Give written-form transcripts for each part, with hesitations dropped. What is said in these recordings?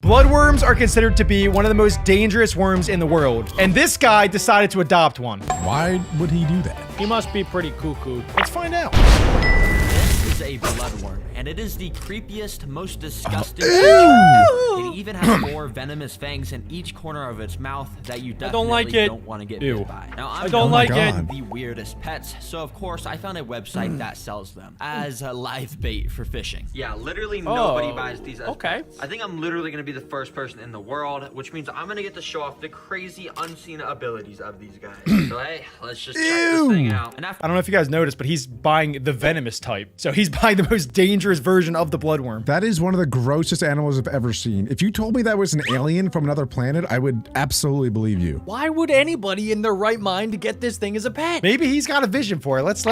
Bloodworms are considered to be one of the most dangerous worms in the world, and this guy decided to adopt one. Why would he do that? He must be pretty cuckoo. Let's find out. This is a bloodworm, and it is the creepiest, most disgusting creature. It even has 4 venomous fangs in each corner of its mouth that you definitely don't want to get bit by. Now, I don't like it. The weirdest pets, so of course I found a website that sells them as a live bait for fishing. Yeah, literally nobody buys these as pets. I think I'm literally going to be the first person in the world, which means I'm going to get to show off the crazy unseen abilities of these guys. So hey, let's just check this thing out. And I don't know if you guys noticed, but he's buying the venomous type. So he's buying the most dangerous version of the bloodworm. That is one of the grossest animals I've ever seen. If you told me that was an alien from another planet, I would absolutely believe you. Why would anybody in their right mind get this thing as a pet? Maybe he's got a vision for it. Let's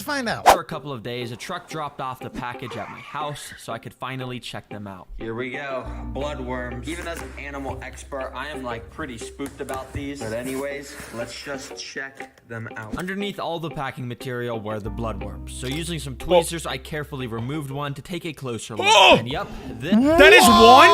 find out. For a couple of days, a truck dropped off the package at my house so I could finally check them out. Here we go, bloodworms. Even as an animal expert, I am like pretty spooked about these. But anyways, let's just check them out. Underneath all the packing material were the bloodworms. So using some tweezers, I carefully removed one to take a closer look. And yep, that is one?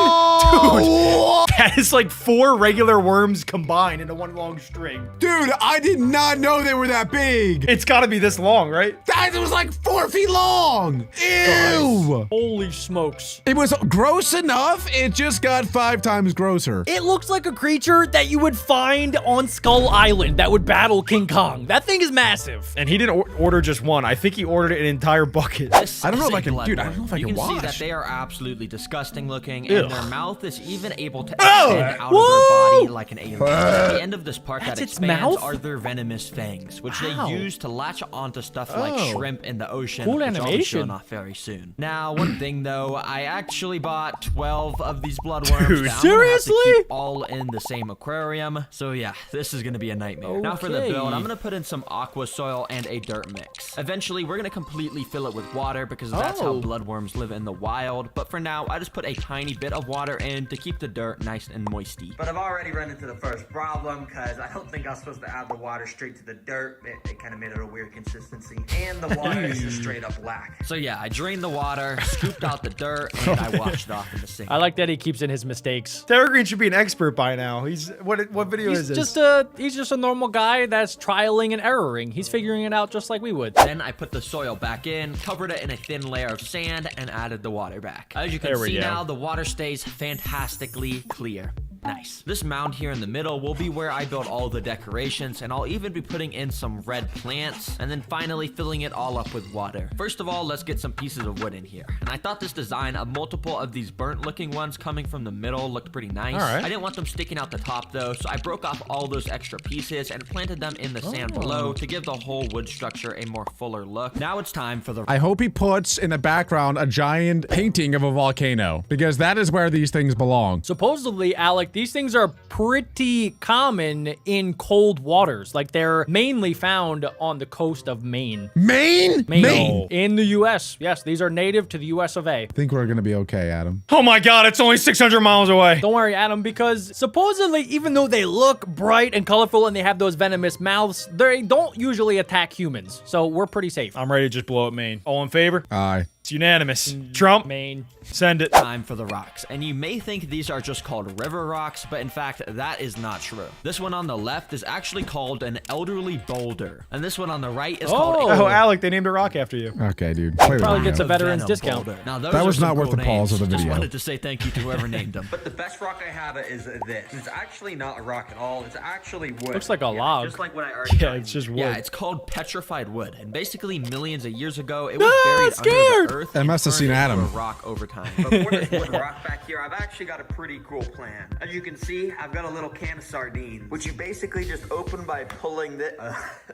Dude, that is like 4 regular worms combined into one long string. Dude, I did not know they were that big. It's gotta be this long, right? Guys, it was like 4 feet long. Ew. Holy smokes. It was gross enough, it just got 5 times grosser. It looks like a creature that you would find on Skull Island that would battle King Kong. That thing is massive. And he didn't order just one. I think he ordered an entire bucket. I don't know if I can, dude, I don't know if I can wash. You can see that they are absolutely disgusting looking, and their mouth is even able to extend out of their body like an alien. At the end of this part that expands are their venomous fangs, which they use to latch onto stuff like shrimp in the ocean, cool which I'll be animation. showing off very soon. Now, one thing though, I actually bought 12 of these bloodworms. Dude, seriously? To keep all in the same aquarium. So yeah, this is gonna be a nightmare. Okay. Now for the build, I'm gonna put in some aqua soil and a dirt mix. Eventually, we're gonna completely fill it with water because that's how bloodworms live in the wild. But for now, I just put a tiny bit of water in to keep the dirt nice and moisty. But I've already run into the first problem because I don't think I was supposed to add the water straight to the dirt. It kind of made it a weird consistency. And the water is just straight up black. So yeah, I drained the water, scooped out the dirt, and I washed it off in the sink. I like that he keeps in his mistakes. Green should be an expert by now. What video is this? He's just a normal guy that's trialing and erroring. He's figuring it out just like we would. Then I put the soil back in, covered it in a thin layer of sand, and added the water back. As you can see now, the water stays fantastically clear. Nice. This mound here in the middle will be where I build all the decorations, and I'll even be putting in some red plants, and then finally filling it all up with water. First of all, let's get some pieces of wood in here. And I thought this design of multiple of these burnt looking ones coming from the middle looked pretty nice. I didn't want them sticking out the top though, so I broke off all those extra pieces and planted them in the sand below to give the whole wood structure a more fuller look. Now it's time for the... I hope he puts in the background a giant painting of a volcano, because that is where these things belong. Supposedly, Alec, these things are pretty common in cold waters. Like, they're mainly found on the coast of Maine. Maine? Maine. In the U.S. Yes, these are native to the U.S. of A. I think we're gonna be okay, Adam. Oh my god, it's only 600 miles away. Don't worry, Adam, because supposedly, even though they look bright and colorful and they have those venomous mouths, they don't usually attack humans. So we're pretty safe. I'm ready to just blow up Maine. All in favor? Aye. It's unanimous. Trump, Maine. Send it. Time for the rocks. And you may think these are just called river rocks, but in fact, that is not true. This one on the left is actually called an elderly boulder. And this one on the right is called Oh, Alec, they named a rock after you. Okay, dude. Play with Probably me, gets a man. veteran's discount. Now, those That was are some not worth cool the pause names. of the Just video. wanted to say thank you to whoever named them. But the best rock I have is this. It's actually not a rock at all. It's actually wood. Looks like a log. Just like what I already Yeah, it's just wood. Yeah, it's called petrified wood. And basically millions of years ago, it was buried under the earth. I must have seen turned Adam. into a rock over time. But for this wood rock back here, I've actually got a pretty cool plan. As you can see, I've got a little can of sardines, which you basically just open by pulling the...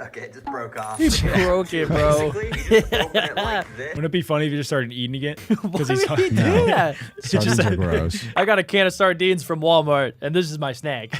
okay, it just broke off. You broke it, bro. Basically, you just open it like this. Wouldn't it be funny if you just started eating again? Why would he do that? Sardines are gross. I got a can of sardines from Walmart, and this is my snack.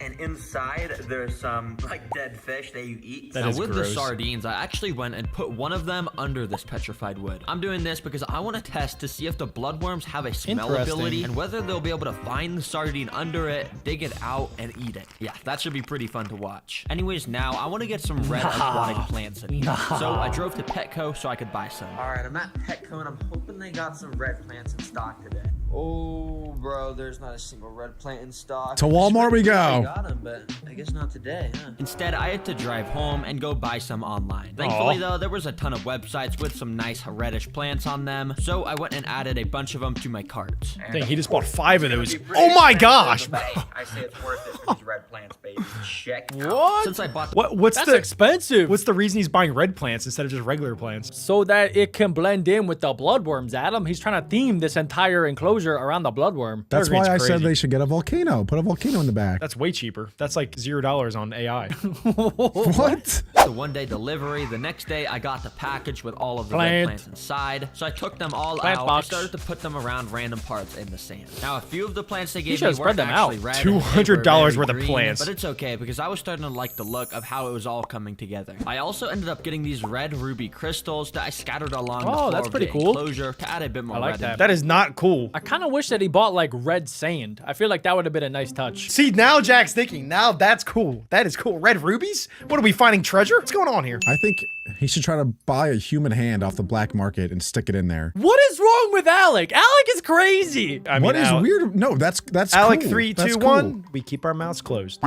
And inside, there's some like dead fish that you eat. That now is with gross. the sardines, I actually went and put one of them under this petrified wood. I'm doing this because I want to test to see if the bloodworms have a smell Interesting. ability and whether they'll be able to find the sardine under it, dig it out, and eat it. Yeah, that should be pretty fun to watch. Anyways, now I want to get some red aquatic plants in here. So I drove to Petco so I could buy some. All right, I'm at Petco and I'm hoping they got some red plants in stock today. Oh bro, there's not a single red plant in stock. To Walmart we go. I got 'em, but I guess not today, huh? Instead, I had to drive home and go buy some online. Thankfully, though, there was a ton of websites with some nice reddish plants on them, so I went and added a bunch of them to my cart. Dang, he just bought 5 of those. Oh my gosh! I say it's worth it for these red plants, baby. Check out. What? Since I bought What's That's the expensive. What's the reason he's buying red plants instead of just regular plants? So that it can blend in with the bloodworms, Adam. He's trying to theme this entire enclosure around the bloodworm. That's why I Evergreen's said crazy. they should get a volcano. Put a volcano in the back. That's way cheaper. That's like $0 on AI. What? the one-day delivery. The next day, I got the package with all of the red Plant. plants inside. So I took them all Plant out box. and started to put them around random parts in the sand. Now, a few of the plants they gave should me have spread weren't them actually out. red. $200 They were very worth of green, plants. But it's okay because I was starting to like the look of how it was all coming together. I also ended up getting these red ruby crystals that I scattered along the Oh, floor that's of pretty the cool. enclosure to add a bit more I like red that. in. That is not cool. I kind of wish that he bought like red sand. I feel like that would have been a nice touch. See, now Jack's thinking, now that's cool. That is cool. Red rubies? What are we finding treasure? What's going on here? I think he should try to buy a human hand off the black market and stick it in there. What is wrong with Alec? Alec is crazy. I mean, What is Alec, weird? No, that's Alec, cool. 3, That's 2, cool. 1. We keep our mouths closed.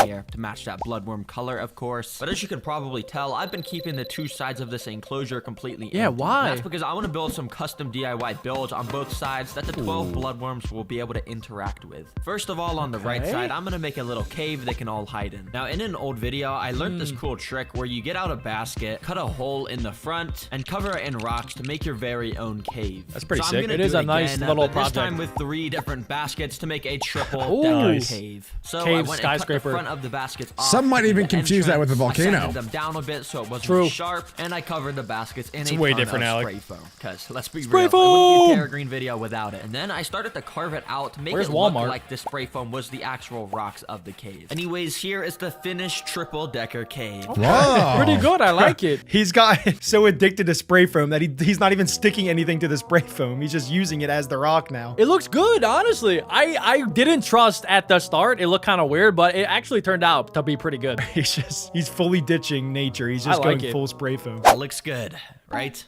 Here to match that bloodworm color, of course. But as you can probably tell, I've been keeping the two sides of this enclosure completely Yeah, empty. why? That's because I want to build some custom DIY builds on both sides that the 12 bloodworms will be able to interact with. First of all, on the right Okay. side, I'm going to make a little cave they can all hide in. Now, in an old video, I learned this cool trick where you get out a basket, cut a hole in the front, and cover it in rocks to make your very own cave. That's pretty so sick. I'm gonna It do is a nice again, little but this time project. with 3 different baskets to make a triple Ooh. decker Nice. cave. So Cave I went and cut the skyscraper. front of the baskets off. Some might to even the confuse that with a entrance. I volcano. sanded them down a bit so it wasn't True. as sharp, and I covered the baskets in It's a way ton different, of Alec. spray foam. Because let's be Spray real, it wouldn't be foam! a Terra Green video without it. And then I started to carve it out to make Where's it look Walmart? like the spray foam was the actual rocks of the cave. Anyways, here is the finished triple decker cave. Wow. Pretty good. I like it. He's got so addicted to spray foam that he's not even sticking anything to the spray foam. He's just using it as the rock now. It looks good, honestly. I didn't trust at the start. It looked kind of weird, but it actually turned out to be pretty good. He's fully ditching nature. He's just I like going it. full spray foam. It looks good, right?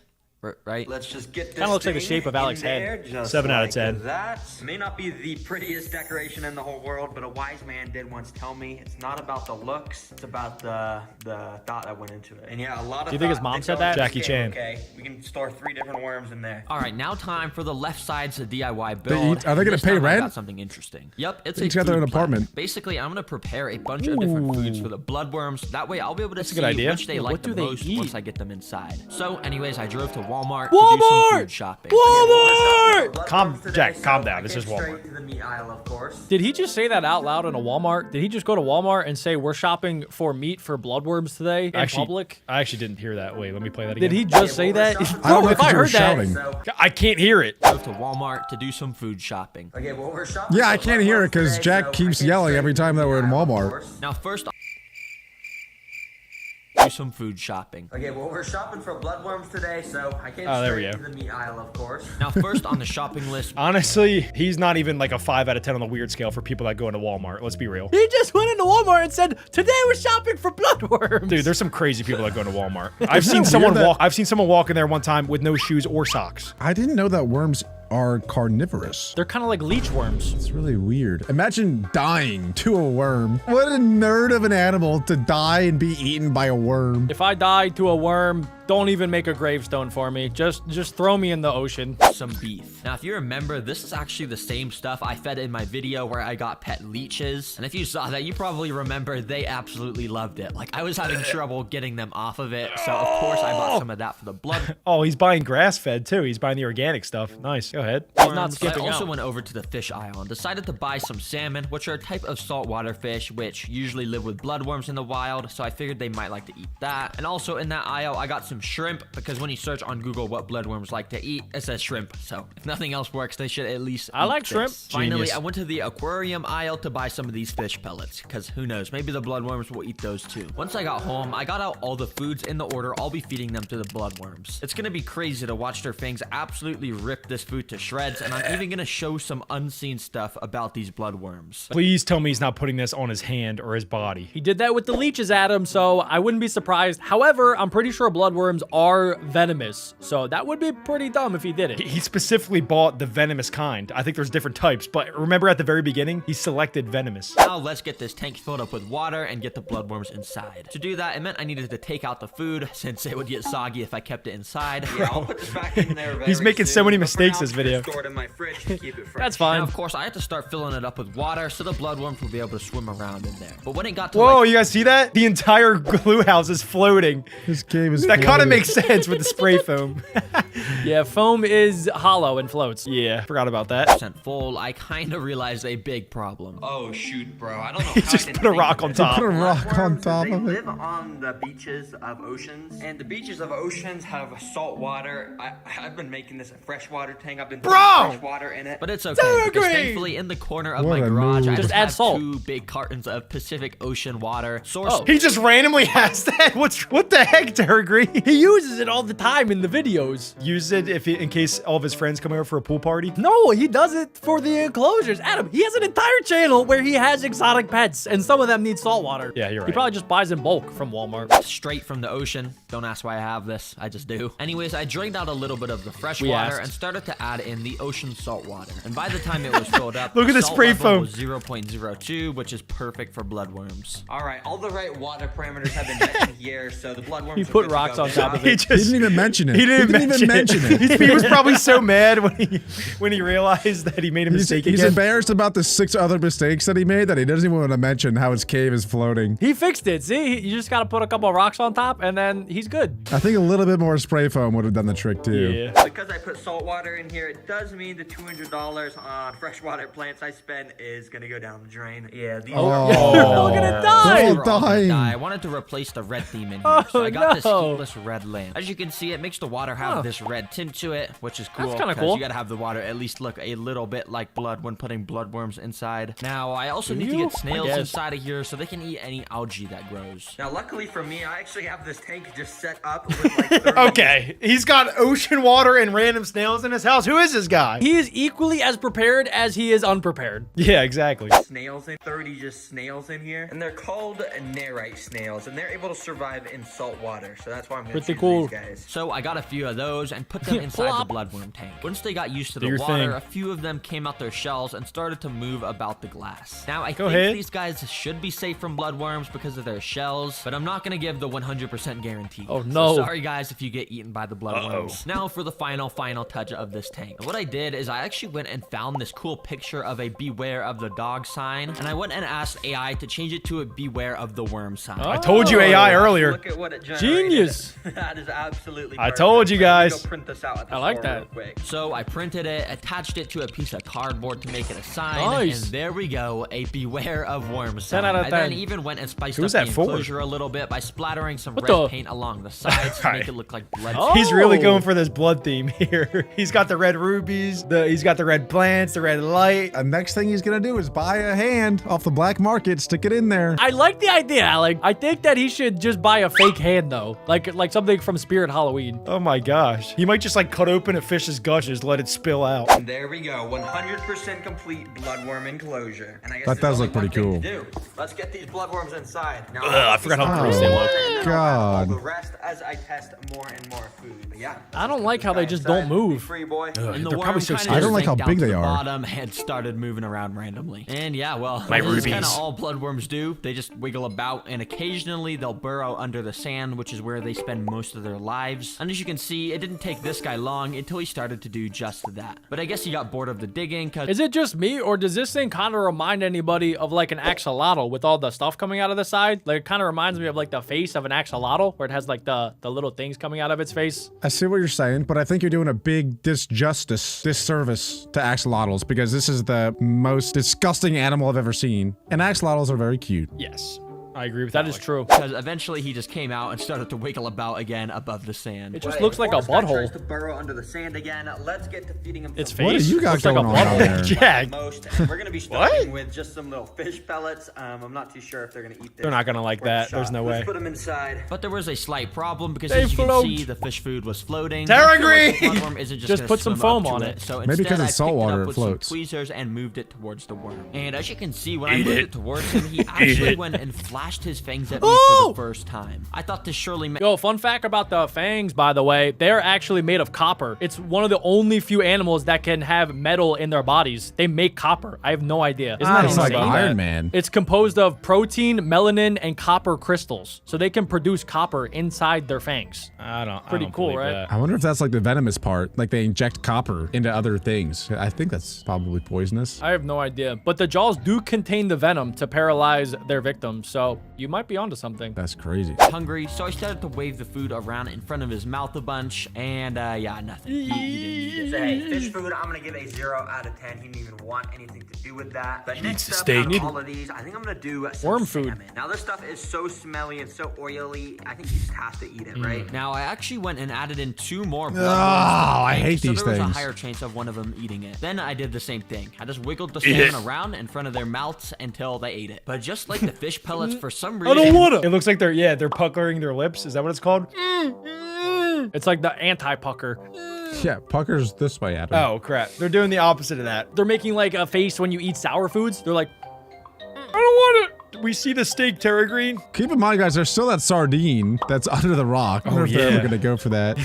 Right? Let's just get this Kinda looks like the thing shape of Alex's in head. there, just 7 out of like 10. That may not be the prettiest decoration in the whole world, but a wise man did once tell me it's not about the looks, it's about the thought that went into it. And yeah, a lot of Do you think his thought mom that said goes that? into Jackie this Chan. game, Okay, we can store 3 different worms in there. All right, now time for the left side's DIY They build. eat- are they gonna This pay time I rent? got something interesting. Yep, it's They a each got their food own plot. apartment. Basically, I'm gonna prepare a bunch of different foods for the bloodworms. That way, I'll be able to a see good idea. which they Yeah, like what the do they most eat? once I get them inside. So, anyways, I drove to Walmart to do some Walmart! food shopping. Walmart! Jack, calm down. This is Walmart. Straight to the meat aisle, of course. Did he just say that out loud in a Walmart? Did he just go to Walmart and say we're shopping for meat for bloodworms today in public? I actually didn't hear that. Wait, let me play that again. Did he just say that? I don't know if I if you were heard that, shouting. So, I can't hear it. Drove to Walmart to do some food shopping. okay, well, we're shopping. Yeah, I for can't hear it because today, Jack so keeps I came yelling straight every to time the that we're in meat aisle, of Walmart. course. Now, first, do some food shopping. Okay, well, we're shopping for bloodworms today, so I came Oh, there we straight go. to the meat aisle, of course. Now, first on the shopping list, Honestly, he's not even like a 5 out of 10 on the weird scale for people that go into Walmart. Let's be real. he just went into Walmart and said, "Today we're shopping for bloodworms." Dude, there's some crazy people that go into Walmart. I've Isn't seen it someone weird that- walk. I've seen someone walk in there one time with no shoes or socks. I didn't know that worms are carnivorous. They're kind of like leech worms. It's really weird. Imagine dying to a worm. What a nerd of an animal to die and be eaten by a worm. If I die to a worm, don't even make a gravestone for me. Just throw me in the ocean. some beef. Now, if you remember, this is actually the same stuff I fed in my video where I got pet leeches. And if you saw that, you probably remember they absolutely loved it. Like, I was having trouble getting them off of it. So, of course, I bought some of that for the blood. Oh, he's buying grass-fed too. He's buying the organic stuff. Nice. Go ahead. He's not I skipping also out. went over to the fish aisle and decided to buy some salmon, which are a type of saltwater fish, which usually live with bloodworms in the wild, so I figured they might like to eat that. And also in that aisle, I got some shrimp, because when you search on Google what bloodworms like to eat, it says shrimp. So if nothing else works, they should at least I eat like shrimp. this. Finally, Genius. I went to the aquarium aisle to buy some of these fish pellets, because who knows, maybe the bloodworms will eat those too. Once I got home, I got out all the foods in the order I'll be feeding them to the bloodworms. It's gonna be crazy to watch their fangs absolutely rip this food to shreds, and I'm even gonna show some unseen stuff about these bloodworms. Please tell me he's not putting this on his hand or his body. He did that with the leeches, Adam, so I wouldn't be surprised. However, I'm pretty sure bloodworms bloodworms are venomous. So that would be pretty dumb if he did it. He specifically bought the venomous kind. I think there's different types, but remember at the very beginning, he selected venomous. Now let's get this tank filled up with water and get the bloodworms inside. To do that, it meant I needed to take out the food since it would get soggy if I kept it inside. Yeah, I'll put this back in there very He's making so soon, many but for mistakes now, this I'm gonna video. store it in my fridge to keep it fresh. That's fine. Now, of course, I had to start filling it up with water so the bloodworms would be able to swim around in there. But when it got to Whoa, like, you guys see that? The entire glue house is floating. This cave is That kind floating. of makes sense with the spray foam. Yeah, foam is hollow and floats. Yeah, forgot about that. percent full, I kind of realized a big problem. Oh shoot, bro! I don't know. He how just I didn't put a think rock of on this. top. Put a rock on Bloodworms, top they of it. live on the beaches of oceans, and the beaches of oceans have salt water. I've been making this a freshwater tank. I've been putting Bro! fresh water in it. But it's okay, So because great. thankfully in the corner of What my a garage, I noob. just Just add have salt. 2 big cartons of Pacific Ocean water. Source Oh. He just randomly has that. What the heck, Derek Green? He uses it all the time in the videos. Use it in case all of his friends come over for a pool party. No, he does it for the enclosures. Adam, he has an entire channel where he has exotic pets, and some of them need salt water. Yeah, you're He right. probably just buys in bulk from Walmart. straight from the ocean. Don't ask why I have this, I just do. Anyways, I drained out a little bit of the fresh We water asked. and started to add in the ocean salt water. And by the time it was filled up, Look at the salt spray level foam. was 0.02, which is perfect for bloodworms. All right, all the right water parameters have been met in here, so the bloodworms. He are put good to rocks go. on top of He it. He just didn't even mention it. He didn't even mention it. He was probably so mad when he realized that he made a mistake He's again. embarrassed about the 6 other mistakes that he made that he doesn't even want to mention how his cave is floating. He fixed it. See, you just got to put a couple of rocks on top, and then he's good. I think a little bit more spray foam would have done the trick too. Yeah. Because I put salt water in here, it does mean the $200 on freshwater plants I spent is gonna go down the drain. Yeah, these are. Look at it die. Oh, They were all gonna dying. die. I wanted to replace the red theme in here, Oh, so I got this no. heatless red lamp. As you can see, it makes the water have Huh. this red tint to it, which is cool. That's kinda 'cause cool. You gotta have the water at least look a little bit like blood when putting bloodworms inside. Now, I also need to you? get I snails guess. inside of here so they can eat any algae that grows. Now, luckily for me, I actually have this tank just set up with like 30 Okay, he's got ocean water and random snails in his house. Who is this guy? He is equally as prepared as he is unprepared. Yeah, exactly. snails in 30 just snails in here, and they're called nerite snails, and they're able to survive in salt water. So that's why I'm gonna Pretty choose cool. these guys. So I got a few of those and put them inside Plop. the bloodworm tank. Once they got used to Do the your water, thing. a few of them came out their shells and started to move about the glass. Now I Go think ahead. these guys should be safe from bloodworms because of their shells, but I'm not gonna give the 100% guarantee. Oh, So no. sorry guys if you get eaten by the bloodworms. Now for the final touch of this tank. What I did is I actually went and found this cool picture of a beware of the dog sign, and I went and asked AI to change it to a beware of the worm sign. I told you AI earlier. Look at what it generated. Genius. That is absolutely. I perfect. told you Let me guys. Go print this out at the I like store that. real quick. So I printed it, attached it to a piece of cardboard to make it a sign, Nice. and there we go, a beware of worms 10 sign. out of I then 10. even went and spiced Who's up the that for? enclosure a little bit by splattering some What red the- paint along the sides to make it look like blood. Oh. He's really going for this blood theme here. He's got the red rubies, he's got the red plants, the red light. The next thing he's gonna do is buy a hand off the black market, stick it in there. I like the idea, Alec. I think that he should just buy a fake hand, though. Like something from Spirit Halloween. Oh my gosh. He might just like cut open a fish's guts and just let it spill out. And there we go, 100% complete bloodworm enclosure. And I guess That there's does only look pretty one thing cool. to do. Let's get these bloodworms inside. Now, I forgot how gross they look. Oh, God. All the rest as I test more and more food. But yeah. I don't like how they just Inside. don't move. Be free, boy. And They're the probably worm so kinda scared. I don't just like how sank down big to they the are. Bottom and started moving around randomly. And yeah, well, My this is kind rubies. of all bloodworms do. They just wiggle about, and occasionally they'll burrow under the sand, which is where they spend most of their lives. And as you can see, it didn't take this guy long until he started to do just that. But I guess he got bored of the digging, because Is it just me, or does this thing kind of remind anybody of like an axolotl with all the stuff coming out of the side? Like, it kind of reminds me of like the face of an axolotl, where it has like the little things coming out of its face. I see what you're saying, but I think you're doing a big disservice to axolotls because this is the most disgusting animal I've ever seen. And axolotls are very cute. Yes. I agree with that. Is true. eventually he just came out and started to wiggle about again above the sand. It just Wait, looks like a before this guy butthole. tries to burrow under the sand again. Let's get to feeding him. Its some face What do you got looks like going a on down butthole. there? Yeah. most. And we're gonna be starting with just some little fish pellets. I'm not too sure if they're gonna eat this. They're not gonna like Worth a that. There's shot. no Let's way. put them inside. But there was a slight problem because They as you float. can see, the fish food was floating. Terra I feel like the Green! bloodworm isn't just Just gonna put some swim up foam to on it. So Maybe instead, because I it's salt picked it water, up it with floats. some tweezers and moved it towards the worm. And as you can see, when I Eat moved it. it towards him, he actually it. went and flat flashed his fangs at me for the first time. I thought this surely meant— Yo, fun fact about the fangs, by the way, they're actually made of copper. It's one of the only few animals that can have metal in their bodies. They make copper. I have no idea. Isn't that It's like insane? Iron Man. It's composed of protein, melanin, and copper crystals. So they can produce copper inside their fangs. Pretty cool, right? I wonder if that's like the venomous part. Like they inject copper into other things. I think that's probably poisonous. I have no idea. But the jaws do contain the venom to paralyze their victims. So you might be onto something. That's crazy. hungry, so I started to wave the food around in front of his mouth a bunch, and yeah, nothing. He didn't eat it. So, hey, fish food, I'm gonna give a 0 out of 10. He didn't even want anything to do with that. But next up, out of all of these, I think I'm gonna do some worm food. salmon. Now this stuff is so smelly and so oily. I think he just has to eat it, right? Now I actually went and added in 2 more. I hate these so there was things. a higher chance of one of them eating it. Then I did the same thing. I just wiggled the salmon around in front of their mouths until they ate it. But just like the fish pellets, for some reason, I don't want it. It looks like they're puckering their lips. Is that what it's called? It's like the anti-pucker. Yeah, puckers this way, Adam. Oh crap! They're doing the opposite of that. They're making like a face when you eat sour foods. They're like, I don't want it. We see the steak, Terra Green. Keep in mind, guys, there's still that sardine that's under the rock. I wonder if they're ever gonna go for that.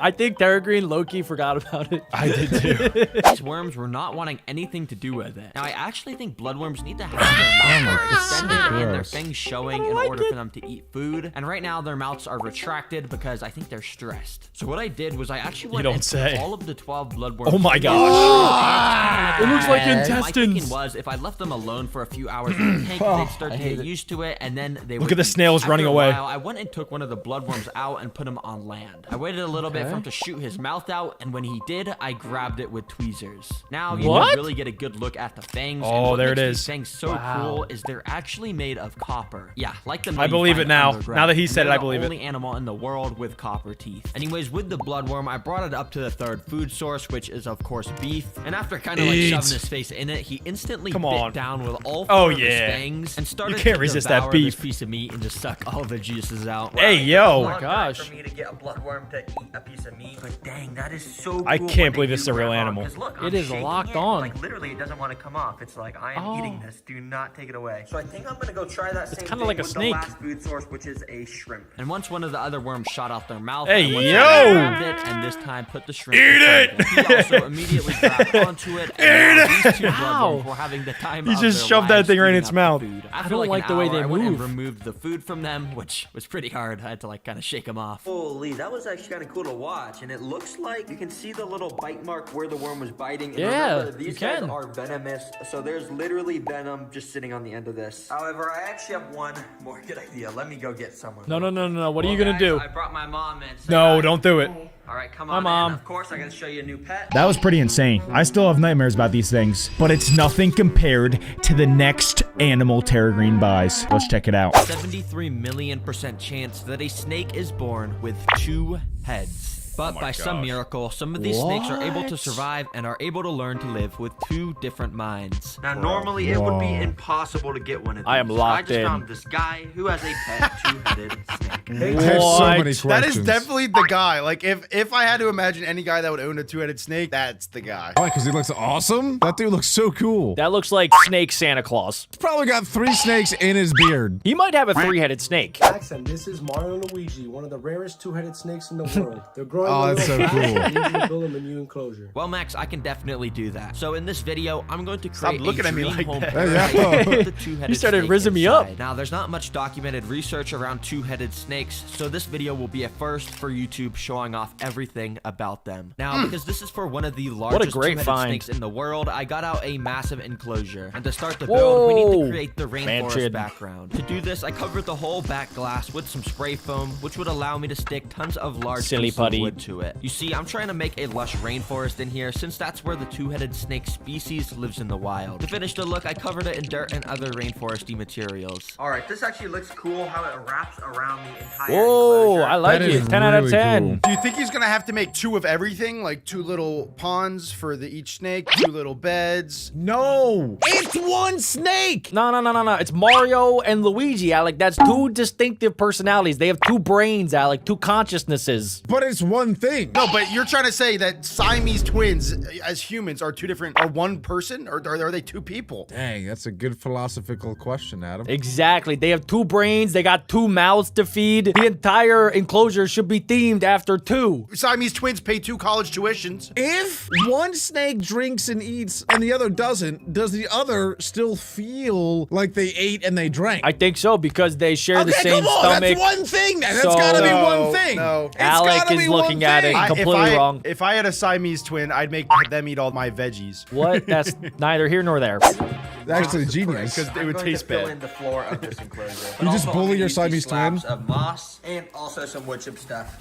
I think Terragreen low-key forgot about it. I did too. these worms were not wanting anything to do with it. Now I actually think bloodworms need to have their mouths extended and their fangs showing in order for them to eat food. And right now their mouths are retracted because I think they're stressed. So what I did was I actually went don't and say. put all of the 12 bloodworms. Oh my gosh! It looks like My intestines. thinking was if I left them alone for a few hours in the tank, they'd start to get used to it, and then they would at the eat. snails After running a away. while, I went and took one of the bloodworms out and put him on land. I waited a little bit for him to shoot his mouth out, and when he did, I grabbed it with tweezers. Now you can really get a good look at the fangs. Oh, and what there makes it these is. fangs so cool is they're actually made of copper. Yeah, like the. I believe it now. Now that he said it, I believe it. Only animal in the world with copper teeth. Anyways, with the bloodworm, I brought it up to the 3rd food source, which is of course beef. And after kind of like shoving his face in it, he instantly bit down with all 4 of his fangs and started You can't to resist that devour beef. this piece of meat and just suck all the juices out. Hey, yo. Oh my gosh. For me to get a bloodworm to eat a piece of meat, but dang, that is so cool. I can't believe this is a real animal. It is locked on. Like literally, it doesn't want to come off. It's like I am eating this. Do not take it away. So I think I'm gonna go try that. It's kinda like a with snake. The last food source, which is a shrimp. And once one of the other worms shot out their mouth, Hey, I went yo! and grabbed it, and this time put the shrimp. Eat inside it! He also immediately grabbed onto it. And now these 2 bloodworms were having the time He of just their shoved that lives thing right in eating its up mouth. the food. I After don't like an the way hour, they I went and move. removed the food from them, which was pretty hard. I had to like kind of shake them off. Holy, that was actually kind of cool to watch, and it looks like you can see the little bite mark where the worm was biting. And Yeah, remember, these you guys can. are venomous, so there's literally venom just sitting on the end of this. However, I actually have one more good idea. Let me go get someone. No. What are you Well, gonna guys, do? I brought my mom in. Say No, hi. don't do it. All right, come Hi, on, Mom. in. Of course, I gotta show you a new pet. That was pretty insane. I still have nightmares about these things, but it's nothing compared to the next animal Terra Green buys. Let's check it out. 73,000,000% chance that a snake is born with 2 heads. But by some miracle, some of these snakes are able to survive and are able to learn to live with 2 different minds. Now, normally it would be impossible to get one of these. I am locked I just in. found this guy who has a pet 2-headed snake. I have so many questions. That is definitely the guy. Like, if I had to imagine any guy that would own a 2-headed snake, that's the guy. Why? Because he looks awesome? That dude looks so cool. That looks like Snake Santa Claus. He's probably got 3 snakes in his beard. He might have a 3-headed snake. Accent, this is Mario and Luigi, one of the rarest 2-headed snakes in the world. They're growing Oh, a that's little so fast. cool. I need you to build them a new enclosure. Well, Max, I can definitely do that. So in this video, I'm going to create looking a at me dream like home that. paradise Yeah. with the 2-headed He started snake rizzing me up. inside. Now, there's not much documented research around 2-headed snakes, so this video will be a first for YouTube showing off everything about them. Now, because this is for one of the largest great 2-headed find. snakes in the world, I got out a massive enclosure. And to start the build, we need Whoa. to create the rainforest Mansion. background. To do this, I covered the whole back glass with some spray foam, which would allow me to stick tons of large Silly pieces of putty. wood to it. You see, I'm trying to make a lush rainforest in here since that's where the 2-headed snake species lives in the wild. To finish the look, I covered it in dirt and other rainforesty materials. All right, this actually looks cool how it wraps around the entire Whoa, enclosure. I like That it. is 10 out of really 10. cool. Do you think he's gonna have to make 2 of everything? Like 2 little ponds for each snake, 2 little beds? No! It's one snake! No. It's Mario and Luigi, Alec. That's 2 distinctive personalities. They have 2 brains, Alec. 2 consciousnesses. But it's one one thing. No, but you're trying to say that Siamese twins as humans are one person, or are they two people? Dang, that's a good philosophical question, Adam. Exactly. They have 2 brains. They got 2 mouths to feed. The entire enclosure should be themed after 2. Siamese twins pay 2 college tuitions. If one snake drinks and eats and the other doesn't, does the other still feel like they ate and they drank? I think so because they share the same come on, stomach. that's one thing then. That's So- gotta be No, one thing. no. It's Alec gotta is be one looking at it thing. completely wrong. If I had a Siamese twin, I'd make them eat all my veggies. What? That's neither here nor there. Actually, genius. Because it would I'm taste going to fill bad. in the floor of this enclosure. You just bully your Siamese twin? Slabs of moss and also some wood chip stuff.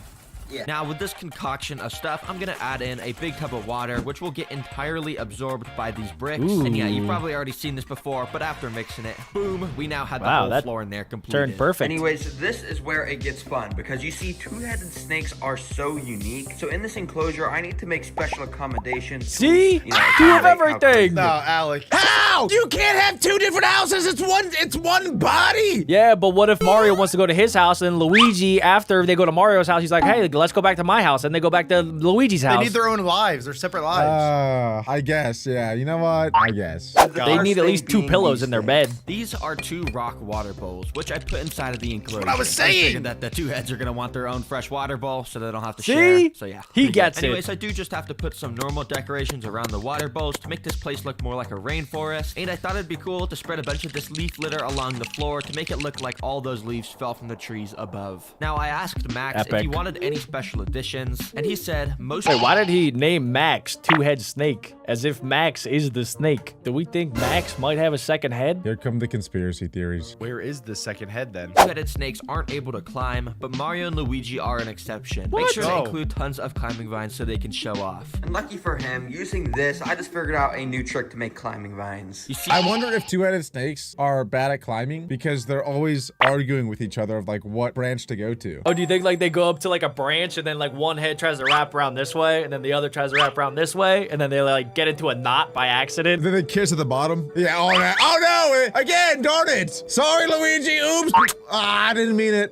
Yeah. Now with this concoction of stuff, I'm gonna add in a big tub of water, which will get entirely absorbed by these bricks. And yeah, you've probably already seen this before, but after mixing it, boom, we now had the Wow, whole that floor in there completed. Turned perfect. Anyways, this is where it gets fun because you see, 2-headed snakes are so unique. So in this enclosure, I need to make special accommodations. to, See? you know, 2 of accommodate how everything. No, Alec. How? You can't have 2 different houses. It's one body. Yeah, but what if Mario wants to go to his house and Luigi, after they go to Mario's house, he's like, hey, let's go back to my house. And they go back to Luigi's house. They need their own lives. They're separate lives. I guess, yeah. You know what? I guess. They need at least 2 pillows in their bed. These are 2 rock water bowls, which I put inside of the enclosure. what I was figured saying. that the 2 heads are gonna want their own fresh water bowl, so they don't have to See? share. So yeah, He pretty gets good. it. Anyways, I do just have to put some normal decorations around the water bowls to make this place look more like a rainforest. And I thought it'd be cool to spread a bunch of this leaf litter along the floor to make it look like all those leaves fell from the trees above. Now I asked Max if he Epic. wanted any special additions, and he said most. Wait, why did he name Max 2-head snake? As if Max is the snake. Do we think Max might have a second head? Here come the conspiracy theories. Where is the second head then? 2-headed snakes aren't able to climb, but Mario and Luigi are an exception. Make What? sure to Oh. include tons of climbing vines so they can show off. And lucky for him, using this, I just figured out a new trick to make climbing vines. You see, I wonder if 2-headed snakes are bad at climbing because they're always arguing with each other of like what branch to go to. Oh, do you think like they go up to like a branch and then like one head tries to wrap around this way and then the other tries to wrap around this way and then they like get into a knot by accident? Then they kiss at the bottom. Yeah, oh no, again, darn it. Sorry, Luigi, oops. I didn't mean it.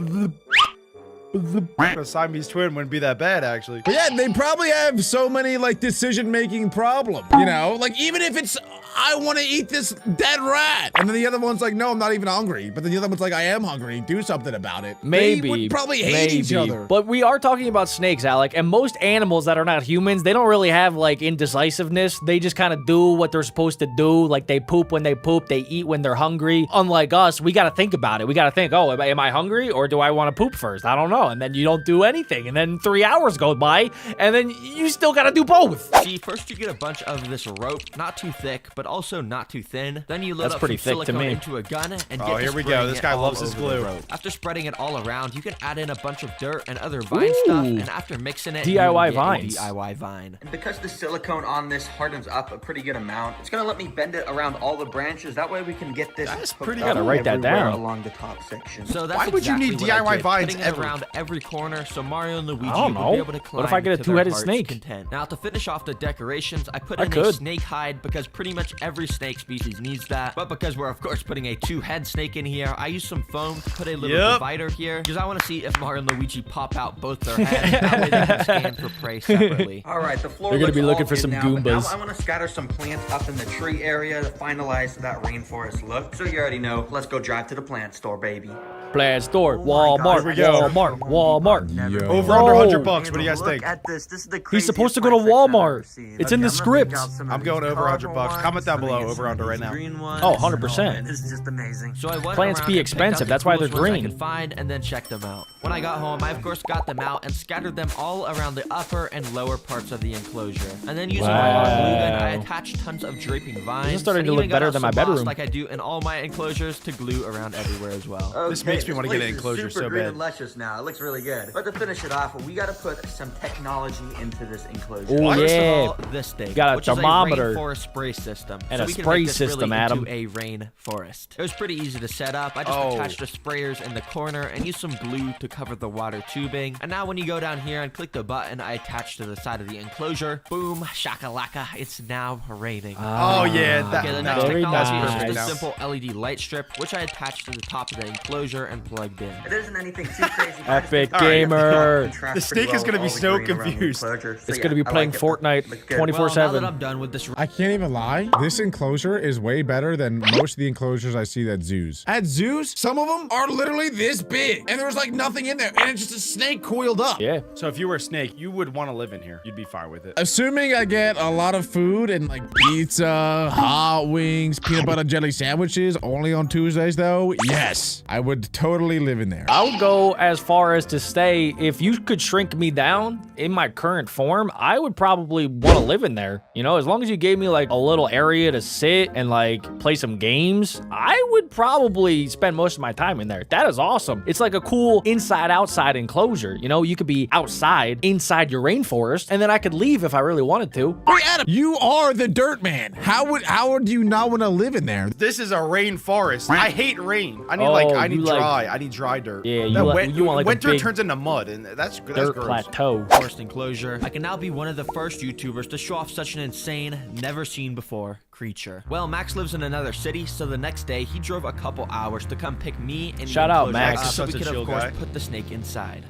A Siamese twin wouldn't be that bad, actually. But yeah, they probably have so many like decision-making problems, you know? Like even if it's, I want to eat this dead rat. And then the other one's like, no, I'm not even hungry. But then the other one's like, I am hungry. Do something about it. Maybe. They would probably hate each other. But we are talking about snakes, Alec, and most animals that are not humans, they don't really have like indecisiveness. They just kind of do what they're supposed to do. Like they poop when they poop, they eat when they're hungry. Unlike us, we got to think about it. We got to think, oh, am I hungry or do I want to poop first? I don't know. And then you don't do anything. And then 3 hours go by and then you still got to do both. see, first you get a bunch of this rope, not too thick, but also not too thin. Then you load That's up pretty some thick to silicone me. into a gun and Oh, get to here we go. spraying This it guy all loves his over the glue. rope. After spreading it all around, you can add in a bunch of dirt and other vine stuff, and after mixing it, you DIY will get a vines. DIY vine. And because the silicone on this hardens up a pretty good amount, it's gonna let me bend it around all the branches. That way we can get this. That's hooked pretty up good. Gotta write that everywhere down. along the top section. So that's Why would you exactly need what I DIY did, vines putting it ever? around every corner so Mario and Luigi I don't would know. be able to climb What if I get a to their two-headed heart's snake? content. Now to finish off the decorations, I put I in a could. snake hide because pretty much every snake species needs that. But because we're of course putting a 2-head snake in here, I used some foam to put a little Yep. divider here because I want to see if Mario and Luigi pop out both their heads. That way they can scan for prey separately. All right, the floor They're gonna looks be looking all for good some now, but now Goombas. I want to scatter some plants up in the tree area to finalize that rainforest look. So you already know. Let's go drive to the plant store, baby. Plant store, Oh my Walmart, God, Here we go. Walmart, Walmart. Yo. Over No. under 100 bucks. What do you guys Look think? at this. This is the He's craziest supposed to go to plant section I've Walmart. ever seen. It's in the I'm gonna pick script. out some of I'm going these over 100 bucks. colorful Comment down ones, below, some of over or under these right now. green ones. Oh, 100%. man, this is just amazing. So I went Plants around be and picked expensive, out the that's why they're coolest ones green. I could find and then checked them out. When I got home, I of course got them out and scattered them all around the upper and lower parts of the enclosure. And then using my hot glue gun, I Wow. attached tons of draping vines. starting and to even look got better out than some my moss bedroom. like I do in all my enclosures to glue around everywhere as well. This makes me wanna get an place is enclosure super so green bad. and luscious now. It looks really good. But to finish it off, we got to put some technology into this enclosure. Oh, First yeah. of all, this thing, Got a which is thermometer. a rainforest spray system. And so a we can spray make this system, really Adam. into a rainforest. It was pretty easy to set up. I just Oh. attached the sprayers in the corner and used some glue to cover the water tubing. And now when you go down here and click the button I attached to the side of the enclosure, boom, shakalaka, it's now raining. Oh, yeah. Okay, the That, next Very technology is nice. just a simple LED light strip, which I attached to the top of the enclosure and plugged in. It isn't anything too crazy. Epic All right. gamer. The snake is gonna be so confused. It's gonna be playing Fortnite Well, now 24/7. that I'm done with this I can't even lie. This enclosure is way better than most of the enclosures I see at zoos. At zoos, some of them are literally this big, and there's like nothing in there, and it's just a snake coiled up. Yeah. So if you were a snake, you would want to live in here. You'd be fine with it. Assuming I get a lot of food and like pizza, hot wings, peanut butter jelly sandwiches only on Tuesdays though, yes, I would totally live in there. I would go as far as to say, if you could shrink me down in my current form, I would probably want to live in there. You know, as long as you gave me like a little area to sit and like play some games, I would probably spend most of my time in there. That is awesome. It's like a cool inside-outside enclosure. You know, you could be outside, inside your rainforest, and then I could leave if I really wanted to. Wait, Adam, you are the dirt man. How would you not want to live in there? This is a rainforest. I hate rain. I need Oh, I need you like- dry. I need dry dirt. Yeah, you That want- you want like a winter big turns into mud, and that's Dirt gross. plateau. forest enclosure. I can now be one of the first YouTubers to show off such an insane, never seen before creature. Well, Max lives in another city, so the next day he drove a couple hours to come pick me and Shout the out, enclosure Max. up so we Such a could chill of course guy. put the snake inside.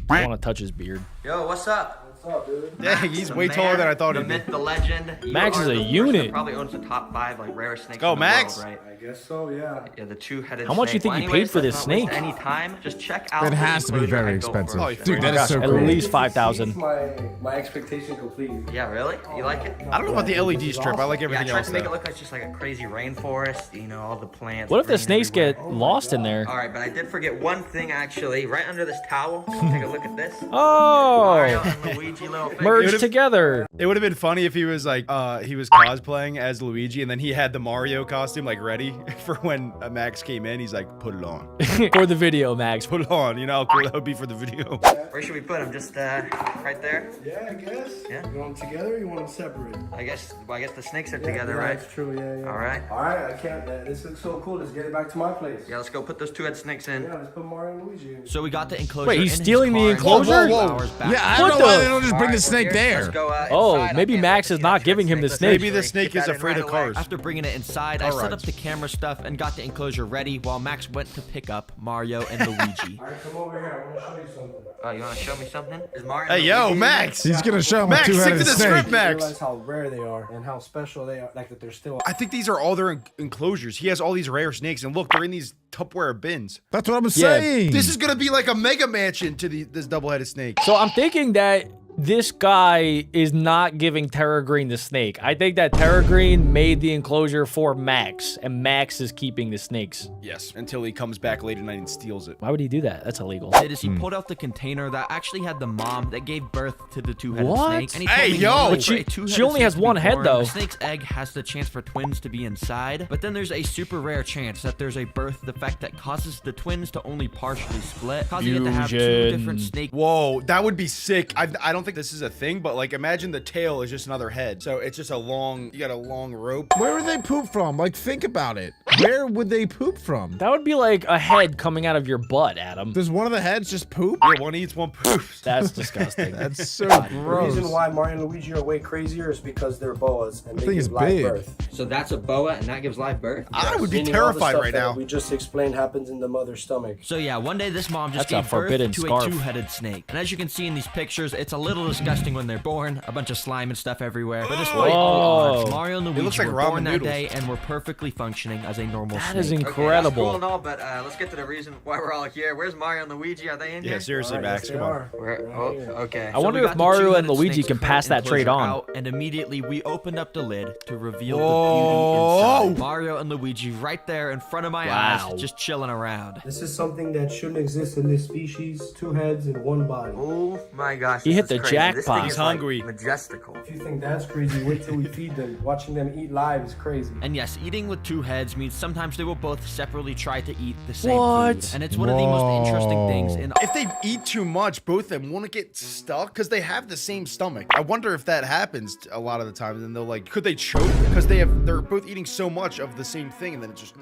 I want to touch his beard. Yo, what's up? What's up, dude? Yeah, he's The way man, taller than I thought the he'd be. myth, the legend. You Max are is a the person unit. that probably owns the top 5 like rarest snakes go, in the Max. world, right? I guess so, yeah. Yeah, the two-headed How much you snake. think you Well, paid for anyways, this let's not snake? waste Any time, just check out. It the has to be enclosure very I built expensive. for us, Dude, right? that is so At cool. least 5,000. Exceeds my expectation completely. Yeah, really? You like it? I don't know about the LED strip. I like Yeah, I everything tried else to make it though. look like just like a crazy rainforest. You know, all the plants. What if the green snakes everywhere. get lost in there? All right, but I did forget one thing actually. Right under this towel. Take a look at this. Mario Oh, and Luigi little figures. merged together. It would have been funny if he was like, he was cosplaying as Luigi, and then he had the Mario costume like ready for when Max came in. He's like, put it on, For the video, Max. put it on. You know how cool that would be for the video. Where should we put them? Just right there. Yeah, I guess. Yeah. You want them together or you want them separate? I guess the snakes are together, right? That's true, yeah. All right. Alright, I can't. This looks so cool. Let's get it back to my place. Yeah, let's go put those two-head snakes in. Yeah, let's put Mario and Luigi in. So we got the enclosure. Wait, he's in his stealing the car and enclosure? drove Whoa, 2 whoa. hours back. Yeah, I What don't know why the- they don't just bring All the right, snake we're here. Let's there. go, Oh, inside. maybe Okay, Max let's is see not that giving him the let's snake. Maybe the snake get is that in afraid right of away. cars. After bringing it inside, I All set right. up the camera stuff and got the enclosure ready while Max went to pick up Mario and Luigi. Alright, come over here. I want to show you something. Oh, you want to show me something? Is Mario? Hey, and yo, Luigi in Max. He's gonna show him a Max, stick to two-headed the snake. script, You Max. realize how rare they are and how special they are. Like that they're still. I think these are all their enclosures. He has all these rare snakes, and look, they're in these Tupperware bins. That's what I'm saying. This is gonna be like a mega mansion to this double-headed snake. So I'm thinking that this guy is not giving Terra Green the snake. I think that Terra Green made the enclosure for Max, and Max is keeping the snakes. Yes, until he comes back late at night and steals it. Why would he do that? That's illegal. Did is he pulled out the container that actually had the mom that gave birth to the two-headed What? snake. And he Hey, told me yo! normally But for she- a two-headed she only snake has to be one head, born, though. The snake's egg has the chance for twins to be inside, but then there's a super rare chance that there's a birth defect that causes the twins to only partially split, causing it to have two Fusion. different snake. Whoa, that would be sick. I don't think this is a thing, but like imagine the tail is just another head. So it's just you got a long rope. Where would they poop from? Like, think about it. Where would they poop from? That would be like a head coming out of your butt, Adam. Does one of the heads just poop? Yeah, one eats, one poofs. That's disgusting. That's so The gross. reason why Mario and Luigi are way crazier is because they're boas and they thing give is live big. birth. So that's a boa, and that gives live birth. I would be Meaning all the terrified stuff right that now. We just explained happens in the mother's stomach. So yeah, one day this mom just That's a gave birth forbidden to scarf. a two-headed snake. And as you can see in these pictures, it's a little disgusting when they're born, a bunch of slime and stuff everywhere. But despite all Whoa. odds, Mario and looks Luigi like were ramen born that noodles. day and were perfectly functioning as a normal That snake. is Okay, incredible. that's cool and all, but let's get to the reason why we're all here. Where's Mario and Luigi? Are they in Yeah, here? seriously, Alright, Max, yes, come they on. are. Okay. I wonder if Mario and Luigi can pass that trait on. Out, and immediately we opened up the lid to reveal Whoa. the beauty inside. Mario and Luigi right there in front of my Wow. eyes, just chilling around. This is something that shouldn't exist in this species. 2 heads and 1 body. Oh my gosh. He this hit is the crazy. This jackpot. thing He's is, like, hungry. majestical. If you think that's crazy, wait till we feed them. Watching them eat live is crazy. And yes, eating with 2 heads means sometimes they will both separately try to eat the same What? food. And it's one of the most interesting things in If they eat too much, both of them won't it get stuck because they have the same stomach. I wonder if that happens a lot of the time. And then they'll like, could they choke because they're both eating so much of the same thing, and then it just.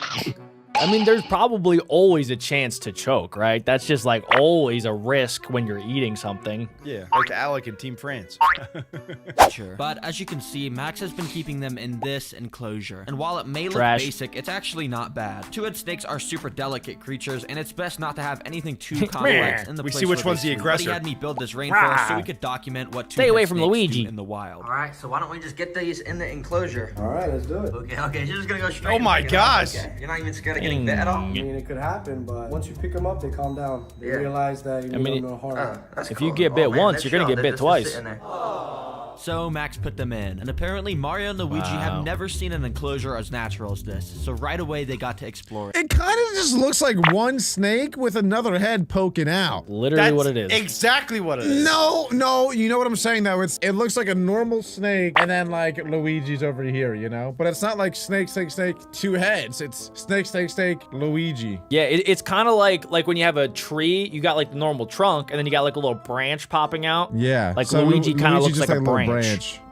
I mean, there's probably always a chance to choke, right? That's just like always a risk when you're eating something. Yeah, like Alec and Team France. Sure. But as you can see, Max has been keeping them in this enclosure. And while it may look Trash. basic, it's actually not bad. Two-headed snakes are super delicate creatures, and it's best not to have anything too complex in the We place see which where one's they the sleep. aggressor. But he had me build this rainforest so we could document what Stay away two-headed from snakes Luigi. do in the wild. All right, so why don't we just get these in the enclosure? All right, let's do it. Okay, you're just gonna go straight. Oh my and pick 'em up, gosh. okay? You're not even scared of getting bit at all? I mean, it could happen, but once you pick them up, they calm down. They realize that you mean no harm. That's If cool. you get bit man, once, they're you're gonna chill. get They're bit just twice. sitting there. So Max put them in, and apparently Mario and Luigi have never seen an enclosure as natural as this, so right away they got to explore it. It kind of just looks like one snake with another head poking out. Literally That's what it is. exactly what it is. No, you know what I'm saying though. It looks like a normal snake, and then like Luigi's over here, you know. But it's not like snake, two heads. It's snake, Luigi. Yeah, it's kind of like when you have a tree, you got like the normal trunk, and then you got like a little branch popping out. Yeah. Like so Luigi kind of Luigi looks just like a little branch.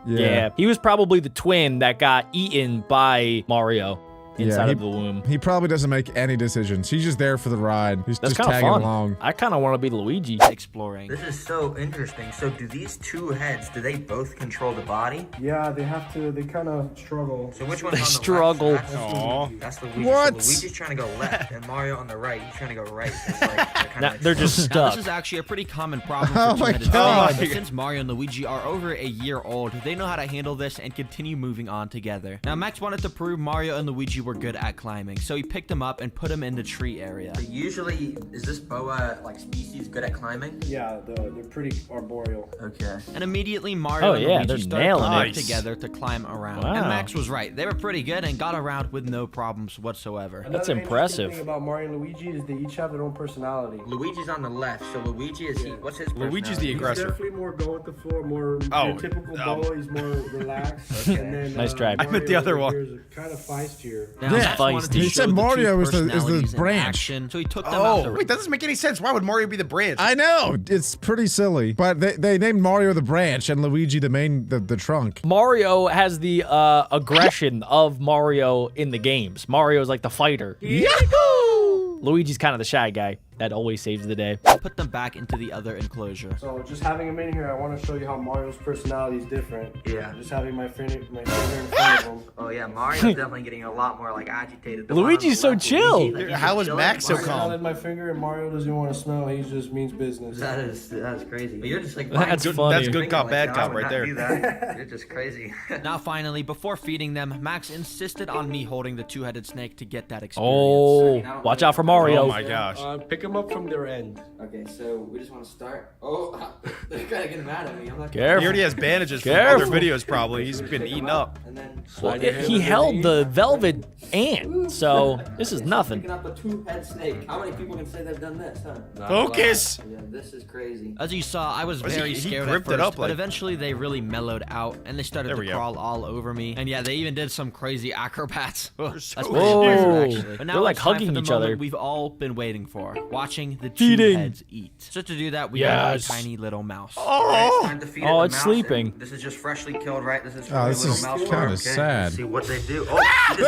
Yeah. He was probably the twin that got eaten by Mario inside he- of the womb. He probably doesn't make any decisions. He's just there for the ride. He's That's just kind of tagging fun. along. I kind of want to be Luigi. Exploring. This is so interesting. So do these two heads, do they both control the body? Yeah, they have to. They kind of struggle. So which one's on the struggle. left? Aw. That's Luigi. What? So Luigi's trying to go left, and Mario on the right. He's trying to go right. So it's like, they're kind Nah, of they're just Now, stuck. this is actually a pretty common problem Oh for my two-headed God. snakes, but since Mario and Luigi are over a year old, they know how to handle this and continue moving on together. Now, Max wanted to prove Mario and Luigi were good at climbing, so he picked them up and put them in the tree area. Usually, is this boa like species good at climbing? Yeah, they're pretty arboreal. Okay. And immediately, Mario Oh, and yeah, Luigi they're started nailing to work it. together to climb around. Wow. And Max was right. They were pretty good and got around with no problems whatsoever. That's Another impressive. interesting thing about Mario and Luigi is they each have their own personality. Luigi's on the left, so Luigi is he? What's his Luigi's the personality? He's aggressor. definitely more go with the flow, more Oh, your typical boa. He's more relaxed. Okay. And then, Nice try. I meant the other one. Is kind of feistier. Now, Yeah. Max wanted to He show said the two Mario is the personalities in branch. action, so he took them out Oh, the wait, that doesn't make any sense. Why would Mario be the branch? I know. It's pretty silly. But they named Mario the branch and Luigi the trunk. Mario has the aggression of Mario in the games. Mario's like the fighter. Yahoo! Luigi's kind of the shy guy that always saves the day. put them back into the other enclosure. So just having him in here, I want to show you how Mario's personality is different. Yeah. Just having my finger in front of him. Oh yeah, Mario's definitely getting a lot more like agitated. The one on Luigi's the so left, chill. Luigi, like, he's How just is chilling. Max so Mario- calm? I my finger and Mario doesn't want to smell. He just means business. That's crazy. But you're just like That's buying funny. That's good cop, bad I cop would right not there. do that. You're just crazy. Now finally, before feeding them, Max insisted on me holding the two-headed snake to get that experience. Oh, watch out for Mario. Oh my gosh. Pick him up from their end. Okay, so we just want to start. Oh, they're kind of getting mad at me. I'm not. Careful. He already has bandages from Careful. other videos probably. He's been eaten up. And then He held the velvet ant, so this is nothing. picking up a two-head snake. How many people can say they've done this, huh? Focus! Yeah, this is crazy. As you saw, I was Was he- very he scared at gripped it first, up but like- eventually they really mellowed out and they started There to we go. crawl all over me. And yeah, they even did some crazy acrobats. That's so pretty Whoa. impressive, actually. But now They're like it's time hugging for the each other. moment we've all been waiting for, watching the two Feeding. heads eat. So to do that, we got a Yes. tiny little mouse. Oh! Time to feed Oh, it it's the mouse, sleeping. and This is just freshly killed, right? This is Oh, this little is mouse kinda farm, okay? sad. Let's see what they do. Oh, this is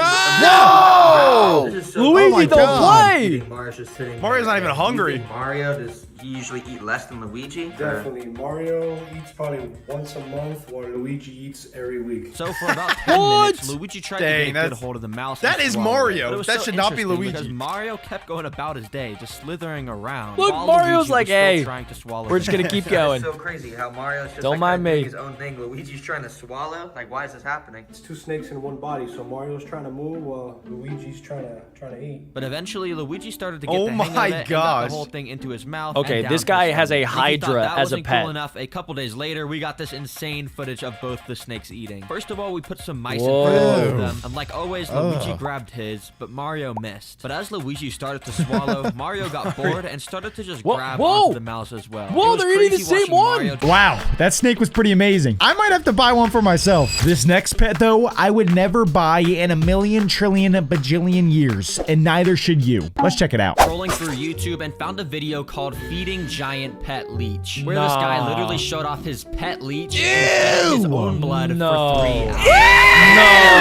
No! This is so Luigi, my don't God. play! Mario's just sitting Mario's there. not even Do you hungry. think Mario, does he usually eat less than Luigi? Or- Definitely. Mario eats probably once a month, while Luigi eats every week. So for about 10 What? minutes, Luigi tried Dang, to get a good that's- hold of the mouse. that and is swallow it. Mario. But it was That so should not be interesting Luigi. Because Mario kept going about his day, just slithering around. Look, while Mario's Luigi like, was still "Hey, trying to swallow We're just the gonna keep That's going. so crazy how Mario's just Don't like mind trying to me. do his own thing. Luigi's trying to swallow. Like, why is this happening? It's two snakes in one body, so Mario's trying to move while Luigi's trying to eat. But eventually, Luigi started to get Oh the hang my of it and got gosh. the whole thing into his mouth. Okay, and down this his guy has stomach. a If you thought hydra that as a wasn't pet. Cool enough. A couple days later, we got this insane footage of both the snakes eating. First of all, we put some mice Whoa. in front of both of them, and like always, Luigi grabbed his, but Mario missed. But as Luigi started to swallow, Mario got bored and started to just Whoa, grab whoa. onto the mouse as well. Whoa, It was they're eating the crazy same watching one. Mario Wow, that snake was pretty amazing. I might have to buy one for myself. This next pet, though, I would never buy in a million, trillion, bajillion years, and neither should you. Let's check it out. Scrolling through YouTube and found a video called Feed feeding giant pet leech, where this guy literally showed off his pet leech and fed his own blood for 3 hours.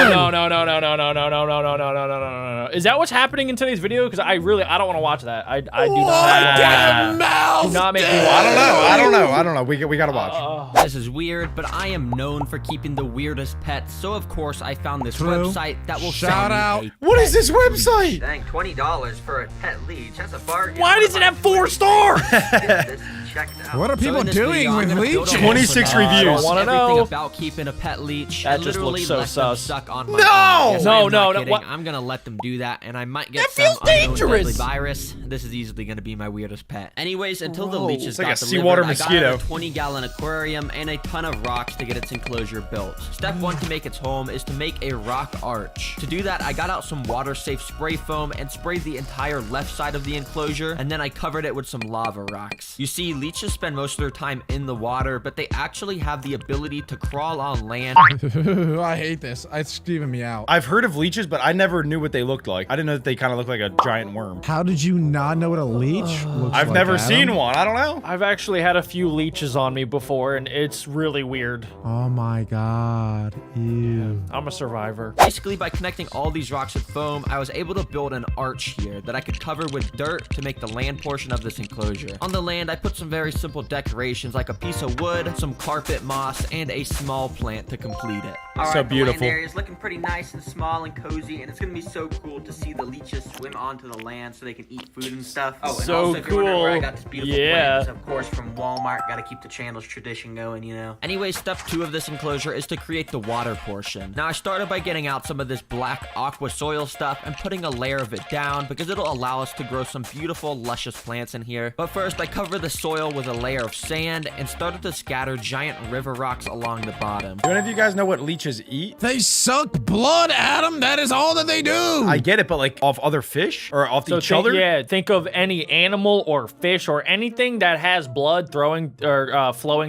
No. Is that what's happening in today's video? Because I don't want to watch that. I do not. Do not make me watch. I don't know. We gotta watch. This is weird, but I am known for keeping the weirdest pets, so of course I found this website that will Shout out. What is this website? Dang, $20 for a pet leech. That's a bargain. Why does it have 4 stars? Get this checked out. What are people doing with leeches? 26 reviews. I don't want to Everything know. about keeping a pet leech. That I just literally looks so let them sus. suck on my No! arm. Yes, No, I'm not no, kidding. what? I'm gonna let them do that, and I might get That some feels unknown dangerous. deadly virus. This is easily gonna be my weirdest pet. Anyways, until the Whoa. leeches It's like got a seawater delivered, I mosquito. got a 20-gallon aquarium and a ton of rocks to get its enclosure built. Step 1 to make its home is to make a rock arch. To do that, I got out some water-safe spray foam and sprayed the entire left side of the enclosure, and then I covered it with some lava rocks. You see, leeches spend most of their time in the water, but they actually have the ability to crawl on land. I hate this. It's skeeving me out. I've heard of leeches, but I never knew what they looked like. I didn't know that they kind of look like a giant worm. How did you not know what a leech looks like? I've never Adam? seen one. I don't know. I've actually had a few leeches on me before, and it's really weird. Oh my god. Ew. I'm a survivor. Basically, by connecting all these rocks with foam, I was able to build an arch here that I could cover with dirt to make the land portion of this enclosure. On the land, I put some very simple decorations like a piece of wood, some carpet moss, and a small plant to complete it. All right, So the beautiful. land area is looking pretty nice and small and cozy, and it's gonna be so cool to see the leeches swim onto the land so they can eat food and stuff. Oh, and So also, if you're wondering where I cool. got this beautiful Yeah. plants, of course, from Walmart. Gotta keep the channel's tradition going, you know. Anyway, step 2 of this enclosure is to create the water portion. Now, I started by getting out some of this black aqua soil stuff and putting a layer of it down because it'll allow us to grow some beautiful, luscious plants in here. But first, I covered the soil with a layer of sand and started to scatter giant river rocks along the bottom. Do any of you guys know what leeches eat? They suck blood, Adam. That is all that they do. I get it, but like off other fish or off each other? Think of any animal or fish or anything that has blood flowing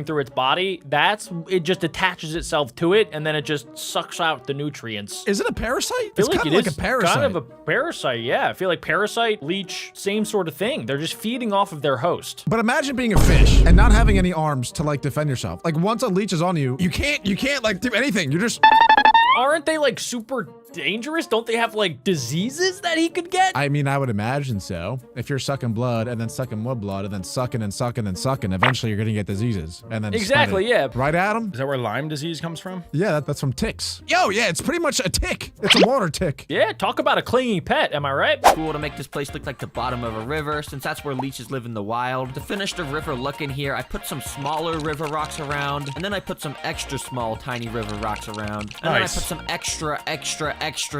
through its body. It just attaches itself to it, and then it just sucks out the nutrients. Is it a parasite? I feel It's like kind it of like is a parasite. kind of a parasite, yeah. I feel like parasite, leech, same sort of thing. They're just feeding off of their host. But imagine being a fish and not having any arms to like defend yourself. Like once a leech is on you, you can't like do anything. You're just. Aren't they like super dangerous? Don't they have like diseases that he could get? I mean, I would imagine so. If you're sucking blood and then sucking more blood and then sucking and sucking and sucking, eventually you're gonna get diseases and then Exactly, spread it. yeah. Right, Adam? Is that where Lyme disease comes from? Yeah, that's from ticks. Yo, yeah, it's pretty much a tick. It's a water tick. Yeah, talk about a clingy pet, am I right? Cool to make this place look like the bottom of a river, since that's where leeches live in the wild. To finish the river look in here, I put some smaller river rocks around, and then I put some extra small tiny river rocks around, and then I Nice. put some extra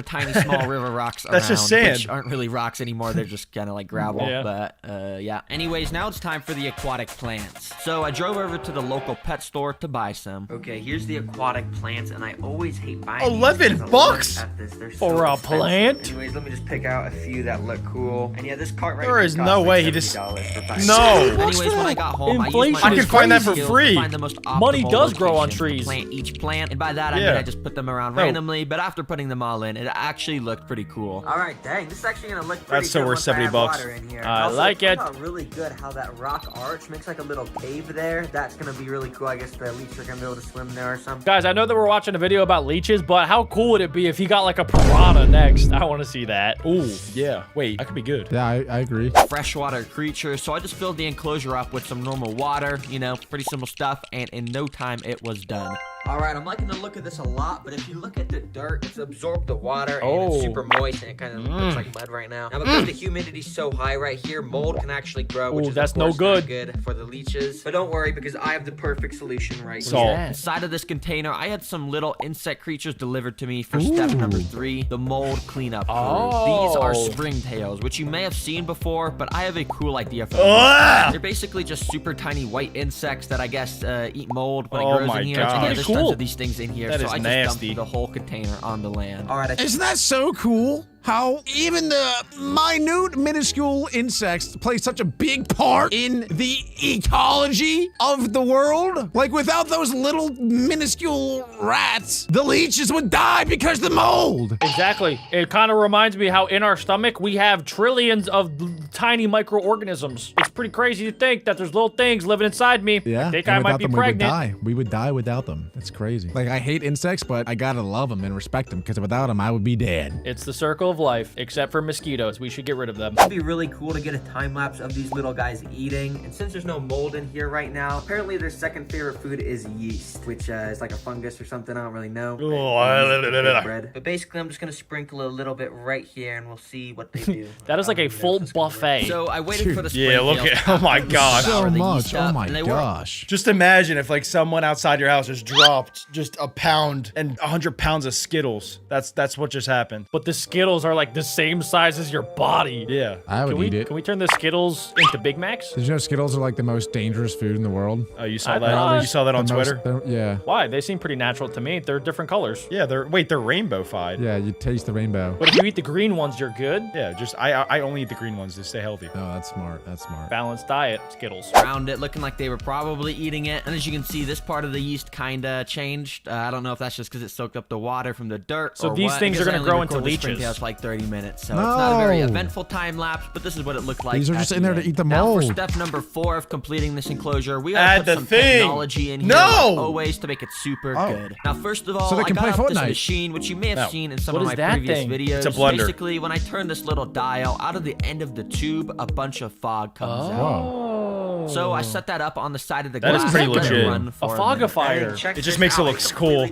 tiny small river rocks around. That's just sand. Which aren't really rocks anymore, they're just kind of like gravel, Yeah. but yeah. Anyways, now it's time for the aquatic plants. So I drove over to the local pet store to buy some. Okay, here's the aquatic plants, and I always hate buying 11 these because I bucks? look at this, they're so For a expensive. plant? Anyways, let me just pick out a few that look cool. And yeah, this cart right There here is costs no like way he just- $70 for buying No. Anyways, when I got home, Inflation I used my I can find that for skills to free. find the most Money optimal does grow on location to trees. Plant each plant, and by that I mean Yeah. I just put them around No. randomly. But after putting them all in, it actually looked pretty cool. All right, dang, this is actually gonna look pretty That's so good worth once I 70 have bucks. water in here. I Also, like it it. turned out really good how that rock arch makes like a little cave there. That's gonna be really cool. I guess the leech are gonna be able to swim there or something. Guys, I know that we're watching a video about leeches, but how cool would it be if he got like a piranha next? I want to see that. Ooh, yeah. Wait, that could be good. Yeah, I agree. Freshwater creature, so I just filled the enclosure up with some normal water, you know, pretty simple stuff, and in no time it was done. Alright, I'm liking the look of this a lot, but if you look at the dirt, it's absorbed the water and it's super moist and it kind of looks like mud right now. Now, because the humidity's so high right here, mold can actually grow, which Ooh, is that's of no course not good. good for the leeches. But don't worry, because I have the perfect solution right Salt. here. Yeah. Inside of this container, I had some little insect creatures delivered to me for step number 3, the mold cleanup crew. These are Oh. springtails, which you may have seen before, but I have a cool idea for them. Ah! They're basically just super tiny white insects that I guess eat mold when Oh it grows my in here. God. And yeah, there's Pretty tons cool. of these things in here, That so is I just nasty. dumped the whole container on the land. Alright, Isn't that so cool? How even the minute, minuscule insects play such a big part in the ecology of the world? Like, without those little, minuscule rats, the leeches would die because the mold. Exactly. It kind of reminds me how in our stomach we have trillions of tiny microorganisms. It's pretty crazy to think that there's little things living inside me. Yeah. I think and I might without be them, pregnant. We would die without them. It's crazy. Like, I hate insects, but I gotta love them and respect them, because without them, I would be dead. It's the circle of life, except for mosquitoes. We should get rid of them. It'd be really cool to get a time lapse of these little guys eating. And since there's no mold in here right now, apparently their second favorite food is yeast, which is like a fungus or something. I don't really know. Bread. But basically, I'm just gonna sprinkle a little bit right here, and we'll see what they do. That is like a full buffet. So I waited for the Yeah, look spring at- tails oh my to God. sour So the much. yeast Oh up, my and they were gosh. Just imagine if like someone outside your house just dropped just a pound and 100 pounds of Skittles. That's what just happened. But the Skittles are like the same size as your body. Yeah. I would eat it. Can we turn the Skittles into Big Macs? Did you know Skittles are like the most dangerous food in the world? Oh, you saw I that? thought- You saw that on The most- Twitter? yeah. Why? They seem pretty natural to me. They're different colors. Yeah, they're rainbow-fied. Yeah, you taste the rainbow. But if you eat the green ones, you're good. Yeah, just I only eat the green ones to stay healthy. No, that's smart. That's smart. Balanced diet, Skittles. around it, looking like they were probably eating it. And as you can see, this part of the yeast kinda changed. I don't know if that's just because it soaked up the water from the dirt. So or these what, things are because I gonna only grow into recorded leeches. springtails for like 30 minutes, so it's not a very No. eventful time lapse. But this is what it looked like. These are at just the in there to end. eat the Now for mold. step number 4 of completing this enclosure, we gotta Add put the some thing. technology in here, No! like always, to make it super Oh. good. Now, first of all, So they I can got play out this Fortnite. machine, which you may have No. seen in some What of is my that previous thing? videos. It's a blender. Basically, when I turn this little dial, out of the end of the tube, a bunch of fog comes out. Whoa. So I set that up on the side of the That is glass. pretty and let it legit. run A for minute. fogifier. It just makes it look cool.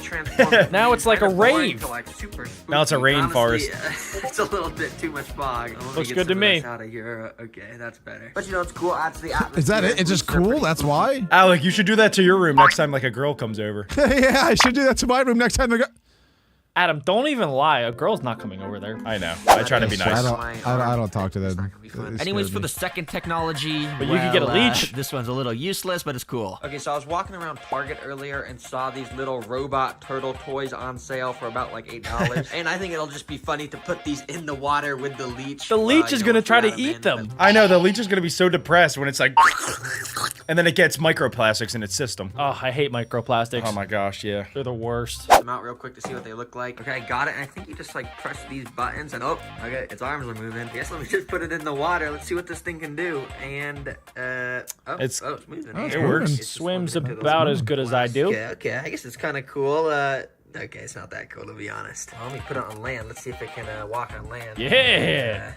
Now it's like a rave. Now it's a rainforest. It's a little bit too much fog. Looks good to me. Out of here. Okay, that's better. But you know, it's cool. Adds to the atmosphere. Is that it? It's just cool? That's why? Alec, you should do that to your room next time like a girl comes over. Yeah, I should do that to my room next time they go. Adam, don't even lie. A girl's not coming over there. I know. I try to be I nice. don't talk to them. It Anyways, scared for me. the second technology, But you can get a leech. This one's a little useless, but it's cool. Okay, so I was walking around Target earlier and saw these little robot turtle toys on sale for about like $8. And I think it'll just be funny to put these in the water with the leech. The leech is gonna try to shoot at 'em eat and- them. I know, the leech is going to be so depressed when it's like... And then it gets microplastics in its system. Oh, I hate microplastics. Oh my gosh, yeah. They're the worst. Them out real quick to see what they look like. Okay, I got it, and I think you just like press these buttons and oh, okay, its arms are moving. I guess let me just put it in the water. Let's see what this thing can do. And It's moving. Oh, it's Here. works. It's just Swims swimming into about those as good as I do. Okay, I guess it's kind of cool. Okay, it's not that cool to be honest. Let me put it on land. Let's see if it can walk on land. Yeah.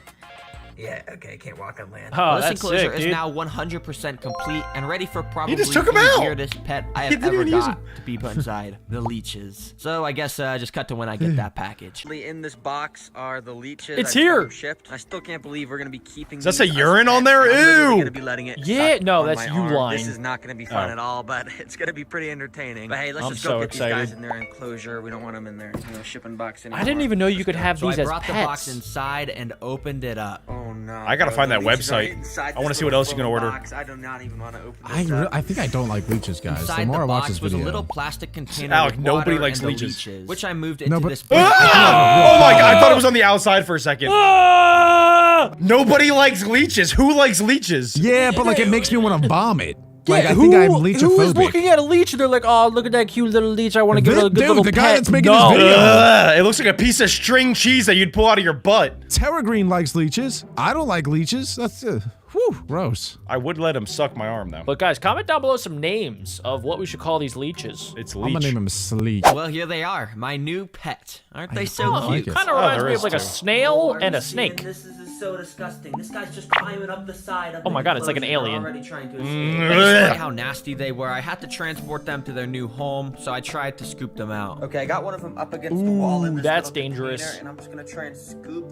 Yeah, okay, it can't walk on land. Oh, This that's enclosure sick, is dude. now 100% complete and ready for probably just took 'em the out. weirdest pet I He have didn't ever even use got to be put inside, the leeches. So I guess just cut to when I get that package. In this box are the leeches. It's I just got here. them Shipped. I still can't believe we're gonna be keeping. Does that these say as urine on pets. there? I'm literally Ew. gonna be letting it Yeah, suck no, on that's my you arm. lying. This is not gonna be fun Oh. at all, but it's gonna be pretty entertaining. But hey, let's I'm just so go get these guys excited. in their enclosure. We don't want them in their shipping box anymore. I didn't even know you could have So these I as brought the box pets. inside and opened it up. Oh no! I gotta bro, find the that leeches are website. inside I wanna this see what little else you can foam order. box. I do not even want to open this up. I think I don't like leeches, guys. The Inside more the I watch box this was a video. little plastic container Alec, with nobody water likes and the leeches. which I moved into but- this. Ah! Oh my god, I thought it was on the outside for a second. Ah! Nobody likes leeches. Who likes leeches? Yeah, but like it makes me want to vomit. Like I who, think I'm who is leechophobic. looking at a leech and they're like, oh, look at that cute little leech. I want to give it a good Dude, little the pet. guy that's making no. this video. Ugh, it looks like a piece of string cheese that you'd pull out of your butt. Terragreen likes leeches. I don't like leeches. That's whew, gross. I would let him suck my arm though. But guys, comment down below some names of what we should call these leeches. It's I'm gonna leech. name him Sleek. Well, here they are, my new pet. Aren't they so I like cute? it. Kind of reminds there me is of like a too. snail Are and you a seeing snake. This is so disgusting. This guy's just climbing up the side of Oh my the god, it's like an enclosure. alien. They're already trying to Despite how nasty they were, I had to transport them to their new home, so I tried to scoop them out. Okay, I got one of them up against the wall in this that's little dangerous. container, and I'm just gonna try and scoop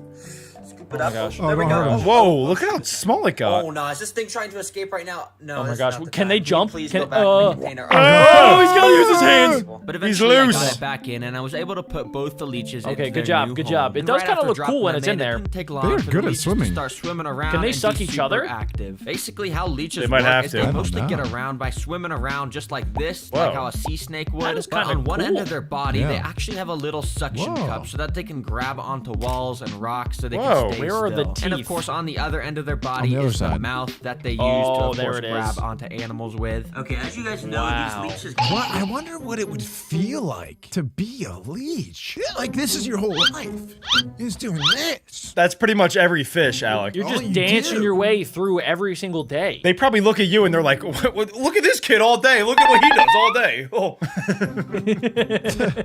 it my up. gosh. There we don't go. hurt him. Whoa, look how small it got. Oh no, is this thing trying to escape right now? No. Oh my this is gosh, not the can time. they Can you jump? Please Can- go back in the container. Oh, he's gonna use his hands. But eventually loose. I got it back in, and I was able to put both the leeches Okay, into good their job, new good home. job. It And does right kinda after look dropping cool when them it's in It there. didn't take long They're for the good at leeches to swimming. start swimming around. Can they and be suck each super other? Active. Basically, how leeches They might work have is to. they I don't mostly know. get around by swimming around just like this, Whoa. like how a sea snake would. That is But kinda on one end cool. of their body, Yeah. they actually have a little suction Whoa. cup so that they can grab onto walls and rocks so they Whoa, can stay where are the still. And of teeth? course, on the other end of their body the other is the side. mouth that they use Oh, to, of there course, it is. grab onto animals with. Okay, as you guys know, Wow. these leeches. What? I wonder what it would feel like to be a leech. Like this is your whole life. Is doing this. That's pretty much every fish, Alec. You're Oh, just you dancing do. your way through every single day. They probably look at you and they're like, look at this kid all day. Look at what he does all day. Oh.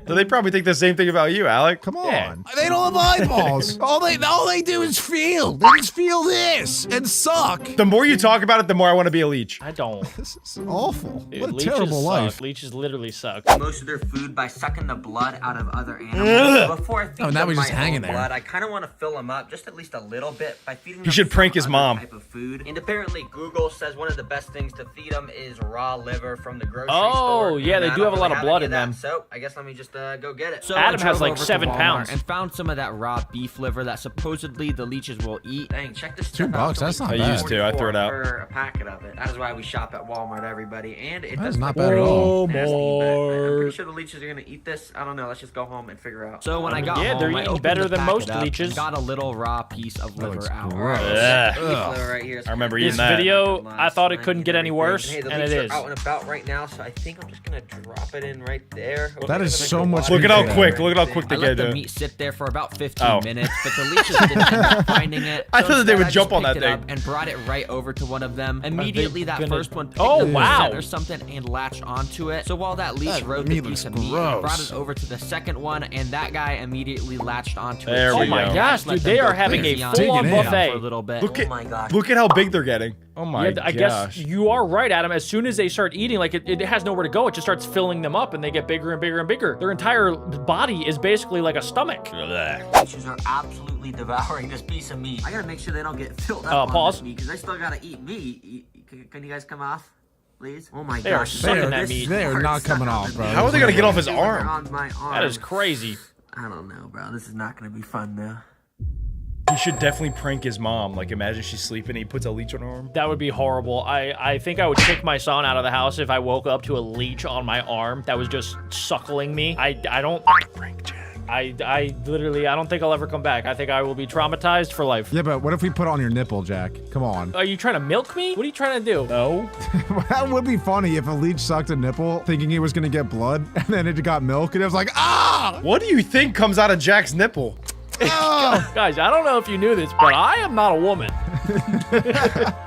So they probably think the same thing about you, Alec. Come on. Yeah. They don't have eyeballs. all they do is feel. They just feel this and suck. The more you talk about it, the more I want to be a leech. I don't. This is awful. Dude, What a leeches terrible suck. life. Leeches literally suck. most of their food by sucking the blood out of other animals. Before I feed Oh, now them he's my just hanging own there. blood, I kind of want to fill them up just at least a little bit by feeding them should prank his some mom. other type of food. And apparently Google says one of the best things to feed them is raw liver from the grocery store. Oh, yeah, And they I do don't have a lot really of blood any in that, them. So I guess let me just go get it. So Adam I has drove like over to 7 Walmart pounds. and found some of that raw beef liver that supposedly the leeches will eat. Dang, check this $2, stuff out. It's that's only not I used to. I threw it out. for a packet of it. That is why we shop at Walmart, everybody. And it That does is not look bad at all. nasty, but I'm pretty sure the leeches are gonna eat this. I don't know. Let's just go home and figure out. So when I got Yeah, home, they're I eating opened better the than packet most up leeches. and got a little raw piece of looks liver out. gross. Ugh. Beef liver right here. I remember This eating that. video, I thought it Slimy couldn't get any everything. worse, Hey, the and it leeches is. are out and about right now, so I think I'm just gonna drop it in right there. That is so much Look at how meat. quick. Look at how quick I they let get the it. meat sit there for about 15 Oh. minutes, but the leeches didn't end up finding it. I So thought that they instead, would I jump just on that picked it up thing. and brought it right over to one of them. Immediately, that gonna- first one picked Oh, up a wow. scent or something and latched onto it. So while that leech That rode the meat piece of looks meat, I brought gross. it over to the second one, and that guy immediately latched onto it. There too. we Oh my go. gosh, Let dude, them they go are having a crazy on full-on Digging in. buffet. for a little bit. Look Oh at my gosh. look at how big they're getting. Oh my Yeah, I gosh. guess you are right, Adam. As soon as they start eating, like it has nowhere to go. It just starts filling them up, and they get bigger and bigger and bigger. Their entire body is basically like a stomach. Leeches are absolutely devouring this piece of meat. I gotta make sure they don't get filled up on pause. this meat because I still gotta eat meat. Can you guys come off, please? Oh my They are gosh. sucking that This meat. They are part not coming sucking off, the bro. meat. How are they gonna get off his They're arm? on my arm. That is crazy. I don't know, bro. This is not gonna be fun though. He should definitely prank his mom. Like, imagine she's sleeping and he puts a leech on her arm. That would be horrible. I think I would kick my son out of the house if I woke up to a leech on my arm that was just suckling me. I don't. Prank Jack. I literally, I don't think I'll ever come back. I think I will be traumatized for life. Yeah, but what if we put it on your nipple, Jack? Come on. Are you trying to milk me? What are you trying to do? No. That would be funny if a leech sucked a nipple thinking he was gonna get blood, and then it got milk, and it was like, ah! What do you think comes out of Jack's nipple? Ah! Guys, I don't know if you knew this, but I am not a woman.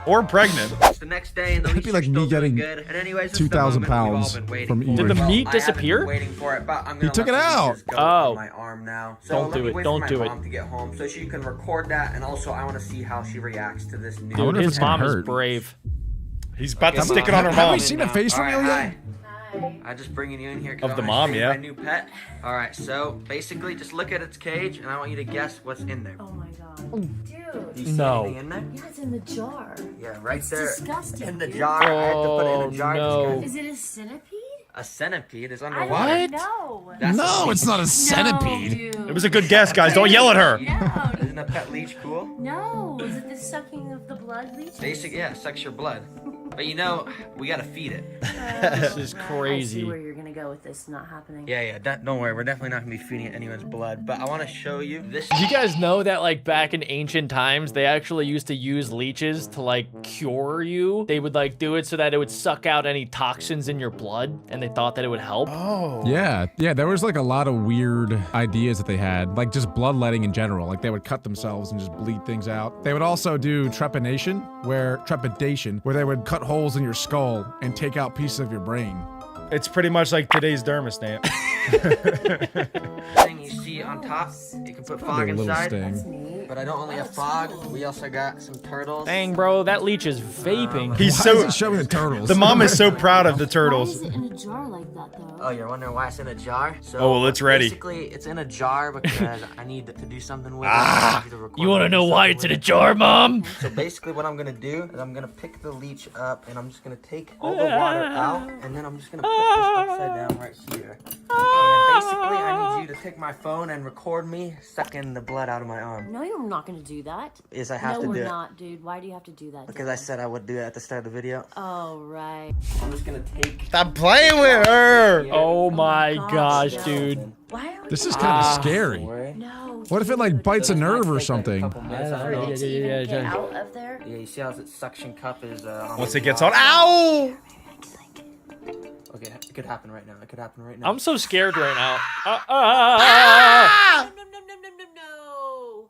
Or pregnant? It's the next day and the That'd be leeches like are me still doing getting good. And anyways, this is the 2,000 moment we've all pounds been waiting from for. eating. Did the Well, meat I haven't been disappear? waiting for it, but I'm gonna took let it the out. leeches go Oh. on my arm now. So Don't let do me it. wait Don't for do my it. mom to get home so she can record that, and also I want to see how she reacts to this new. Dude, wonder if his it's gonna mom is hurt. brave. He's about to Okay, stick it on her have we mom. seen a face All reveal right, yet? hi. I just bringing you in here 'cause Of the I wanna mom, show you yeah. my new pet. All right, so basically, just look at its cage, and I want you to guess what's in there. Oh my god. Dude. Do you see No. anything in there? Yeah, it's in the jar. Yeah, right It's there. disgusting, In the dude. jar. I had to put it in Oh, a jar. no. Is it a centipede? A centipede is I underwater. don't know. That's No, a it's not a No, centipede. dude. It was a good guess, guys. Don't yell at her. No, dude. Isn't a pet leech cool? No. Is it the sucking of the blood leeches? Basic, yeah, sucks your blood. But you know, we gotta feed it. This is I see crazy. where you're gonna go with this not happening. Yeah, don't worry. We're definitely not gonna be feeding it anyone's blood. But I want to show you this. Do you guys know that like back in ancient times, they actually used to use leeches to like cure you? They would like do it so that it would suck out any toxins in your blood, and they thought that it would help. Oh. Yeah, there was like a lot of weird ideas that they had, like just bloodletting in general. Like they would cut themselves and just bleed things out. They would also do trepidation, where they would cut holes in your skull and take out pieces of your brain. It's pretty much like today's derma stamp. thing you see on top, you can put fog Probably a little inside. sting. But I don't only have fog. We also got some turtles. Dang, bro, that leech is vaping. He's Why so. is it showing the turtles? The mom is so proud of the Why turtles. is it in a jar like that though? Oh, you're wondering why it's in a jar? So Oh, well, it's ready. Basically, it's in a jar because I need to do something with Ah, it. You want to know why it's in a jar, Mom? So basically what I'm gonna do is I'm gonna pick the leech up and I'm just gonna take all the water out and then I'm just gonna put this upside down right here. And basically I need you to take my phone and record me sucking the blood out of my arm. No, you're not gonna do that. Is I have no, to do we're it. not, dude. Why do you have to do that? Because I said I would do it at the start of the video. Oh, right. I'm just gonna take Stop playing with her. Oh my gosh, gosh, no. dude. Why are This is you- kind of scary. No. What if it like bites a nerve or something? For it to even get out of there? Yeah, you see how its suction cup is on Once the it gets top? on. Ow! Okay, it could happen right now. It could happen right now. I'm so scared right now. No, no, no, no, no, no.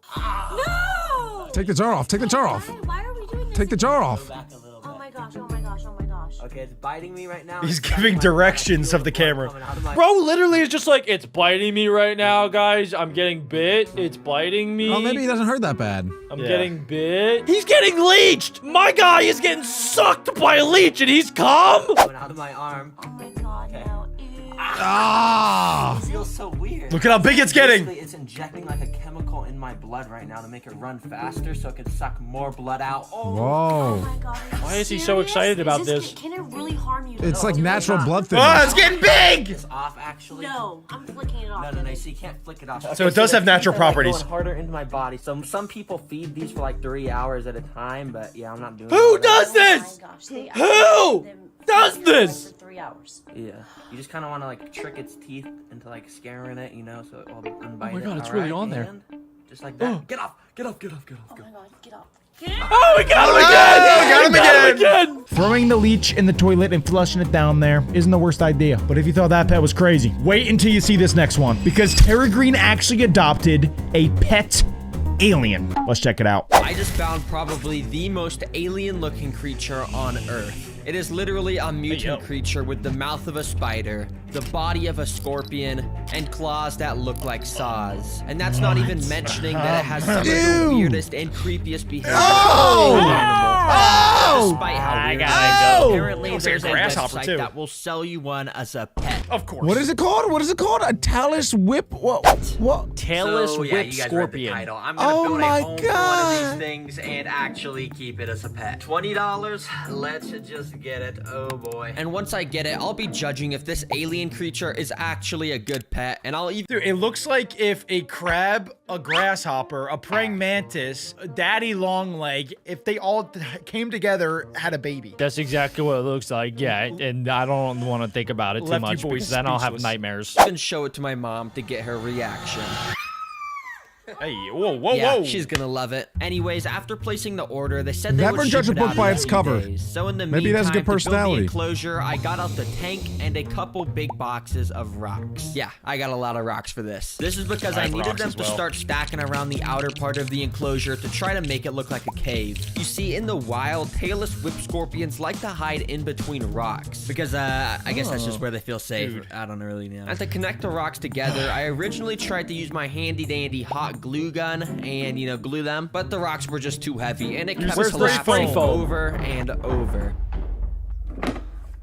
No! Take the jar off. Take the jar off. Why are we doing this? Take the jar off. Back a little bit. Oh my gosh, oh my gosh, oh my gosh. Okay, it's biting me right now. He's It's biting giving my butt. directions I of the feel camera. blood coming out of my- Bro literally is just like, it's biting me right now, guys. I'm getting bit. It's biting me. Oh, maybe he doesn't hurt that bad. I'm Yeah. getting bit. He's getting leeched. My guy is getting sucked by a leech and he's calm. Coming out of my arm. Oh my god, no. Ew. Ah! It feels so weird. Look at how big it's getting. Basically, it's injecting like a chemical in my blood right now to make it run faster so it can suck more blood out. Oh, Oh Whoa. my god, are you Why is he so serious? excited about Is this? Can it really harm you? It's like No, natural not. blood Ah, thinners. it's getting big! it's off actually. No, I'm flicking it off. No, so you can't flick it off. So it does the have natural teeth are, like, properties. Going harder into my body. So some people feed these for like 3 hours at a time, but yeah, I'm not doing. Who all that. does Oh this? my gosh, they Who them does this? For 3 hours. Yeah, you just kind of want to like trick its teeth into like scaring it, you know, so it will unbite it. Oh God, it's really alright? on there. And just like that. Get off! Get off! Get off! Get off! Oh Get off! my god, get up. Oh, we got him again! we got him again! Throwing the leech in the toilet and flushing it down there isn't the worst idea. But if you thought that pet was crazy, wait until you see this next one. Because Terra Green actually adopted a pet alien. Let's check it out. I just found probably the most alien-looking creature on Earth. It is literally a mutant creature with the mouth of a spider, the body of a scorpion, and claws that look like saws. And that's not even mentioning that it has some of the Ew. weirdest and creepiest behavior Oh! of any animal. Oh! Despite how I weird gotta it is, go. apparently Looks like a there's a grasshopper, website too. that will sell you one as a pet. Of course. What is it called? What is it called? A talus whip? What? Tailless So, yeah, whip you guys read the scorpion. title. I'm gonna Oh build my a home for one of God. these things and actually keep it as a pet. $20. Let's just get it. Oh boy. And once I get it, I'll be judging if this alien creature is actually a good pet, and I'll either Dude, it looks like if a crab, a grasshopper, a praying mantis, a daddy long-leg, if they all came together, had a baby. That's exactly what it looks like, yeah. And I don't want to think about it too Left you much boys because then I'll have speechless. nightmares. even show it to my mom to get her reaction. Hey, whoa, whoa, Yeah, whoa. she's gonna love it. Anyways, after placing the order, they said they Never would judge ship a it book out by in its 2 cover. days. So in the Maybe it has a good meantime, to build personality. the enclosure, I got out the tank and a couple big boxes of rocks. Yeah, I got a lot of rocks for this. This is because I have needed rocks them as to well. start stacking around the outer part of the enclosure to try to make it look like a cave. You see, in the wild, tailless whip scorpions like to hide in between rocks because I guess that's just where they feel safe. Dude. I don't really know. And to connect the rocks together, I originally tried to use my handy dandy hot glue gun and, you know, glue them, but the rocks were just too heavy and it kept Where's the spray collapsing foam? over and over.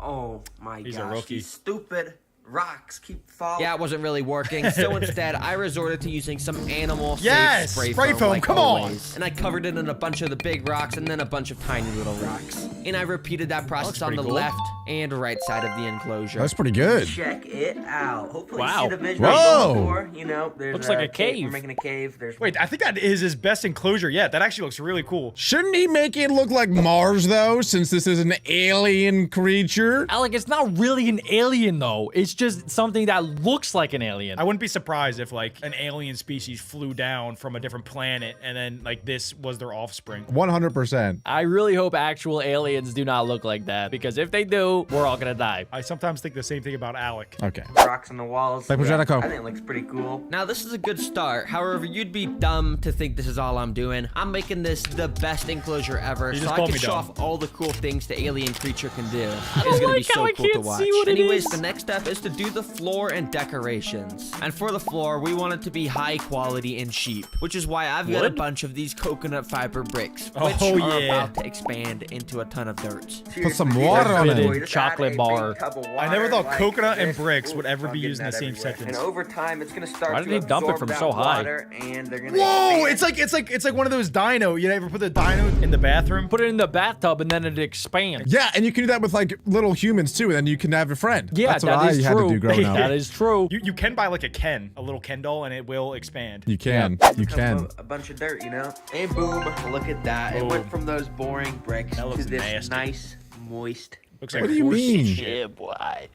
Oh my He's a gosh. rookie. These stupid rocks keep falling. Yeah, it wasn't really working, so instead I resorted to using some animal safe Yes, spray spray foam, foam, like come on. always. And I covered it in a bunch of the big rocks and then a bunch of tiny little rocks. And I repeated that process on pretty the cool. left and right side of the enclosure. That's pretty good. Check it out. Hopefully Wow. you see the vision Whoa. before. You know, there's Looks like a cave. We're making a cave. There's Wait, I think that is his best enclosure yet. That actually looks really cool. Shouldn't he make it look like Mars, though, since this is an alien creature? Alec, it's not really an alien, though. It's just something that looks like an alien. I wouldn't be surprised if like an alien species flew down from a different planet and then like this was their offspring. 100%. I really hope actual aliens do not look like that, because if they do, we're all gonna die. I sometimes think the same thing about Alec. Okay. rocks on the walls. Like Progenico. I think it looks pretty cool. Now, this is a good start. However, you'd be dumb to think this is all I'm doing. I'm making this the best enclosure ever, You so just I called can me show dumb. off all the cool things the alien creature can do. It's gonna be like how so I cool to can't watch. see what it Anyways, is. the next step is to do the floor and decorations. And for the floor, we want it to be high quality and cheap, which is why I've got a Wood? bunch of these coconut fiber bricks, Oh, which are yeah. about to expand into a ton of dirt. Put some water on Fitted it. chocolate bar. I never thought coconut and bricks would ever be used in the same sentence. And over time, it's gonna start Why to did they dump it absorb from that so high? water, and they're gonna Whoa! expand. It's like one of those dino. You ever put the dino in the bathroom? Put it in the bathtub and then it expands. Yeah, and you can do that with like little humans too, and then you can have a friend. Yeah, That's what that I is had true. to do growing up. That is true. You can buy like a little Ken doll, and it will expand. You can. You Comes can. with a bunch of dirt, you know? And boom, look at that. It Boom. went from those boring bricks That to looks this nasty. nice, moist. Looks like What do you horse mean? shit.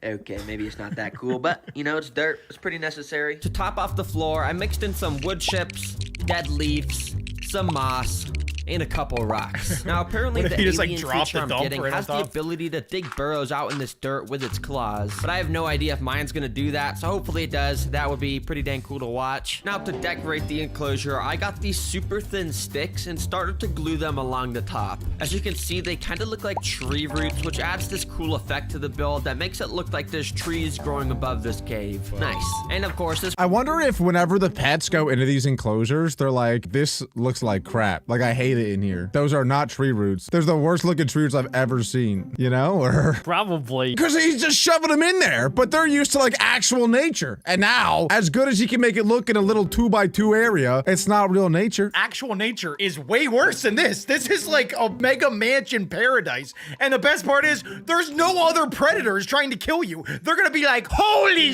Okay, maybe it's not that cool, but you know, it's dirt. It's pretty necessary. To top off the floor, I mixed in some wood chips, dead leaves, some moss, and a couple rocks. Now, apparently What if the he just, like, alien dropped creature the I'm dump getting right on has the top? ability to dig burrows out in this dirt with its claws. But I have no idea if mine's gonna do that, so hopefully it does. That would be pretty dang cool to watch. Now, to decorate the enclosure, I got these super thin sticks and started to glue them along the top. As you can see, they kind of look like tree roots, which adds this cool effect to the build that makes it look like there's trees growing above this cave. Nice. And of course, this I wonder if whenever the pets go into these enclosures, they're like, this looks like crap. Like, I hate it in here. Those are not tree roots. There's the worst looking tree roots I've ever seen, you know? Or Probably. because he's just shoving them in there, but they're used to like actual nature. And now, as good as he can make it look in a little 2x2 area, it's not real nature. Actual nature is way worse than this. This is like a mega mansion paradise. And the best part is, there's no other predators trying to kill you. They're gonna be like, holy,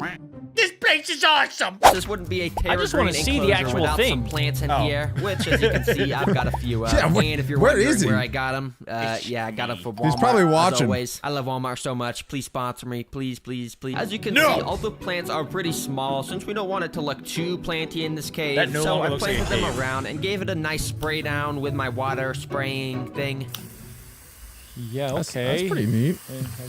this place is awesome. This wouldn't be a Terra I just wanna Green see the enclosure actual without thing. some plants in Oh. here, which, as you can see, I've got a few of. Yeah, And if you're where wondering is he? where I got them, yeah, I got them from Walmart. He's probably as watching. always. I love Walmart so much. Please sponsor me, please, please, please. As you can No. see, all the plants are pretty small since we don't want it to look too planty in this cave. That no so longer I looks like a planted them cave. around and gave it a nice spray down with my water spraying thing. Yeah, okay. That's pretty neat.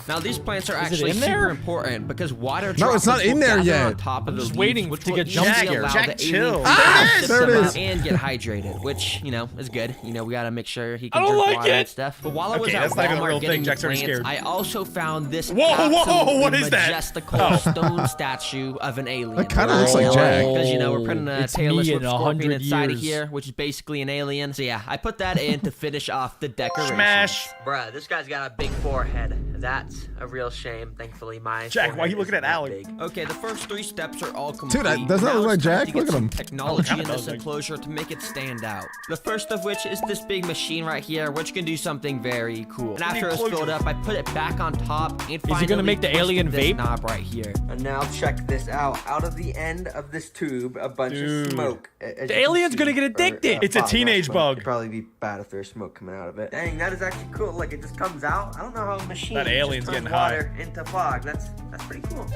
Now these plants are Is it actually in there? super important because water No, it's not droplets in will there gather yet. on top of I'm the just leaves, waiting which to will get jump easily scared. allow Jack, the chill. alien Ah, to sip there it them up is. and get hydrated, which, you know, is good. You know, we gotta make sure he can I don't drink like water and it. stuff. But while I was Okay, at that's not even a Walmart real getting thing. the Jack's already plants, scared. I also found this Whoa, whoa, absolutely what is that? majestical Oh. stone statue of an alien. That kinda looks like Jack. Because, you know, we're putting a It's tailless me whip in scorpion 100 inside of years. here, which is basically an alien. So yeah, I put that in to finish off the decoration. Smash. Bruh, this guy's got a big forehead. That's a real shame. Thankfully, my Jack, why are you forehead looking isn't at that Alec? big. Okay, the first 3 steps are all complete. Dude, doesn't that Now look like it's time Jack? to get Look at some him. technology in this does look- enclosure to make it stand out. The first of which is this big machine right here, which can do something very cool. And after it's filled up, I put it back on top and finally gonna make the twisted alien this vape? knob right here. And now check this out. Out of the end of this tube, a bunch Dude. of smoke. The alien's gonna get addicted. It's a teenage bug. It'd probably be bad if there's smoke coming out of it. Dang, that is actually cool. Like, it just comes out. I don't know how a machine That alien's just turns getting high. water into fog. That's pretty cool.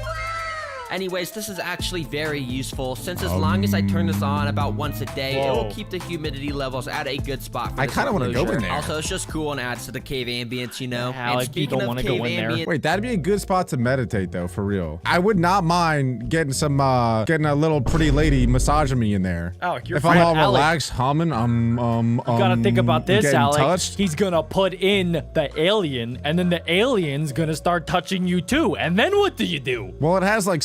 Anyways, this is actually very useful since as long as I turn this on about once a day, it will Whoa. keep the humidity levels at a good spot for I this kinda wanna go enclosure. in there. Also, it's just cool and adds to the cave ambience, you know? Alec, you speaking don't of wanna go cave in there. ambience, Wait, that'd be a good spot to meditate though, for real. I would not mind getting some, getting a little pretty lady massaging me in there. Alec, you're if I'm fine. all Alec. relaxed, humming, You gotta think about this, getting Alex. touched. He's gonna put in the alien, and then the alien's gonna start touching you too. And then what do you do? Well, it has like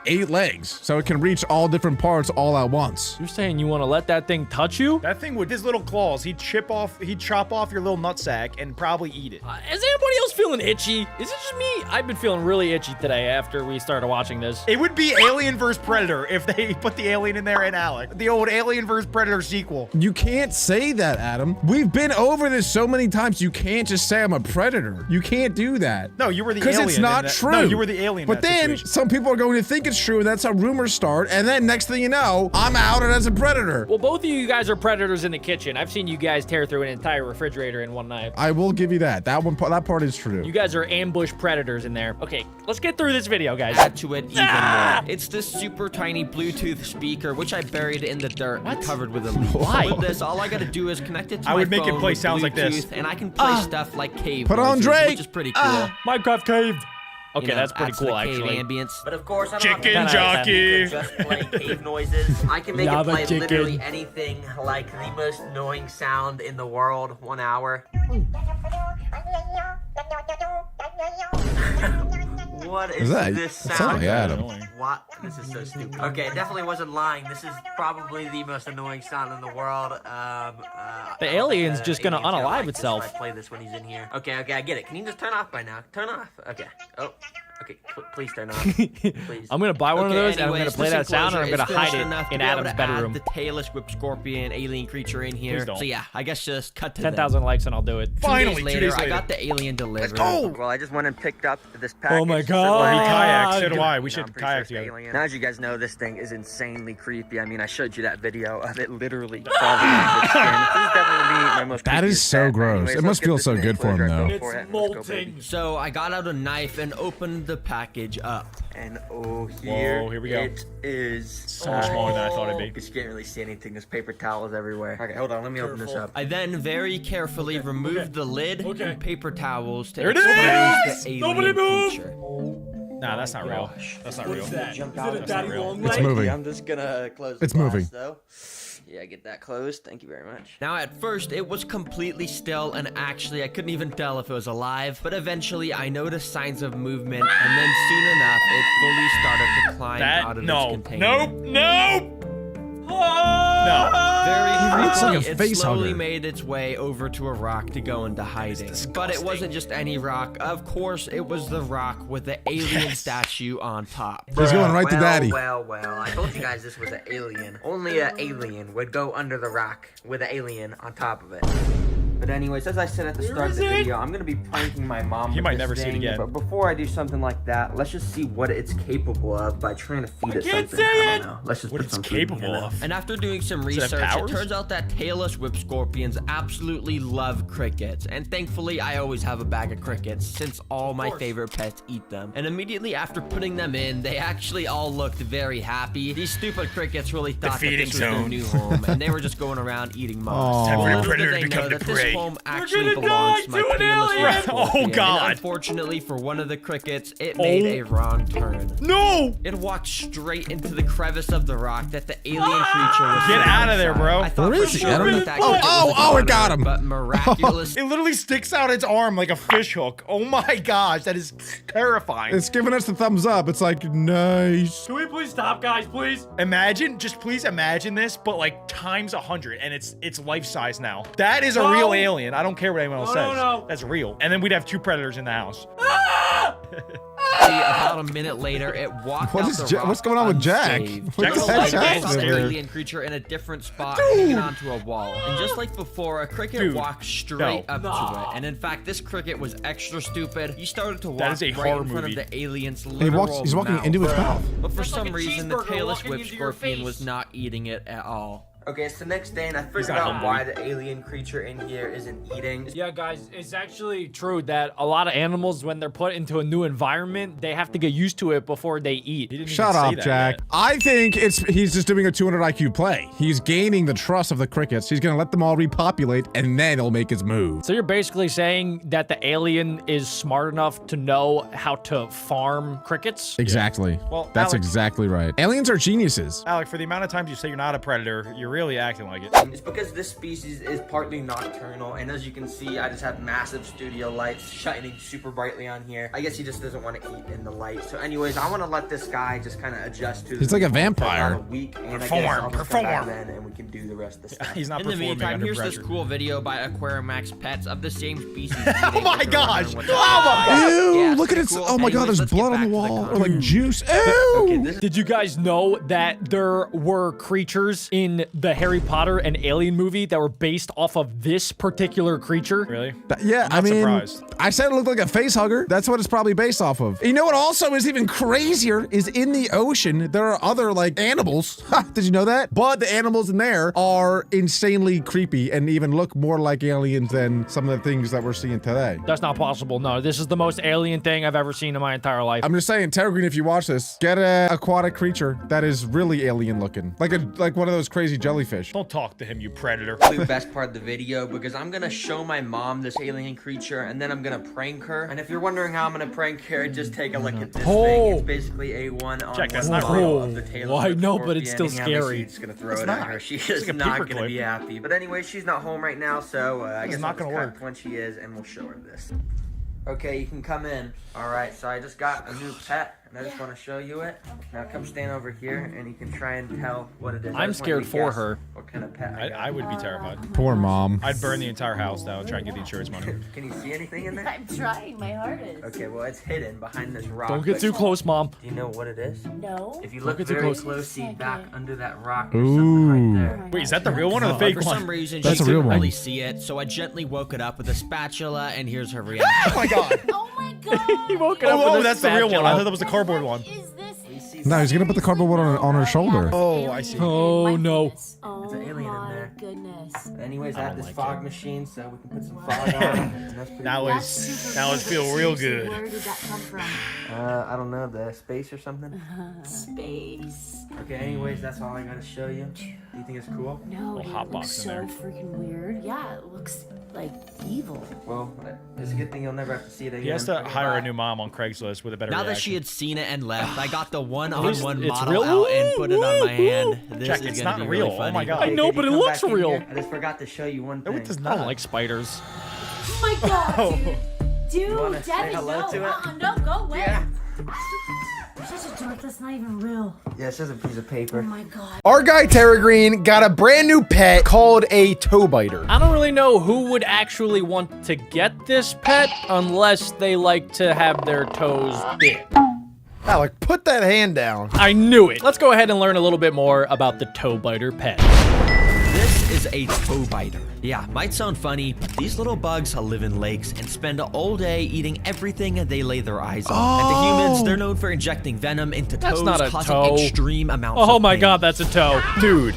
8 legs, so it can reach all different parts all at once. You're saying you want to let that thing touch you? That thing with his little claws, he'd chop off your little nutsack and probably eat it. Is anybody else feeling itchy? Is it just me? I've been feeling really itchy today after we started watching this. It would be Alien vs. Predator if they put the alien in there and Alec. The old Alien vs. Predator sequel. You can't say that, Adam. We've been over this so many times. You can't just say I'm a predator. You can't do that. No, you were the Because alien. it's not in that- true. No, you were the alien in But that then situation. some people are going to think it's true, and that's how rumors start. And then next thing you know, I'm outed as a predator. Well, both of you guys are predators in the kitchen. I've seen you guys tear through an entire refrigerator in one night. I will give you that. That part is true. You guys are ambush predators in there. Okay, let's get through this video, guys. add to it even more. It's this super tiny Bluetooth speaker, which I buried in the dirt and covered with a leaf. Why? With this, all I gotta do is connect it to I my would make it phone play with sounds like this. Bluetooth, and I can play stuff like cave Put on noises, Drake. which is pretty cool. Minecraft cave. Okay, You know, that's pretty adds to cool, the cave actually. ambience. But of course, I don't Chicken have to jockey. just play cave noises. I can make Lava it play chicken. literally anything, like the most annoying sound in the world. 1 hour. What is that? this That sounds sound? like Adam. What? This is so stupid. Okay, it definitely wasn't lying. This is probably the most annoying sound in the world. The alien's just gonna alien's unalive like this itself. if I play this when he's in here. Okay, I get it. Can you just turn off by now? Turn off. Okay. Oh. Okay, please turn off. Please. I'm gonna buy one of those, and I'm gonna anyways, play this that sound, and I'm enclosure gonna is hide finished it enough to in be able Adam's to add bedroom. The tailless whip scorpion alien creature in here. Please don't. So yeah, I guess just cut to 10,000 likes, and I'll do it. Finally, 2 2 days days later, I later. got the alien delivered. Oh! Well, I just went and picked up this package. Oh my So God. He like- kayaks, so do I. We I'm should pretty kayak it's together. alien. Now, as you guys know, this thing is insanely creepy. I mean, I showed you that video of it literally falling off its skin. This is definitely my most That is creepiest so pet. gross. Anyways, It let's must get feel this so snake good for him, closed right though. before it. Let's go, baby. So I got out a knife and opened the package up. And oh, here, Whoa, here we go. it is. So much smaller than I thought it'd be. Because you can't really see anything. There's paper towels everywhere. Okay, hold on. Let me open this up. I then very carefully removed the lid and paper towels to There it expose is! the alien creature. Nah, that's not real. That's not real. Is it a daddy long It's leg? moving. I'm just gonna close the It's glass, moving. though. Yeah, get that closed. Thank you very much. Now at first it was completely still and actually I couldn't even tell if it was alive, but eventually I noticed signs of movement and then soon enough it fully started to climb out of its container. Nope. Very looks like quickly, a it face slowly hugger. made its way over to a rock to go into hiding. But it wasn't just any rock. Of course, it was the rock with the alien statue on top. He's going right to daddy. Well, I told you guys this was an alien. Only an alien would go under the rock with an alien on top of it. But anyways, as I said at the start of the video, I'm gonna be pranking my mom. He with might this never see it thing, again. But before I do something like that, let's just see what it's capable of by trying to feed it can't something. see I it! don't know. Let's just What put it's some food in capable here. of. And after doing some Does it have research, it powers? turns out that tailless whip scorpions absolutely love crickets. And thankfully, I always have a bag of crickets since all my favorite pets eat them. And immediately after putting them in, they actually all looked very happy. These stupid crickets really thought that feeding this was their zone. new home, and they were just going around eating moss. Time for the Little did predator they to know come to that this prey. home actually gonna belongs to die my to an tailless alien! whip scorpion. Oh, And God. unfortunately for one of the crickets, it made a wrong turn. No! It walked straight into the crevice of the rock that the alien creature was Get sitting out of there, inside. bro. I thought Where for is he? sure I don't know. that Oh, cricket oh, was a oh, it got goner, him. But miraculous. It literally sticks out its arm like a fish hook. Oh my gosh, that is terrifying. It's giving us the thumbs up. It's like, nice. Can we please stop, guys, please? Imagine, just please imagine this, but like times 100, and it's life size now. That is a real alien. I don't care what anyone else No, says. no. That's real. And then we'd have two predators in the house. About a minute later, it walked What out is the Ja- rock what's going on with Jack? unscathed. What the Little heck's did I happening saw the there? alien creature in a different spot, hanging onto a wall. And just like before, a cricket Dude, walked straight no. up to it. And in fact, this cricket was extra stupid. He started to walk That is a right horror in front movie. of the alien's He's literal walking mouth. into his mouth. But for That's some like a reason, the cheeseburger tailless walking whip into your scorpion face. was not eating it at all. Okay, so next day, and I figured not out hungry. why the alien creature in here isn't eating. Yeah, guys, it's actually true that a lot of animals, when they're put into a new environment, they have to get used to it before they eat. He didn't Shut even say up, that Jack. yet. I think he's just doing a 200 IQ play. He's gaining the trust of the crickets. He's gonna let them all repopulate, and then he'll make his move. So you're basically saying that the alien is smart enough to know how to farm crickets? Exactly. Well, That's Alex- exactly right. Aliens are geniuses. Alec, for the amount of times you say you're not a predator, you're really acting like it. It's because this species is partly nocturnal, and as you can see, I just have massive studio lights shining super brightly on here. I guess he just doesn't want to eat in the light. So anyways, I want to let this guy just kind of adjust to He's like a for vampire. about a week, and I guess Perform, I'll just come back perform. then and we can do the rest of the stuff. He's not In the performing meantime, under here's pressure. this cool video by Aquarimax Pets of the same species. Oh my gosh! Oh my Ew, Yeah, it's look at pretty it. cool. Oh my god, Anyways, there's let's get blood on back the to the wall. Or like juice. Ew. Okay, this Did you guys know that there were creatures in the Harry Potter and Alien movie that were based off of this particular creature? Really? Yeah, I I'm not mean, surprised. I said it looked like a face hugger. That's what it's probably based off of. You know what also is even crazier is in the ocean, there are other like animals. Ha, did you know that? But the animals in there are insanely creepy and even look more like aliens than some of the things that we're seeing today. That's not possible. No, this is the most alien thing I've ever seen in my entire life. I'm just saying, Terra Green, if you watch this, get an aquatic creature that is really alien looking. Like one of those crazy jellyfish. Don't talk to him, you predator. the best part of the video because I'm gonna show my mom this alien creature and then I'm gonna prank her. And if you're wondering how I'm gonna prank her, just take a look at this thing. It's basically a one-on-one Jack, that's model not real. of the tail. Well, I know, but it's still scary. She's gonna throw It's it not. at her. She It's is like a not paperclip. gonna be happy. But anyway, she's not home right now, so I guess not I'll just gonna cut work. when she is, and we'll show her this. Okay, you can come in. All right, so I just got a new pet, and I just want to show you it. Now come stand over here, and you can try and tell what it is. I I'm just want you scared to for guess her. What kind of pet I got. I would be terrified. Poor mom. I'd burn the entire house down and try and get the insurance money. Can you see anything in there? I'm trying my hardest. Okay, well, it's hidden behind this rock. Don't get but too close, Mom. Do you know what it is? No. If you look get too very close. closely Second. back under that rock, there's something right there. Wait, is that the real one or the But fake for some one? reason, That's she a real couldn't one. really see it, so I gently woke it up with a spatula, and here's her reaction. Oh my god! Oh my god. He woke it up with Oh, a that's the real one. I spatula. thought that was the cardboard one. What is this? You see No, he's gonna put the cardboard one on her shoulder. Oh, I see. Oh, no. Oh, It's an alien in my there. goodness. Anyways, I have this fog machine, so we can put some fog on. And that's pretty That cool. was that was feel real good. Where did that come from? I don't know, the space or something. Space. Okay, anyways, that's all I gotta show you. Do you think it's cool? No, dude, hot it box looks in so there. freaking weird. Yeah, it looks like evil. Well, it's a good thing you'll never have to see it again. He has to Okay, hire bye. a new mom on Craigslist with a better Now that reaction. she had seen it and left, I got the one-on-one it's model real. out and put it on my hand. This Jack, is it's gonna not be real. really Oh my funny. god. I know, Could but you it come looks back in real. here? I just forgot to show you one thing. No, it does I not. don't like spiders. Oh my god, dude. Dude, wanna say Devin, hello no. to it? No, go away. Yeah. You're such a dork. That's not even real. Yeah, it's just a piece of Oh paper. my god. Our guy Terra Green got a brand new pet called a toe biter. I don't really know who would actually want to get this pet unless they like to have their toes bit. Alec, put that hand down. I knew it. Let's go ahead and learn a little bit more about the toe biter pet. This is a toe biter. Yeah, might sound funny, but these little bugs live in lakes and spend all day eating everything they lay their eyes on. And the humans, they're known for injecting venom into That's toes, not a causing toe. extreme amounts Oh of my pain. god, that's a toe. Dude.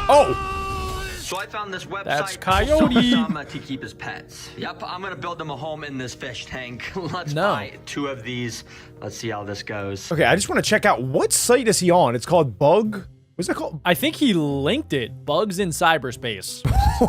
Oh, So I found this website. That's This will Coyote. sell some, to keep as pets. Yep, I'm gonna build them a home in this fish tank. Let's No. buy 2 of these. Let's see how this goes. okay. I just want to check out what site is he on. It's called Bug. What's it called? I think he linked it. Bugs in cyberspace.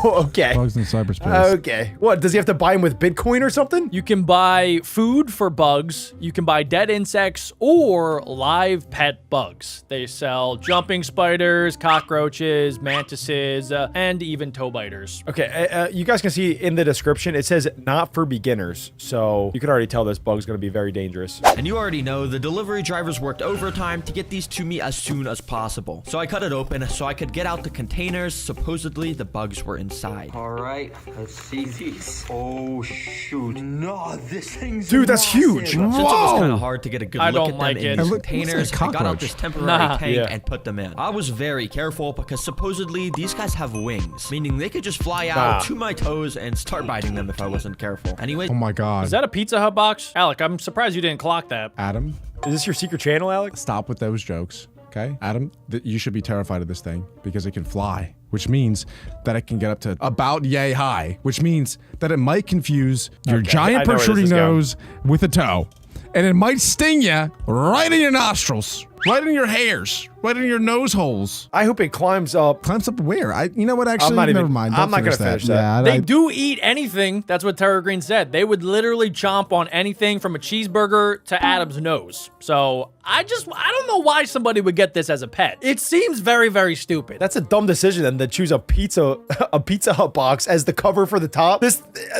Okay. Bugs in cyberspace. Okay. What, does he have to buy him with Bitcoin or something? You can buy food for bugs, you can buy dead insects, or live pet bugs. They sell jumping spiders, cockroaches, mantises, and even toe biters. Okay, you guys can see in the description, it says not for beginners. So you can already tell this bug's gonna be very dangerous. And you already know the delivery drivers worked overtime to get these to me as soon as possible. So I cut it open so I could get out the containers. Supposedly the bugs were inside. All right, let's see these. Oh shoot! No, this thing's Dude, that's huge. Since it was kind of hard to get a good I look don't at like them it. in It these looks like a containers, I got out cockroach. this temporary Nah. tank Yeah. and put them in. I was very careful because supposedly these guys have wings, meaning they could just fly out Ah. to my toes and start biting them if I wasn't careful. Anyway, Oh my god. Is that a Pizza Hut box? Alec, I'm surprised you didn't clock that. Adam, Is this your secret channel, Alex? stop with those jokes. Okay, Adam, you should be terrified of this thing because it can fly, which means that it can get up to about yay high, which means that it might confuse your Okay, I giant know where this protruding is going. nose with a toe, and it might sting you right in your nostrils, right in your hairs, right in your nose holes. I hope it climbs up. Climbs up where? You know what? Actually, not even- never mind. I'm Don't not gonna finish that. Yeah, They do eat anything. That's what Terra Green said. They would literally chomp on anything from a cheeseburger to Adam's nose. So I don't know why somebody would get this as a pet. It seems very, very stupid. That's a dumb decision then to choose a Pizza Hut box as the cover for the top.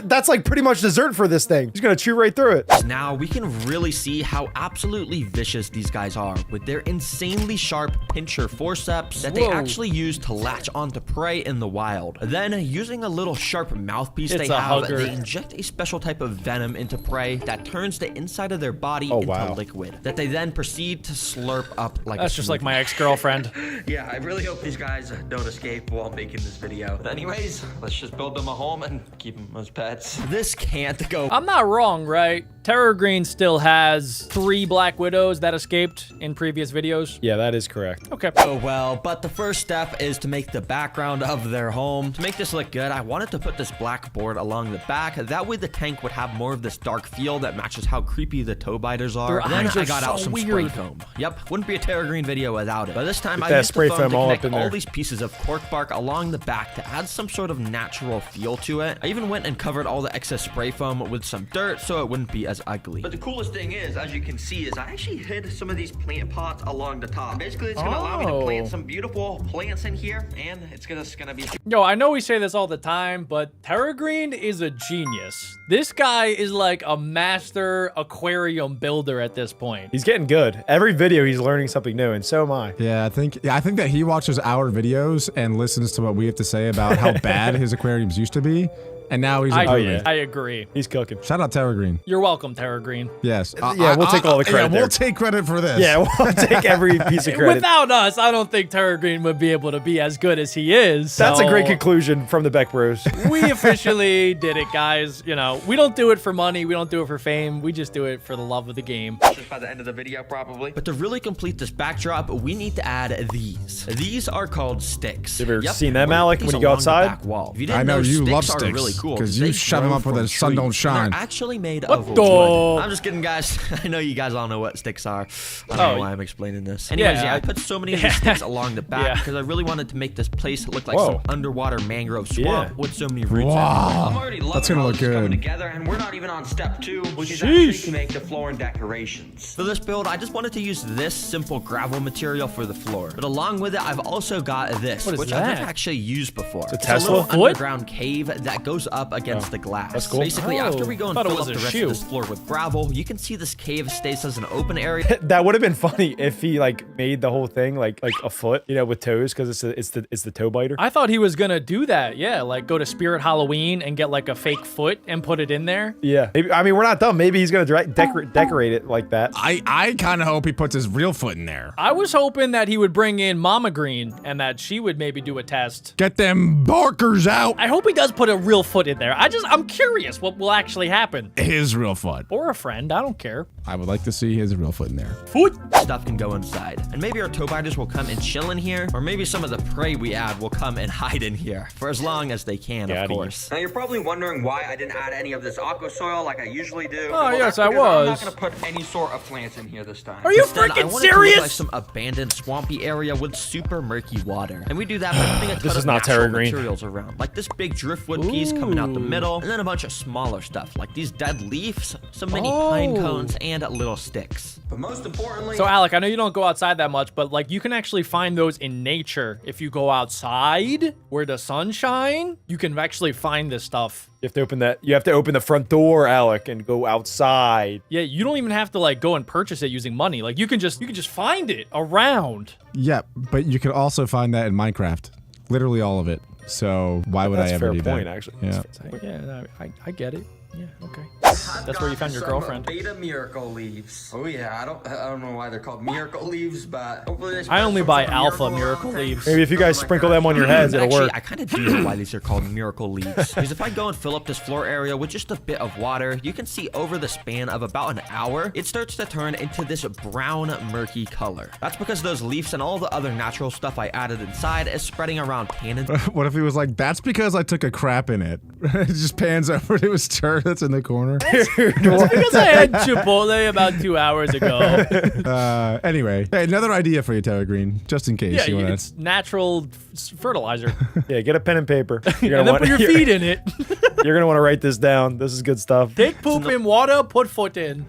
That's like pretty much dessert for this thing. He's gonna chew right through it. now we can really see how absolutely vicious these guys are with their insanely sharp pincher forceps that they Whoa. actually use to latch onto prey in the wild. Then, using a little sharp mouthpiece It's they a have, hugger. they inject a special type of venom into prey that turns the inside of their body into wow. liquid that they then proceed to slurp up like That's a just like smoothie. my ex-girlfriend. Yeah, I really hope these guys don't escape while making this video. But anyways, let's just build them a home and keep them as pets. This can't go. I'm not wrong, right? Terra Green still has 3 Black Widows that escaped in previous videos. Yeah, that is correct. Okay. Oh well, but the first step is to make the background of their home. To make this look good, I wanted to put this black board along the back. That way the tank would have more of this dark feel that matches how creepy the toe biters are. Their And then eyes I are got so out some spray weird. foam. Yep, wouldn't be a Terra Green video without it. But this time I that used spray the foam foam to all up connect in all there. these pieces of cork bark along the back to add some sort of natural feel to it. I even went and covered all the excess spray foam with some dirt so it wouldn't be as ugly. But the coolest thing is, as you can see, is I actually hid some of these plant pots along the top. Basically, it's gonna allow me to plant some beautiful plants in here, and it's gonna be Yo, I know we say this all the time, but Terra Green is a genius. This guy is like a master aquarium builder at this point. He's getting good. Every video he's learning something new, and so am I. Yeah, I think that he watches our videos and listens to what we have to say about how bad his aquariums used to be. and now he's improving. I agree. He's cooking. Shout out Terra Green. You're welcome, Terra Green. Yes. Yeah, we'll take all the credit Yeah, we'll there. take credit for this. Yeah, we'll take every piece of credit. Without us, I don't think Terra Green would be able to be as good as he is. That's a so great conclusion from the Beck Bros. We officially did it, guys. You know, we don't do it for money. We don't do it for fame. We just do it for the love of the game. Just by the end of the video, probably. But to really complete this backdrop, we need to add these. These are called sticks. Have you ever Yep, seen them, we're gonna Alec, put when these you go along the outside? back wall. If you didn't I know you sticks love are sticks, really cool 'cause they you shove 'em grow up where from the sun don't trees, and shine. They're actually made of wood. I'm just kidding, guys. I know you guys all know what sticks are. I don't know why I'm explaining this. Anyways, yeah, I put so many of these sticks along the back because I really wanted to make this place look like some underwater mangrove swamp with so many roots. I'm already loving That's gonna how look this is coming good. together, and we're not even on step 2, which is actually to make the floor and decorations. For this build, I just wanted to use this simple gravel material for the floor. But along with it, I've also got this, What is which that? I've never actually used before. It's a It's Tesla a little foot? underground cave that goes up against the glass. That's cool. Basically, after we go and thought it fill was up the a rest shoe. of this floor with gravel, you can see this cave stays as an open area. That would have been funny if he like made the whole thing like a foot, you know, with toes, because it's the toe biter. I thought he was gonna do that. Yeah, like go to Spirit Halloween and get like a fake foot and put it in there. Yeah, maybe, I mean, we're not dumb. Maybe he's gonna decorate it like that. I kind of hope he puts his real foot in there. I was hoping that he would bring in Mama Green and that she would maybe do a test. Get them barkers out. I hope he does put a real foot in there. I'm curious what will actually happen. His real foot. Or a friend, I don't care. I would like to see his real foot in there. Foot. Stuff can go inside. And maybe our toe biters will come and chill in here, or maybe some of the prey we add will come and hide in here, for as long as they can, of course. Now, you're probably wondering why I didn't add any of this aqua soil like I usually do. Oh, yes, that's I because I'm not was. going to put any sort of plants in here this time. Are you Instead, I freaking wanted to look serious? like some abandoned swampy area with super murky water. And we do that by putting a ton This is of not natural Terra Green. materials around, like this big driftwood piece coming out the middle, and then a bunch of smaller stuff, like these dead leaves, some mini pine cones, and little sticks. But most importantly, So Alec, I know you don't go outside that much, but like you can actually find those in nature. If you go outside where the sun shine, you can actually find this stuff. You have to open that. You have to open the front door, Alec, and go outside. Yeah, you don't even have to like go and purchase it using money. Like you can just find it around. Yeah, but you can also find that in Minecraft. Literally all of it. So why would I ever do that? That's a fair point, actually. Yeah. Yeah, no, I get it. Yeah, okay. That's where you found your some girlfriend. Beta miracle leaves. Oh yeah, I don't know why they're called miracle leaves, but hopefully they I only spread buy some alpha miracle around. leaves. Maybe if you guys sprinkle them on your heads, it'll Actually, work. I kind of do know why these are called miracle leaves. Because if I go and fill up this floor area with just a bit of water, you can see over the span of about an hour, it starts to turn into this brown, murky color. That's because those leaves and all the other natural stuff I added inside is spreading around pan. What if he was like, that's because I took a crap in it? It just pans over to his turd that's in the corner. Because I had Chipotle about 2 hours ago. Anyway, hey, another idea for you, Terra Green, just in case Yeah, you want it's natural fertilizer. Yeah, get a pen and paper. You're And then put your feet in it. You're gonna want to write this down. This is good stuff. Take poop in water, put foot in.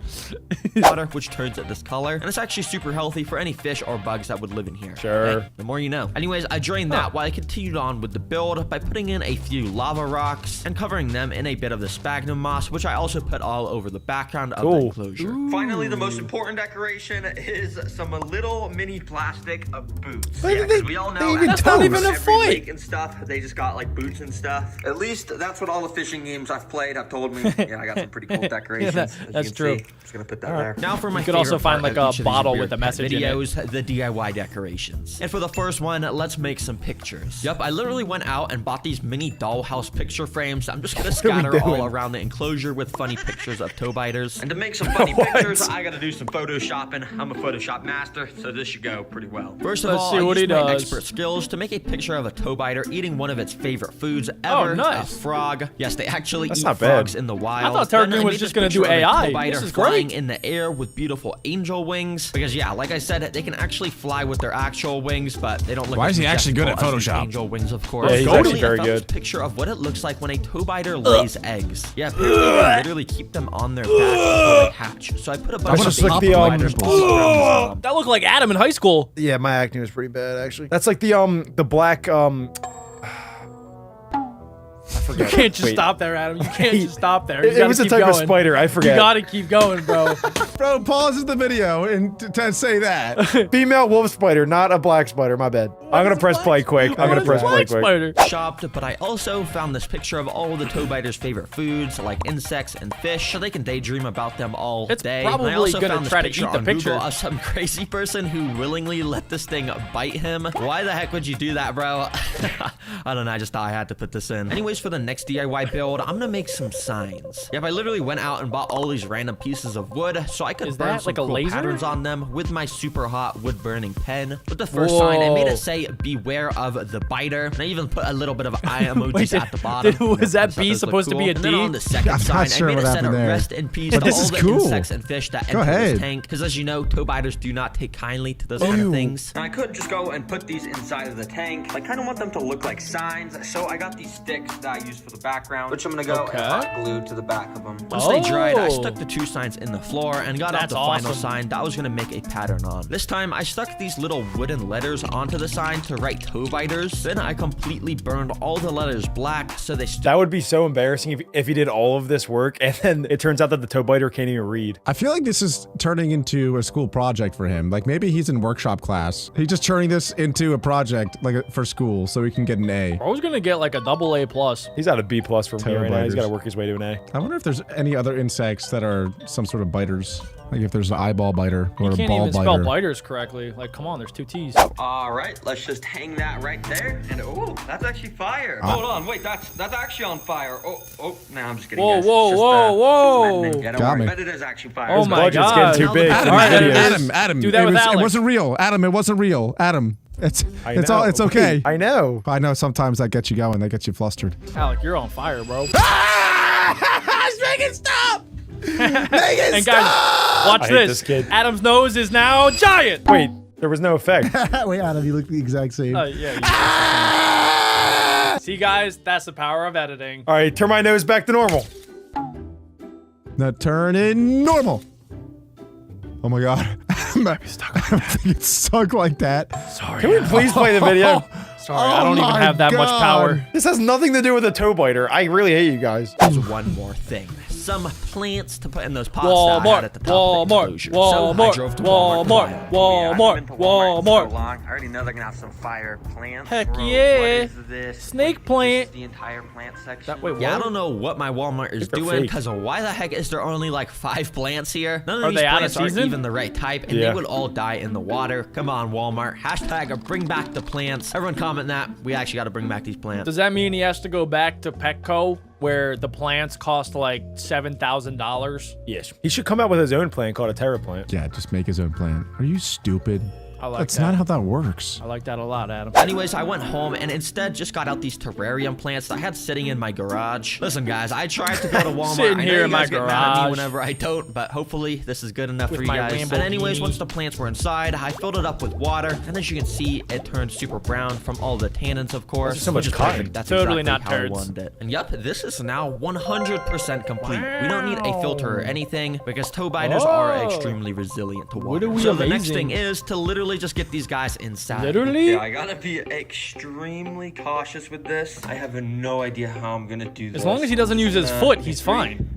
Water, which turns it this color, and it's actually super healthy for any fish or bugs that would live in here. Sure. Hey, the more you know. Anyways, I drained that while I continued on with the build by putting in a few lava rocks and covering them in a bit of the sphagnum moss, which I also put all over the background of the enclosure. Finally, the most important decoration is some little mini plastic boots. Why Yeah, did 'cause we all they know even at tell even us? a every foot. lake and stuff, they just got like boots and stuff. At least that's what all the fishing games I've played have told me. Yeah, I got some pretty cool decorations. as you that's can true. see. Just gonna put that there. Now for my could also favorite find, part like, of a each of these bottle weird with a pet message in it. videos, the DIY decorations. And for the first one, let's make some pictures. Yep, I literally went out and bought these mini dollhouse picture frames. I'm just gonna scatter all around the enclosure with funny pictures of toe biters. And to make some funny pictures, I gotta do some photoshopping. I'm a Photoshop master, so this should go pretty well. First of Let's all, see I what he used my does. expert skills to make a picture of a toe biter eating one of its favorite foods Oh, ever, nice. a frog. Yes, they actually That's eat not bad. frogs in the wild. thought Terra Then Green I was made just this gonna do picture of a AI. toe biter This is flying great. in the air with beautiful angel wings. Because yeah, like I said, they can actually fly with their actual wings, but they don't look. Why as is he actually good at majestic as these Photoshop? Angel wings, of course. Yeah, he's Finally, actually very I found good. this picture of what it looks like when a toe biter lays eggs. Yeah, apparently they literally keep them on their back until they hatch. So I put a bunch That's of just like baby the, toe biters all around this That looked like Adam in high school. Yeah, my acting was pretty bad actually. That's like the black I forget. You can't just Wait. stop there, Adam. You can't just stop there. You It gotta was a keep type of going. spider. I You forget. gotta keep going, bro. Bro, pauses the video and to say that. Female wolf spider, not a black spider. My bad. I'm gonna press play quick. I'm gonna press play quick. Spider. Shopped, but I also found this picture of all the toe biters' favorite foods, like insects and fish, so they can daydream about them all It's day. probably And I also gonna found this try to eat the on picture. Google of some crazy person who willingly let this thing bite him. Why the heck would you do that, bro? I don't know, I just thought I had to put this in. Anyways, for the next DIY build, I'm gonna make some signs. Yep, I literally went out and bought all these random pieces of wood so I could Is burn that some like a cool laser? patterns on them with my super hot wood burning pen. With the first sign, I made Whoa. it say beware of the biter, and I even put a little bit of eye emojis Wait, at the bottom. was that So B those look supposed to be a And then D? on the second I'm sign, not sure I made what it said happened there. rest in peace But to this all is the cool. insects and fish that Go enter ahead. this tank, because as you know, toe biters do not take kindly to those kind of things. And I could just go and put these inside of the tank. I kind of want them to look like signs, so I got these sticks that I use for the background, which I'm gonna go and hot glue to the back of them. Once they dried, I Oh. stuck the 2 signs in the floor and got out That's the final awesome. sign that I was gonna make a pattern on. This time, I stuck these little wooden letters onto the sign to write toe biters. Then I completely burned all the letters black so they stood. That would be so embarrassing if he did all of this work and then it turns out that the toe biter can't even read. I feel like this is turning into a school project for him. Like maybe he's in workshop class. He's just turning this into a project like for school so he can get an A. I was gonna get like a AA+. He's at a B+ from Toe me right now. He's biters. got to work his way to an A. I wonder if there's any other insects that are some sort of biters. Like if there's an eyeball biter or You a can't ball even spell biter. biters correctly. Like, come on, there's 2 T's. All right, let's just hang that right there. And oh, that's actually fire. Ah. Hold on, wait, that's actually on fire. Oh, nah, I'm just kidding. Whoa, guys. whoa, It's just, whoa, whoa. cement and Got me. but it is actually fire. Oh His my budget's God. getting too big. Adam, All right, Adam, do that with Alex. It wasn't real. Adam, it wasn't real. Adam, it's all. It's okay. I know. I know sometimes that gets you going. That gets you flustered. Alec, you're on fire, bro. Make it stop! Make it And guys, watch I hate this. this kid. Adam's nose is now giant. Wait, there was no effect. Wait, Adam, you look the exact same. Yeah. See, guys, that's the power of editing. All right, turn my nose back to normal. Now turn in normal. Oh my god. I don't think it's stuck like that. Sorry. Can we please play the video? Sorry, I don't even have that much power. This has nothing to do with a toe biter. I really hate you guys. There's one more thing. Some plants to put in those pots that I had at the top of the enclosure. So I drove to Walmart to buy them. I've been to Walmart for so long. I already know they're gonna have some fire plants. Heck Bro, yeah. What is this? Snake This plant. is the entire plant section. Wait, Yeah, I what? don't know what my Walmart is they're doing fake. because why the heck is there only like 5 plants here? None of Are these they out of plants aren't season? even the right type and Yeah. they would all die in the water. Come on, Walmart. Hashtag bring back the plants. Everyone comment that. We actually got to bring back these plants. Does that mean he has to go back to Petco where the plants cost like $7,000? Yes. He should come out with his own plant called a terra plant. Yeah, just make his own plan. Are you stupid? I like That's that. not how that works. I like that a lot, Adam. Anyways, I went home and instead just got out these terrarium plants that I had sitting in my garage. Listen, guys, I tried to go to Walmart. Sitting I know here you in my guys get mad at me garage. whenever I don't, but hopefully this is good enough With for you my guys. Lamborghini. And anyways, once the plants were inside, I filled it up with water, and as you can see, it turned super brown from all the tannins, of course. There's so much which is cotton. perfect. That's Totally exactly not how I turds. wanted it. And yep, this is now 100% complete. We don't need a filter or anything because toe biters are Oh. extremely resilient to water. What are we so the next amazing? thing is to literally just get these guys inside. Literally? Yeah, I gotta be extremely cautious with this. I have no idea how I'm gonna do this. As long as he doesn't use his foot, he's fine.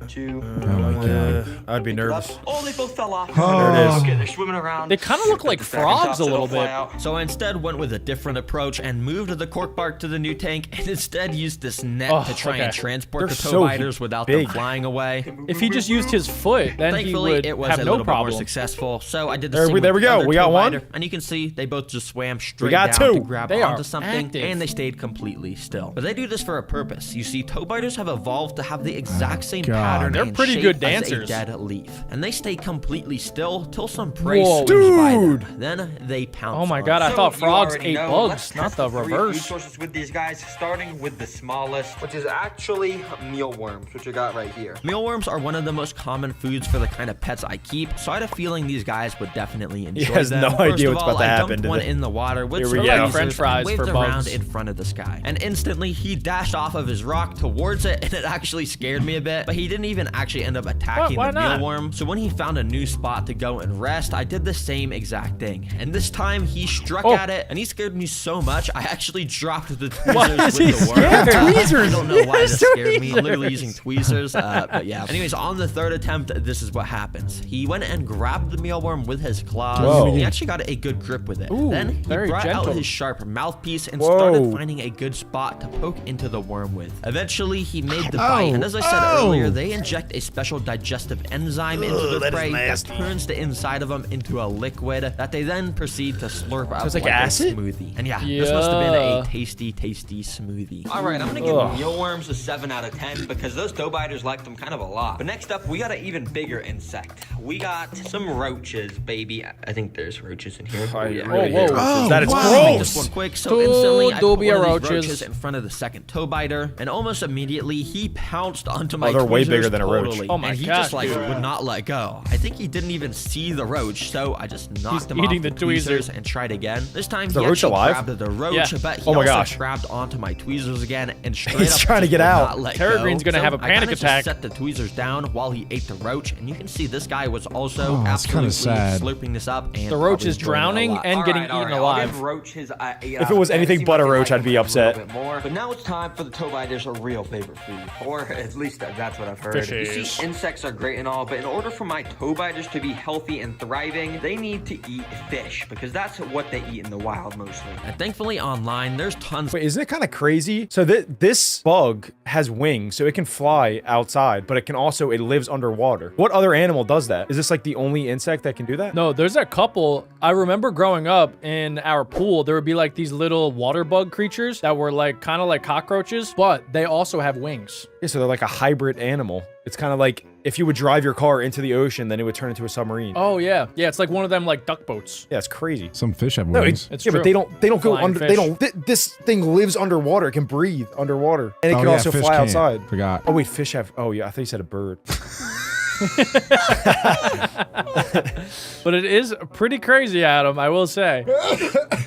2, Oh my god. I'd be nervous. Oh, they both fell off. Oh. There it is. Okay, they're swimming around. They kinda look like The second frogs tops, a it'll little fly bit. out. So I instead went with a different approach and moved the cork bark to the new tank and instead used this net Oh, to try okay. and transport They're the toe so biters without big. them flying away. If he just used his foot, then Thankfully, he would it was have a no little bit more problem. successful. So I did the There same we- there with we the go. other We got toe one. biter, and you can see they both just swam straight got down to two. grab They onto are something, active. and they stayed completely still. But they do this for a purpose. You see, toe biters have evolved to have the exact same God. pattern They're and pretty shape good as dancers. a dead leaf, and they stay completely still till some prey Whoa. swims by Dude. them. Then they pounce. Oh my on god, them. I thought you frogs already ate know. bugs, Let's not test the three reverse. food sources with these guys, starting with the smallest, which is actually mealworms, which I got right here. Mealworms are one of the most common foods for the kind of pets I keep, so I had a feeling these guys would definitely enjoy has them. no First idea of what's all, about to I happen dumped to one them. in the water with Here some we go. lasers French fries and waved for around bugs. in front of this guy. And instantly, he dashed off of his rock towards it, and it actually scared me a bit, but he didn't even actually end up attacking Why the not? mealworm. So when he found a new spot to go and rest, I did the same exact thing. And this time he struck at it, and he scared me so much, I actually dropped the tweezers with the worm. I don't know why this scared me. I'm literally using tweezers, but yeah. Anyways, on the third attempt, this is what happens. He went and grabbed the mealworm with his claws. Whoa. He actually got a good grip with it. Ooh, then he very brought gentle. out his sharp mouthpiece and started finding a good spot to poke into the worm with. Eventually, he made the bite, and as I said earlier, they inject a special digestive enzyme into their prey that turns the inside of them into a liquid that they then proceed to slurp up like like acid? a smoothie. And yeah, this must have been a tasty, tasty smoothie. All right, I'm gonna give mealworms a 7 out of 10 because those toe biters like them kind of a lot. But next up, we got an even bigger insect. We got some roaches, baby. I think there's roaches in here. Whoa. That is Make this one quick. So instantly, I put one of dubia these roaches. roaches in front of the second toe biter, and almost immediately he pounced onto my they're way tweezers bigger than a roach. totally, Oh my and he gosh, just like dude. would not let go. I think he didn't even see the roach, so I just knocked him eating off the tweezers and tried again. This time the he roach actually alive? grabbed the roach, Yeah. but he Oh my also gosh. grabbed onto my tweezers again and straight He's up trying to just get would out. not let Terragreen's go. gonna have a I panic kinda just attack. set the tweezers down while he ate the roach, and you can see this guy was also that's kinda absolutely sad. slurping this up. And The roach probably is enjoying it a drowning lot. and getting All eaten right, alive. I'll give roach his, If it was anything but a roach, I'd be upset. More. But now it's time for the toe biters' a real favorite food, or at least that's what I've heard. You Fishes. see, insects are great and all, but in order for my toe biters to be healthy and thriving, they need to eat fish because that's what they eat in the wild mostly. And thankfully online, there's tons. Wait, isn't it kind of crazy? So this bug has wings, so it can fly outside, but it lives underwater. What other animal does that? Is this like the only insect that can do that? No, there's a couple. I remember growing up in our pool, there would be like these little water bug creatures that were like kind of like cockroaches, but they also have wings. Yeah, so they're like a hybrid animal. It's kind of like if you would drive your car into the ocean, then it would turn into a submarine. Oh yeah, yeah. It's like one of them like duck boats. Yeah, it's crazy. Some fish have No, wings. It's yeah, true. but they don't go Flying under. fish. They don't. This thing lives underwater. It can breathe underwater, and it can yeah, also fish fly can't. outside. Forgot. Oh wait, fish have. Oh yeah, I thought you said a bird. But it is pretty crazy, Adam, I will say.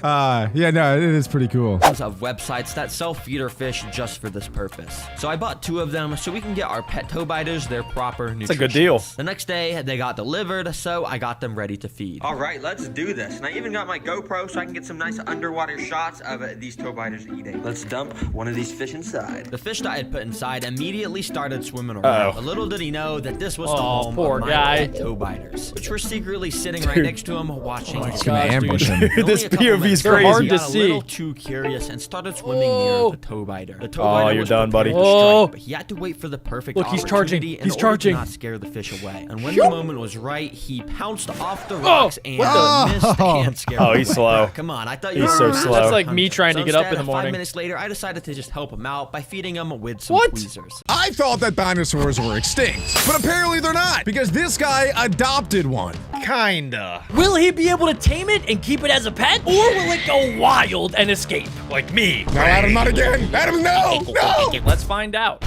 Yeah, no, it is pretty cool. Of websites that sell feeder fish just for this purpose. So I bought 2 of them so we can get our pet toe biters their proper nutrition. It's a good deal. The next day they got delivered, so I got them ready to feed. All right, let's do this. And I even got my GoPro so I can get some nice underwater shots of these toe biters eating. Let's dump one of these fish inside. The fish that I had put inside immediately started swimming around. But little did he know that this was the home poor of my guy. pet toe biters, which were secretly sitting right next to him watching. It's gonna ambush him. This POV is They're crazy. hard He to got a see. little too curious and started swimming near the toe biter. The toe Oh, biter you're was done, buddy. prepared to strike, Oh. but he had to wait for the perfect Look, he's charging. opportunity in He's order charging. to not scare the fish away. And when the moment was right, he pounced off the rocks and missed and scared Oh, him he's away. slow. Come on, I thought you He's were so a slow. master That's like me hunter. trying to get up instead, in the morning. 5 minutes later, I decided to just help him out by feeding him with some tweezers. I thought that dinosaurs were extinct, but apparently they're not, because this guy adopted one. Kinda. Will he be able to tame it and keep it as a pet? Or will it go wild and escape? Like me. No, Adam, not again. Adam, no, no. Let's find out.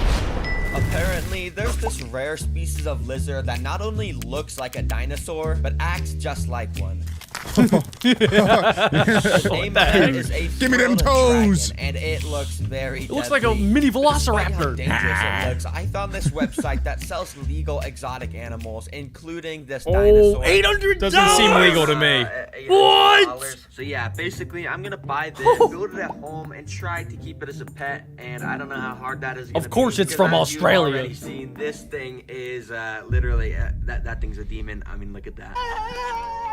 Apparently, there's this rare species of lizard that not only looks like a dinosaur, but acts just like one. The name of it is a Give me them frilled toes. dragon, and it looks very It looks like a deadly. mini Despite how velociraptor. dangerous it looks, I found this website that sells legal exotic animals, including this Oh, dinosaur. $800. Doesn't seem legal to me. What? So yeah, basically, I'm gonna buy this, build it at home, and try to keep it as a pet. And I don't know how hard that is. Of course it's from because as you've Australia. already seen, this thing is literally that thing's a demon. I mean, look at that.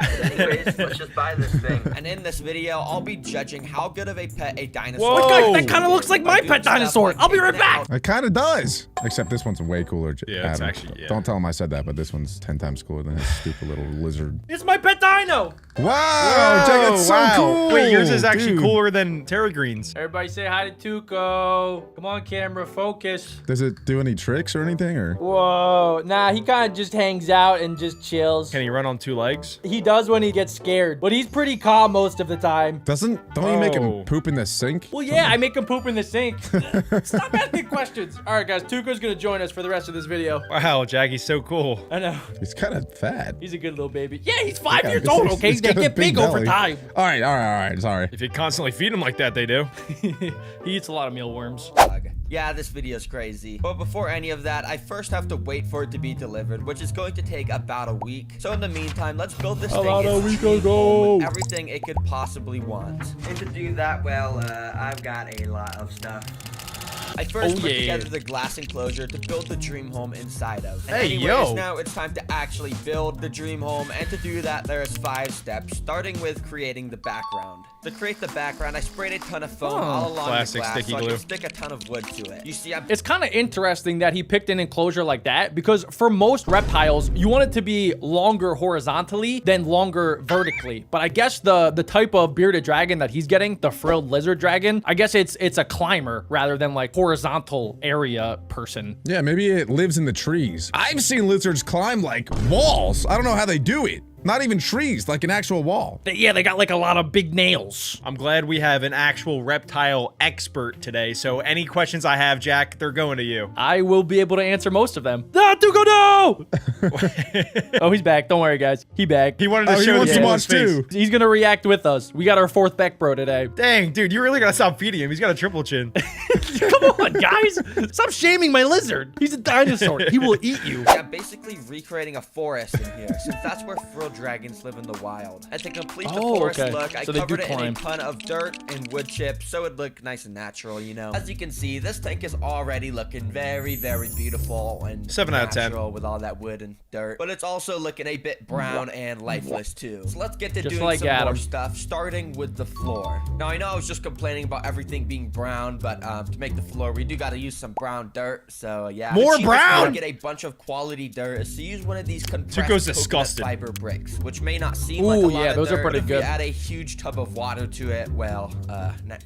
But anyways, let's just buy this thing. And in this video, I'll be judging how good of a pet a dinosaur That, guy, is. that kind of looks like my pet dinosaur. I'll be right back. It kind of does. Except this one's way cooler. Yeah, it's Adam. actually, yeah. Don't tell him I said that, but this one's 10 times cooler than his stupid little lizard. It's my pet dino. Wow, Jack, that's so cool. Wait, yours is actually dude. cooler than Terragreen's. Everybody say hi to Tuco. Come on, camera, focus. Does it do any tricks or anything, or? Whoa. Nah, he kind of just hangs out and just chills. Can he run on 2 legs? He does when he gets scared, but he's pretty calm most of the time. Don't you make Oh. him poop in the sink? Well, yeah, I make him poop in the sink. Stop asking questions. All right, guys, Tuco's gonna join us for the rest of this video. Wow, Jackie's so cool. I know. He's kind of fat. He's a good little baby. Yeah, he's 5 Yeah, years old, okay? he's They got a get big belly. over time. All right, sorry. If you constantly feed him like that, they do. He eats a lot of mealworms. Yeah, this video is crazy. But before any of that, I first have to wait for it to be delivered, which is going to take about a week. So in the meantime, let's build this thing with everything it could possibly want. And to do that, well, I've got a lot of stuff. I first put together the glass enclosure to build the dream home inside of. And hey, anyways, now it's time to actually build the dream home, and to do that, there's 5 steps, starting with creating the background. To create the background, I sprayed a ton of foam all along the glass so I can stick a ton of wood to it. You see, it's kind of interesting that he picked an enclosure like that, because for most reptiles, you want it to be longer horizontally than longer vertically. But I guess the type of bearded dragon that he's getting, the frilled lizard dragon, I guess it's a climber rather than like horizontal area person. Yeah, maybe it lives in the trees. I've seen lizards climb like walls. I don't know how they do it. Not even trees, like an actual wall. Yeah, they got like a lot of big nails. I'm glad we have an actual reptile expert today. So any questions I have, Jack, they're going to you. I will be able to answer most of them. Ah, Tuco, no! Oh, he's back. Don't worry, guys. He back. He wanted to show wants to watch too. He's gonna react with us. We got our 4th Beck bro today. Dang, dude, you really gotta stop feeding him. He's got a triple chin. Come on, guys. Stop shaming my lizard. He's a dinosaur. He will eat you. Yeah, basically recreating a forest in here, since that's where frilled dragons live in the wild. And to complete the forest look, I covered it in a ton of dirt and wood chips so it'd look nice and natural, you know. As you can see, this tank is already looking very, very beautiful and 7 out of 10 with all that wood and dirt. But it's also looking a bit brown and lifeless too. So let's get to doing like some more stuff, starting with the floor. Now I know I was just complaining about everything being brown, but to make the floor, we do got to use some brown dirt. So yeah, more brown. To get a bunch of quality dirt, so use one of these compressed coconut fiber bricks, which may not seem like a lot of those dirt, are pretty but if good. you add a huge tub of water to it, well,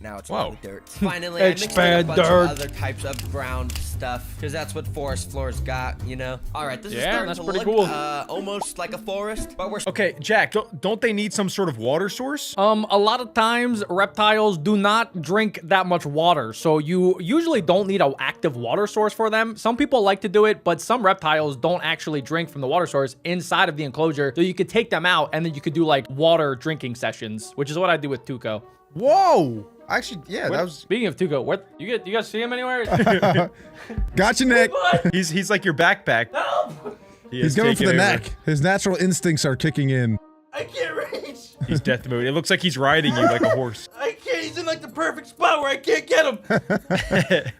now it's only dirt. Finally, I mixed in a bunch of other types of brown stuff, because that's what forest floors got, you know. All right, this is starting to look almost like a forest, but we're okay. Jack, don't they need some sort of water source? A lot of times reptiles do not drink that much water, so you usually don't need an active water source for them. Some people like to do it, but some reptiles don't actually drink from the water source inside of the enclosure, so you could take them out and then you could do like water drinking sessions, which is what I do with Tuco. Whoa. Actually, yeah, that was. Speaking of Tuco, what you guys see him anywhere? Gotcha, Nick. He's like your backpack. Help! He's going for the neck. His natural instincts are kicking in. I can't reach. He's death mode. It looks like he's riding you like a horse. I can't. He's in like the perfect spot where I can't get him.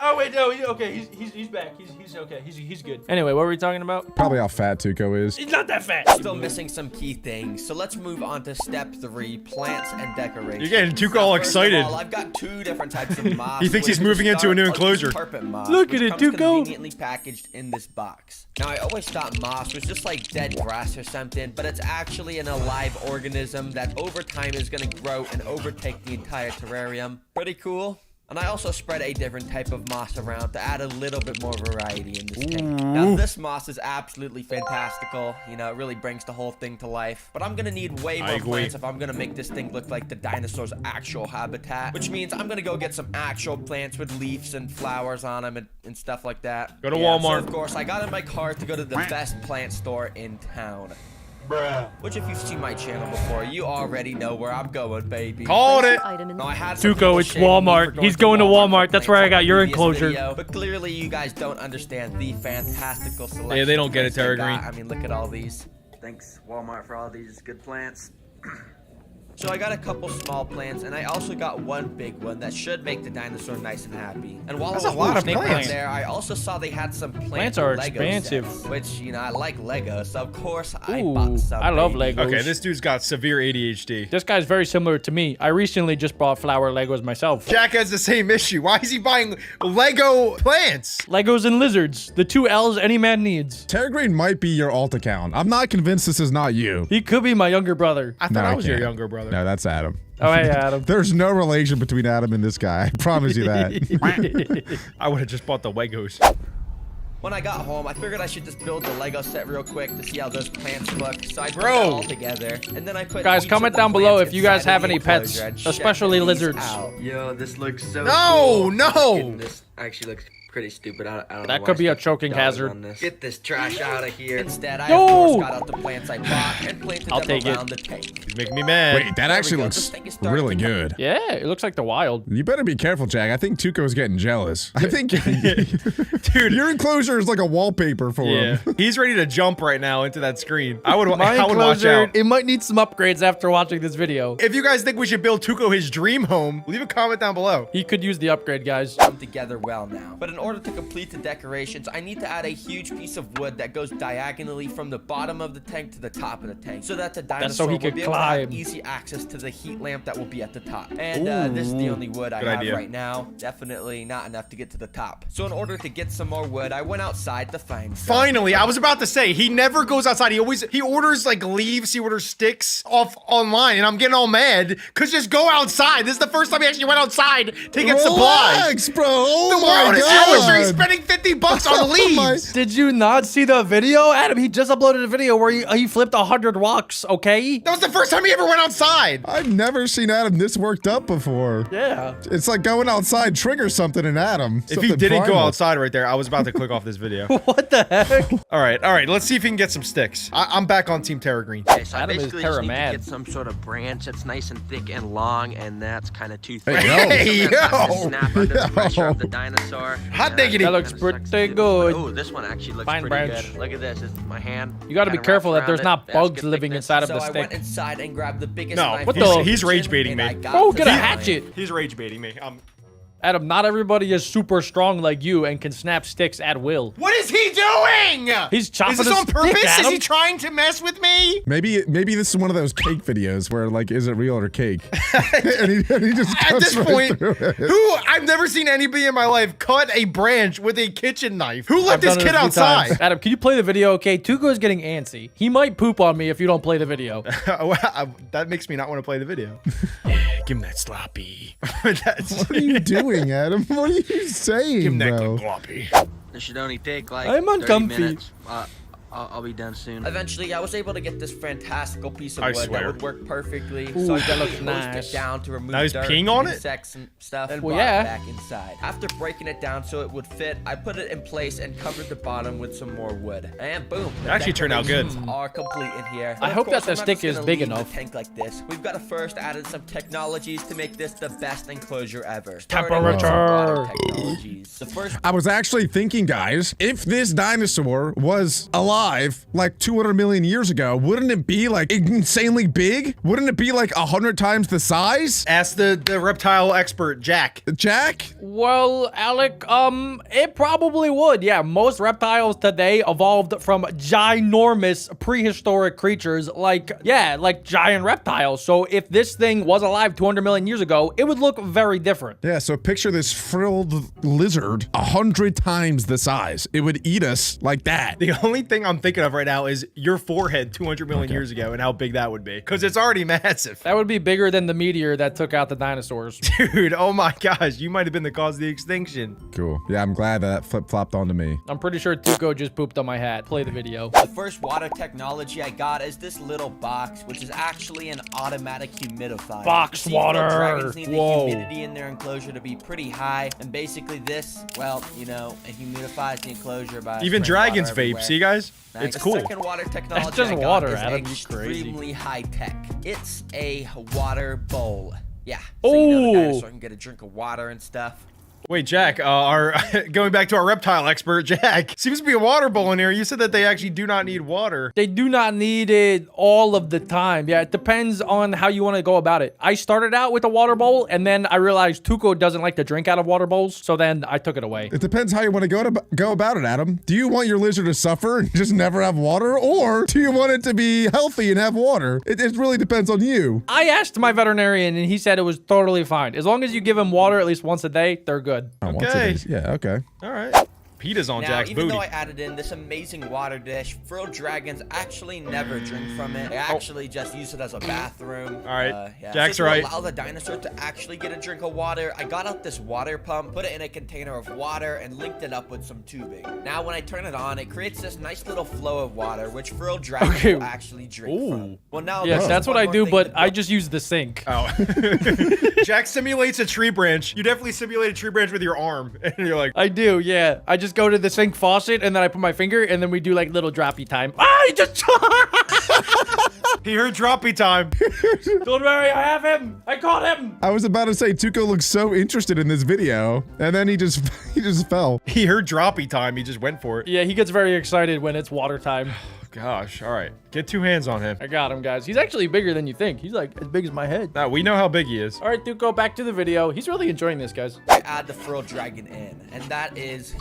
Oh wait, no. Okay, he's back. He's okay. He's good. Anyway, what were we talking about? Probably how fat Tuco is. He's not that fat. still missing some key things. So let's move on to step 3, plants and decoration. You're getting Tuco all excited. All, I've got 2 different types of moss. He thinks he's moving into a new enclosure. Look at it, Tuco. Conveniently packaged in this box. Now I always thought moss was just like dead grass or something, but it's actually an alive organism that over time is going to grow and overtake the entire terrarium. Pretty cool. And I also spread a different type of moss around to add a little bit more variety in this tank. Now this moss is absolutely fantastical. You know, it really brings the whole thing to life. But I'm gonna need way more plants if I'm gonna make this thing look like the dinosaur's actual habitat. Which means I'm gonna go get some actual plants with leaves and flowers on them and stuff like that. Go to Walmart. So of course, I got in my car to go to the best plant store in town. Bruh. Which, if you've seen my channel before, you already know where I'm going, baby. Called it. No, I had Tuco, it's Walmart. He's going to Walmart. That's where I got your enclosure. But clearly, you guys don't understand the fantastical selection. Yeah, they don't get it, Terra Green. I mean, look at all these. Thanks, Walmart, for all these good plants. So I got a couple small plants, and I also got one big one that should make the dinosaur nice and happy. And while I was walking there, I also saw they had some plants are Lego expensive. sets, which, you know, I like Lego, so of course I bought some. I love Legos. Okay, this dude's got severe ADHD. This guy's very similar to me. I recently just bought flower Legos myself. Jack has the same issue. Why is he buying Lego plants? Legos and lizards. The 2 L's any man needs. Terra Green might be your alt account. I'm not convinced this is not you. He could be my younger brother. I thought I was your younger brother. No, that's Adam. Oh, hey, Adam. There's no relation between Adam and this guy. I promise you that. I would have just bought the Legos. When I got home, I figured I should just build the Lego set real quick to see how those plants look. So I put it all together, and then I put. Guys, comment down below if you guys have any pets, especially lizards. Yo, this looks so cool. No! This actually looks pretty stupid. I don't know That why could be I a stuck choking dollars hazard. on this. Get this trash out of here. Instead, I Yo! of course got out the plants I bought and planted I'll them take it. around the tank. He's making me mad. Wait, that actually go. looks This thing is starting really to- good. Yeah, it looks like the wild. You better be careful, Jack. I think Tuco's getting jealous. I think, Dude. your enclosure is like a wallpaper for Yeah, him. he's ready to jump right now into that screen. I would My watch enclosure, out. it might need some upgrades after watching this video. If you guys think we should build Tuco his dream home, leave a comment down below. He could use the upgrade, guys. Come together well now. But in order to complete the decorations, I need to add a huge piece of wood that goes diagonally from the bottom of the tank to the top of the tank, so that the dinosaur he will could be able to climb. have easy access to the heat lamp that will be at the top. And this is the only wood I Good have idea. right now. Definitely not enough to get to the top. So in order to get some more wood, I went outside to find some. Finally, I was about to say, he never goes outside. He orders like leaves, he orders sticks off online, and I'm getting all mad, cause just go outside. This is the first time he actually went outside to get supplies. Relax, bro. Oh The my world is God. illustrated. He's spending $50 on leaves. Did you not see the video? Adam, he just uploaded a video where he flipped 100 rocks, okay? That was the first time he ever went outside. I've never seen Adam this worked up before. Yeah. It's like going outside triggers something in Adam. If he didn't go outside right there, I was about to click off this video. What the heck? All right. Let's see if he can get some sticks. I'm back on Team Terra Green. Okay, so I Adam is basically just need to terra-mad. get some sort of branch that's nice and thick and long, and that's kind of too thick. Hey, yo. Snap under the pressure of the dinosaur. Hot diggity. That looks pretty good. Oh, this one actually looks Fine pretty branch. good. Look at this. It's my hand. You gotta be Kinda careful wrapped that there's around not it. That's bugs good living thickness. inside of So the I stick. went inside and grabbed the biggest No, knife what in the- the he's kitchen, rage baiting and me. I got Oh, the get a knife. hatchet. He's rage baiting me. Adam, not everybody is super strong like you and can snap sticks at will. What is he doing? He's chopping Is this a on stick, purpose? Is Adam. he trying to mess with me? Maybe this is one of those cake videos where like, is it real or cake? and he just At cuts this right point, through it. I've never seen anybody in my life cut a branch with a kitchen knife. Who let I've this done it kid a few outside? times. Adam, can you play the video? Okay, Tuco's getting antsy. He might poop on me if you don't play the video. That makes me not want to play the video. Give him that sloppy. What are you doing, Adam? What are you saying, bro? sloppy. This should only take like I'm 30 uncomfy. minutes. I'll be done soon. Eventually, I was able to get this fantastical piece of I wood swear. that would work perfectly. Ooh, so I that looks quickly hosed nice. it down to remove Now he's dirt, peeing on it? insects and stuff, and Well, brought yeah. it back inside. After breaking it down so it would fit, I put it in place and covered the bottom with some more wood. And boom, the It actually turned out good. decorations are complete in here. I But of hope that course, the I'm not stick just is gonna big leave the enough. tank like this. We've got to first added some technologies to make this the best enclosure ever. Temperature. Starting with some water technologies. The first I was actually thinking, guys, if this dinosaur was alive like 200 million years ago, wouldn't it be like insanely big? Wouldn't it be like 100 times the size? Ask the reptile expert, Jack. Jack? Well, Alec, it probably would. Yeah, most reptiles today evolved from ginormous prehistoric creatures like giant reptiles. So if this thing was alive 200 million years ago, it would look very different. Yeah, so picture this frilled lizard 100 times the size. It would eat us like that. The only thing I'm thinking of right now is your forehead 200 million years ago and how big that would be. Because it's already massive. That would be bigger than the meteor that took out the dinosaurs. Dude, oh my gosh, you might have been the cause of the extinction. Cool. Yeah, I'm glad that flip-flopped onto me. I'm pretty sure Tuco just pooped on my hat. Play the video. The first water technology I got is this little box, which is actually an automatic humidifier. Box You see, float water. dragons need Whoa. the humidity in their enclosure to be pretty high, and basically this, well, you know, it humidifies the enclosure by Even spraying dragons water vape, everywhere. see guys? Thanks. It's The cool. second water technology just I got water, is Adam, you crazy. extremely high tech. It's a water bowl. Yeah, so you know the Ooh. dinosaur can get a drink of water and stuff. Wait, Jack, going back to our reptile expert, Jack, seems to be a water bowl in here. You said that they actually do not need water. They do not need it all of the time. Yeah, it depends on how you want to go about it. I started out with a water bowl, and then I realized Tuco doesn't like to drink out of water bowls, so then I took it away. It depends how you want to go about it, Adam. Do you want your lizard to suffer and just never have water? Or do you want it to be healthy and have water? It really depends on you. I asked my veterinarian, and he said it was totally fine. As long as you give him water at least once a day, they're good. Oh, once Okay. it is. Yeah, okay. All right. PETA's on Now, Jack's even booty. though I added in this amazing water dish, frilled dragons actually never drink from it. They actually just use it as a bathroom. All right, Yeah. Jack's So right. to allow the dinosaur to actually get a drink of water, I got out this water pump, put it in a container of water, and linked it up with some tubing. Now, when I turn it on, it creates this nice little flow of water, which frilled dragons will actually drink from. Well, now Yes, there's that's what one I more do, thing but to I just use the sink. Oh. Jack simulates a tree branch. You definitely simulate a tree branch with your arm. And you're like, I do, yeah. I just go to the sink faucet, and then I put my finger, and then we do like little droppy time. Ah, he just... he heard droppy time. Don't worry, I have him. I caught him. I was about to say, Tuco looks so interested in this video, and then he just fell. He heard droppy time. He just went for it. Yeah, he gets very excited when it's water time. Gosh, all right. Get 2 hands on him. I got him, guys. He's actually bigger than you think. He's like as big as my head. Now, we know how big he is. All right, Duco, back to the video. He's really enjoying this, guys. I add the frilled dragon in, and that is heat.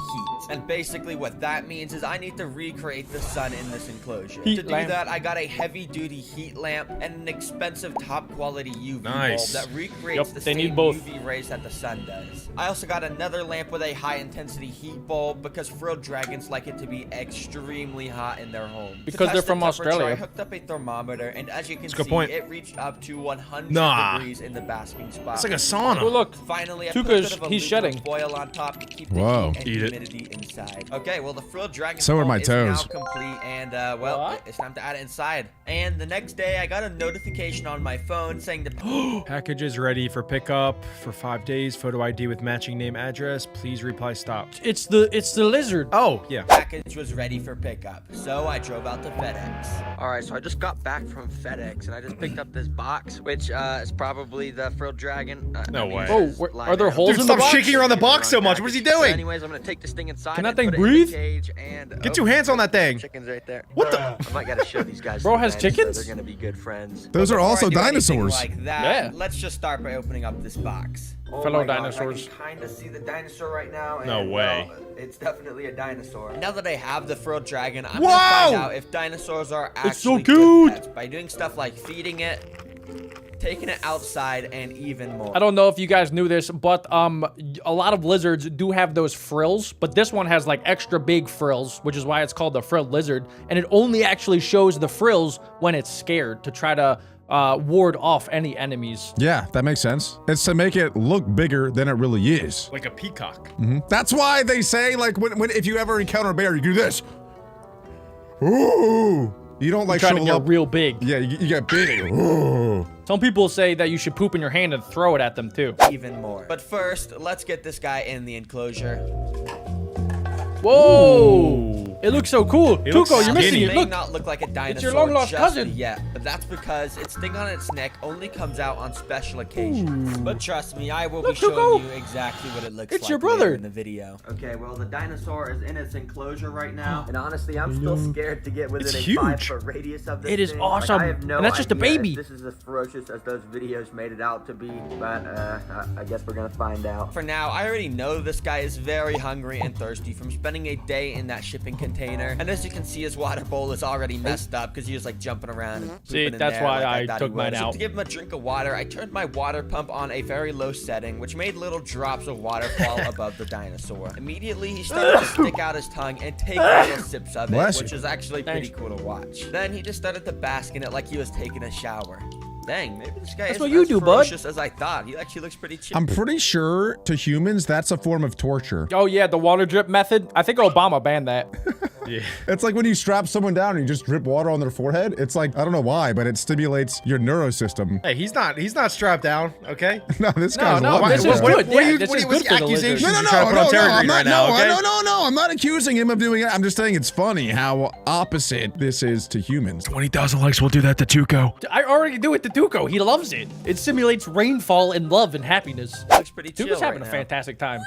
And basically what that means is I need to recreate the sun in this enclosure. Heat to do lamp. that, I got a heavy-duty heat lamp and an expensive top-quality UV Nice. bulb that recreates Yep, the they same need both. UV rays that the sun does. I also got another lamp with a high-intensity heat bulb because frilled dragons like it to be extremely hot in their homes. To Because they're test the from temperature, Australia. I hooked up a thermometer, and as you can That's a good see, point. it reached up to 100 Nah. degrees in the basking spot. It's like a sauna. Oh, look. Finally, I Tuca's- put a bit of he's aluminum shedding. foil on top to keep the Whoa. heat and Eat it. humidity inside. Okay, well, the frilled dragon So are foam my is toes. now complete, and well, What? it's time to add it inside. And the next day, I got a notification on my phone saying the Package is ready for pickup for 5 days. Photo ID with matching name address. Please reply stop. It's the lizard. Oh, yeah. package was ready for pickup. So I drove out to FedEx. All right, so I just got back from FedEx and I just picked up this box, which is probably the frilled dragon. No way. Oh, are there holes Dude, in the stop box? shaking around the box so much. What is he doing? Anyways, I'm gonna take this thing inside. Can that and thing put it in the breathe? cage and, Get 2 hands on that thing. Chickens right there. What the? I might gotta show these guys. Bro some has friends, so chickens? they're gonna be good friends. Those are Before also I do anything dinosaurs. Like that, Yeah. Let's just start by opening up this box. Fellow my gosh, dinosaurs. I can kind of see the dinosaur right now. No and, way. well, it's definitely a dinosaur. Now that I have the frilled dragon, I'm Whoa! gonna find out if dinosaurs are It's so actually good cute! pets by doing stuff like feeding it, taking it outside, and even more. I don't know if you guys knew this, but a lot of lizards do have those frills, but this one has like extra big frills, which is why it's called the frilled lizard, and it only actually shows the frills when it's scared to try to ward off any enemies. Yeah, that makes sense. It's to make it look bigger than it really is. Like a peacock. That's why they say, like, when if you ever encounter a bear, you do this. Ooh. You don't like Try to show get up. real big. Yeah, you get big. Ooh. Some people say that you should poop in your hand and throw it at them too. Even more. But first, let's get this guy in the enclosure. Whoa! It looks so cool. It looks Tuco, you're missing skinny. it. May Look. not look like a dinosaur your long-lost just cousin. yet, but that's because its thing on its neck only comes out on special occasions. But trust me, I will be Look, showing Tuco. you exactly what it looks It's like your later brother. in the video. Okay, well, the dinosaur is in its enclosure right now. And honestly, I'm still scared to get within It's a huge. 5-foot radius of this It is thing. awesome. Like, I have no And that's just a idea if baby. This is as ferocious as those videos made it out to be, but I guess we're gonna find out. For now, I already know this guy is very hungry and thirsty from spending a day in that shipping container. And as you can see, his water bowl is already messed up because he was like jumping around and See, pooping in that's there why like I thought took he mine would. So out. to give him a drink of water, I turned my water pump on a very low setting, which made little drops of water fall above the dinosaur. Immediately, he started to stick out his tongue and take little sips of it, Bless which you. is actually Thanks. pretty cool to watch. Then he just started to bask in it like he was taking a shower. Dang, maybe this guy That's isn't what you as do, bud. ferocious as I thought. He actually looks pretty chill. I'm pretty sure to humans, that's a form of torture. Oh yeah, the water drip method. I think Obama banned that. Yeah. It's like when you strap someone down and you just drip water on their forehead. It's like, I don't know why, but it stimulates your neurosystem. Hey, he's not strapped down, okay? No, this guy's no, loving this it, is bro. good. Yeah, this is good for the accusations lizard. No, you try to put on Terry Green right now, okay? no, I'm not accusing him of doing it. I'm just saying it's funny how opposite this is to humans. 20,000 likes will do that to Tuco. I already do it to Tuco. He loves it. It simulates rainfall and love and happiness. Looks pretty chill Tuco's having right a now. fantastic time.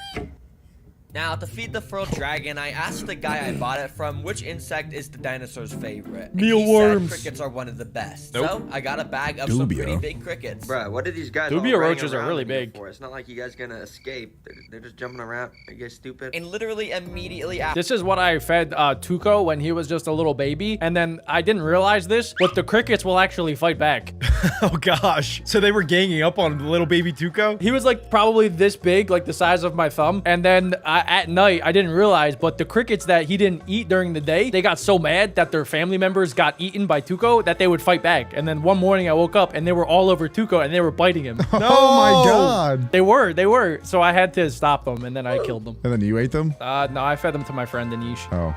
Now, to feed the frilled dragon, I asked the guy I bought it from which insect is the dinosaur's favorite. And he said Mealworms. crickets are one of the best. Nope. So, I got a bag of some Dubia. pretty big crickets. Bruh, what are these guys Dubia all running roaches are around really in here big. for? It's not like you guys gonna escape. They're just jumping around. Are you guys stupid? And literally immediately after This is what I fed Tuco when he was just a little baby. And then I didn't realize this, but the crickets will actually fight back. Oh gosh. So they were ganging up on little baby Tuco? He was like probably this big, like the size of my thumb. And then at night, I didn't realize, but the crickets that he didn't eat during the day, they got so mad that their family members got eaten by Tuco that they would fight back. And then one morning I woke up and they were all over Tuco and they were biting him. Oh my God. They were. So I had to stop them and then I killed them. And then you ate them? No, I fed them to my friend Anish. Oh.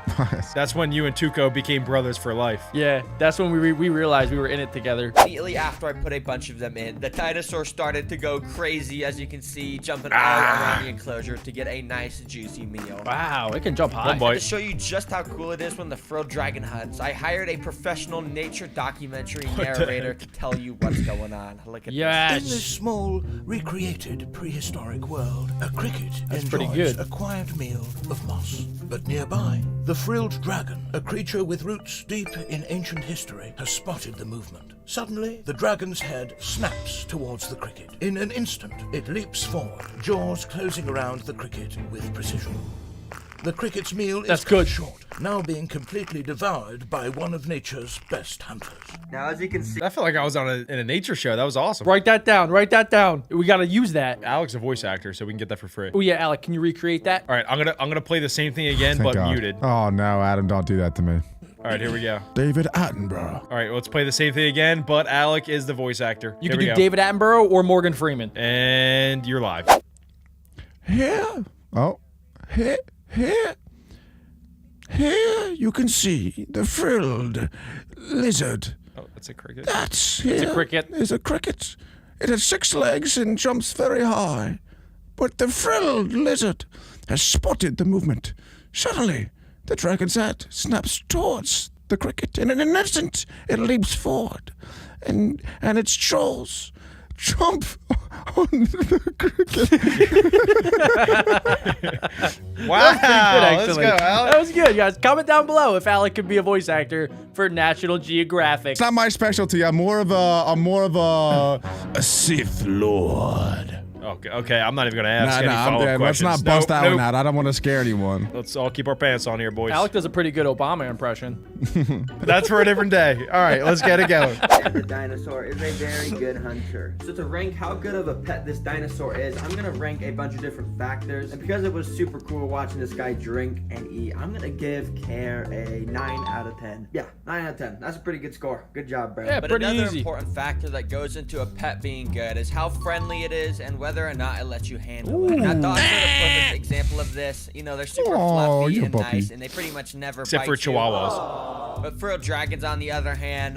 That's when you and Tuco became brothers for life. Yeah, that's when we realized we were in it together. Immediately after I put a bunch of them in, the dinosaur started to go crazy, as you can see, jumping all around the enclosure to get a nice, juicy meal. Wow, it can jump high. To show you just how cool it is when the frilled dragon hunts, I hired a professional nature documentary narrator to tell you what's going on. Look at Yes. In this small, recreated prehistoric world, a cricket pretty enjoys good. a quiet meal of moss. But nearby, the frilled dragon, a creature with roots deep in ancient history, has spotted the movement. Suddenly, the dragon's head snaps towards the cricket. In an instant, it leaps forward, jaws closing around the cricket with precision. The cricket's meal is cut short, now being completely devoured by one of nature's best hunters. Now, as you can see, I felt like I was in a nature show. That was awesome. Write that down. We gotta use that. Alex, a voice actor, so we can get that for free. Oh yeah, Alec, can you recreate that? All right, I'm gonna play the same thing again, Thank but God. muted. Oh no, Adam, don't do that to me. All right, here we go. David Attenborough. All right, let's play the same thing again, but Alec is the voice actor. You Here can we do go. David Attenborough or Morgan Freeman. And you're live. Here, here you can see the frilled lizard. Oh, that's a cricket. That's It's a cricket. is a cricket. It has 6 legs and jumps very high. But the frilled lizard has spotted the movement. Suddenly, the dragon's head snaps towards the cricket. And in an instant, it leaps forward. And its jaws jump on the cricket. Wow, That let's was pretty good, actually. go, Alec. That was good, guys. Comment down below if Alec could be a voice actor for National Geographic. It's not my specialty. I'm more of a Sith Lord. Okay, I'm not even gonna ask any Nah, follow-up let's questions. not bust that Nope. one out. I don't want to scare anyone. Let's all keep our pants on here, boys. Alec does a pretty good Obama impression. That's for a different day. All right, let's get it going. the dinosaur is a very good hunter. So to rank how good of a pet this dinosaur is, I'm gonna rank a bunch of different factors. And because it was super cool watching this guy drink and eat, I'm gonna give Care a 9 out of 10. Yeah, 9 out of 10. That's a pretty good score. Good job, Brad. Yeah, But pretty another easy. important factor that goes into a pet being good is how friendly it is and whether or not it lets you handle it. Now, dogs are the perfect example of this. You know, they're super fluffy you and puppy. nice, and they pretty much never Except bite for you. chihuahuas. But frilled dragons, on the other hand,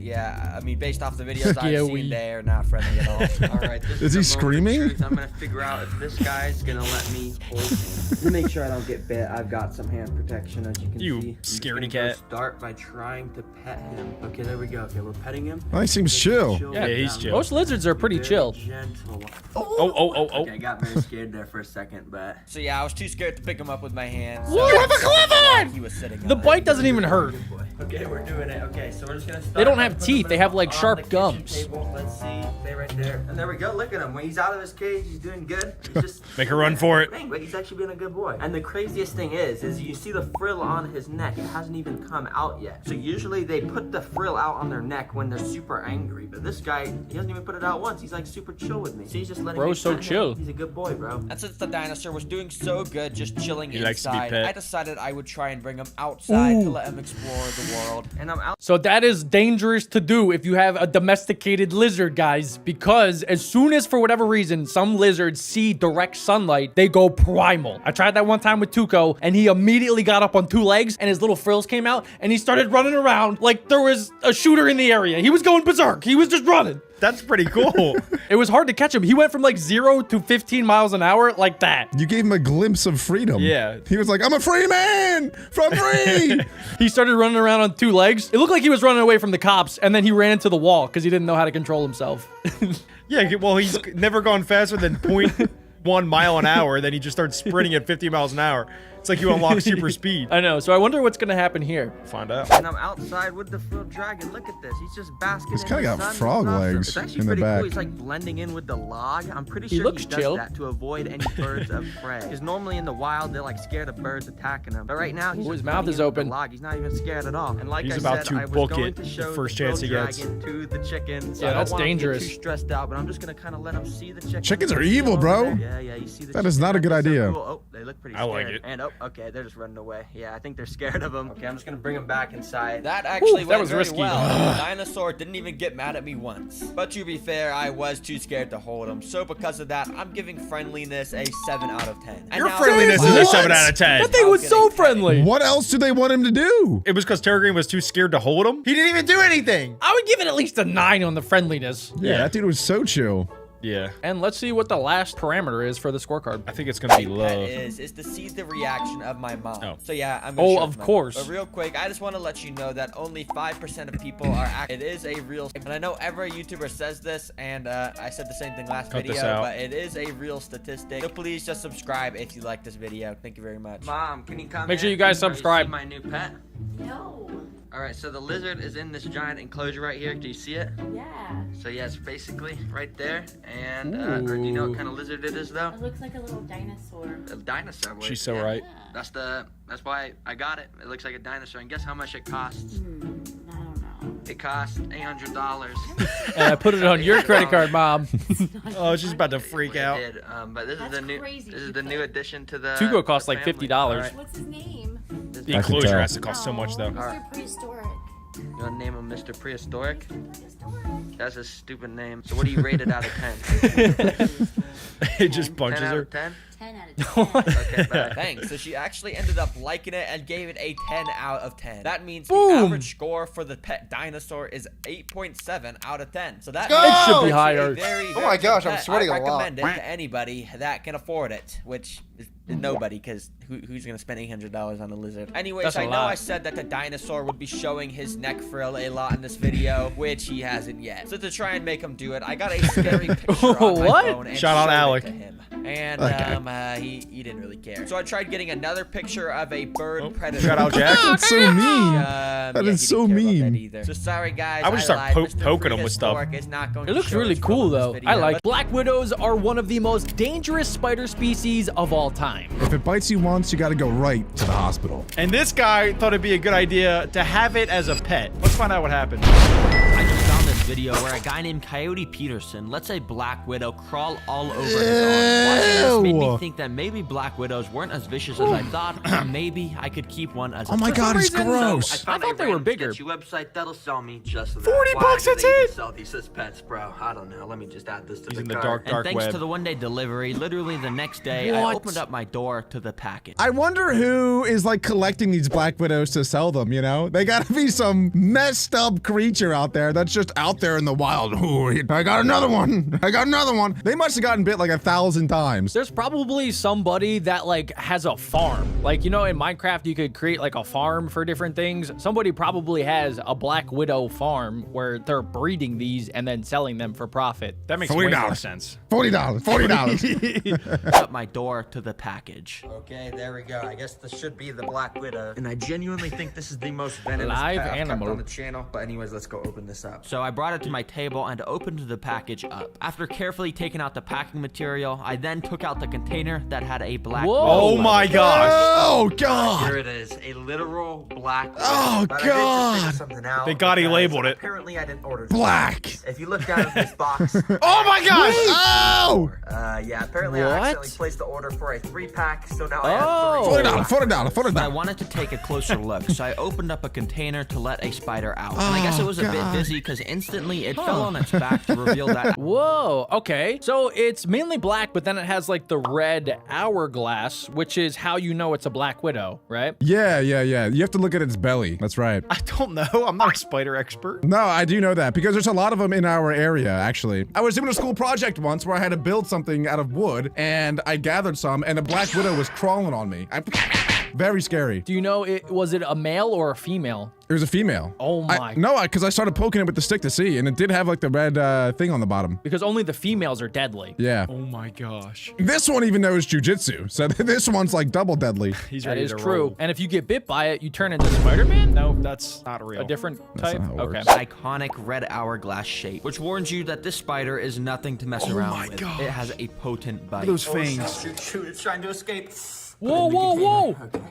yeah, I mean, based off the videos Yeah, I've we- seen, they are not friendly at all. All right, this Is he the moment of screaming? truth. I'm gonna figure out if this guy's gonna let me hold him. To make sure I don't get bit, I've got some hand protection, as you can You see. I'm just scaredy gonna cat. go Start by trying to pet him. Okay, there we go. Okay, we're petting him. Oh, he seems chill. Yeah, he's chill. Most lizards are pretty Very chill. Gentle. Oh. Okay, I got very scared there for a second, but So yeah, I was too scared to pick him up with my hands. You have a glove on! He was sitting The on bite doesn't even hurt. good boy. Okay, we're doing it. Okay, so we're just gonna start. They don't have by teeth, putting they have, him like, on sharp the kitchen gums. table. Let's see. Stay right there. And there we go. Look at him. When he's out of his cage, he's doing good. He's just Make her run for it. Dang, but he's actually being a good boy. And the craziest thing is you see the frill on his neck. It hasn't even come out yet. So usually they put the frill out on their neck when they're super angry. But this guy, he hasn't even put it out once. He's like super chill with me. So he's just letting me Bro's so pet him. chill. He's a good boy, bro. And since the dinosaur was doing so good just chilling He likes to be inside, pet. I decided I would try and bring him outside to let him explore the world. And I'm out. So that is dangerous to do if you have a domesticated lizard, guys, because as soon as, for whatever reason, some lizards see direct sunlight, they go primal. I tried that one time with Tuco, and he immediately got up on 2 legs, and his little frills came out, and he started running around like there was a shooter in the area. He was going berserk. He was just running. That's pretty cool. It was hard to catch him. He went from like 0 to 15 miles an hour like that. You gave him a glimpse of freedom. Yeah. He was like, I'm a free man from free. He started running around on 2 legs. It looked like he was running away from the cops, and then he ran into the wall because he didn't know how to control himself. Yeah, well, he's never gone faster than 0.1 mile an hour. Then he just starts sprinting at 50 miles an hour. It's like you unlock super speed. I know. So I wonder what's gonna happen here. Find out. And I'm outside with the frilled dragon. Look at this. He's just basking He's in kinda the got sun. frog It's awesome. legs It's actually in the pretty back. cool. He's like blending in with the log. I'm pretty He sure looks he does chill. that to avoid any birds of prey. Because normally in the wild, they're like scared of birds attacking them. But right now, he's Ooh, just his mouth blending is in with the open. log. He's not even scared at all. And like He's I about said, to I was book going it to the show first the chance he frilled gets. dragon to the chickens. Yeah, I don't that's want him to get dangerous. too stressed out, but I'm just gonna kind of let him see the chickens. Chickens are See 'em evil, over bro. there. Yeah, you see the That is chickens. not a good They're so idea. cool. Oh, they look pretty I like scared. it. And oh, okay, they're just running away. Yeah, I think they're scared of him. Okay, I'm just gonna bring him back inside. That actually that went was very risky. well. The dinosaur didn't even get mad at me once. But to be fair, I was too scared to hold him. So because of that, I'm giving friendliness a 7 out of 10. And Your now- friendliness is a What? 7 out of 10. That thing was so friendly. What else do they want him to do? It was because Terragreen was too scared to hold him. He didn't even do anything. I would give it at least a 9 on the friendliness. Yeah, that dude was so chill. Yeah. And let's see what the last parameter is for the scorecard. I think it's gonna be Pet love. is to see the reaction of my mom. Oh. So yeah, I'm gonna Oh, show of them. course. But real quick, I just want to let you know that only 5% of people are it is a real, and I know every YouTuber says this, and I said the same thing last Cut this video, out. but it is a real statistic. So please just subscribe if you like this video. Thank you very much. Mom, can you come Make sure in? you guys Have subscribe. seen my new pet? No. All right, so the lizard is in this giant enclosure right here. Do you see it? Yeah. So yeah, it's basically right there. And or do you know what kind of lizard it is though? It looks like a little dinosaur. A dinosaur. Boy. She's so Yeah. right. That's why I got it. It looks like a dinosaur. And guess how much it costs? I don't know. It costs $800. And I put it on your credit card, Mom. Oh, she's about to freak out. It did. But this is That's the new. crazy. This is the new addition to the. Tugo costs the like family. $50. All right. What's his name? The I can enclosure tell. has to cost so much though. Mr. Prehistoric. You wanna name him Mr. Prehistoric? Prehistoric. That's a stupid name. So what do you rate it out of 10? It just 10 punches out her. of 10? 10 out of 10. Okay, bye. Thanks. So she actually ended up liking it and gave it a 10 out of 10. That means Boom. the average score for the pet dinosaur is 8.7 out of 10. So that It means should be it's a higher. very, Oh my very gosh, good I'm pet. sweating I a lot. recommend it to anybody that can afford it, which is nobody, because who's gonna spend $800 on a lizard? Anyways, That's a I know lot. I said that the dinosaur would be showing his neck frill a lot in this video, which he hasn't yet. So to try and make him do it, I got a scary picture on my What? phone and Shout out showed it Alec. to him. And Okay. he didn't really care. So I tried getting another picture of a bird predator. Shout out Jack. That's so mean. That That is he so didn't care about mean. that either. So sorry guys. I would start lied. Mr. poking him with stuff. Prehistoric is not going It to looks show really his cool frill in though. this I video, like. but- Black widows are one of the most dangerous spider species of all time. If it bites you once, you gotta go right to the hospital. And this guy thought it'd be a good idea to have it as a pet. Let's find out what happened. I just found this video where a guy named Coyote Peterson lets a black widow crawl all over his arm. Watching this made me Ew. think that maybe black widows weren't as vicious as I thought, and maybe I could keep one as a Oh my pet. god, it's reason, gross. I thought they were bigger. Website that'll sell me just that. 40 Why bucks, do that's they even it? Sell these as pets, bro. I don't know. Let me just add this to He's the in the cart. dark And thanks web. to the one-day delivery, literally the next day, I What? opened up my door to the package. I wonder who is like collecting these black widows to sell them, you know? They gotta be some messed up creature out there that's just out there in the wild. Ooh, I got another one. I got another one. They must have gotten bit like 1,000 times. There's probably somebody that like has a farm. Like, you know, in Minecraft, you could create like a farm for different things. Somebody probably has a black widow farm where they're breeding these and then selling them for profit. That makes way more $40. sense. $40. $40. Up my door to the package. Okay, there we go. I guess this should be the Black Widow. And I genuinely think this is the most venomous Live pet I've kept animal. on the channel. But anyways, let's go open this up. So I brought it to my table and opened the package up. After carefully taking out the packing material, I then took out the container that had a black Whoa. Oh widow my gosh. Oh Here god. it is, a literal Black Widow. Oh, But I did just God. figure something out Thank God he because labeled it. Apparently, I didn't order Black. If you look down at this box, Oh my gosh. Oh! yeah, apparently I What? accidentally placed the order for a 3-pack, so now I have Oh. 3. $40. $40. I wanted to take a closer look, so I opened up a container to let a spider out. And I guess it was a bit God. busy because instantly it fell on its back to reveal that Whoa, okay. So it's mainly black, but then it has like the red hourglass, which is how you know it's a black widow, right? Yeah. You have to look at its belly. That's right. I don't know. I'm not a spider expert. No, I do know that because there's a lot of them in our area, actually. I was doing a school project once where I had to build something out of wood, and I gathered some, and a black widow was crawling on me. Very scary. Do you know, was it a male or a female? It was a female. Oh my. No, because I started poking it with the stick to see, and it did have like the red thing on the bottom. Because only the females are deadly. Yeah. Oh my gosh. This one even knows jujitsu, so this one's like double deadly. That is true. And if you get bit by it, you turn into Spider-Man? No, that's not real. A different That's type? not how it Okay. works. Iconic red hourglass shape, which warns you that this spider is nothing to mess around with. It has a potent bite. Those fangs. Shoot, it's trying to escape. Whoa, whoa,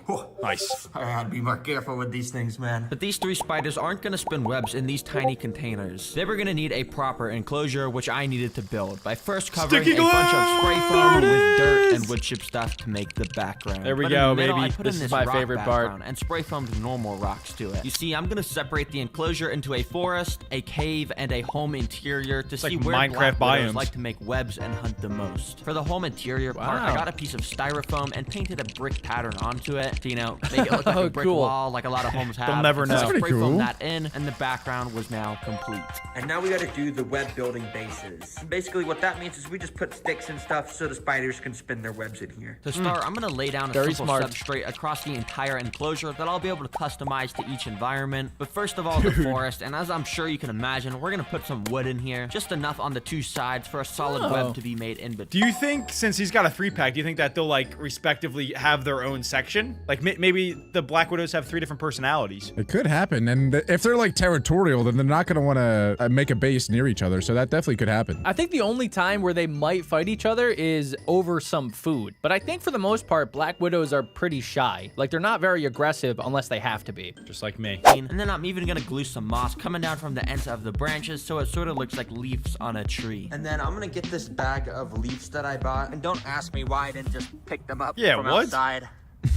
whoa! Nice. I gotta be more careful with these things, man. But these 3 spiders aren't gonna spin webs in these tiny containers. They were gonna need a proper enclosure, which I needed to build by first covering Sticky a bunch of spray foam glue! with dirt and wood chip stuff to make the background. There we But go, in the middle, baby. I put This in is this my rock favorite part. background and spray foamed normal rocks to it. You see, I'm gonna separate the enclosure into a forest, a cave, and a home interior to see like where Minecraft black widows biomes. like to make webs and hunt the most. For the home interior part, I got a piece of styrofoam and painted a brick pattern onto it to, you know, make it look like a brick Cool. wall like a lot of homes have. They'll never know. That's pretty Spray cool. foam that in, and the background was now complete. And now we gotta do the web building bases. Basically what that means is we just put sticks and stuff so the spiders can spin their webs in here. To start, I'm gonna lay down a Very simple smart. substrate across the entire enclosure that I'll be able to customize to each environment. But first of all, the forest, and as I'm sure you can imagine, we're gonna put some wood in here, just enough on the 2 sides for a solid web to be made in between. Do you think, since he's got a 3-pack, do you think that they'll like respectively have their own section? Like maybe the Black Widows have 3 different personalities. It could happen, and if they're like territorial, then they're not gonna want to make a base near each other, so that definitely could happen. I think the only time where they might fight each other is over some food. But I think for the most part, Black Widows are pretty shy. Like, they're not very aggressive unless they have to be. Just like me. And then I'm even gonna glue some moss coming down from the ends of the branches so it sort of looks like leaves on a tree. And then I'm gonna get this bag of leaves that I bought, and don't ask me why I didn't just pick them up Yeah, from what? outside.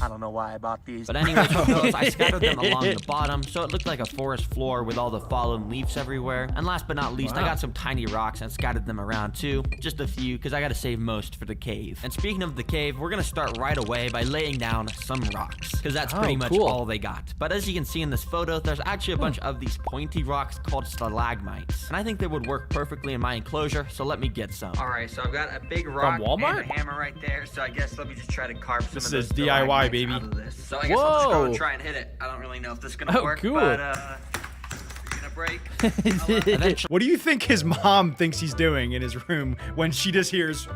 I don't know why I bought these. But anyways, with those, I scattered them along the bottom, so it looked like a forest floor with all the fallen leaves everywhere. And last but not least, I got some tiny rocks and scattered them around too. Just a few, because I gotta save most for the cave. And speaking of the cave, we're gonna start right away by laying down some rocks, because that's pretty much all they got. But as you can see in this photo, there's actually a bunch of these pointy rocks called stalagmites. And I think they would work perfectly in my enclosure, so let me get some. Alright, so I've got a big rock Walmart? and a hammer right there, so I guess let me just try to carve some This of those is DIY, stalagmites baby. out of this. So I guess I'll just go Whoa. and try and hit it. I don't really know if this is gonna work, cool. but it's gonna break. Eventually, What do you think his mom thinks he's doing in his room when she just hears...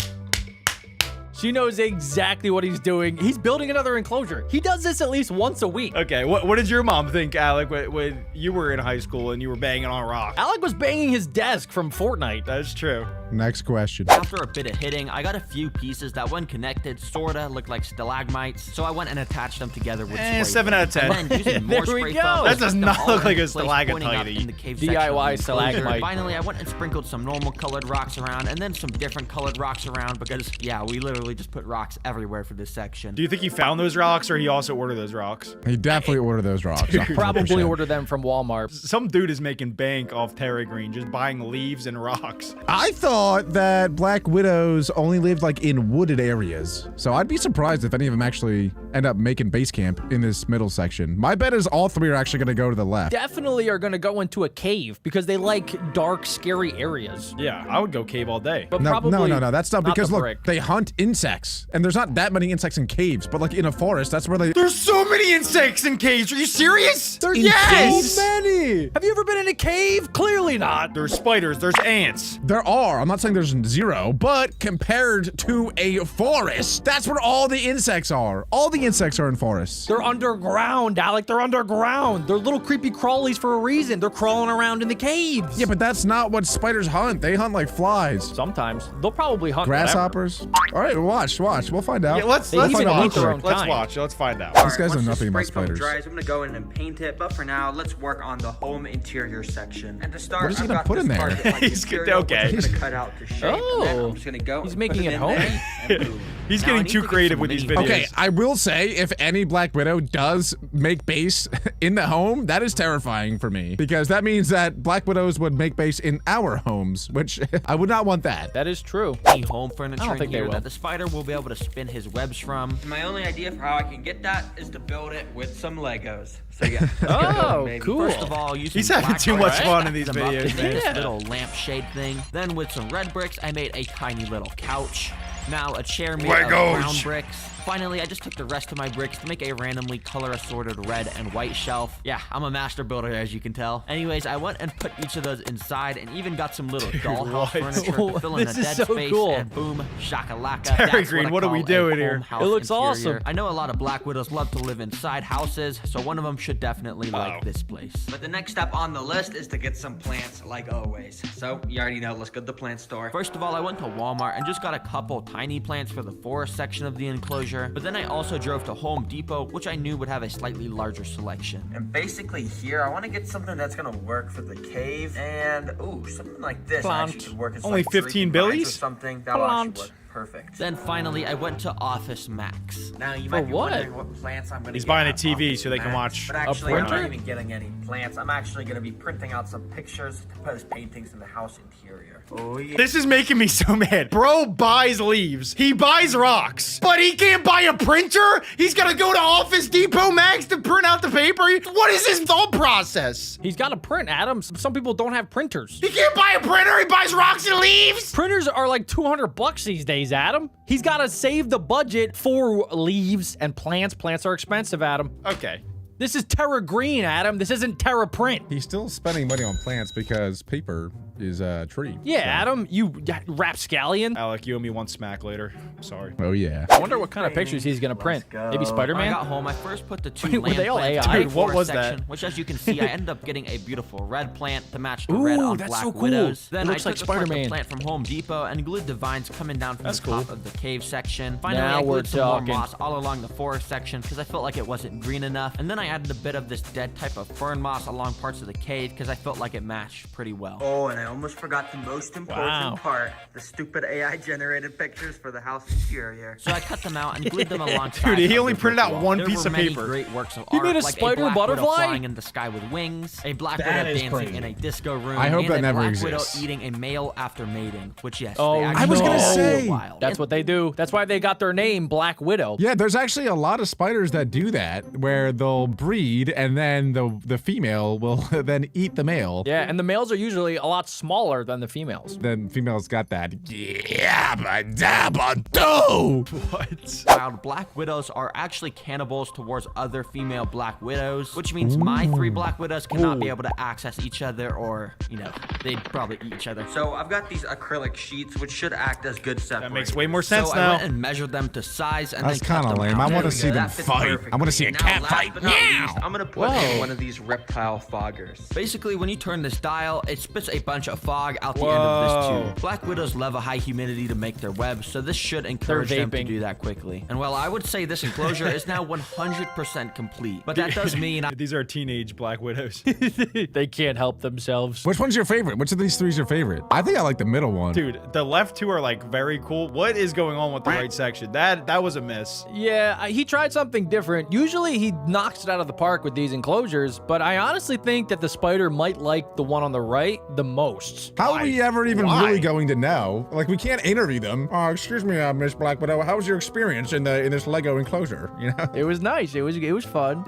She knows exactly what he's doing. He's building another enclosure. He does this at least once a week. Okay, what did your mom think, Alec, when you were in high school and you were banging on rock? Alec was banging his desk from Fortnite. That's true. Next question. after a bit of hitting, I got a few pieces that when connected sorta looked like stalagmites, so I went and attached them together with spray 7 foam. out of 10. And then using more There we spray go. foam, That I does stuck them not all look in like a place, pointing up stalactite. in the cave DIY section of the enclosure. stalagmite. Finally, I went and sprinkled some normal colored rocks around and then some different colored rocks around because, yeah, we literally just put rocks everywhere for this section. Do you think he found those rocks or he also ordered those rocks? He definitely ordered those rocks. 100%. Probably ordered them from Walmart. Some dude is making bank off Terra Green, just buying leaves and rocks. I thought that Black Widows only lived like in wooded areas, so I'd be surprised if any of them actually end up making base camp in this middle section. My bet is all 3 are actually gonna go to the left. Definitely are gonna go into a cave because they like dark, scary areas. Yeah, I would go cave all day. But No, probably no, that's not because the look, brick. they hunt insects, and there's not that many insects in caves, but like in a forest, that's where they. There's so many insects in caves. Are you serious? There's yes! so many. Have you ever been in a cave? Clearly not. There's spiders. There's ants. There are. I'm not saying there's 0, but compared to a forest, that's where all the insects are. All the insects are in forests. They're underground, Alec. They're underground. They're little creepy crawlies for a reason. They're crawling around in the caves. Yeah, but that's not what spiders hunt. They hunt like flies. Sometimes. They'll probably hunt whatever. Grasshoppers. All right, watch. We'll find out. Yeah, let's They even watch. eat their own Let's kind. watch. Let's find out. These guys know Once nothing the about spray foam spiders. dries, I'm gonna go in and paint it, but for now, let's work on the home interior section. And to start, What is he I've gonna got put this in there? part of, like, He's good- material, okay. which I'm gonna cut out to shape. And then Oh. I'm just gonna go. He's and making put it in homey. there, and boom. He's Now, I getting need too to get creative some with these mini- videos. Okay, I will say, if any Black Widow does make base in the home, that is terrifying for me. Because that means that Black Widows would make base in our homes, which I would not want that. That is true. Any home furniture I don't in think they here will. that the spider will be able to spin his webs from. And my only idea for how I can get that is to build it with some Legos. So yeah. let's get Oh, going, baby. cool. First of all, using He's having black too bricks, much fun in stacked these them up to videos, make man. this Yeah. little lampshade thing. Then with some red bricks, I made a tiny little couch. Now a chair made of Legos. brown bricks. Finally, I just took the rest of my bricks to make a randomly color assorted red and white shelf. Yeah, I'm a master builder, as you can tell. Anyways, I went and put each of those inside and even got some little dollhouse furniture to fill in the dead space. And boom, shakalaka. Terry Green, what are we doing here? It looks awesome. I know a lot of Black Widows love to live inside houses, so one of them should definitely like this place. But the next step on the list is to get some plants, like always. So, you already know, let's go to the plant store. First of all, I went to Walmart and just got a couple tiny plants for the forest section of the enclosure, but then I also drove to Home Depot, which I knew would have a slightly larger selection. And basically here, I want to get something that's going to work for the cave, and ooh, something like this actually could work as only like 15 billies? Or something. That'll actually work perfect. Then finally, I went to Office Max. Now you might be wondering what plants I'm going to get. He's buying a TV so they can watch but actually, I'm printer? not even getting any plants. I'm actually going to be printing out some pictures to put as paintings in the house interior. Oh yeah. This is making me so mad. Bro buys leaves. He buys rocks. But he can't buy a printer? He's gonna go to Office Depot Max to print out the paper? What is his thought process? He's got to print, Adam. Some people don't have printers. He can't buy a printer? He buys rocks and leaves? Printers are like $200 these days, Adam. He's got to save the budget for leaves and plants. Plants are expensive, Adam. Okay. This is Terra Green, Adam. This isn't Terra Print. He's still spending money on plants because paper is a tree. Yeah, so. Adam, you rapscallion. Alec, you owe me one smack later. Sorry. Oh, yeah. I wonder what kind of pictures he's going to print. Maybe Spider-Man? When I got home, I first put the two Were land they all plants AI? in the Dude, what forest was section, that? which, as you can see, I ended up getting a beautiful red plant to match the Ooh, red on that's Black so cool. Widows. Then It looks I like took apart the Spider-Man. plant from Home Depot and glued the vines coming down from That's the top cool. of the cave section. Finally, Now I we're glued some more talking. moss all along the forest section because I felt like it wasn't green enough. And then I added a bit of this dead type of fern moss along parts of the cave because I felt like it matched pretty well. Oh, and I almost forgot the most important part. The stupid AI generated pictures for the house interior. So I cut them out and glued them alongside. Dude, he of only the printed brick out wall. one There piece were of many paper. Great works of You art, made a like spider a Black Widow butterfly? flying in the sky with wings, a Black Widow That is dancing crazy. in a disco room, I hope and that a never Black exists. Widow eating a male after mating. Which yes, Oh, they actually I was gonna do say. for a while. That's what they do. That's why they got their name, Black Widow. Yeah, there's actually a lot of spiders that do that, where they'll breed and then the female will then eat the male. Yeah, and the males are usually a lot smaller than the females. Then females got that yabba dabba do. What? Wild Black Widows are actually cannibals towards other female Black Widows, which means my 3 Black Widows cannot be able to access each other, or, you know, they'd probably eat each other. So I've got these acrylic sheets, which should act as good separators. That makes way more sense So I now. went and measured them to size and That's then cut kind of them lame. out. I want to There we see go, them that fits fight. perfectly. I want to see a Now, cat last fight. but not Meow. least, I'm gonna put in one of these reptile foggers. Basically, when you turn this dial, it spits a bunch of fog out the end of this Whoa. tube. Black Widows love a high humidity to make their webs, so this should encourage them to vaping. do that quickly. And while I would say this enclosure is now 100% complete, but that does mean These are teenage Black Widows. They can't help themselves. Which one's your favorite? Which of these 3 is your favorite? I think I like the middle one. Dude, the left 2 are like very cool. What is going on with the right section? That was a miss. Yeah, he tried something different. Usually he knocks it out of the park with these enclosures, but I honestly think that the spider might like the one on the right the most. How are we ever even Why? really going to know? Like, we can't interview them. Oh, excuse me, Miss Black Widow. How was your experience in this Lego enclosure? You know? It was nice. It was fun.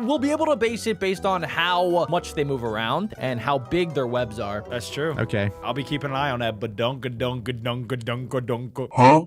We'll be able to base it based on how much they move around and how big their webs are. That's true. Okay. I'll be keeping an eye on that. Badunka dunka dunka dunka dunka. Huh?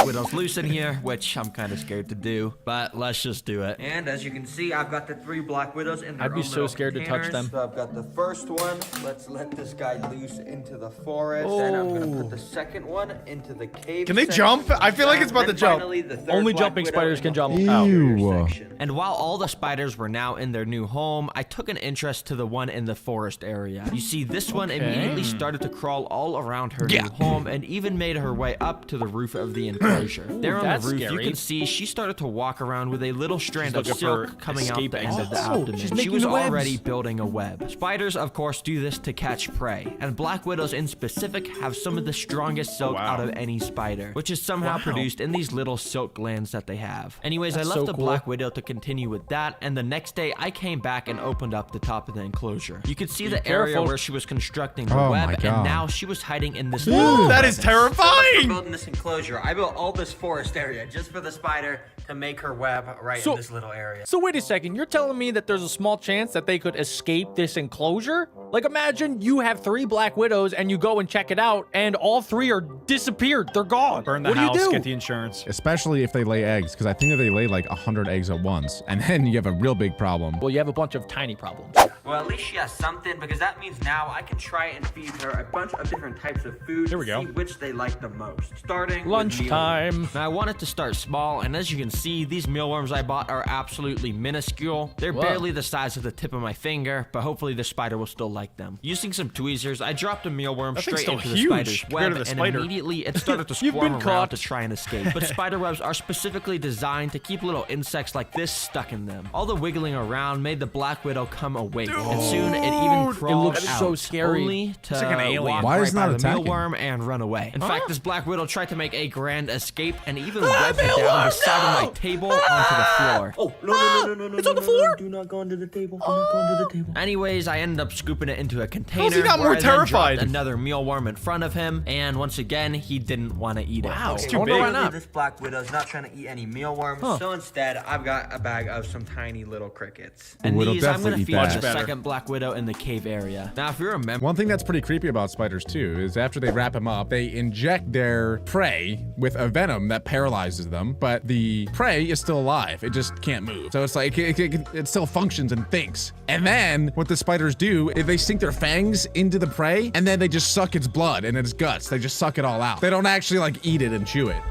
Widows loose in here, which I'm kind of scared to do, but let's just do it. And as you can see, I've got the 3 Black Widows in their I'd be own so little scared to touch containers. them. So I've got the first one. Let's let this guy loose into the forest. Then I'm gonna put the second one into the cave. Can they section. jump? I feel like it's about Then to jump. finally, the third Only Black jumping Widow spiders in can the jump. interior Ew. section. And while all the spiders were now in their new home, I took an interest to the one in the forest area. You see, this one immediately started to crawl all around her new home and even made her way up to the roof of the enclosure. There on the that's roof, you scary. can see she started to walk around with a little strand of looking for silk coming out the escape end of the exits. abdomen. She's She making was the webs. already building a web. Spiders, of course, do this to catch prey, and Black Widows in specific have some of the strongest silk out of any spider, which is somehow produced in these little silk glands that they have. Anyways, That's I left so the cool. Black Widow to continue with that, and the next day I came back and opened up the top of the enclosure. You could see the area careful. where she was constructing the Oh web, my and God. now she was hiding in this That is For terrifying. building this enclosure, enclosure. I built all this forest area just for the spider to make her web right in this little area. So wait a second, you're telling me that there's a small chance that they could escape this enclosure? Like imagine you have 3 black widows and you go and check it out and all 3 are disappeared. They're gone. Burn the what house, do you do? get the insurance. Especially if they lay eggs, because I think that they lay like 100 eggs at once, and then you have a real big problem. Well, you have a bunch of tiny problems. Well, at least she has something, because that means now I can try and feed her a bunch of different types of food. Here we go. See which they like the most. Starting Lunchtime. Now I wanted to start small, and as you can see, these mealworms I bought are absolutely minuscule. They're barely the size of the tip of my finger, but hopefully the spider will still like them. Using some tweezers, I dropped a mealworm straight into the spider's web, and immediately it started to squirm around to try and escape. But spider webs are specifically designed to keep little insects like this stuck in them. All the wiggling around made the black widow come awake, and soon it even crawled out, so scary. only to like an alien. walk Why right is it by not the attacking? mealworm and run away. In fact, this black widow tried to make a grand escape and even webbed it down the side of my table onto the floor. Oh, no. It's on the floor. Do not go under the table. Do not go under the table. Anyways, I ended up scooping it into a container. How's he not where more I then dropped terrified? another mealworm in front of him, and once again, he didn't want to eat it. Wow. It's too Wonder big. why not? This black widow's not trying to eat any mealworms, so instead, I've got a bag of some tiny little crickets. And We'll these, I'm going definitely to eat feed that. the Much better. second black widow in the cave area. Now, if you remember, One thing that's pretty creepy about spiders too is after they wrap them up, they inject their prey with a venom that paralyzes them, but the prey is still alive. It just can't move. So it's like it still functions and thinks. And then what the spiders do is they sink their fangs into the prey and then they just suck its blood and its guts. They just suck it all out. They don't actually like eat it and chew it.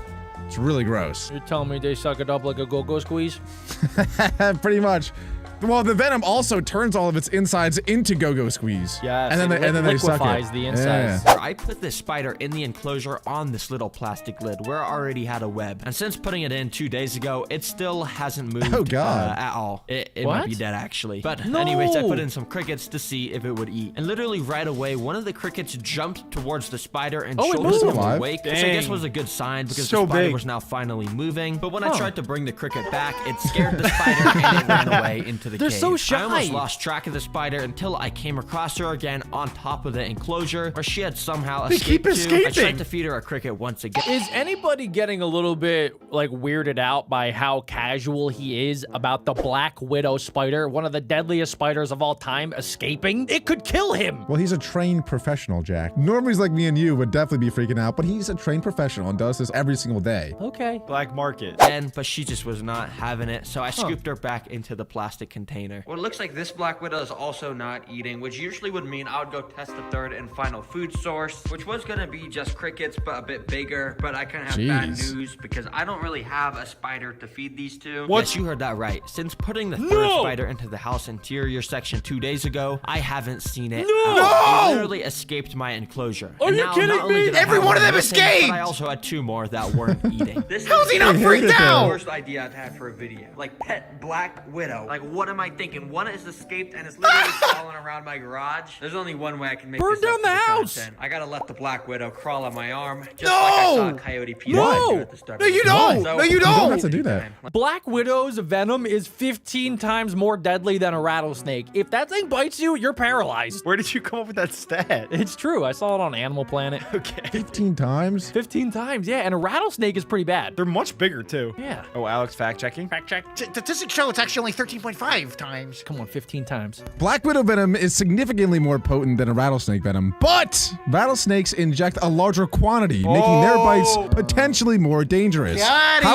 It's really gross. You're telling me they suck it up like a go-go squeeze? Pretty much. Well, the venom also turns all of its insides into go-go squeeze. Yes, and then they suck it. liquefies the insides. Yeah. I put this spider in the enclosure on this little plastic lid where it already had a web. And since putting it in 2 days ago, it still hasn't moved Oh, God. at all. It What? might be dead, actually. But No. anyways, I put in some crickets to see if it would eat. And literally right away, one of the crickets jumped towards the spider and Oh, it showed moved. us Alive. some awake, which I guess Dang. was a good sign because So the spider big. was now finally moving. But when I tried to bring the cricket back, it scared the spider and it ran away into the They're cave. so shy. I almost lost track of the spider until I came across her again on top of the enclosure where she had somehow They escaped keep escaping. I tried to feed her a cricket once again. Is anybody getting a little bit like weirded out by how casual he is about the black widow spider, one of the deadliest spiders of all time, escaping? It could kill him. Well, he's a trained professional, Jack. Normies like me and you would definitely be freaking out, but he's a trained professional and does this every single day. Okay. Black market. But she just was not having it, so I scooped her back into the plastic container. Well, it looks like this black widow is also not eating, which usually would mean I would go test the third and final food source, which was gonna be just crickets, but a bit bigger. But I kind of have bad Jeez. news because I don't really have a spider to feed these to. Yes, you heard that right. Since putting the third spider into the house interior section 2 days ago, I haven't seen it. It literally escaped my enclosure. Are you kidding me? Every one of them missing, escaped! But I also had 2 more that weren't eating. This How's he not freaked the out? worst idea I've had for a video. Like pet black widow. Like what am I thinking? One is escaped and it's literally crawling around my garage. There's only one way I can make Burn this down up the for house! content. I gotta let the black widow crawl on my arm, just like I saw Coyote Peter do at the start. No, of you the don't. video. No, you You don't don't. have to do that. Black widow's venom is 15 times more deadly than a rattlesnake. If that thing bites you, you're paralyzed. Where did you come up with that stat? It's true. I saw it on Animal Planet. Okay. 15 times? 15 times, yeah. And a rattlesnake is pretty bad. They're much bigger too. Yeah. Oh, Alex fact checking. Fact check. Statistics show it's actually only 13.5 times. Come on, 15 times. Black widow venom is significantly more potent than a rattlesnake venom, but rattlesnakes inject a larger quantity, making their bites potentially more dangerous. Got him.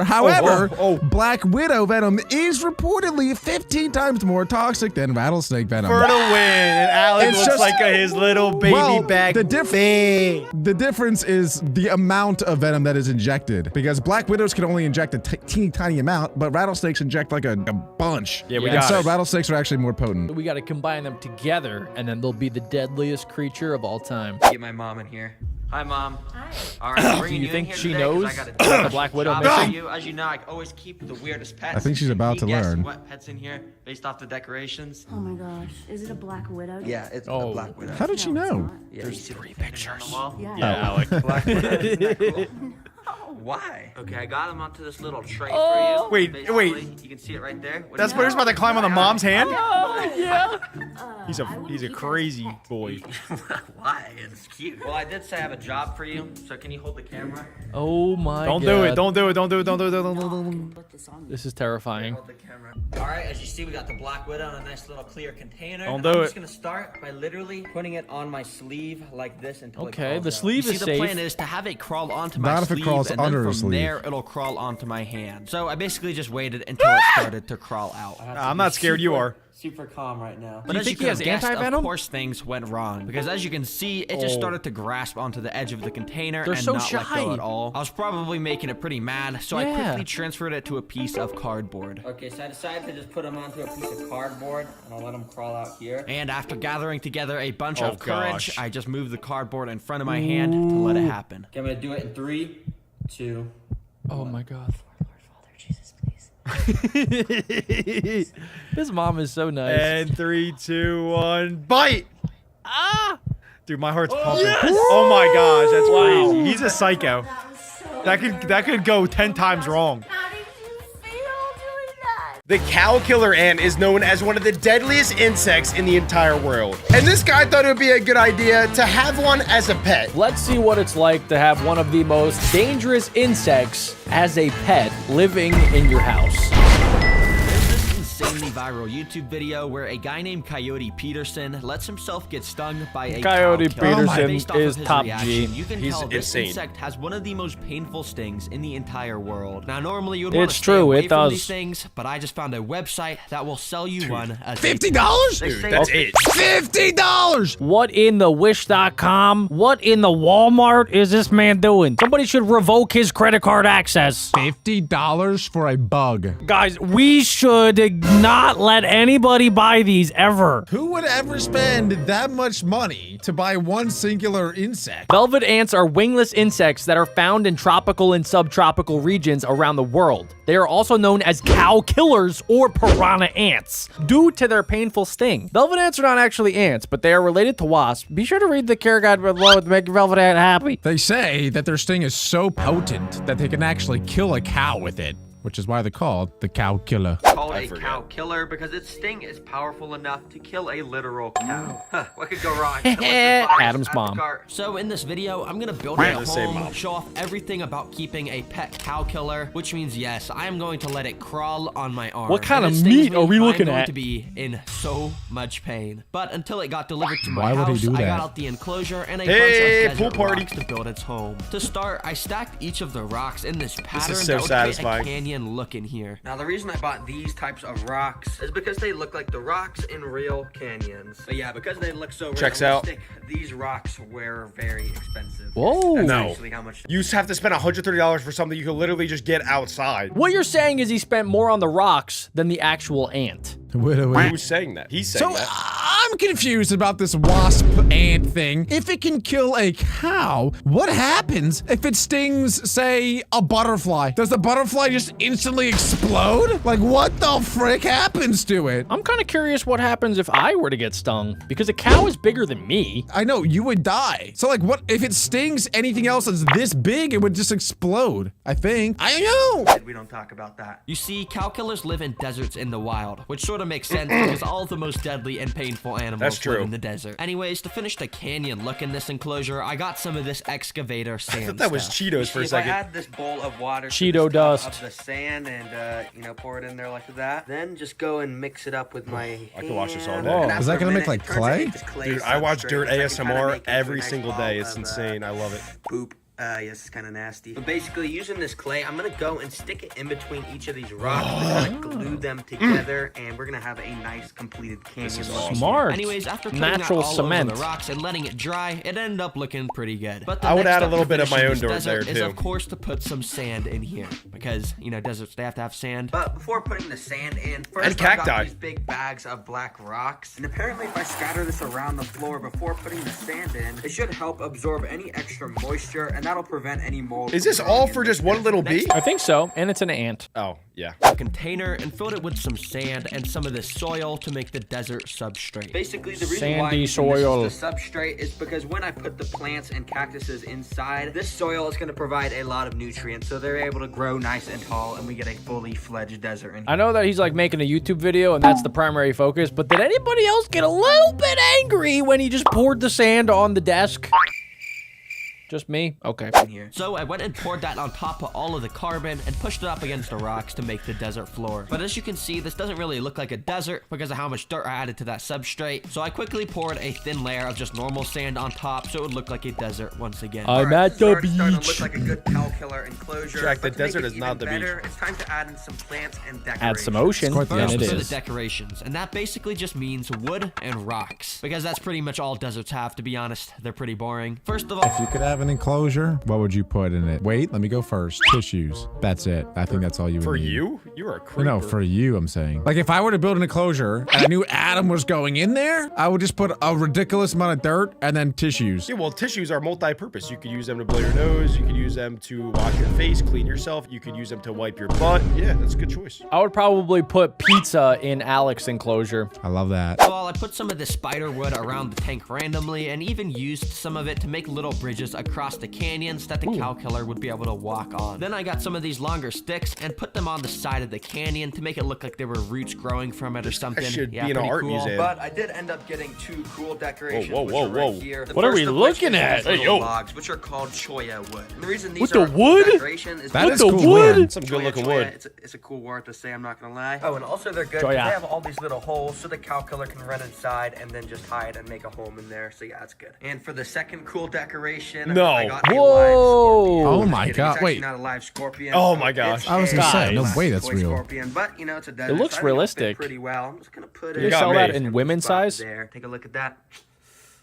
However, Black widow venom is reportedly 15 times more toxic than rattlesnake venom. For the win. And Alex It's looks just- like his little baby Well, back. the difference is the amount of venom that is injected, because black widows can only inject a teeny tiny amount, but rattlesnakes inject like a bunch. Yeah, we Yeah. And got so it. rattlesnakes are actually more potent. We got to combine them together, and then they'll be the deadliest creature of all time. Get my mom in here. Hi, Mom. Hi. All right, I'm bringing you you think in here she today 'cause knows I gotta about do the Black Widow job mission? for you. As you know, I always keep the weirdest pets. I think she's about Can to you guess learn. what pet's in here based off the decorations? Oh my gosh. Is it a black widow? Yeah, it's Oh. a black widow. How did she No, it's know? not. Yeah, there's 3 pictures on the wall. Yeah. Yeah, Alex. Black widow. Isn't that cool? Why? Okay, I got them onto this little tray for you. Wait, Basically, wait. You can see it right there. What That do you spider's about to climb on the mom's hand? Oh, yeah. He's a crazy boy. Why? It's cute. Well, I did say I have a job for you, so can you hold the camera? Oh my Don't god. do it. Don't do it. Don't do it. Don't do it. Don't do it. This is terrifying. Hold the camera. All right, as you see, we got the Black Widow in a nice little clear container. Don't And do I'm it. just gonna start by literally putting it on my sleeve like this until it Okay, crawls the out. sleeve See, is the safe. plan is to have it crawl onto my Not if it sleeve, crawls and under then the from sleeve. there, it'll crawl onto my hand. So I basically just waited until it started to crawl out. I'm not scared. You are. Super calm right now. But you as think you he has could have guessed, anti-venom? of course things went wrong. Because as you can see, it just started to grasp onto the edge of the container They're and so not let shy. go at all. I was probably making it pretty mad, so I Yeah. quickly transferred it to a piece of cardboard. Okay, so I decided to just put them onto a piece of cardboard, and I'll let them crawl out here. And after gathering together a bunch Oh, of courage, gosh. I just moved the cardboard in front of my hand to let it happen. Okay, I'm gonna do it in 3, 2. Oh my god. Father, Jesus, please. His mom is so nice. And 3, 2, 1, bite! Ah! Dude, my heart's pumping. Oh my gosh, that's crazy. He's a psycho. That was so That could go 10 times wrong. How did you feel doing that? The cow killer ant is known as one of the deadliest insects in the entire world. And this guy thought it would be a good idea to have one as a pet. Let's see what it's like to have one of the most dangerous insects as a pet living in your house. There's this insanely viral YouTube video where a guy named Coyote Peterson lets himself get stung by a Coyote cow killer. Peterson Based off of is his top reaction, G. You can He's tell this insane. insect has one of the most painful stings in the entire world. Now, normally you would want to It's stay true, away it from does. these things, but I just found a website that will sell you one as a $50? Dude, that's it. $50! What in the Wish.com? What in the Walmart is this man doing? Somebody should revoke his credit card access. $50 for a bug. Guys, we should not let anybody buy these ever. Who would ever spend that much money to buy one singular insect? Velvet ants are wingless insects that are found in tropical and subtropical regions around the world. They are also known as cow killers or piranha ants due to their painful sting. Velvet ants are not actually ants, but they are related to wasps. Be sure to read the care guide below to make your velvet ant happy. They say that their sting is so potent that they can actually kill a cow with it, which is why they're called the cow killer. Called a cow killer because its sting is powerful enough to kill a literal cow. Huh, what could go wrong? Adam's mom. So in this video, I'm gonna build a the same home, mom. show off everything about keeping a pet cow killer, which means yes, I am going to let it crawl on my arm. What kind And of it stings meat me, are we I'm looking going at? to be in so much pain. But until it got delivered to my Why would he house, do I that? got out the enclosure and a Hey, bunch of pool desert party. rocks to build its home. To start, I stacked each of the rocks in this pattern so that would satisfying. create a canyon look in here. Now, the reason I bought these types of rocks is because they look like the rocks in real canyons. But yeah, because they look so Checks out. realistic, these rocks were very expensive. Whoa. That's No. actually how much. You have to spend $130 for something you could literally just get outside. What you're saying is he spent more on the rocks than the actual ant. Who's saying that? He's saying So that. I'm confused about this wasp ant thing. If it can kill a cow, what happens if it stings, say, a butterfly? Does the butterfly just instantly explode? Like, what the frick happens to it? I'm kind of curious what happens if I were to get stung, because a cow is bigger than me. I know, you would die. So, like, what if it stings anything else that's this big, it would just explode, I think. I don't know. We don't talk about that. You see, cow killers live in deserts in the wild, which sort of makes sense because all of the most deadly and painful animals That's live true. in the desert. Anyways, to finish the canyon look in this enclosure, I got some of this excavator sand I thought that was stuff. Cheetos for a If I second. add this bowl of water to Cheeto this cup dust. of the sand and pour it in there like that, then just go and mix it up with my I could watch this all hand. day. And Is that after a gonna make, minute, like, it turns clay? into clay Dude, I watch substrate, Dirt which I can kinda ASMR make into a every nice single ball day. It's of, insane. I love it. Poop. Yes, it's kind of nasty. But basically, using this clay, I'm gonna go and stick it in between each of these rocks to kind of glue them together, and we're gonna have a nice completed canyon. look. Smart. Anyways, after putting Natural that all cement. over the rocks and letting it dry, it ended up looking pretty good. But the I would next add a step little to bit of my finishing own this dirt desert there, is, too. of course, to put some sand in here because you know deserts they have to have sand. But before putting the sand in, first And I got cacti. these big bags of black rocks. And apparently if I scatter this around the floor before putting the sand in, it should help absorb any extra moisture, and that'll prevent any mold. Is this all for just one little bee? I think so, and it's an ant. Oh, yeah. A container and filled it with some sand and some of this soil to make the desert substrate. Basically, the reason Sandy why soil. this is the substrate is because when I put the plants and cactuses inside, this soil is going to provide a lot of nutrients, so they're able to grow nice and tall, and we get a fully fledged desert in here. I know that he's like making a YouTube video and that's the primary focus, but did anybody else get a little bit angry when he just poured the sand on the desk? Just me? Okay. So I went and poured that on top of all of the carbon and pushed it up against the rocks to make the desert floor. But as you can see, this doesn't really look like a desert because of how much dirt I added to that substrate. So I quickly poured a thin layer of just normal sand on top so it would look like a desert once again. I'm at the Starting to look beach. like a good cow killer enclosure. Jack, the But to make desert it is not even the better, beach. It's time to add in some plants and decorations. Add some ocean. quite the Yeah, First it for the is. decorations, and that basically just means wood and rocks. Because that's pretty much all deserts have, to be honest. They're pretty boring. First of all, If you could have an enclosure, what would you put in it? Wait, let me go first. Tissues. That's it. I think that's all you would For need. you? You're a creeper. No, for you, I'm saying. Like, if I were to build an enclosure and I knew Adam was going in there, I would just put a ridiculous amount of dirt and then tissues. Yeah, well, tissues are multi-purpose. You could use them to blow your nose. You could use them to wash your face, clean yourself. You could use them to wipe your butt. Yeah, that's a good choice. I would probably put pizza in Alex's enclosure. I love that. Well, I put some of this spider wood around the tank randomly and even used some of it to make little bridges across the canyons that the cow killer would be able to walk on. Then I got some of these longer sticks and put them on the side of the canyon to make it look like there were roots growing from it or something. should Yeah, be in an pretty art cool. museum. But I did end up getting two cool decorations. Whoa, whoa, which are whoa, right here. The What are first we of which looking is at? these Hey, little yo. logs, which are called choya wood. And the reason these With are the a cool wood? decoration is That because is the cool. wood? man. Some good-looking choya, wood. it's a cool word to say, I'm not gonna lie. Oh, and also they're good. Choya. They have all these little holes so the cow killer can run inside and then just hide and make a home in there. So yeah, that's good. And for the second cool decoration, No. I got a Whoa. live scorpion. Oh Just my kidding, God, it's actually wait. not a live scorpion. Oh my gosh. It's I was gonna a say, no live way that's toy real. Scorpion, but you know, it's a desert. looks so I think it'll fit realistic. pretty well. I'm just gonna put Do it. they got sell me. that in women's Spot size? There. Take a look at that.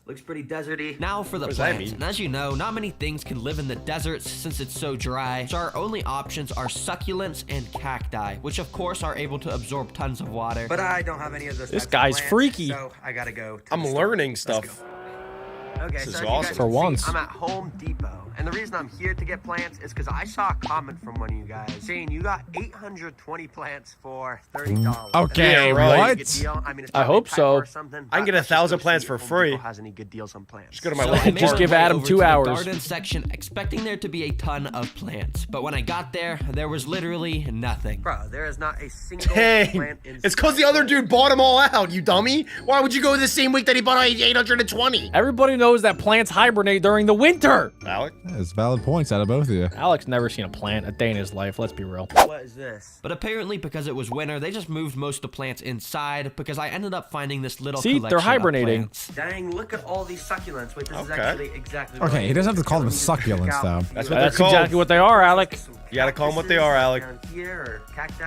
Looks pretty deserty. Now for the does that plants. mean? And as you know, not many things can live in the deserts since it's so dry. So our only options are succulents and cacti, which of course are able to absorb tons of water. But I don't have any of those. This types of guy's plants, freaky. So I gotta go. to I'm the store. learning Let's stuff. go. Okay, This so is as you awesome. guys For can see, once. I'm at Home Depot. And the reason I'm here to get plants is because I saw a comment from one of you guys saying you got 820 plants for $30. Okay, Yeah, right. what? Good deal. I mean, it's I probably hope typo so. or something, I can but get let's just 1,000 go plants see for if Home free. Depot has any good deals on plants. Just go to my So local I made Just my give way Adam over 2 to the hours. garden section, expecting there to be a ton of plants. But when I got there was literally nothing. Bro, there is not a single Dang. plant in It's because the other dude bought them all out, you dummy. Why would you go the same week that he bought 820? Everybody knows that plants hibernate during the winter. Alec? That's valid points out of both of you. Alex never seen a plant a day in his life, let's be real. What is this? But apparently because it was winter, they just moved most of the plants inside because I ended up finding this little See, they're collection of hibernating. plants. Dang, look at all these succulents. Wait, this is Okay. actually exactly Okay, he doesn't have to call them succulents, though. That's what they're That's called. exactly what they are, Alec. You gotta call them what they are, Alec.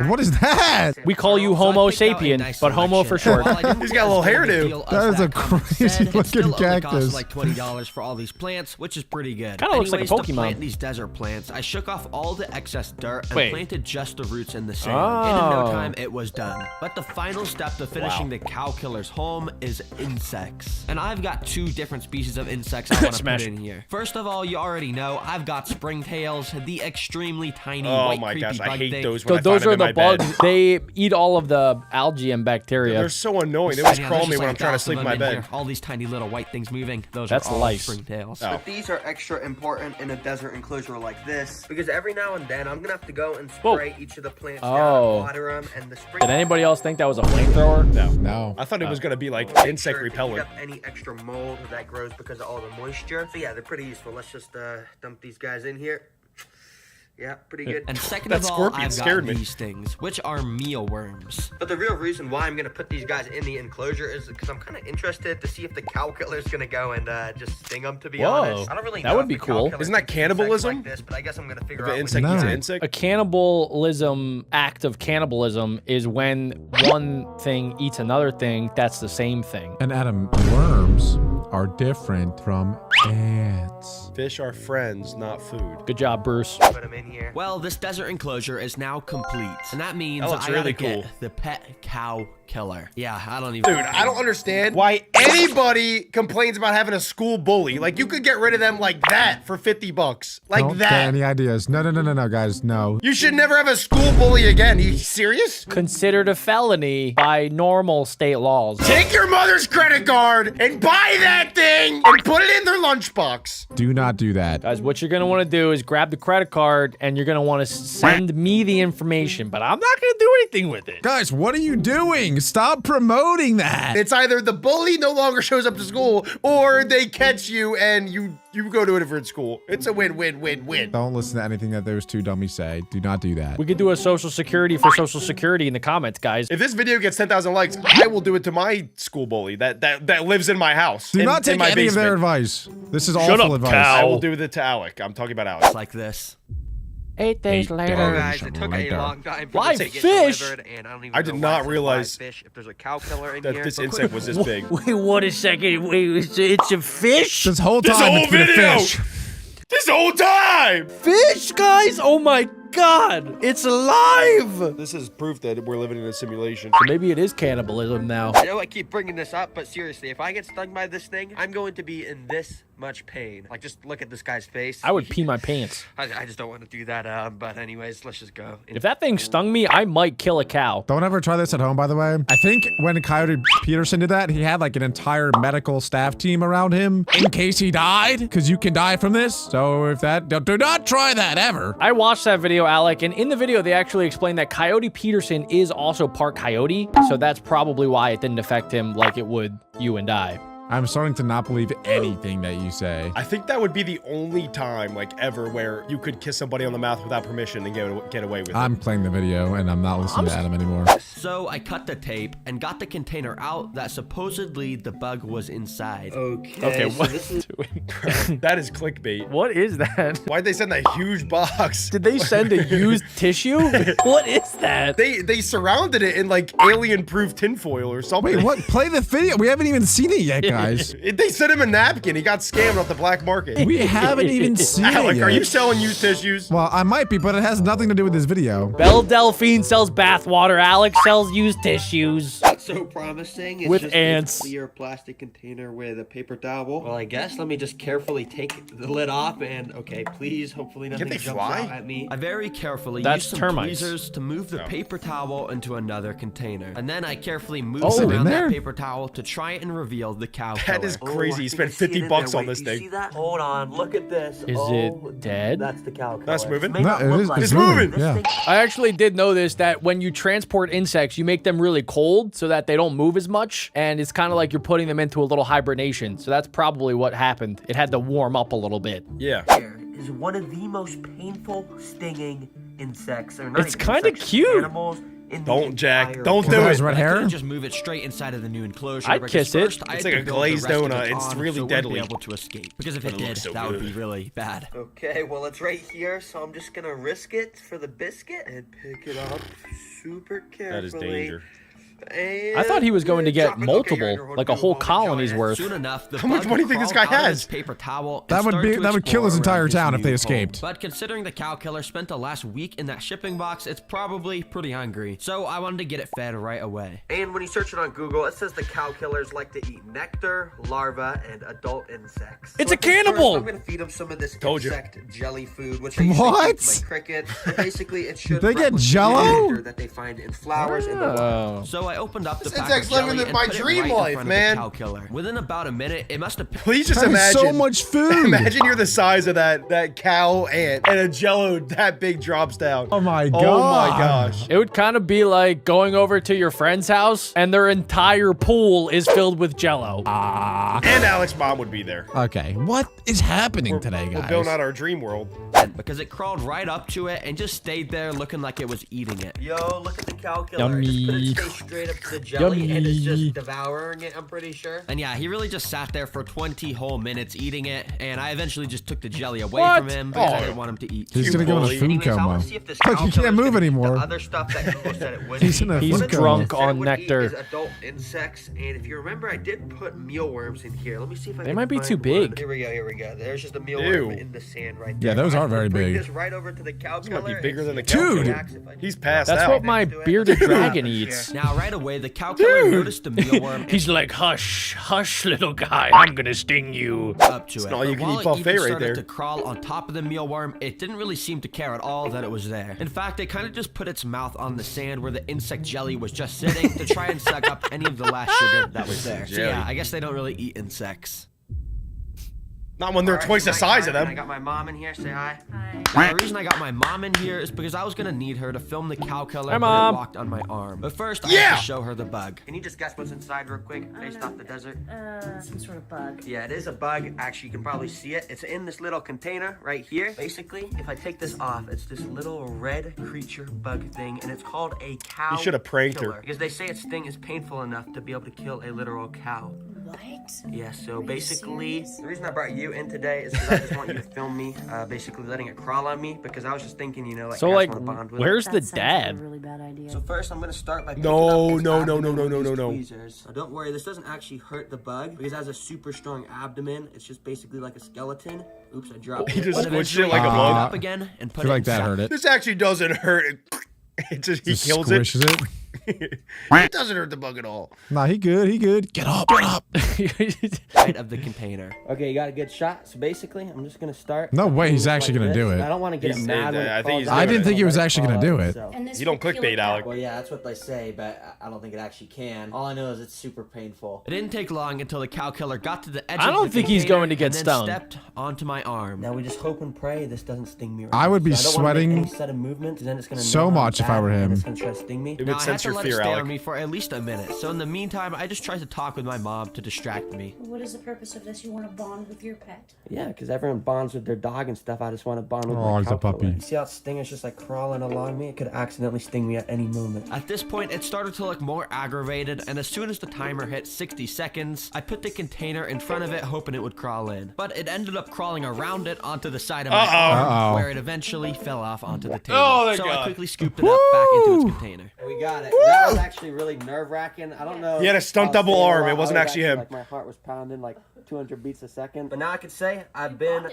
What is that? We call you So I Homo picked out a sapien, nice but Homo for selection. short. While I didn't He's got a little realize the hairdo. deal That as is a comment crazy said, it looking still only cost cactus. like $20 for all these plants, which is pretty good. Kinda looks like a Anyways, to Pokemon. plant these desert plants, I shook off all the excess dirt and Wait. planted just the roots in the sand. And in no Oh. time, it was done. But the final step to finishing the cow killer's home is insects. And I've got 2 different species of insects I want to put Smash. in here. First of all, you already know I've got springtails, the extremely tiny Oh white my creepy gosh, I bug hate thing. those So when I those find them are in the my bed. bugs. They eat all of the algae and bacteria. They're so annoying. They always Yeah, crawl there's me just when like I'm trying to 1,000 sleep in of my them in bed. here. All these tiny little white things moving. Those That's are all lice. springtails. Oh. But these are extra important in a desert enclosure like this because every now and then I'm gonna have to go and Whoa. spray each of the plants Oh. down, water them, and the spring. Did anybody else think that was a flamethrower? No. No. I thought it was gonna be like Make insect sure to repellent. pick up any extra mold that grows because of all the moisture. So yeah, they're pretty useful. Let's just dump these guys in here. Yeah, pretty good. And second That of all, scorpion I've scared got me. these things, which are mealworms. But the real reason why I'm gonna put these guys in the enclosure is because I'm kind of interested to see if the cow killer's gonna go and just sting them. To be Whoa, honest, I don't really that know would if be the cow cool. killer Isn't that eats insects cannibalism? Like this, but I guess I'm gonna figure If out. an which insect No. eats an A insect. cannibalism act of cannibalism is when one thing eats another thing that's the same thing. And Adam, worms are different from ants. Fish are friends, not food. Good job, Bruce. Put them in here. Well, this desert enclosure is now complete. And that means That looks I really gotta cool. get the pet cow killer. Yeah, I don't even... Dude, I don't understand why anybody complains about having a school bully. Like, you could get rid of them like that for 50 bucks. Like Don't that. get any ideas. No, guys, no. You should never have a school bully again. You serious? Considered a felony by normal state laws. Take your mother's credit card and buy that thing and put it in their lunchbox. Do not do that. Guys, what you're gonna want to do is grab the credit card and you're gonna want to send me the information, but I'm not gonna do anything with it. Guys, what are you doing? Stop promoting that. It's either the bully no longer shows up to school or they catch you and you go to a different school. It's a win-win-win-win. Don't listen to anything that those two dummies say. Do not do that. We could do a social security for social security in the comments, guys. If this video gets 10,000 likes, I will do it to my school bully that lives in my house. Do in, not take in my any of their basement. advice. This is Shut awful up, advice. cow. I will do it to Alec. I'm talking about Alex. like this. 8 days later. Oh, guys, it took a long time for Live this to get fish? delivered, and I don't even I did know not why it's a realize live fish if there's a cow killer in that here. this insect was this big. Wait, what a second. Wait, it's a fish? This whole This time whole it's been a video! fish. This whole time! Fish, guys? Oh my god. It's alive. This is proof that we're living in a simulation. So maybe it is cannibalism now. I know I keep bringing this up, but seriously, if I get stung by this thing, I'm going to be in this much pain. Like, just look at this guy's face. I would pee my pants. I just don't want to do that, but anyways, let's just go. If that thing stung me, I might kill a cow. Don't ever try this at home, by the way. I think when Coyote Peterson did that, he had like an entire medical staff team around him in case he died, because you can die from this. So if that, do not try that ever. I watched that video, Alec, and in the video, they actually explained that Coyote Peterson is also part coyote, so that's probably why it didn't affect him like it would you and I. I'm starting to not believe anything that you say. I think that would be the only time, like, ever where you could kiss somebody on the mouth without permission and get away with it. I'm playing the video and I'm not listening to Adam anymore. So I cut the tape and got the container out that supposedly the bug was inside. Okay, so what? this is That is clickbait. What is that? Why'd they send that huge box? Did they send a used tissue? What is that? They surrounded it in, like, alien-proof tinfoil or something. Wait, what? Play the video. We haven't even seen it yet, guys. They sent him a napkin. He got scammed off the black market. We haven't even seen it Alec, yet. are you selling used tissues? Well, I might be, but it has nothing to do with this video. Belle Delphine sells bathwater. Alex sells used tissues. not so promising. It's With just ants. a clear plastic container with a paper towel. Well, I guess let me just carefully take the lid off and, okay, please, hopefully nothing they jumps fly? out at me. I very carefully That's used some termites. tweezers to move the paper towel into another container. And then I carefully moved Oh, in around there? that paper towel to try and reveal the cow That is killer. crazy. I You think spent I see it 50 in bucks there. on Wait, this do you thing. see that? Hold on, look at this. Is it dead? That's the cow killer. That's moving. May No, not it look is. like It's it. moving. This Yeah. thing- I actually did know this, that when you transport insects, you make them really cold so that they don't move as much. And it's kind of like you're putting them into a little hibernation. So that's probably what happened. It had to warm up a little bit. Yeah. Here is one of the most painful stinging insects. Or not It's even kinda insects, cute. Animals in the Don't, Jack. entire Don't world. do Guys, it. red I hair? couldn't just move it straight inside of the new enclosure. I'd because kiss it. first I It's had like to a build the glazed rest of donut. it It's on really so it wouldn't deadly. be able to escape. Because if it But it did, looks so that would good. be really bad. Okay, well it's right here, so I'm just gonna risk it for the biscuit and pick it up super carefully. That is danger. I thought he was going to get multiple, like a whole colony's worth. Soon enough, the How much bug money do you think this guy crawled out of has? his paper towel and That would started be- to that would kill his explore entire around town if new they home. escaped. But considering the cow killer spent the last week in that shipping box, it's probably pretty hungry. So I wanted to get it fed right away. And when you search it on Google, it says the cow killers like to eat nectar, larvae, and adult insects. It's So a cannibal! I'm gonna feed them some of this Told you. insect jelly food, which I usually What? feed to my crickets. But basically, it should They get replicate Jell-O? the nectar that they find in flowers in the wild. Oh. So I opened up the This pack insect's of jelly living and my put it dream right in life, front man. of the cow killer. Within about a minute, it must have Please just That is imagine. so much food. Imagine you're the size of that cow ant and a Jello that big drops down. Oh my god. Oh my gosh. It would kind of be like going over to your friend's house and their entire pool is filled with Jell-O. And Alex's mom would be there. Okay, what is happening today, We're guys? building out our dream world. because it crawled right up to it and just stayed there looking like it was eating it. Yo, look at the cow killer. Yummy. Just put it stay straight up to the jelly and is just devouring it, I'm pretty sure. And yeah, he really just sat there for 20 whole minutes eating it, and I eventually just took the jelly away from him because I didn't want him to eat. He's gonna go in a food Anyways, I coma. want to see if this Look, he can't move the anymore. other stuff that Google said it would He's eat. in a He's food coma. drunk Said it on would eat nectar. is adult insects, and if you remember, I did put mealworms in here. Let me see if I They can might be find too one. big. Here we go. There's just a Ew. mealworm in the sand right there. Yeah, those I are can very bring big. this right over to the cow This might be killer bigger and than the see if cow he Dude. reacts if I He's do passed That's out. what my bearded dragon Yeah. eats. Now, right away, the cow killer noticed the mealworm He's like, hush, hush, little guy. I'm gonna sting you. up to it. an all-you-can-eat But while it buffet even right started there. to crawl on top of the mealworm, it didn't really seem to care at all that it was there. In fact, it kind of just put its mouth on the sand where the insect jelly was just sitting to try and suck up any of the last sugar that was there. So yeah, I guess they don't really eat insects. Not when they're Alright, twice the my size of time, them. I got my mom in here. Say hi. Now, the reason I got my mom in here is because I was gonna need her to film the cow killer Hi, when Mom. it walked on my arm. But first, I Yeah. have to show her the bug. Can you just guess what's inside real quick, based off the desert? Some sort of bug. Yeah, it is a bug. Actually, you can probably see it. It's in this little container right here. Basically, if I take this off, it's this little red creature bug thing, and it's called a cow. You should have pranked her. killer, because they say its sting is painful enough to be able to kill a literal cow. What? Yeah, so you basically, serious? the reason I brought you in today is because I just want you to film me, basically letting it crawl on me, because I was just thinking, you know, like, So, I like, just wanna bond with it. where's the That sounds like a dad? really bad idea. So first, I'm gonna start by No, picking up its no, no, abdomen no, no, with no, these no. tweezers. Now, don't worry, this doesn't actually hurt the bug because it has a super strong abdomen. It's just basically like a skeleton. Oops, I dropped He it. just But squished eventually, it like a I pick bug. it Up again and I put feel it like that inside. hurt it. This actually doesn't hurt. It just he Just kills it. squishes it. It doesn't hurt the bug at all. Nah, he good. He good. Get up. Get up. Right of the container. Okay, you got a good shot. So basically, I'm just gonna start. No way he's actually like gonna do this. it. I don't want to get He's- him mad when I it think he's falls doing I didn't it. think he was Let it actually fall gonna do out, it. so. And this You don't would kill clickbait, a cow. Alec. Well, yeah, that's what they say, but I don't think it actually can. All I know is it's super painful. It didn't take long until the cow killer got to the edge I of don't the think he's container going to get and then stung. stepped onto my arm. Now we just hope and pray this doesn't sting me. Right I would be now. So I don't wanna make sweating any sudden movement, 'cause then it's gonna so know I'm much if I bad, were and him. It's gonna try to sting me. It Now, would I had sense to your let it fear, stay Alec. on me for at least a minute. So in the meantime, I just tried to talk with my mom to distract me. What is the purpose of this? You want to bond with your pet? Yeah, because everyone bonds with their dog and stuff. I just want to bond with Oh, my he's a cow killer. puppy. You see how its sting is just like crawling along me? It could accidentally sting me at any moment. At this point, it started to look more aggravated, and as soon as the timer hit 60 seconds, I put the container in front of it, hoping it would crawl in. But it ended up crawling around it onto the side of my arm, where it eventually fell off onto the table. Oh, thank so God. I quickly scooped it up back into its container. We got it. That was actually really nerve-wracking. I don't know. He had a stunt I was double saying a arm. lot. It wasn't I was actually him. Like my heart was pounding like 200 beats a second. But now I could say I've been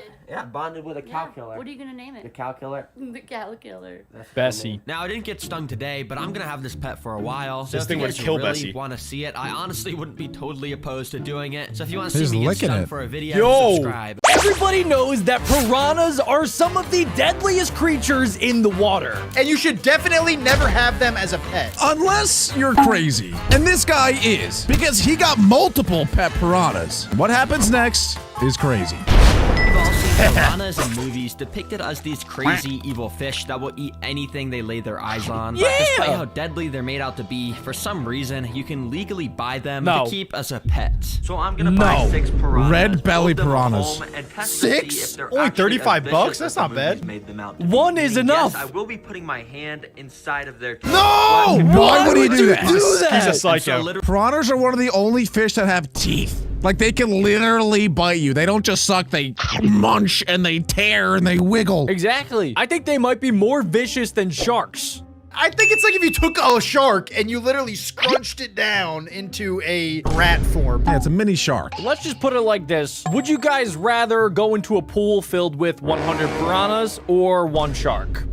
bonded with a cow killer. What are you gonna name The it? cow killer. The cow killer. That's the Bessie. name. Now, I didn't get stung today, but I'm gonna have this pet for a while. So This if thing you would guys kill really Bessie. want to see it, I honestly wouldn't be totally opposed to doing it. So if you want to He's see me get licking stung it. for a video, Yo. subscribe. Everybody knows that piranhas are some of the deadliest creatures in the water. And you should definitely never have them as a pet. Unless you're crazy. And this guy is, because he got multiple pet piranhas. What happens next is crazy. We've all seen piranhas in movies depicted as these crazy, evil fish that will eat anything they lay their eyes on. But despite how deadly they're made out to be, for some reason, you can legally buy them No. to keep as a pet. So I'm gonna buy No. 6 piranhas. Red belly build them a piranhas. home, and test to 6? see if they're Only actually 35 as bucks? vicious That's as the not bad. movies made them out to be. One is Yes, enough. I will be putting my hand inside of their. No! Why would he do that? Do that? He's a And so psycho. literally, Piranhas are one of the only fish that have teeth. Like, they can literally bite you. They don't just suck, they munch and they tear and they wiggle. Exactly. I think they might be more vicious than sharks. I think it's like if you took a shark and you literally scrunched it down into a rat form. Yeah, it's a mini shark. Let's just put it like this. Would you guys rather go into a pool filled with 100 piranhas or one shark?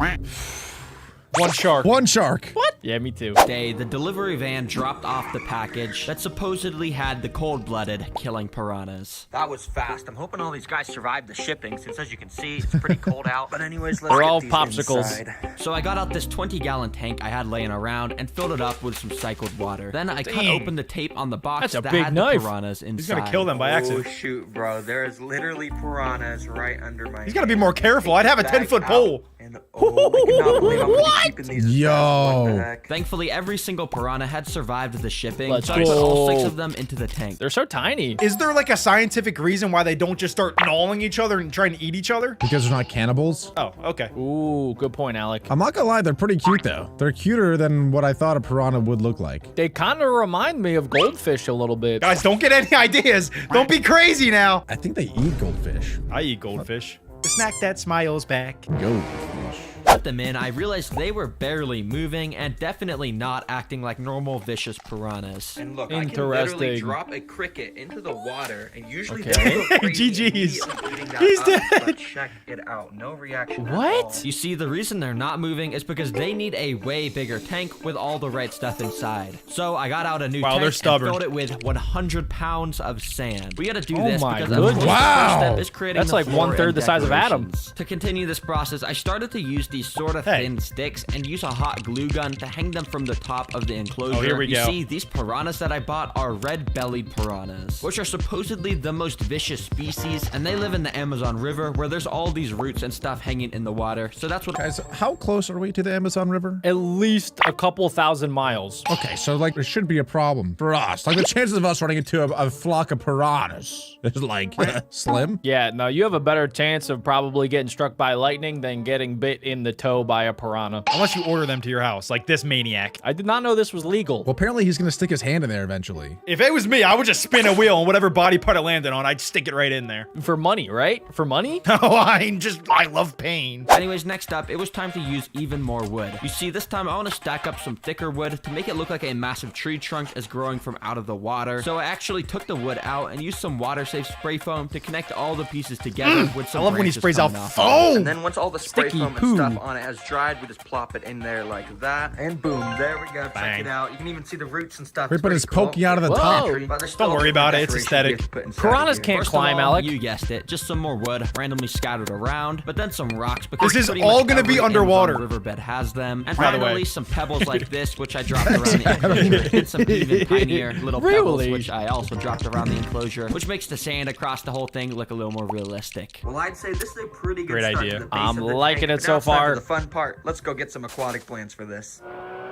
One shark. One shark. What? Yeah, me too. day, the delivery van dropped off the package that supposedly had the cold-blooded killing piranhas. That was fast. I'm hoping all these guys survived the shipping, since as you can see, it's pretty cold out. But anyways, let's They're get all these popsicles. inside. So I got out this 20-gallon tank I had laying around and filled it up with some cycled water. Then I cut open the tape on the box That's a that big had knife. the piranhas inside. He's gonna kill them by Oh accident. shoot, bro! There is literally piranhas right under my. He's gotta be more careful. I'd have a Bag 10-foot out pole. And oh, I cannot believe I'm gonna be keeping these. Yo. What the heck? Thankfully, every single piranha had survived the shipping, Let's so I put all go. 6 of them into the tank. They're so tiny. Is there like a scientific reason why they don't just start gnawing each other and trying to eat each other? Because they're not cannibals. Oh, okay. Ooh, good point, Alec. I'm not gonna lie, they're pretty cute though. They're cuter than what I thought a piranha would look like. They kind of remind me of goldfish a little bit. Guys, don't get any ideas. Don't be crazy now. I think they eat goldfish. I eat goldfish. The snack that smiles back. Goldfish. Put them in, I realized they were barely moving and definitely not acting like normal vicious piranhas. And look, I can literally Interesting. drop a cricket into the water, and usually Okay. they go crazy GG's. immediately eating that He's up, dead. But check it out, no reaction. at What? all. You see, the reason they're not moving is because they need a way bigger tank with all the right stuff inside. So I got out a new Wow, tank they're and stubborn. filled it with 100 pounds of sand. We gotta do Oh this my because of course goodness. the Wow. first step is creating That's the like floor 1/3 and the size of Adam. decorations. To continue this process, I started to use these sort of thin sticks and use a hot glue gun to hang them from the top of the enclosure. Oh, here we you go. see, these piranhas that I bought are red-bellied piranhas, which are supposedly the most vicious species, and they live in the Amazon River where there's all these roots and stuff hanging in the water. So that's what Guys, how close are we to the Amazon River? At least a couple thousand miles. Okay, so like there should be a problem for us. Like the chances of us running into a flock of piranhas is like slim. Yeah, no, you have a better chance of probably getting struck by lightning than getting bit in the toe by a piranha. Unless you order them to your house, like this maniac. I did not know this was legal. Well, apparently he's gonna stick his hand in there eventually. If it was me, I would just spin a wheel and whatever body part it landed on, I'd stick it right in there. For money, right? For money? Oh, I love pain. Anyways, next up, it was time to use even more wood. You see, this time I want to stack up some thicker wood to make it look like a massive tree trunk is growing from out of the water. So I actually took the wood out and used some water-safe spray foam to connect all the pieces together with some I love when he branches sprays out coming off. foam. And then once all the spray Sticky foam poo. and stuff on it has dried, we just plop it in there like that. And boom, there we go. Check Bang. it out. You can even see the roots and stuff. Wait, but it's poking out of the Whoa. top. But there's still Don't worry about it, it's decoration aesthetic. we have to put inside Piranhas here. can't First climb, of all, Alec. you guessed it, just some more wood randomly scattered around, but then some rocks because This is pretty all much gonna be every underwater. Amazon riverbed has them, and By the way. finally some pebbles like this, which I dropped around the enclosure, and some even tinier little pebbles, Really? which I also dropped around the enclosure, which makes the sand across the whole thing look a little more realistic. Well, I'd say this is a pretty good Great start idea. to the base I'm of the liking tank, it but now so it's time for far. The fun part. Let's go get some aquatic plants for this.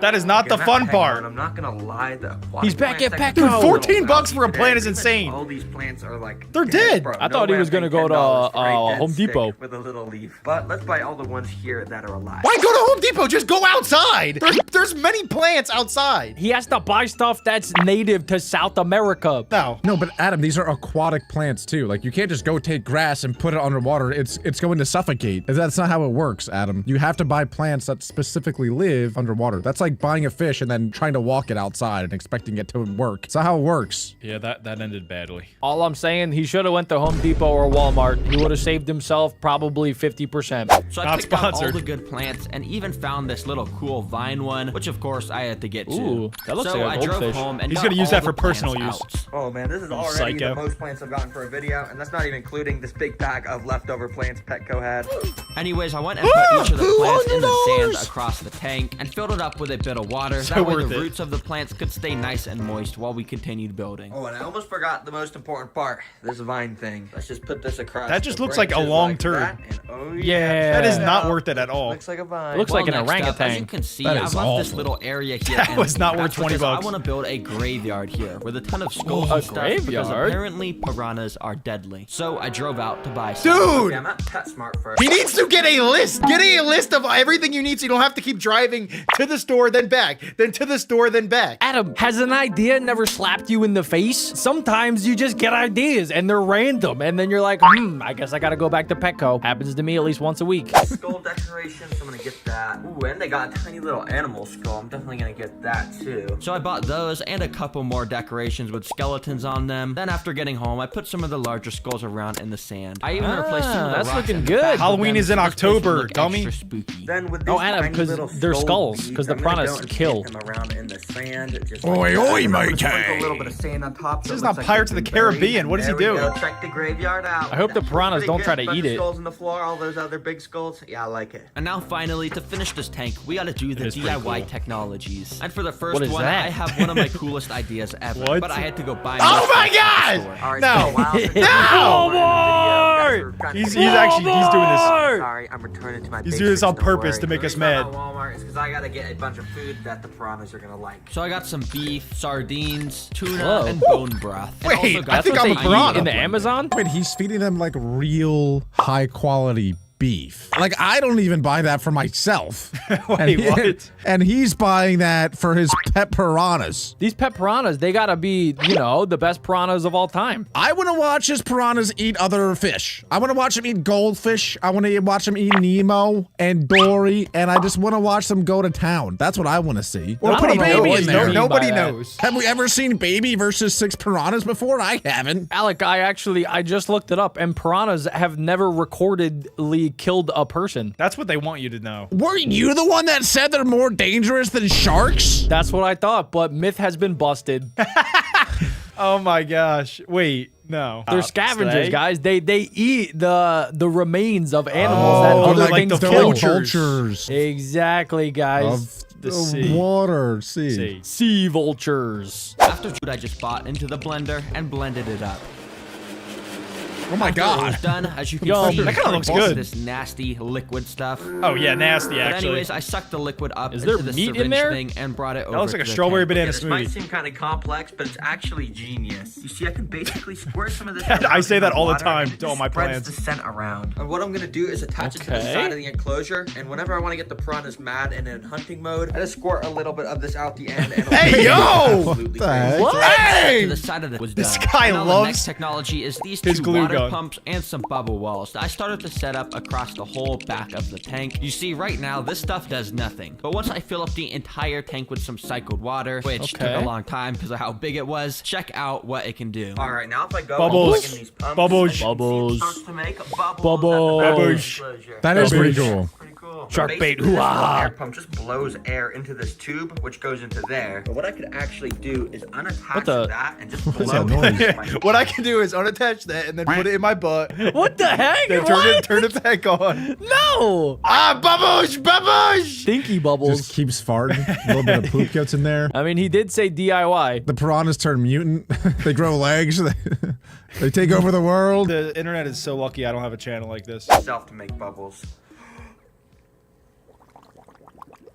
That is not the Okay, fun hang part. on, I'm not gonna lie, the aquatic He's back plants at that Petco. come Dude, with 14 little bucks for a algae plant is today. insane. All these plants are like They're dead. bro, I no thought he way was I'm gonna paying go to, $10 for a dead Home stick Depot. with a little leaf. But let's buy all the ones here that are alive. Why go to Home Depot? Just go outside. There's many plants outside. He has to buy stuff that's native to South America. No. No, but Adam, these are aquatic plants too. Like you can't just go take grass and put it underwater. It's going to suffocate. That's not how it works, Adam. You have to buy plants that specifically live underwater. That's like buying a fish and then trying to walk it outside and expecting it to work. It's not how it works. Yeah, that ended badly. All I'm saying, he should have went to Home Depot or Walmart. He would have saved himself probably 50%. So I Not picked out all sponsored. the good plants and even found this little cool vine one, which of course I had to get to. Ooh, that looks so like a I drove goldfish. home and He's got gonna use all that for the plants personal use. out. Oh man, this is already Psycho. the most plants I've gotten for a video, and that's not even including this big bag of leftover plants Petco had. Anyways, I went and put each of the plants in the sand across the tank and filled it up with a bit of water. So That way worth the it. roots of the plants could stay nice and moist while we continued building. Oh, and I almost forgot the most important part. This vine thing. Let's just put this across. That just the looks like a branches long turd. that, and oh Yeah. That is Yeah. not worth it at all. Looks like a vine. Looks like an next up, orangutan. As you can see, That I've is left this awful. little area here. That was empty. not worth That's 20 because bucks. I want to build a graveyard here with a ton of skulls A and stuff because graveyard? apparently piranhas are deadly. So I drove out to buy some. Dude! Okay, I'm at PetSmart first. He needs to get a list. Get a list of everything you need so you don't have to keep driving to the store, then back, then to the store, then back. Adam, has an idea never slapped you in the face? Sometimes you just get ideas and they're random and then you're like, I guess I gotta go back to Petco. Happens to me at least once a week. Skull decoration, so I'm gonna get that. Ooh, and they got a tiny little animal skull. I'm definitely gonna get that too. So I bought those and a couple more decorations with skeletons on them. Then after getting home, I put some of the larger skulls around in the sand. I even replaced some of the that's rocks looking in the good. back of Halloween them is in so this place would October, look dummy. extra spooky. Then with Oh, these Adam, tiny 'cause little they're skull skulls, beads, 'cause the I'm gonna piranhas go and kill. paint them around in the sand, just Oi, like that. oi, And I'm gonna matey. sprinkle a little bit of sand on top. This is not Pirates of the Caribbean. What is he There we doing? go. Check the graveyard out. I hope the That's piranhas pretty don't good. try to Bunch eat of it. Skulls on the floor, all those other big skulls. Yeah, I like it. And now finally, to finish this tank, we gotta do the is pretty DIY cool. technologies. And for the first What is one, that? I have one of my coolest ideas ever. What? But I had to go buy Oh more my stuff at the God! store. All right, No. so while the No! video, He's doing this. Sorry, I'm returning to my He's doing this on basics, don't purpose worry. to make The us reason I'm mad. at Walmart is because I gotta get a bunch of food that the piranhas are gonna like. So I got some beef, sardines, tuna, Whoa. and bone broth. And Wait, also got I think some I'm a They piranha. eat in the Amazon? Wait, he's feeding them like real high quality beef. Like I don't even buy that for myself. Wait, what? And he's buying that for his pet piranhas. These pet piranhas, they gotta be, you know, the best piranhas of all time. I want to watch his piranhas eat other fish. I want to watch them eat goldfish. I want to watch them eat Nemo and Dory, and I just want to watch them go to town. That's what I want to see. Or I put a don't know baby what in you there. mean Nobody by that. knows. Have we ever seen baby versus 6 piranhas before? I haven't. Alec, I just looked it up, and piranhas have never recordedly killed a person. That's what they want you to know. Weren't you the one that said they're more dangerous than sharks? That's what I thought, but myth has been busted. Oh my gosh. Wait, no. They're scavengers, Stay. guys. They eat the remains of animals that they're other like things the kill. vultures. Exactly, guys. Of The sea. water, sea. Sea vultures. After food, I just bought into the blender and blended it up. Oh my After it God. was done, as you can Yo, see, that kinda looks most of good. this nasty liquid stuff. Oh yeah, nasty But actually. anyways, I sucked the liquid up Is into there the meat in syringe there? thing and brought it over. That looks like to a the strawberry tank. banana This might smoothie. seem kind of complex, but it's actually genius. You see, I can basically squirt some of this. I say that all the water, time and it to all my spreads plants. the scent around. And what I'm gonna do is attach it to the Okay. side of the enclosure. And whenever I want to get the piranhas mad and in hunting mode, I just squirt a little bit of this out the end. And Hey, yo! Absolutely What the heck? crazy. Hey! To the side of it was This done. guy Now loves the next technology is these his two glue water gun. pumps and some bubble walls. I started to set up across the whole back of the tank. You see, right now this stuff does nothing. But once I fill up the entire tank with some cycled water, which took a long time because of how big it was, check out what it can do. All right, now if I go Bubbles. and plug in these pumps, Bubbles. as you can see, it Bubbles. starts to make bubbles. Bubbles. at the back of the Bubbles. enclosure. That is pretty Bubbles. cool. Pretty cool. Shark Basically, bait, this little hoo-ah. air pump just blows air into this tube, which goes into there. But what I could actually do is unattach the- that and just What's blow that noise? it. into my- What I can do is unattach that and then put it in my butt. What the heck? Then What? turn it back on. No! Ah, bubbles, bubbles. Stinky bubbles. Just keeps farting. A little bit of poop gets in there. I mean, he did say DIY. The piranhas turn mutant. They grow legs. They take over the world. The internet is so lucky I don't have a channel like this. Myself to make bubbles.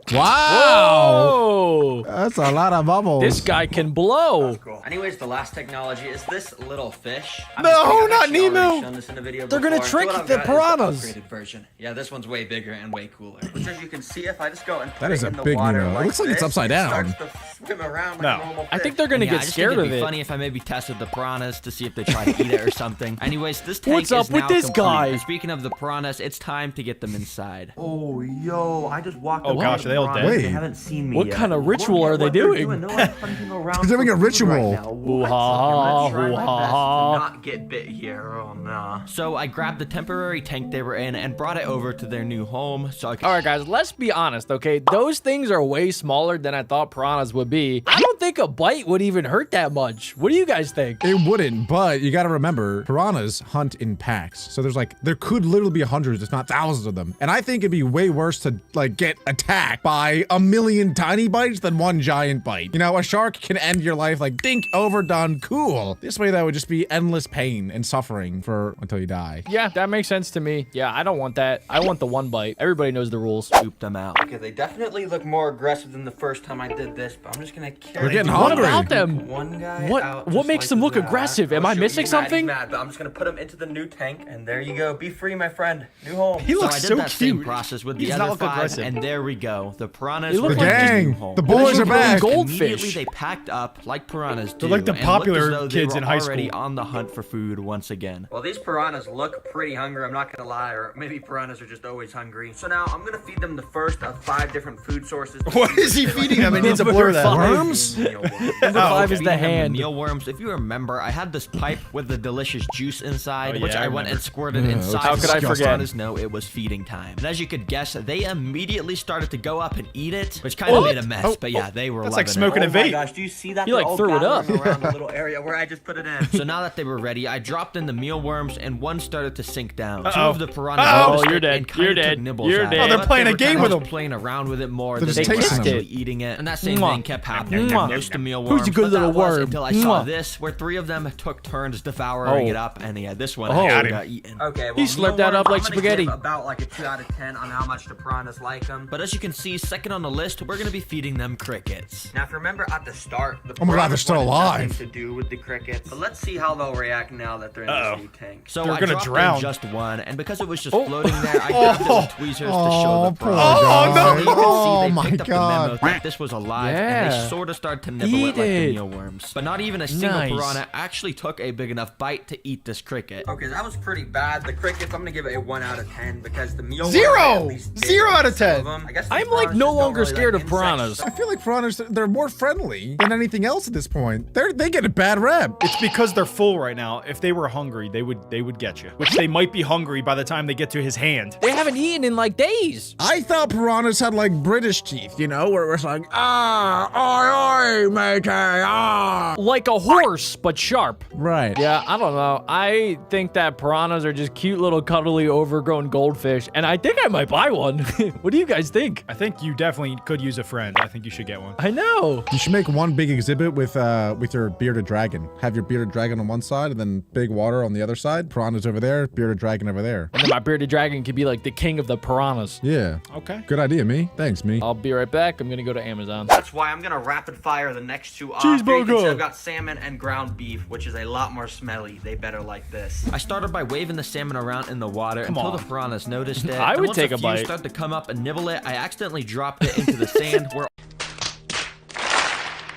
Wow. Whoa! That's a lot of bubbles. This guy can blow. Cool. Anyways, the last technology is this little fish. No, not actually already Nemo. shown this in a video They're gonna before. trick What I've the got is piranhas. upgraded version. Yeah, this one's way bigger and way cooler. Which, as you can see, if I just go and put That is it a in the big water Nemo. It like looks like it's this, upside it down. starts to swim around like No. a normal I fish. think they're gonna Yeah, I get just scared think of it'd be it. funny if I maybe tested the piranhas to see if they try to eat it or something. Anyways, this tank What's up is with now this complete. guy? And speaking of the piranhas, it's time to get them inside. Oh, yo, I just walked Oh, up gosh, to are they all piranhas. dead? They haven't seen me What yet. kind of Look ritual at are they what they're doing? They're like hunting around They're doing for a food ritual. right now. What? Ooh-ha-ha, I'm gonna try my best ooh-ha-ha. to not get bit here. Oh, no. So I grabbed the temporary tank they were in and brought it over to their new home so I could All right, guys, let's be honest, okay? Those things are way smaller than I thought piranhas would be. I don't think a bite would even hurt that much. What do you guys think? It wouldn't, but you gotta remember, piranhas hunt in packs. So there could literally be hundreds, if not thousands of them. And I think it'd be way worse to, like, get attacked by a million tiny bites than one giant bite. You know, a shark can end your life like, dink, overdone, cool. This way, that would just be endless pain and suffering until you die. Yeah, that makes sense to me. Yeah, I don't want that. I want the one bite. Everybody knows the rules. scoop them out. Okay, they definitely look more aggressive than the first time I did this, but I'm just gonna carry They're getting What hungry. about them? one guy What- out what just makes like them look that. aggressive? Am Oh, I shoot, missing he's mad, something? He's mad, but I'm just gonna put him into the new tank, and there you go. Be free, my friend. New home. He So looks I did so that same cute. process with He the does not other look 5, aggressive. and there we go. The piranhas They look were like The in their gang, new home. the They boys look are like back. goldfish. Immediately they packed up like piranhas do. like the and looked popular as though they kids were in high already school. on the hunt for food once again. Well, these piranhas look pretty hungry, I'm not gonna lie, or maybe piranhas are just always hungry. So now I'm gonna feed them the first of 5 different food sources. What is he feeding them? It needs to blur that. Worms? Number Oh, 5 is Feeding the them hand. mealworms. If you remember, I had this pipe with the delicious juice inside, Oh, which yeah, I I went and remember. squirted Yeah, inside. how could I to let forget? piranhas know it was feeding time. And as you could guess, they immediately started to go up and eat it, which kind of made a mess. But yeah, they were That's loving like smoking it. a vape. Oh my gosh, do you see that? You, like, They're all threw it up. gathering around the little area where I just put it in. So now that they were ready, I dropped in the mealworms, and one started to sink down. Two Uh-oh. of the piranhas Oh, noticed you're it dead. and kinda You're took dead. nibbles You're at dead. it. Oh, they're But playing they a were game kinda with just them. playing around with it more They're than just they were tasting actually it. eating it. And that same Mwah. thing kept happening to Mwah. most of mealworms. Who's a good but that little was worm? until I saw Mwah. this, where 3 of them took turns devouring Oh. it up, and yeah, this one Oh. actually got eaten. Okay, well, He slurped that mealworms, up like I'm gonna spaghetti. give about like a 2 out of 10 on how much the piranhas like them. But as you can see, second on the list, we're gonna be feeding them crickets. Now, if you remember at the start, the Oh my God, they're piranhas still wanted alive. nothing to do with the crickets. But let's see how they'll react now that they're in this new tank. So They're I gonna dropped drown. in just one, and because it was just floating there, I grabbed it with tweezers to show the poor piranhas. guy. So you can see Oh they my picked up the God. memo that this was alive, and they Yeah. sort of started to nibble Eat it like it. the mealworms. But not even a single Nice. piranha actually took a big enough bite to eat this cricket. Okay, that was pretty bad. The crickets, I'm gonna give it a 1 out of 10 because the mealworms. Zero! at least did 0 out of some 10. them. I guess I'm these like piranhas no just don't longer really scared like of piranhas. insects. I feel like piranhas, they're more friendly than anything else at this point. They get a bad rep. It's because they're full right now. If they were hungry, they would get you. Which they might be hungry by the time they get to his hand. They haven't eaten in like days. I thought piranhas had like British teeth, you know, where it's like, oi, oi, matey, ah. Like a horse, but sharp. Right. Yeah, I don't know. I think that piranhas are just cute little cuddly overgrown goldfish, and I think I might buy one. What do you guys think? I think you definitely could use a friend. I think you should get one. I know. You should make one big exhibit with your bearded dragon. Have your bearded dragon on one side and then big water on the other side. Piranhas over there, bearded dragon over there. And then my bearded dragon could be like the king of the piranhas. Yeah. Okay. Good idea, me. Thanks, me. I'll be right back. I'm gonna go to Amazon. That's why I'm gonna rapid fire the next 2 off. Here you can Cheeseburger. see I've got salmon and ground beef, which is a lot more smelly. They better like this. I started by waving the salmon around in the water Come until on. the piranhas noticed it. I And would once take a few bite. started to come up and nibble it, I accidentally dropped it into the sand where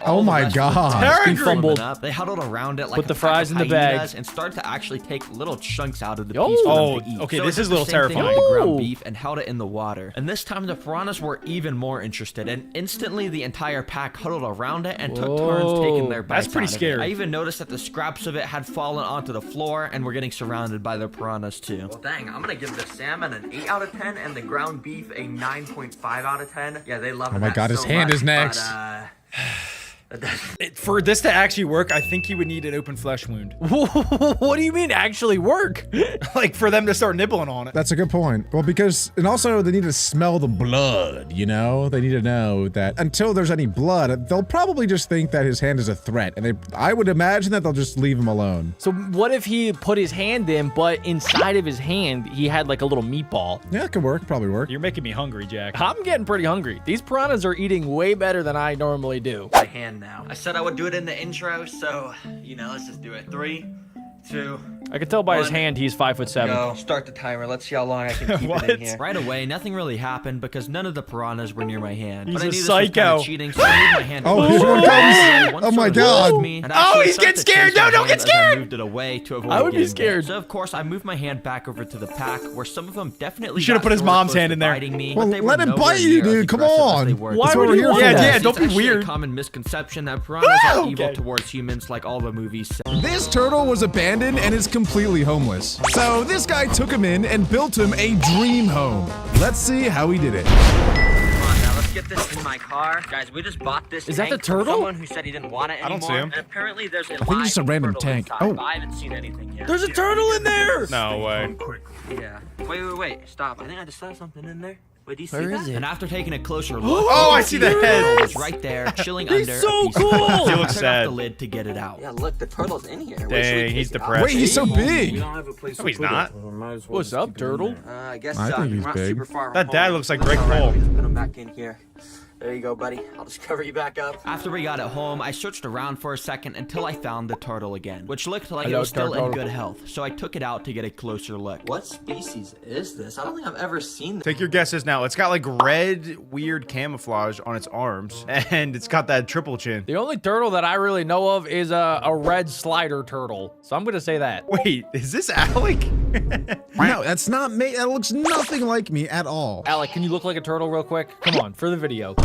Oh my God. He fumbled. up. They huddled around it like Put a the pack fries of in the bag. hyenas and started to actually take little chunks out of the Oh. piece for Oh, them to eat. okay, So this I is did a the little same thing with terrifying. the ground Oh. beef and held it in the water. And this time the piranhas were even more interested, and instantly the entire pack huddled around it and took turns taking their bites. That's pretty out of it. scary. I even noticed that the scraps of it had fallen onto the floor and were getting surrounded by the piranhas too. Well, dang, I'm gonna give the salmon an 8 out of 10 and the ground beef a 9.5 out of 10. Yeah, they love it. Oh my God, his hand is next. For this to actually work, I think you would need an open flesh wound. What do you mean actually work? Like for them to start nibbling on it. That's a good point. Well, because, and also they need to smell the blood, you know? They need to know that until there's any blood, they'll probably just think that his hand is a threat. And I would imagine that they'll just leave him alone. So what if he put his hand in, but inside of his hand, he had like a little meatball? Yeah, it could work, probably work. You're making me hungry, Jack. I'm getting pretty hungry. These piranhas are eating way better than I normally do. My hand now. I said I would do it in the intro, so, you know, let's just do it. 3, 2, I can tell by his 1. hand he's 5'7". Go. Start the timer. Let's see how long I can keep it in here. Right away, nothing really happened because none of the piranhas were near my hand. He's but I a knew this was kind psycho. of cheating, so I moved my hand. Oh, closer. here's one comes. One Oh my sort of God. nudged me and Oh, actually he's started getting to scared. chase No, my don't get hand as I scared. moved it away to avoid I would be getting bit. scared. So of course I moved my hand back over to the pack, where some of them definitely. You should've got put his sorta mom's close hand to in there. biting me, Well, but they let were him nowhere bite you, near as dude. Come aggressive as on. they were. Why That's would what we're he here want for. Yeah, that? yeah, It's don't be actually weird. a common misconception that piranhas are evil towards humans, like all the movies say. This turtle was abandoned and is completely homeless. So this guy took him in and built him a dream home. Let's see how he did it. Come on, now let's get this in my car. Guys, we just bought this Is that tank the from turtle? someone who said he didn't want it anymore. I don't see him. And apparently there's a think it's just a random turtle tank. inside, Oh. but I haven't seen anything yet. There's a turtle in there! No way. Yeah. Wait. Stop. I think I just saw something in there. Wait, do you see Where that? is it? And after taking a closer look, Oh, I see the head. was right there, chilling He's under so a piece of cool. glass. He I looks took sad. off the lid to get it out. Yeah, look, the turtle's in here. Wait, should we Dang, take he's it out? depressed. Wait, he's so big. don't have a place No, to he's put it. not. Well, might as well What's just up, keep it in turtle? there. I guess I think we're he's not big. super far That from dad home. looks like That's Greg all right, Cole. we just put him back in here. There you go, buddy. I'll just cover you back up. After we got it home, I searched around for a second until I found the turtle again, which looked like it Hello, was still in turtle. good health, so I took it out to get a closer look. What species is this? I don't think I've ever seen this. Take your guesses now. It's got like red, weird camouflage on its arms, and it's got that triple chin. The only turtle that I really know of is a red slider turtle. So I'm gonna say that. Wait, is this Alec? No, that's not me. That looks nothing like me at all. Alec, can you look like a turtle real quick? Come on, for the video.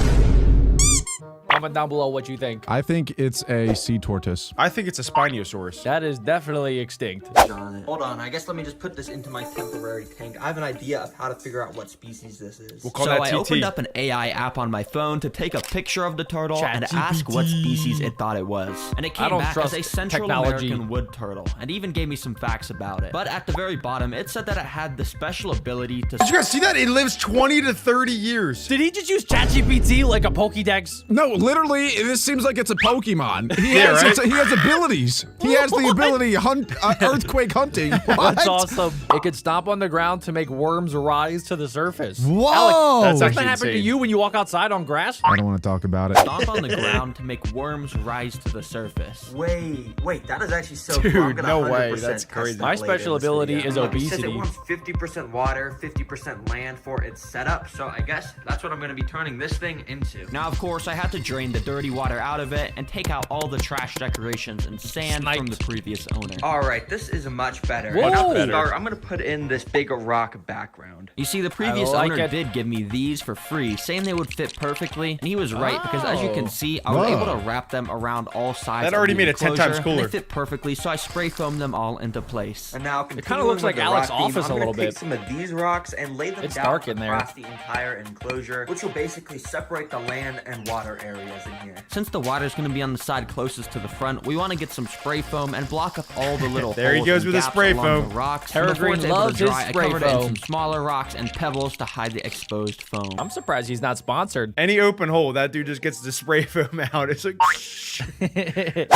Comment down below what you think. I think it's a sea tortoise. I think it's a Spinosaurus. That is definitely extinct. Hold on, I guess let me just put this into my temporary tank. I have an idea of how to figure out what species this is. We'll call So that I TT. opened up an AI app on my phone to take a picture of the turtle and ChatGPT. ask what species it thought it was. And it I came don't back as trust a Central technology. American wood turtle, and even gave me some facts about it. But at the very bottom, it said that it had the special ability to... Did you guys see that? It lives 20 to 30 years. Did he just use ChatGPT like a Pokédex? No, literally, this seems like it's a Pokemon. He Yeah, has, right? He has abilities. He has the ability hunt earthquake hunting. What? That's awesome. It could stomp on the ground to make worms rise to the surface. Whoa! Alex, That's doesn't actually that happen to insane. you when you walk outside on grass? I don't want to talk about it. stomp on the ground to make worms rise to the surface. Wait, that is actually so Dude, cool. I'm gonna no way. 100% That's test crazy. that My later special in this ability video. is Look, it says obesity. it wants 50% water, 50% land for its setup, so I guess that's what I'm gonna be turning this thing into. Now, of course, I had to drain the dirty water out of it and take out all the trash decorations and sand from the previous owner. Alright, this is much better. Whoa. Now to start, I'm gonna put in this big rock background. You see, the previous like owner it. did give me these for free, saying they would fit perfectly, and he was right because as you can see, I was Whoa. able to wrap them around all sides. That of already the made it 10 enclosure, times cooler. And they fit perfectly, so I spray foamed them all into place. And now, kinda continuing looks like with the Alex's rock theme, office I'm a gonna little take bit. some of these rocks and lay them It's down dark in there. across the entire enclosure, which will basically separate the land and water areas in here. Since the water's going to be on the side closest to the front, we want to get some spray foam and block up all the little There he holes goes and with his gaps spray along foam. the rocks. Terra Before Green it's able to loves his dry, I spray covered it in foam. some smaller rocks and pebbles to hide the exposed foam. I'm surprised he's not sponsored. Any open hole, that dude just gets the spray foam out. It's like...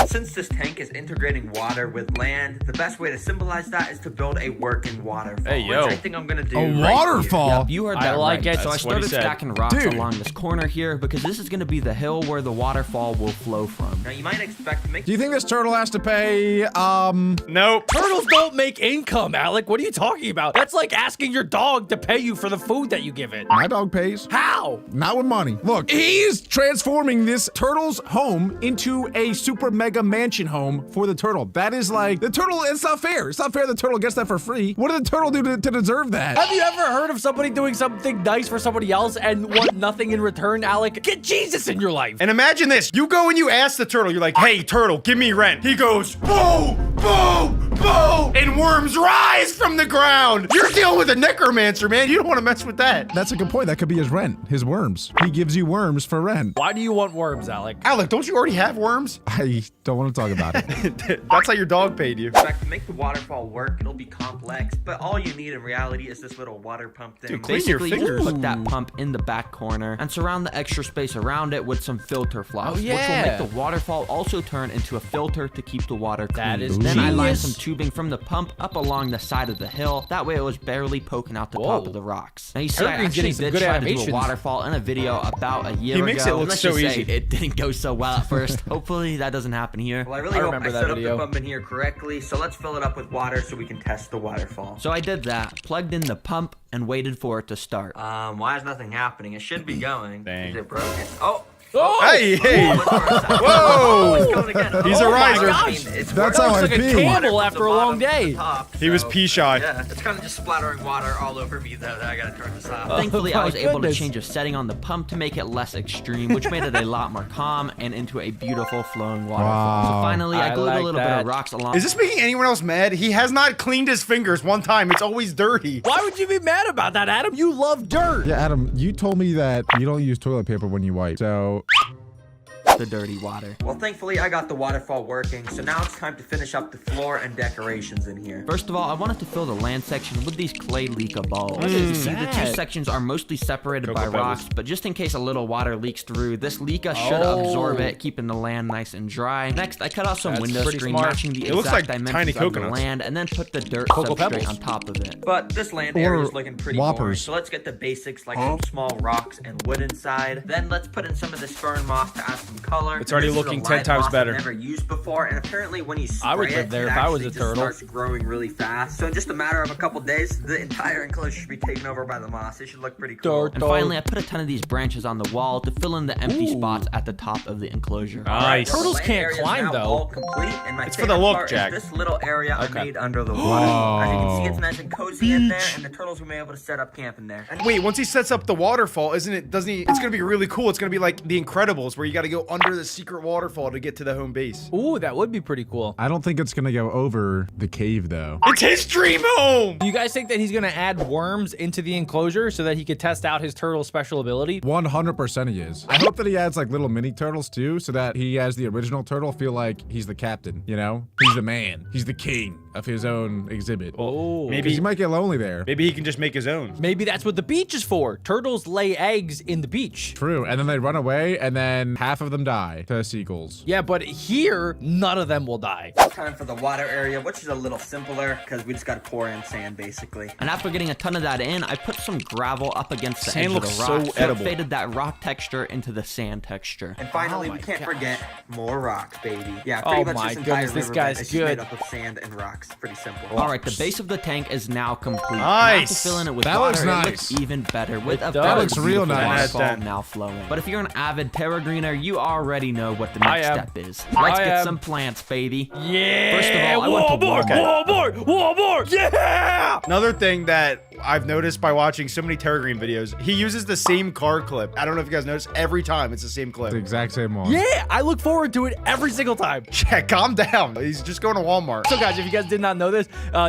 Since this tank is integrating water with land, the best way to symbolize that is to build a working waterfall. Hey, yo. Which I think I'm gonna do A right here. waterfall? You heard I that like right. it. So I That's what he started said. stacking rocks Dude. along this corner here because this is going to be the hill where the waterfall will flow from. Now you might expect to make Do you think this turtle has to pay, Nope. Turtles don't make income, Alec. What are you talking about? That's like asking your dog to pay you for the food that you give it. my dog pays? How? Not with money. Look, he's transforming this turtle's home into a super mega mansion home for the turtle. That is like, the turtle, it's not fair. It's not fair the turtle gets that for free. What did the turtle do to deserve that? Have you ever heard of somebody doing something nice for somebody else and want nothing in return, Alec? Get Jesus in your life. And imagine this. You go and you ask the turtle, you're like, hey, turtle, give me rent. He goes, boo, boo, boo, and worms rise from the ground. You're dealing with a necromancer, man. You don't want to mess with that. That's a good point. That could be his rent, his worms. He gives you worms for rent. Why do you want worms, Alec? Alec, don't you already have worms? I don't want to talk about it. That's how your dog paid you. In fact, to make the waterfall work, it'll be complex, but all you need in reality is this little water pump thing. Dude, clean your Basically, you fingers. put that pump in the back corner and surround the extra space around it with some filter floss, which will yeah. make the waterfall also turn into a filter to keep the water clean. That is Then I lined genius. some tubing from the pump up along the side of the hill. That way it was barely poking out the top Whoa. of the rocks. Now you see, I Evergreen's actually getting some did good try to animations. do a waterfall in a video about a year He ago. makes it look Let's so just say easy. it didn't go so well at first. Hopefully that doesn't happen here. Well, I really I hope remember I that set video. up the pump in here correctly, so let's fill it up with water so we can test the waterfall. So I did that, plugged in the pump, and waited for it to start. Why is nothing happening? It should be going. Dang. Is it broken? Oh! Hey, hey. Whoa! It's going again. He's a Oh my riser. gosh, it's That's working. how I Like a pee. camel after a long day. He was pee shy. Yeah, it's kind of just splattering water all over me, though. I gotta turn this off. Thankfully, Oh I was my able to goodness. change a setting on the pump to make it less extreme, which made it a lot more calm and into a beautiful flowing waterfall. So Wow. finally, I I glued like a little bit that. of rocks along. Is this making anyone else mad? He has not cleaned his fingers one time. It's always dirty. Why would you be mad about that, Adam? You love dirt. Yeah, Adam, you told me that you don't use toilet paper when you wipe. So the dirty water. Well, thankfully, I got the waterfall working, so now it's time to finish up the floor and decorations in here. First of all, I wanted to fill the land section with these clay leeka balls. You see, the two sections are mostly separated by Cocoa rocks, but just in case a little water leaks through, this leeka should absorb it, keeping the land nice and dry. Next, I cut out some That's window pretty screen smart. matching the It looks exact like dimensions tiny of the coconuts. land, and then put the dirt Cocoa substrate pebbles. on top of it. But this land Or area is looking pretty boring, whoppers. so let's get the basics like some small rocks and wood inside. Then let's put in some of this fern moss to add some color. It's already This is a looking live 10 times moss better. I've never used before, and apparently when you spray I would live there if I was a turtle. It starts growing really fast. So in just a matter of a couple days, the entire enclosure should be taken over by the moss. It should look pretty cool. And finally, I put a ton of these branches on the wall to fill in the empty spots at the top of the enclosure. Nice. Turtles The land can't area is climb now though. all complete, and my It's for the favorite look, part is Jack. this little area I made under the Whoa. water. As you can see, it's nice and cozy in there, and the turtles will be able to set up camp in there. And Wait, once he sets up the waterfall, doesn't he? It's gonna be really cool. It's gonna be like The Incredibles, where you gotta go under the secret waterfall to get to the home base. Ooh, that would be pretty cool. I don't think it's gonna go over the cave though. It's his dream home! Do you guys think that he's gonna add worms into the enclosure so that he could test out his turtle special ability? 100% he is. I hope that he adds like little mini turtles too, so that he, as the original turtle, feel like he's the captain, you know? He's the man. He's the king of his own exhibit. Oh, Maybe He might get lonely there. Maybe he can just make his own. maybe that's what the beach is for. Turtles lay eggs in the beach. True, and then they run away, and then half of them die to seagulls. Yeah, but here, none of them will die. time for the water area, which is a little simpler because we just got to pour in sand basically. And after getting a ton of that in, I put some gravel up against the Sand edge of looks the so rock, so it edible. faded that rock texture into the sand texture. And finally, Oh we my can't gosh. forget more rocks, baby. Yeah, Oh pretty much my this entire goodness, this riverbed guy's is good. made up of sand and rocks. Pretty simple. All right, the base of the tank is now complete. Nice. Now to fill in it with That water, looks it nice. looks even better with a does. very looks real beautiful nice. waterfall 10 out of 10. now flowing. But if you're an avid terra greener, you already know what the I next am. step is. Let's I get am. some plants, baby. Yeah. First of all, I went to Walmart. Walmart. Yeah. Another thing that I've noticed by watching so many Terra Green videos, he uses the same card clip. I don't know if you guys noticed, every time it's the same clip. The exact same one. Yeah, I look forward to it every single time. Yeah, calm down. He's just going to Walmart. So guys, if you guys did not know this,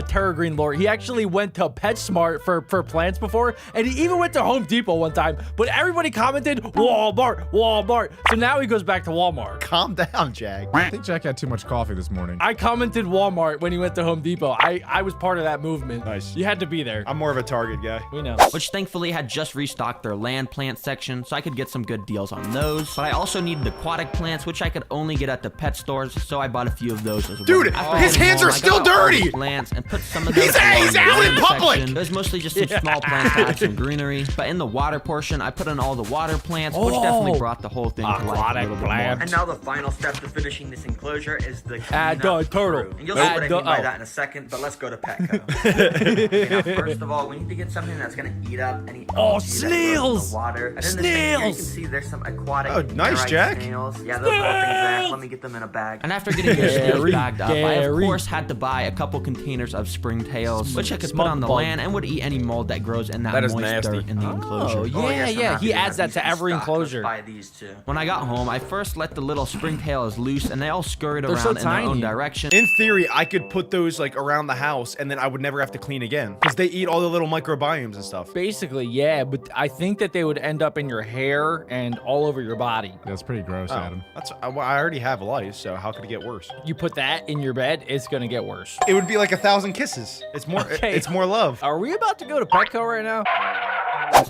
Terra Green lore, he actually went to PetSmart for plants before, and he even went to Home Depot one time, but everybody commented Walmart, Walmart. So now he goes back to Walmart. Calm down, Jack. I think Jack had too much coffee this morning. I commented Walmart when he went to Home Depot. I was part of that movement. Nice. You had to be there. I'm more of a Target guy. We know. Which thankfully had just restocked their land plant section, so I could get some good deals on those. But I also needed aquatic plants, which I could only get at the pet stores, so I bought a few of those as well. Dude, After his getting hands home, are I still got all dirty! the plants and put some of those He's along the out in land public! section. There's mostly just some small plants to add some greenery, but in the water portion, I put in all the water plants, which definitely brought the whole thing to life a Aquatic little bit plants. more. And now the final step to finishing this enclosure is the Add cleanup the turtle. crew. And you'll see Add what I the- mean by oh. that in a second, but let's go to Petco. Okay, now, first of all, we need to get something that's gonna eat up any algae that grows in snails! the water. And in this thing here, you can Snails! see there's some aquatic Oh, nice, airite Jack. snails. Yeah, those little things there. Let me get them in a bag. And after getting those snails Gary, bagged up, I of Gary. course had to buy a couple containers of springtails, which I could put on the Smug bug. land and would eat any mold that grows in that, That is moist nasty. dirt in the enclosure. Oh, yeah, yes, I'm happy he to adds have that these to in every stock. enclosure. Let's buy these too. When I got home, I first let the little springtails loose, and they all scurried They're around so in their own tiny. direction. In theory, I could put those like around the house and then I would never have to clean again because they eat all the little microbiomes and stuff. Basically, yeah, but I think that they would end up in your hair and all over your body. That's pretty gross, Adam. I already have lice, so how could it get worse? You put that in your bed, it's gonna get worse. It would be like 1,000 kisses. It's more. Okay. It's more love. Are we about to go to Petco right now?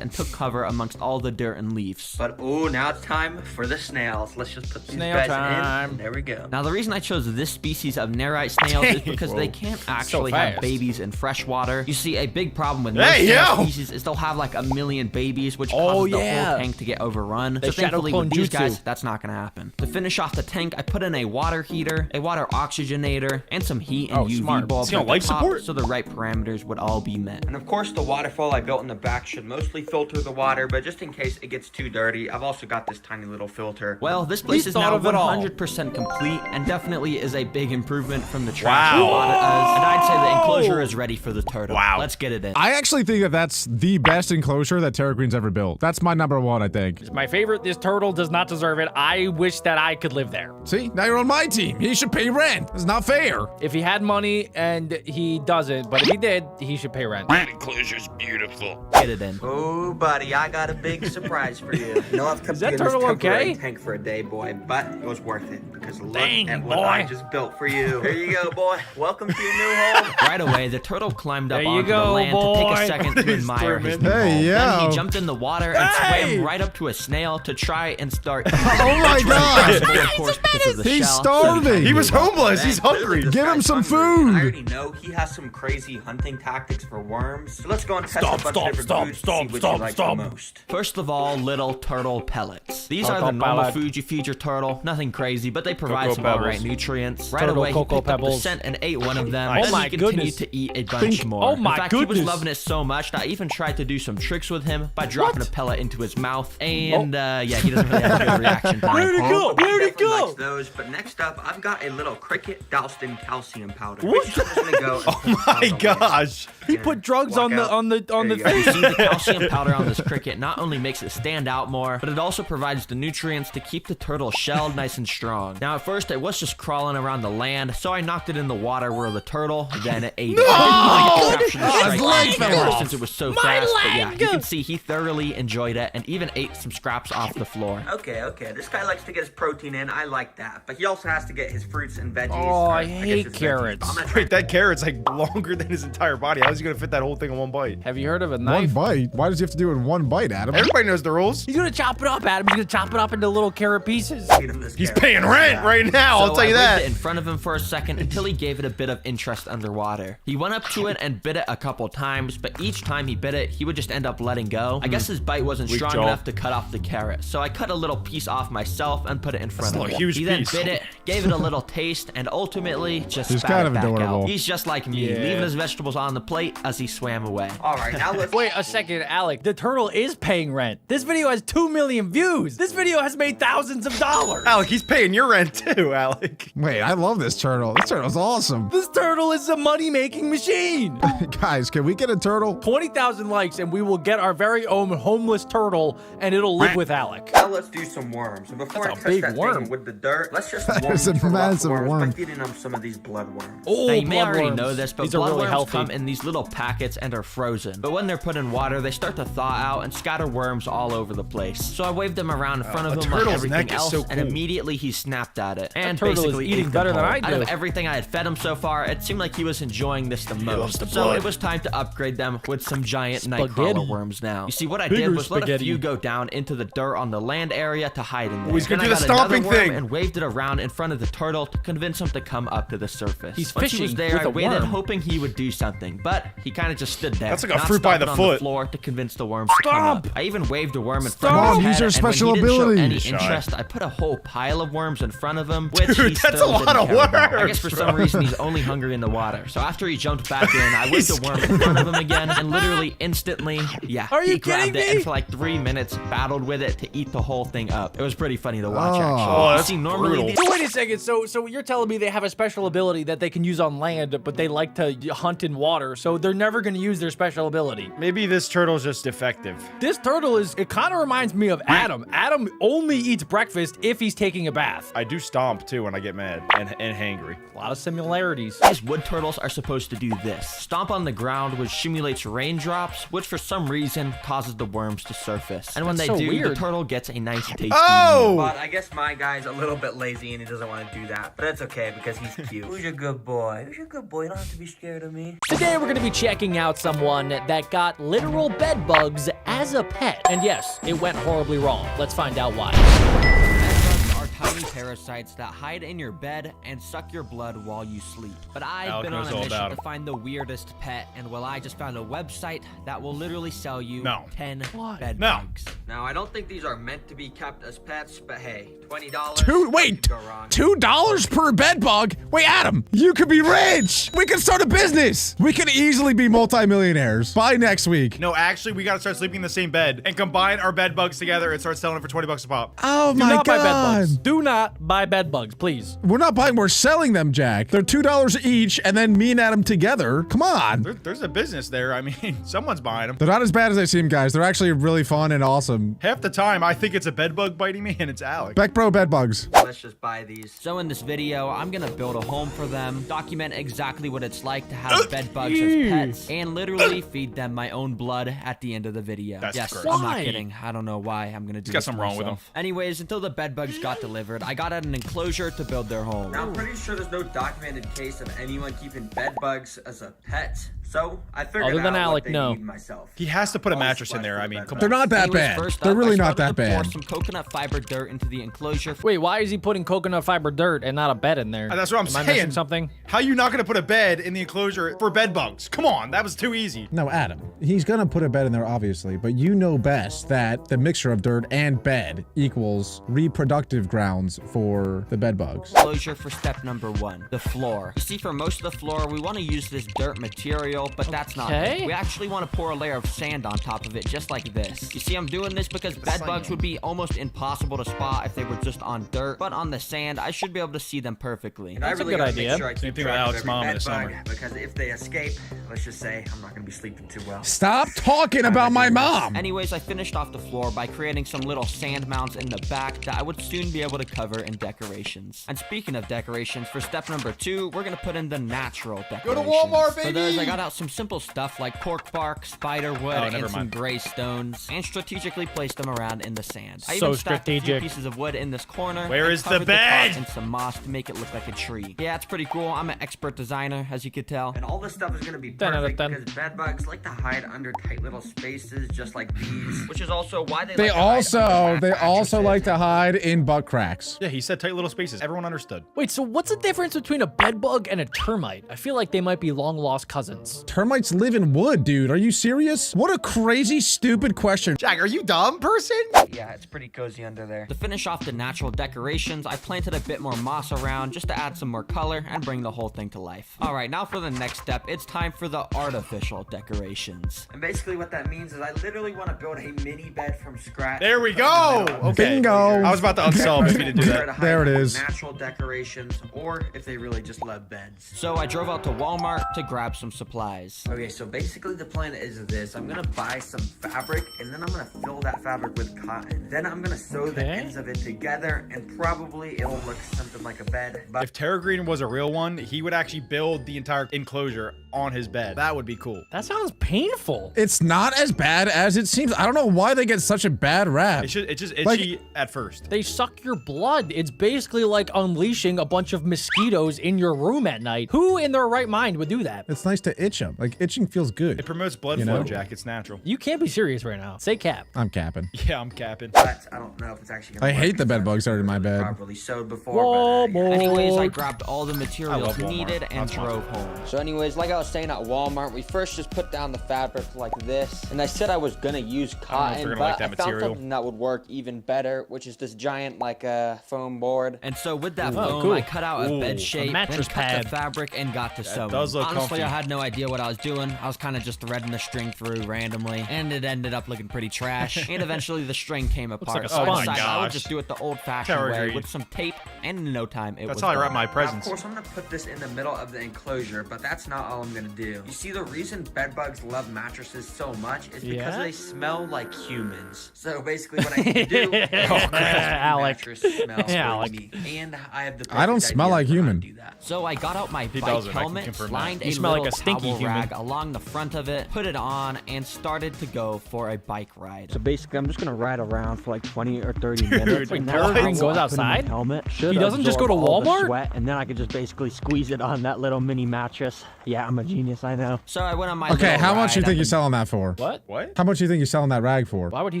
And took cover amongst all the dirt and leaves. But ooh, now it's time for the snails. Let's just put these Snail guys time. in. There we go. Now, the reason I chose this species of nerite snails is because they can't actually have fast. babies in fresh water. You see, a big problem with Hey, most snail yo! species is they'll have like a million babies, which Oh, causes the yeah. whole tank to get overrun. They So thankfully shadow with these clone jutsu. guys, that's not gonna happen. To finish off the tank, I put in a water heater, a water oxygenator, and some heat and Oh, UV smart. bulbs Is he on at the life top support? so the right parameters would all be met. And of course, the waterfall I built in the back should mostly filter the water, but just in case it gets too dirty, I've also got this tiny little filter. Well, this place is thought now of it all. 100% complete and definitely is a big improvement from the Wow. trash we bought it as. And I'd say the enclosure is ready for the turtle. Wow. Let's get it in. I actually think that that's the best enclosure that Terra Green's ever built. That's my number one, I think. My favorite, this turtle does not deserve it. I wish that I could live there. See, now you're on my team. He should pay rent. It's not fair. If he had money and he doesn't, but if he did, he should pay rent. Get it in. Oh, buddy, I got a big surprise for you. No, I've kept Is that you in this turtle temporary okay? tank for a day, boy, but it was worth it because look Dang, at what boy. I just built for you. Here you go, boy. Welcome to your new home. Right away, the turtle climbed up There you onto go, the land to take boy. a second to admire his new Hey, home. yo. Then he jumped in the water and Hey. swam right up to a snail to try and start. Oh my god. Of course, because of the He's shell, starving. He was homeless. He's hungry. This Give him guy's some hungry, and I food. already know he has some crazy hunting tactics for worms. So let's go and test Stop, a bunch stop, of different stop, foods stop, to see which you like the most. First of all, little turtle pellets. These are the normal food you feed your turtle. Nothing crazy, but they provide some alright nutrients. Right away, he picked up the scent and ate one of them. Oh my goodness. Continued to eat a bunch more. Oh my In fact, goodness. he was loving it so much that I even tried to do some tricks with him by dropping a pellet into his mouth. And yeah, he doesn't really have a good reaction time. Where'd it go? Where'd it go? Likes those, but next up, I've got a little cricket doused in calcium powder. Which I'm just gonna go Oh my gosh. He put drugs on the You see, the calcium powder on this cricket not only makes it stand out more, but it also provides the nutrients to keep the turtle shell nice and strong. Now, at first, it was just crawling around the land, so I knocked it in the water where the turtle, then it ate it. I didn't really capture the strike right there since it was so fast, but yeah, you can see he thoroughly enjoyed it and even ate some scraps off the floor. Okay, this guy likes to get his protein in. I like that, but he also has to get his fruits and veggies. Oh, I hate carrots. Wait, that carrot's like longer than his entire body. How is he gonna fit that whole thing in one bite? Have you heard of a One knife? bite? Why does he have to do it in one bite, Adam? Everybody knows the rules. He's gonna chop it up, Adam. He's gonna chop it up into little carrot pieces. He's paying rent right now, I'll tell you I that. waved it in front of him for a second until he gave it a bit of interest underwater. He went up to it and bit it a couple times, but each time he bit it, he would just end up letting go. I guess his bite wasn't strong enough to cut off the carrot, so I cut a little piece off myself and put it in front of him. Huge He then bit it, gave it a little taste, and ultimately just He's spat kind it of back adorable. out. He's just like me, leaving his vegetables on the plate as he swam away. All right, now let's Wait a second, Alec. The turtle is paying rent. This video has 2 million views. This video has made thousands of dollars. Alec, he's paying your rent too, Alec. Wait, I love this turtle. This turtle's awesome. This turtle is a money-making machine. Guys, can we get a turtle? 20,000 likes and we will get our very own homeless turtle and it'll live with Alec. Now let's do some worms. And before That's I a touch big that worm. thing with the dirt, let's just That warm is a these rough massive worms worm. by feeding them some of these bloodworms. Oh, Now, you may already bloodworms. know this, but These are really bloodworms healthy. come in these little packets and are frozen. But when they're put in water, they start to thaw out and scatter worms all over the place. So I waved them around in front of him like turtle's everything neck is else, so and cool. immediately he snapped at it. And turtle is basically eating ate them better than whole. I do. Out of everything I had fed him so far, it seemed like he was enjoying this the most. So it was time to upgrade them with some giant nightcrawler worms now. You see, what I did was let a few go down into the dirt on the land area to hide in there. he's gonna Then do I the got another stomping worm thing. and waved it around in front of the turtle to convince him to come up to the surface. He's Once he was fishing there, with I a waited, worm. hoping he would do something, but he kind of just stood there. That's like a not fruit by the stomping on foot. floor to convince the worms to come up. I even waved a worm in front Mom, of his use head, your and special when he didn't show ability. any Shut interest, I put a whole pile of worms in front of him, which Dude, he that's still a lot didn't of care about. I worms, guess for some reason he's only hungry in the water. So after he jumped back in, I waved a worm in front of him again, and literally instantly, he grabbed it and for like 3 minutes battled with it to eat the whole thing up. It was pretty funny to watch, actually. Oh, You that's see, normally brutal. So wait a second. So you're telling me they have a special ability that they can use on land, but they like to hunt in water, so they're never going to use their special ability. Maybe this turtle's just defective. This turtle it kind of reminds me of Adam. Adam only eats breakfast if he's taking a bath. I do stomp too when I get mad and hangry. A lot of similarities. These wood turtles are supposed to do this. Stomp on the ground, which simulates raindrops, which for some reason causes the worms to surface. And when That's they so do, weird. the turtle gets a nice tasty Oh! meal. But I guess my guy's a little bit lazy and he doesn't want to do that. But that's okay because he's cute. Who's your good boy? Who's your good boy? You don't have to be scared of me. Today we're going to be checking out someone that got literal bed bugs as a pet. And yes, it went horribly wrong. Let's find out why. Bedbugs are tiny parasites that hide in your bed and suck your blood while you sleep. But I've Alec been on knows a all mission about to it. find the weirdest pet, and well, I just found a website that will literally sell you 10 bed No. bugs. Now, I don't think these are meant to be kept as pets, but hey, $20. Wait, what could go wrong? $2 per bed bug? Wait, Adam, you could be rich. We could start a business. We could easily be multimillionaires by next week. No, actually, we gotta start sleeping in the same bed and combine our bed bugs together and start selling it for $20 a pop. Oh Do my not buy bed bugs. God. Do not buy bed bugs, please. We're not buying, we're selling them, Jack. They're $2 each, and then me and Adam together. Come on. There's a business there. I mean, someone's buying them. They're not as bad as they seem, guys. They're actually really fun and awesome. Half the time, I think it's a bed bug biting me, and it's Alec. Beck Bro bed bugs. Let's just buy these. So in this video, I'm gonna build a home for them, document exactly what it's like to have bed bugs as pets, and literally feed them my own blood at the end of the video. That's yes, gross. I'm Why? not kidding. I don't know why I'm gonna do got this something to wrong with myself. Anyways, until the bed bugs got delivered, I got an enclosure to build their home. Now, I'm pretty sure there's no documented case of anyone keeping bed bugs as a pet. So I figured Other than out Alec, what they no. need myself. He has to put a All mattress in splash there. for I the mean, bed come They're on. not that Anyways, bad. first They're up, really I not started that to pour bad. some coconut fiber dirt into the enclosure. Wait, why is he putting coconut fiber dirt and not a bed in there? That's what I'm Am I saying. missing something? How you not gonna put a bed in the enclosure for bed bugs? Come on, that was too easy. No, Adam. He's gonna put a bed in there, obviously, but you know best that the mixture of dirt and bed equals reproductive grounds for the bed bugs. Enclosure for step number 1, the floor. You see, for most of the floor, we want to use this dirt material, but that's not Okay. it. We actually want to pour a layer of sand on top of it, just like this. You see, I'm doing this because bed bugs would be almost impossible to spot if they were just on dirt, but on the sand, I should be able to see them perfectly. And I That's a really good gotta idea. make sure I Same keep thing with track of Alex's every mom in bed the summer. bug, because if they escape, let's just say I'm not gonna be sleeping too well. Stop talking about my mom. Anyways, I finished off the floor by creating some little sand mounds in the back that I would soon be able to cover in decorations. And speaking of decorations, for step number 2, we're gonna put in the natural decorations. Walmart, For those, I got out some simple stuff like cork bark, spider wood, never and some mind. gray stones, and strategically placed them around in the sand. I So even stacked a few strategic. pieces of wood in this corner. Where and is the covered bed? top in some moss to make it look like a tree. Yeah, it's pretty cool. I'm an expert designer, as you could tell. And all this stuff is gonna be 10 out of perfect 10. because bed bugs like to hide under tight little spaces just like these. Which is also why They like to hide also under mattresses. like to hide in butt cracks. Yeah, he said tight little spaces. Everyone understood. Wait, so what's the difference between a bed bug and a termite? I feel like they might be long lost cousins. Termites live in wood, dude. Are you serious? What a crazy, stupid question. Jack, are you dumb, person? Yeah, it's pretty cozy under there. To finish off the natural decorations, I planted a bit more moss around just to add some more color and bring the whole thing to life. All right, now for the next step, it's time for the artificial decorations. And basically what that means is I literally want to build a mini bed from scratch. There we go. Okay. Bingo. I was about to unsub if you didn't do that. There it is. Natural decorations, or if they really just love beds. So I drove out to Walmart to grab some supplies. Okay, so basically the plan is this. I'm gonna buy some fabric, and then I'm gonna fill that fabric with cotton. Then I'm gonna sew the ends of it together, and probably it'll look something like a bed. But If Terra Green was a real one, he would actually build the entire enclosure on his bed. That would be cool. That sounds painful. It's not as bad as it seems. I don't know why they get such a bad rap. It's just itchy Like- at first. They suck your blood. It's basically like unleashing a bunch of mosquitoes in your room at night. Who in their right mind would do that? It's nice to itch them. Like, itching feels It good. promotes blood You flow, know? Jack. It's natural. You can't be serious right now. Say cap. I'm capping. Yeah, I'm capping. I don't know if it's actually gonna I work hate the bed because bugs that are in my bed. properly sewed before. Walmart. Anyways, I grabbed all the I materials love Walmart. needed and Not sponsored. drove home. So anyways, like I was saying at Walmart, we first just put down the fabric like this. And I said I was gonna use if cotton, they're but gonna like that I found material. something that would work even better, which is this giant like foam board. And so with that Ooh, foam, cool. I cut out a Ooh, bed a shape, mattress then cut pad. the fabric and got to sewing. does look Honestly, comfy. I had no idea what I was doing. I was kind of just threading the string through randomly, and it ended up looking pretty trash. And eventually the string came apart. like a so I sponge. decided I would gosh. just do it the old-fashioned Terra way Green. with some tape, and in no time it That's was how I done. wrap my Now, of presents. course, I'm gonna put this in the middle of the enclosure, but that's not all I'm gonna do. You see, the reason bed bugs love mattresses so much is because Yeah? they smell like humans. So basically, what I need to do is make the Alec. mattress smell Alec. like me. And I have the I don't perfect smell idea like for how to human. do that. So I got out my bike doesn't, I can helmet, confirm lined that. You a smell like little a stinky towel human. rag along the front of it, put it on, and started to go for a bike ride. So basically, I'm just gonna ride around for like 20 or 30 minutes. Dude, and what? then Terra Green I goes put in outside? my helmet. Should He doesn't just go to absorb all the Walmart? Sweat, and then I could just basically squeeze it on that little mini mattress. Yeah, I'm a genius, I know. So I went on my Okay, little how much ride you up think you're and- selling that for? What? What? How much you think you're selling that rag for? Why would he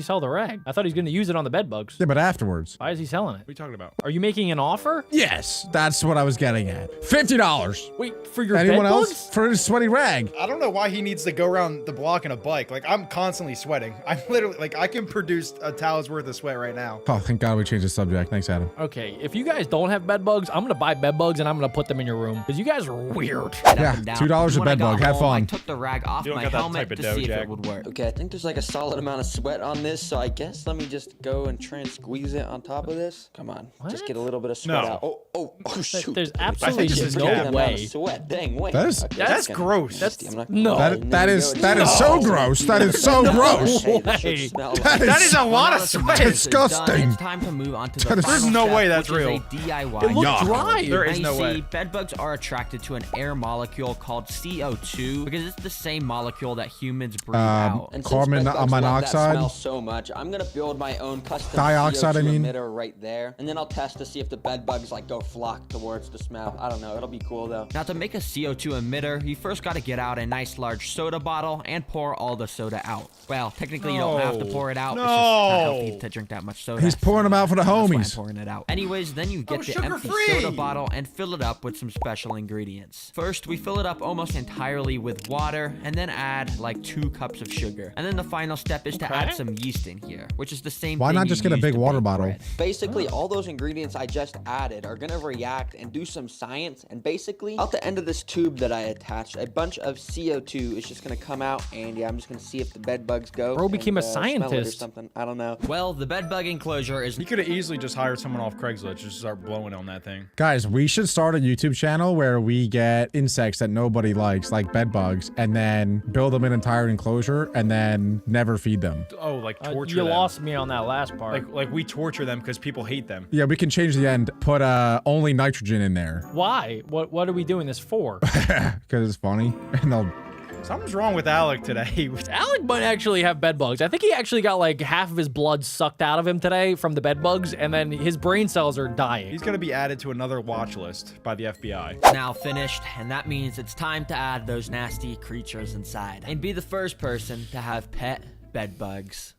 sell the rag? I thought he's going to use it on the bed bugs. Yeah, but afterwards. Why is he selling it? What are you talking about? Are you making an offer? Yes, that's what I was getting at. $50. Wait, for your Anyone bed else? bugs? For a sweaty rag. I don't know why he needs to go around the block in a bike. Like, I'm constantly sweating. I'm literally, like, I can produce a towel's worth of sweat right now. Oh, thank God we changed the subject. Thanks, Adam. Okay, if you guys don't have bed bugs, I'm going to buy bed bugs and I'm going to put them in your room. Because you guys are weird. Yeah, and down. $2 a When I bed got bug. Have home, I fun. took the rag off You don't my got that helmet type of to dough, see if Jack. it would work. Okay, I think there's like a solid amount of sweat on this, so I guess let me just go and try and squeeze it on top of this. Come on, just get a little bit of sweat No. out. Oh, shoot. There's I think absolutely this is no cap. way. Sweat. Dang, wait. That is- Okay, That's kinda gross. nasty. I'm not No. gonna lie. That There you is go. that is so gross. That is so gross. Hey, this should way. smell That like- That is a lot Now of that the sweat. mattress is done, Disgusting. It's time to move on to the That is- final There's no step, way that's which is real. a DIY. It looked Yuck. dry. There Now is you no see, way. bed bugs are attracted to an air molecule called CO2 because it's the same molecule that humans breathe out. And since Carbon bed bugs love that monoxide? smell so much, I'm gonna build my own custom Dioxide, CO2 I mean. emitter right there, and then I'll test to see if the bed bugs like go flock towards the smell. I don't know. It'll be cool though. Now to make a CO2 emitter, you first got to gotta get out a nice large soda bottle and pour all the soda out. Well, technically you don't have to pour it out. It's just not healthy to drink that much soda. He's pouring them out for the That's why I'm homies. pouring it out. Anyways, then you get the empty soda bottle and fill it up with some special ingredients. First, we fill it up almost entirely with water and then add like 2 cups of sugar. And then the final step is to add some yeast in here, which is the same Why thing not you just get a use big to water bake bottle? bread. Basically, all those ingredients I just added are gonna react and do some science, and basically, out the end of this tube that I attached, a bunch of CO2 is just gonna come out, and yeah, I'm just gonna see if the bed bugs go. Bro became a smell it or scientist. something. I don't know. Well, the bed bug enclosure is... He could have easily just hired someone off Craigslist, just start blowing on that thing. Guys, we should start a YouTube channel where we get insects that nobody likes, like bed bugs, and then build them an entire enclosure and then never feed them. Oh, like torture You them. lost me on that last part. Like we torture them because people hate them. Yeah, we can change the end, put only nitrogen in there. Why? What are we doing this for? Because it's funny. And they'll... Something's wrong with Alec today. Alec might actually have bed bugs. I think he actually got like half of his blood sucked out of him today from the bed bugs, and then his brain cells are dying. He's gonna be added to another watch list by the FBI. now finished, and that means it's time to add those nasty creatures inside and be the first person to have pet bed bugs.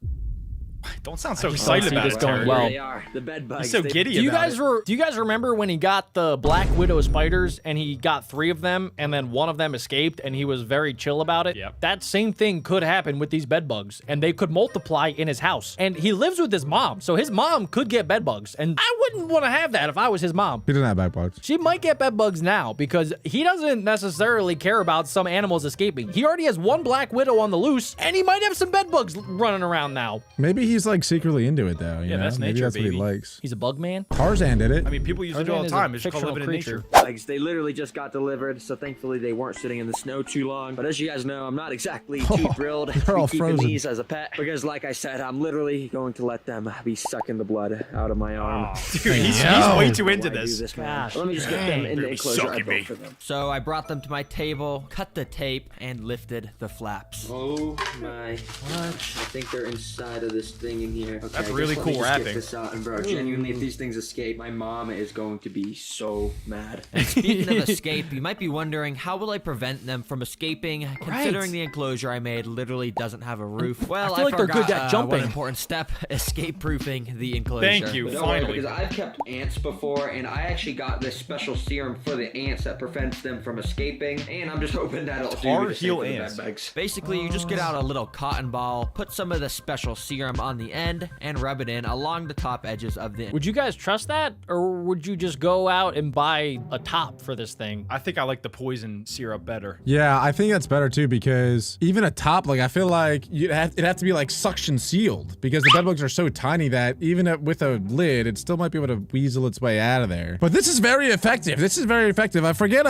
Don't sound so don't excited see about this it. going Terry. well. They are the bed bugs. He's so They- giddy Do you about guys it. do you guys remember when he got the Black Widow spiders and he got 3 of them and then one of them escaped and he was very chill about it? Yep. That same thing could happen with these bed bugs and they could multiply in his house. And he lives with his mom, so his mom could get bed bugs. And I wouldn't want to have that if I was his mom. He doesn't have bed bugs. She might get bed bugs now because he doesn't necessarily care about some animals escaping. He already has 1 Black Widow on the loose and he might have some bed bugs running around now. Maybe he's like secretly into it though. You know? that's Maybe nature, that's what he baby. likes. He's a bug man. Tarzan did it. I mean, people used to do it all the Tarzan is a time. It's just called fictional living in creature. nature. Bugs, they literally just got delivered, so thankfully they weren't sitting in the snow too long. But as you guys know, I'm not exactly too thrilled to they're be all keeping frozen. these as a pet because, like I said, I'm literally going to let them be sucking the blood out of my arm. Dude, he's way too into Why do this. this, man? Gosh, Let me just get them in the They're enclosure I sucking built me. for them. So I brought them to my table, cut the tape, and lifted the flaps. Oh my! What? I think they're inside of this thing in here. Okay, That's I guess really let cool me just get wrapping. this out, and bro, genuinely, if these things escape, my mom is going to be so mad. Speaking of escape, you might be wondering, how will I prevent them from escaping, considering the enclosure I made literally doesn't have a roof? Well, I feel like they're good forgot, at jumping. one important step, escape-proofing the enclosure. Thank you, But don't worry, finally. because I've kept ants before, and I actually got this special serum for the ants that prevents them from escaping, and I'm just hoping that it'll do Hard the same heel for the ants. bedbugs. Basically, you just get out a little cotton ball, put some of the special serum on the end, and rub it in along the top edges of the... Would you guys trust that? Or would you just go out and buy a top for this thing? I think I like the poison syrup better. Yeah, I think that's better too because even a top, like I feel like it'd have to be like suction sealed because the bed bugs are so tiny that even with a lid, it still might be able to weasel its way out of there. But this is very effective. This is very effective. I forget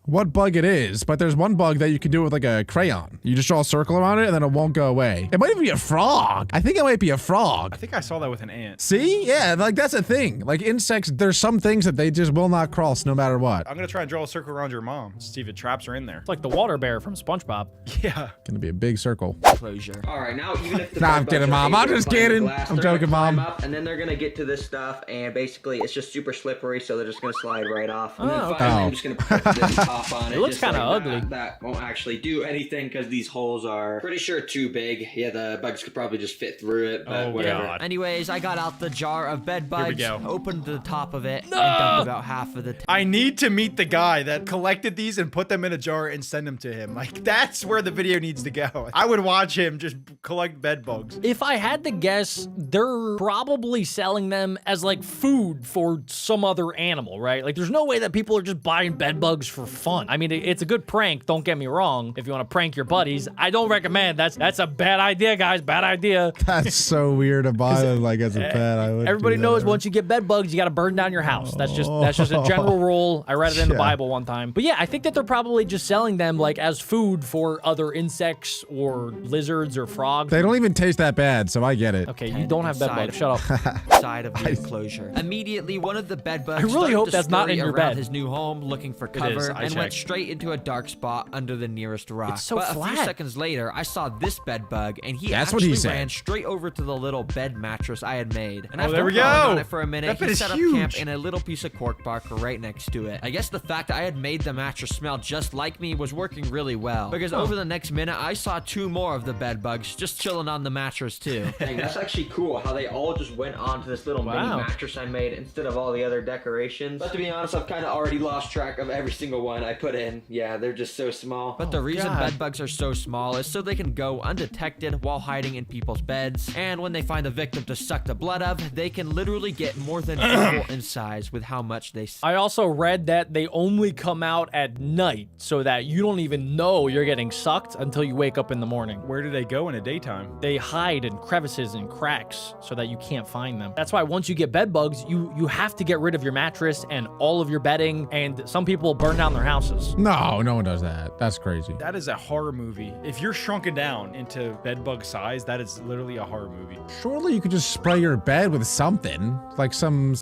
what bug it is, but there's one bug that you can do with like a crayon. You just draw a circle around it and then it won't go away. It might even be a frog. I think it might be a frog. I think I saw that with an ant. See? Yeah, like that's a thing. Like insects, there's some things that they just will not cross no matter what. I'm gonna try and draw a circle around your mom. See if it traps her in there. It's like the water bear from SpongeBob. Yeah. Gonna be a big circle. Enclosure. All right, now even if the Nah, I'm bedbugs kidding, are Mom. able I'm to just climb the kidding. glass, I'm they're gonna joking, climb Mom. Up, and then they're gonna get to this stuff, and basically it's just super slippery, so they're just gonna slide right off. And then Oh, okay. finally, I'm just gonna put this top on it. It looks just kinda like ugly. That won't actually do anything because these holes are pretty sure too big. Yeah, the bugs could probably just fit through it, but Oh, whatever. God. Anyways, I got out the jar of bed Here we bugs, go. opened the top of it, and dumped about half of the... I need to meet the guy that collected these and put them in a jar and send them to him. Like, that's where the video needs to go. I would watch him just collect bed bugs. If I had to guess, they're probably selling them as like food for some other animal, right? Like there's no way that people are just buying bed bugs for fun. I mean, it's a good prank, don't get me wrong. If you want to prank your buddies, I don't recommend. That's a bad idea, guys. Bad idea. That's so weird to buy them like as a pet. I would Everybody do knows that. once you get bed bugs, you got to burn down your house. That's just a general rule. I read it in the Yeah. Bible one time. But yeah, I think that they're probably just selling them like as food for other insects or lizards or frogs. They don't even taste that bad, so I get it. Okay, you don't have bed bugs. Shut up. Side of the enclosure. Immediately, one of the bed bugs I really started hope to that's not scurry in your around bed. his new home looking for cover I and went checked. straight into a dark spot under the nearest rock. It's so but a few flat. seconds later, I saw this bed bug and he That's what he actually said. ran straight over over to the little bed mattress I had made. And after there we crawling go. on it for a minute, That bed he is set up huge. camp in a little piece of cork bark right next to it. I guess the fact that I had made the mattress smell just like me was working really well, because over the next minute, I saw 2 more of the bed bugs just chilling on the mattress too. Dang, that's actually cool how they all just went onto this little mini mattress I made instead of all the other decorations. But to be honest, I've kind of already lost track of every single one I put in. Yeah, they're just so small. But the reason bed bugs are so small is so they can go undetected while hiding in people's beds. And when they find a victim to suck the blood of, they can literally get more than double in size with how much they I also read that they only come out at night so that you don't even know you're getting sucked until you wake up in the morning. Where do they go in the daytime? They hide in crevices and cracks so that you can't find them. That's why once you get bed bugs, you have to get rid of your mattress and all of your bedding, and some people burn down their houses. No, no one does that. That's crazy. That is a horror movie. If you're shrunken down into bedbug size, that is literally a horror movie. Surely you could just spray your bed with something, like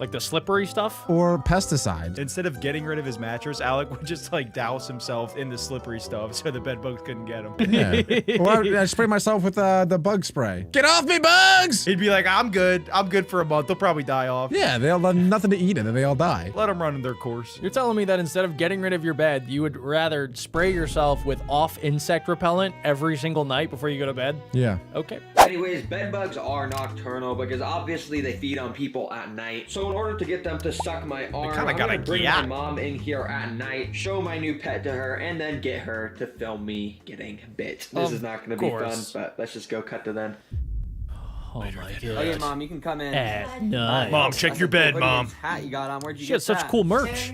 like the slippery stuff? Or pesticide. Instead of getting rid of his mattress, Alec would just like douse himself in the slippery stuff so the bed bugs couldn't get him. Yeah. Or I spray myself with the bug spray. Get off me, bugs! He'd be like, I'm good for a month. They'll probably die off. Yeah, they'll have nothing to eat and then they all die. Let them run in their course. You're telling me that instead of getting rid of your bed, you would rather spray yourself with off insect repellent every single night before you go to bed? Yeah. Okay. Anyways, bed bugs are nocturnal because obviously they feed on people at night. So in order to get them to suck my arm, I'm gonna bring my mom in here at night, show my new pet to her, and then get her to film me getting bit. This is not gonna be fun, but let's just go cut to then. Oh my god. Okay, Mom, you can come in. At night. Mom, check your bed, Mom. Hat you got on. Where'd you She get has such that? cool merch.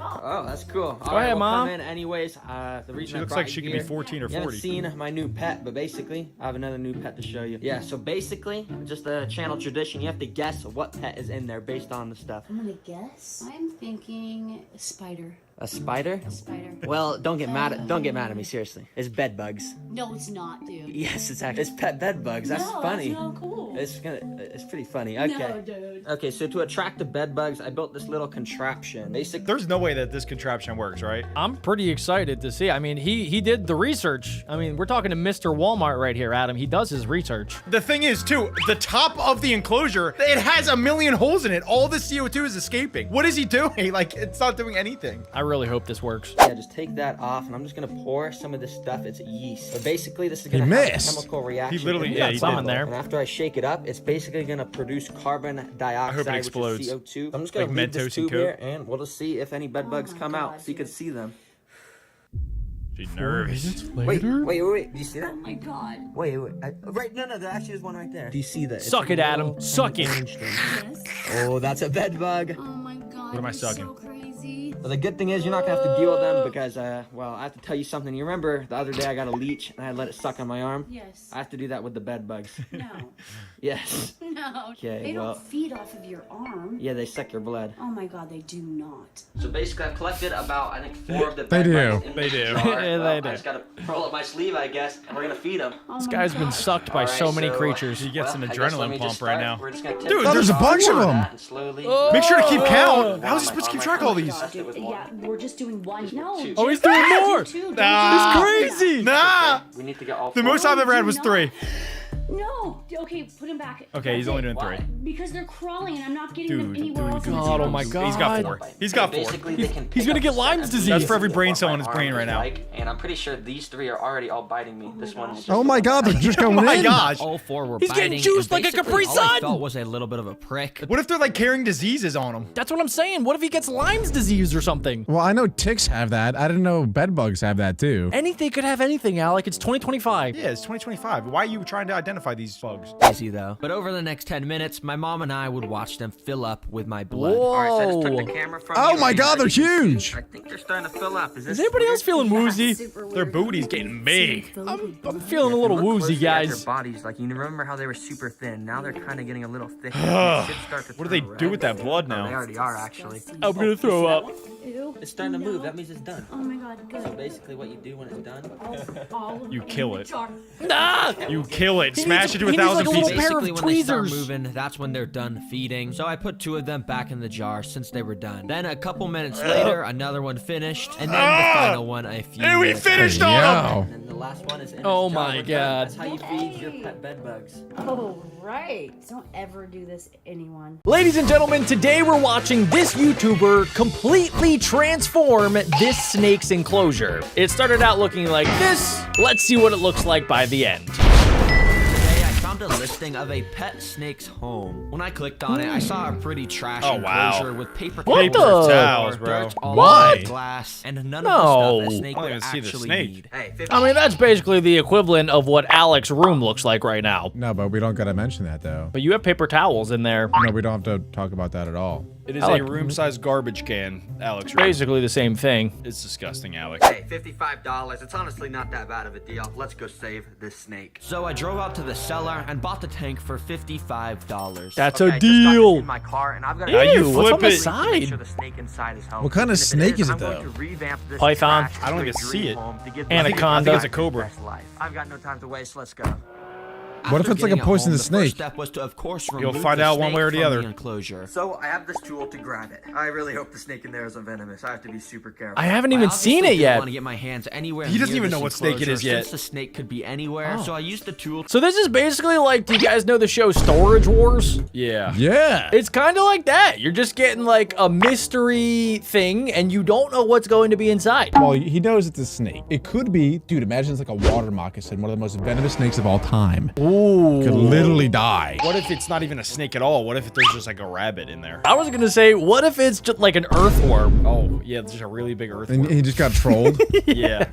Oh, that's cool. Go ahead, Mom. Come in anyways. The reason She I looks brought like she you could be here, 14 or you haven't 40. seen my new pet, but basically, I have another new pet to show you. Yeah, so basically, just a channel tradition. You have to guess what pet is in there based on the stuff. I'm gonna guess. I'm thinking a spider. A spider? A spider. Well, don't get mad at me, seriously. It's bed bugs. No, it's not, dude. Yes, it's pet bed bugs. That's No, funny. That's not cool. It's pretty funny. Okay. No, dude. Okay, so to attract the bed bugs, I built this little contraption. Basically, There's no way that this contraption works, right? I'm pretty excited to see. I mean, he did the research. I mean, we're talking to Mr. Walmart right here, Adam. He does his research. The thing is, too, the top of the enclosure, it has a million holes in it. All the CO2 is escaping. What is he doing? Like, it's not doing anything. I really hope this works. yeah, just take that off, and I'm just gonna pour some of this stuff. It's yeast. But basically, this is gonna have a chemical reaction. He literally, in yeah, the he some did. in there. And after I shake it up, it's basically gonna produce carbon dioxide, explodes. which is CO2. So I'm just gonna Like leave this Mentos and tube Coke. here, and we'll just see if any bed bugs come out, so you can see them. She's nervous. Wait. Do you see that? Oh my god. Wait. Right, no, there actually is one right there. Do you see that? It's Suck a it, Adam. little Suck it. orange thing. Yes. Oh, that's a bed bug. Oh my god. What am I you're sucking? So crazy. But the good thing is you're not gonna have to deal with them because, well, I have to tell you something. You remember the other day I got a leech and I let it suck on my arm? Yes. I have to do that with the bed bugs. No. Yes. No. Okay, They well- don't feed off of your arm. Yeah, they suck your blood. Oh my god, they do not. So basically, I've collected about, I think, 4 of the They bed do. bugs in They this do. jar. Yeah, Well, they do. I just gotta roll up my sleeve, I guess, and we're gonna feed them. Oh This my guy's been God. sucked by Alright, so many so, creatures. He gets an I guess let adrenaline me just pump right start. now. We're just gonna take Dude, this there's a off bunch of like them. that and slowly. Make sure to keep count. Wow, How's he supposed to keep track of all these? Yeah, we're just doing one. No. Oh, he's just doing do more. 2. Don't Nah. do He's crazy. Nah. We need to get all The 4. most I've ever had was No. 3. No. Okay, put him back. Okay, he's only doing 3. Because they're crawling and I'm not getting them Dude, anywhere else. in the God, oh house. my God. He's got 4. He's got 4. Basically, they can He's pick gonna up get the Lyme's scent disease. That's for every of brain what cell my in his arm brain is right now. like, and I'm pretty sure these 3 are already all biting me. This one is just Oh my god, they're just going Oh my in. gosh. All 4 were He's getting biting, juiced and like a basically Capri all I Sun. felt was a little bit of a prick. What if they're like carrying diseases on them? That's what I'm saying. What if he gets Lyme's disease or something? Well, I know ticks have that. I didn't know bed bugs have that too. Anything could have anything, Alec. It's 2025. Yeah, it's 2025. Why are you trying to identify these bugs? Easy though. But over the next 10 minutes, my mom and I would watch them fill up with my blood. Whoa. Alright, so I just took the camera from Oh you, my and god, they're as you can huge. see, I think they're starting to fill up. Is anybody else feeling woozy? Their booty's getting big. I'm feeling a little Look woozy, closely at guys. Their bodies, like you remember how they were super thin. Now they're kind of getting a little thicker. Ugh. They should start to What do they turn do red. with that blood Oh, now? they already are actually. I'm gonna throw up. Ew. It's starting to move. That means it's done. Oh my god, So good. basically, what you do when it's done. All You kill it. Ah! You kill it. He Smash needs- it to a he needs, 1,000 like, a little pieces. pair of Basically, when they start tweezers. moving, that's when they're done feeding. So I put 2 of them back in the jar since they were done. Then a couple minutes later, another one finished, and then the final one a few And we minutes finished later. on them. Yo. And then the last one is in Oh its jar. my We're done. God. That's how you feed your pet bed bugs. Oh, right. Don't ever do this, anyone. Ladies and gentlemen, today we're watching this YouTuber completely transform this snake's enclosure. It started out looking like this. Let's see what it looks like by the end. Found a listing of a pet snake's home. When I clicked on it, I saw a pretty trashy enclosure with paper towels, bro. Why? Glass, and none of the stuff a snake would see the actually snake. need. Hey, I mean, that's basically the equivalent of what Alex's room looks like right now. No, but we don't gotta mention that though. But you have paper towels in there. No, we don't have to talk about that at all. It is Alec- a room-sized garbage can, Alex. Basically the same thing. It's disgusting, Alex. Hey, $55. It's honestly not that bad of a deal. Let's go save this snake. So I drove out to the cellar and bought the tank for $55. That's Okay, a I just got this deal. in my car, and I've got Now you Ew, what's flip on the it. Make side? sure the snake inside is healthy. What kind of And if snake is it, I'm going though? to revamp this Python? trash I don't into even a see dream it. home to give Anaconda. I think it's a my cobra. best life. I've got no time to waste. Let's go. What if After it's like a getting it poisonous home, the first snake? step was to, of course, You'll remove find the out one snake way or the from other. enclosure. So I have this tool to grab it. I really hope the snake in there isn't venomous. I have to be super careful. I haven't I even obviously seen it didn't yet. want to get my hands anywhere He doesn't near even this know what snake it is enclosure, yet. since the snake could be anywhere. So I used the tool. So this is basically like, do you guys know the show Storage Wars? Yeah. Yeah. It's kind of like that. You're just getting like a mystery thing and you don't know what's going to be inside. Well, he knows it's a snake. It could be, dude, imagine it's like a water moccasin, one of the most venomous snakes of all time. Ooh. Could literally die. What if it's not even a snake at all? What if there's just like a rabbit in there? I was gonna say, what if it's just like an earthworm? Oh, yeah, there's a really big earthworm. And he just got trolled. Yeah.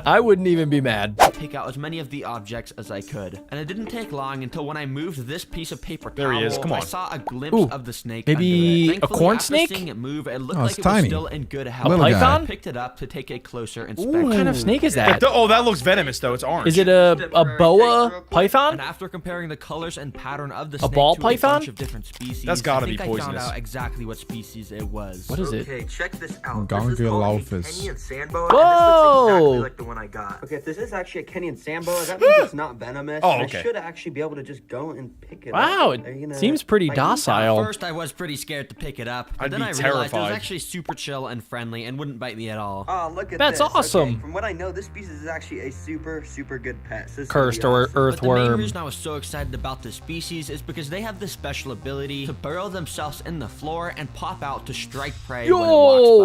I wouldn't even be mad. Take out as many of the objects as I could. And it didn't take long until when I moved this piece of paper There he towel, is. Come on. I saw a glimpse Ooh, of the snake maybe under it. a Thankfully, corn after snake? seeing it move, it looked Oh, like it's it tiny. was still in good health. Little guy. Python? I picked it up to take a closer inspection. What kind of snake is that? Oh, that looks venomous though. It's orange. Is it a boa python? And after comparing the colors and pattern of the A snake ball to python? a bunch of different species, That's gotta I think be I found poisonous. out exactly what species it was. What is it? Okay, check this out. This is called a Gongalopus. Kenyan sandboa, Whoa! and this looks exactly like the one I got. Okay, if this is actually a Kenyan sandboa, that means it's not venomous. Oh, and okay. I should actually be able to just go and pick it Wow, up. it seems pretty like, docile. At first, I was pretty scared to pick it up, but I'd then be I realized it was terrified. actually super chill and friendly and wouldn't bite me at all. Oh, look at That's this. awesome. Okay, from what I know, this species is actually a super good pet. So this is Cursed gonna be or awesome. But the main earthworm. reason I was so excited about this species is because they have this special ability to burrow themselves in the floor and pop out to strike prey when it Yo!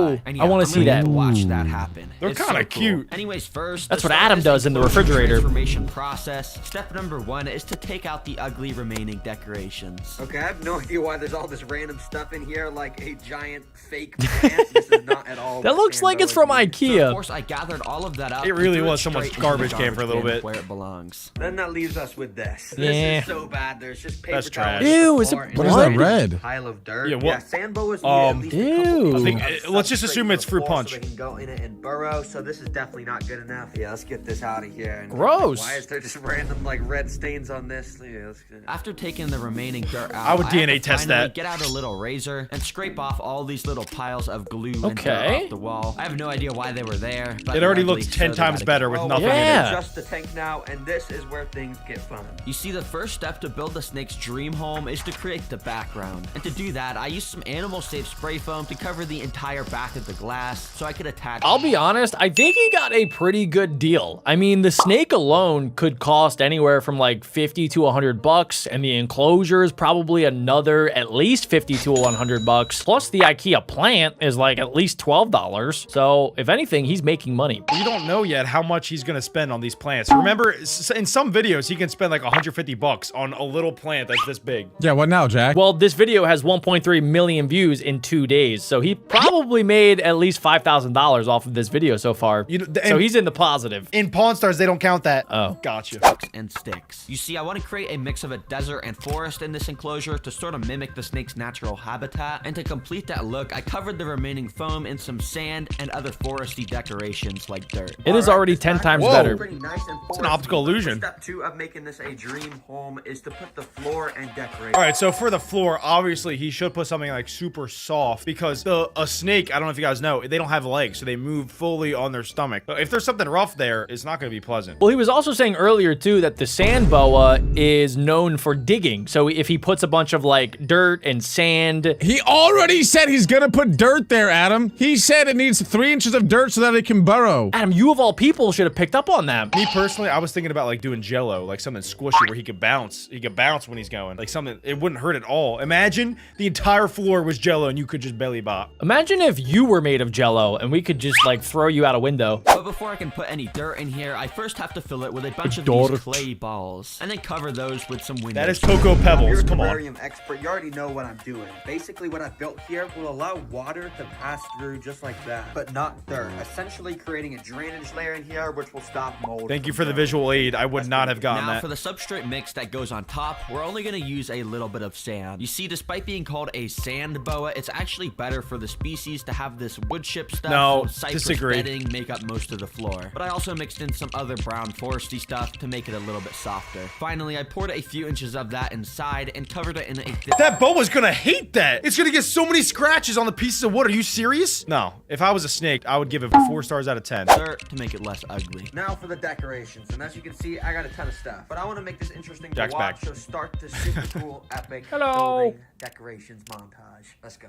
walks by. And yeah, I wanna I'm see gonna that. watch that happen. They're It's kinda so cool. cute. Anyways, first, That's to what start Adam this does in the enclosure refrigerator. transformation process. Step number 1 is to take out the ugly remaining decorations. Okay, I have no idea why there's all this random stuff in here, like a giant fake plant. This is not at all. That what looks like it's Sandboa from is. So, of IKEA. course, I gathered all of that up. It and really threw was someone's straight into the garbage can for a little bin bit. where it belongs. Then that leaves us with this. Yeah. This is so bad. There's just paper That's towels trash. on the Ew, is it floor and What is blood? that red? pile of dirt. Yeah, what- sandboas need at least a couple Ew. pieces I think- of let's just substrate assume for it's the fruit floor punch. So they can go in it and burrow. So this is definitely not good enough. Yeah, let's get this out of here. And Gross. Why is there just random like red stains on this? Yeah, let's get it. After taking the remaining dirt out, I would had DNA to test finally that. Get out a little razor and scrape off all these little piles of glue and dirt Okay. off the wall. I have no idea why they were there. But It already they're looks ugly, 10 so they times gotta better go. with Well, nothing we're in Yeah. gonna adjust the tank now, and this is where things get fun. You see, the first step to build the snake's dream home is to create the background. And to do that, I used some animal-safe spray foam to cover the entire back of the glass so I could attach. I'll be honest, I think he got a pretty good deal. I mean, the snake alone could cost anywhere from like 50 to 100 bucks, and the enclosure is probably another at least 50 to 100 bucks. Plus the IKEA plant is like at least $12. So if anything, he's making money. We don't know yet how much he's gonna spend on these plants. Remember, in some videos, he can spend like 150 bucks on a little plant that's this big. Yeah, what now, Jack? Well, this video has 1.3 million views in 2 days, so he probably made at least $5,000 off of this video so far. You know, So he's in the positive. In Pawn Stars, they don't count that. Oh. Gotcha. and sticks. You see, I want to create a mix of a desert and forest in this enclosure to sort of mimic the snake's natural habitat. And to complete that look, I covered the remaining foam in some sand and other foresty decorations like dirt. It is already 10 times Whoa. better. Pretty nice and It's an optical illusion. Step 2 of making making this a dream home is to put the floor and decorate. All right, so for the floor, obviously he should put something like super soft because a snake, I don't know if you guys know, they don't have legs, so they move fully on their stomach. So if there's something rough there, it's not going to be pleasant. Well, he was also saying earlier too that the sand boa is known for digging. So if he puts a bunch of like dirt and sand, he already said he's gonna put dirt there, Adam. He said it needs 3 inches of dirt so that it can burrow. Adam, you of all people should have picked up on that. Me personally, I was thinking about like doing Jello, like something squishy where he could bounce. He could bounce when he's going, like something. It wouldn't hurt at all. Imagine the entire floor was Jello and you could just belly bop. Imagine if you were made of Jello and we could just like throw you out a window. But before I can put any dirt in here, I first have to fill it with a bunch of these clay balls, and then cover those with some windows. That is Cocoa Pebbles. You're a Come on. terrarium expert. You already know what I'm doing. Basically, what I've built here will allow water to pass through just like that, but not dirt. Essentially, creating a drainage layer in here, which will stop mold. Thank you for the visual aid. I would not have gotten now, that. For the substrate mix that goes on top, we're only going to use a little bit of sand. You see, despite being called a sand boa, it's actually better for the species to have this wood chip stuff. No, and cypress disagree. bedding make up most of the floor. But I also mixed in some other brown foresty stuff to make it a little bit softer. Finally, I poured a few inches of that inside and covered it in a thick... That boa's gonna hate that. It's gonna get so many scratches on the pieces of wood. Are you serious? No. If I was a snake, I would give it 4 stars out of 10. dirt to make it less ugly. Now for the decorations, and as you can see, I got a ton of stuff. But I want to make this interesting Jack's to watch, back. so start this super cool, epic Hello. building decorations montage. Let's go.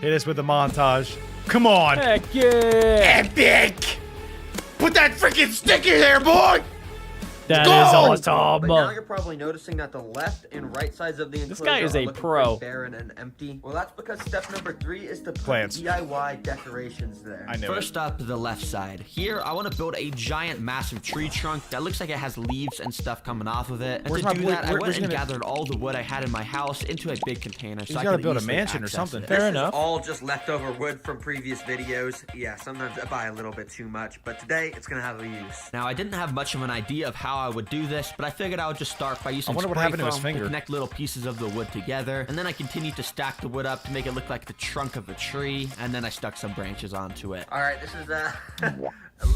Hit us with the montage. Come on. Heck yeah. Epic. Put that freaking stick in there, boy. That Go! is awesome. But now you're probably noticing that the left and right sides of the enclosure guy is are a looking pro. pretty barren and empty. Well, that's because step number 3 is to put Plants. DIY decorations there. I know. First up, the left side. Here, I want to build a giant, massive tree trunk that looks like it has leaves and stuff coming off of it. And Where's to my do boy- that, I where's went and gonna- gathered all the wood I had in my house into a big container. He's So I gotta could build a easily mansion or access something. it. Fair This enough. is all just leftover wood from previous videos. Yeah, sometimes I buy a little bit too much, but today it's gonna have a use. Now, I didn't have much of an idea of how I would do this, but I figured I would just start by using I wonder what spray happened to his foam finger. connect little pieces of the wood together, and then I continued to stack the wood up to make it look like the trunk of a tree, and then I stuck some branches onto it. All right, this is a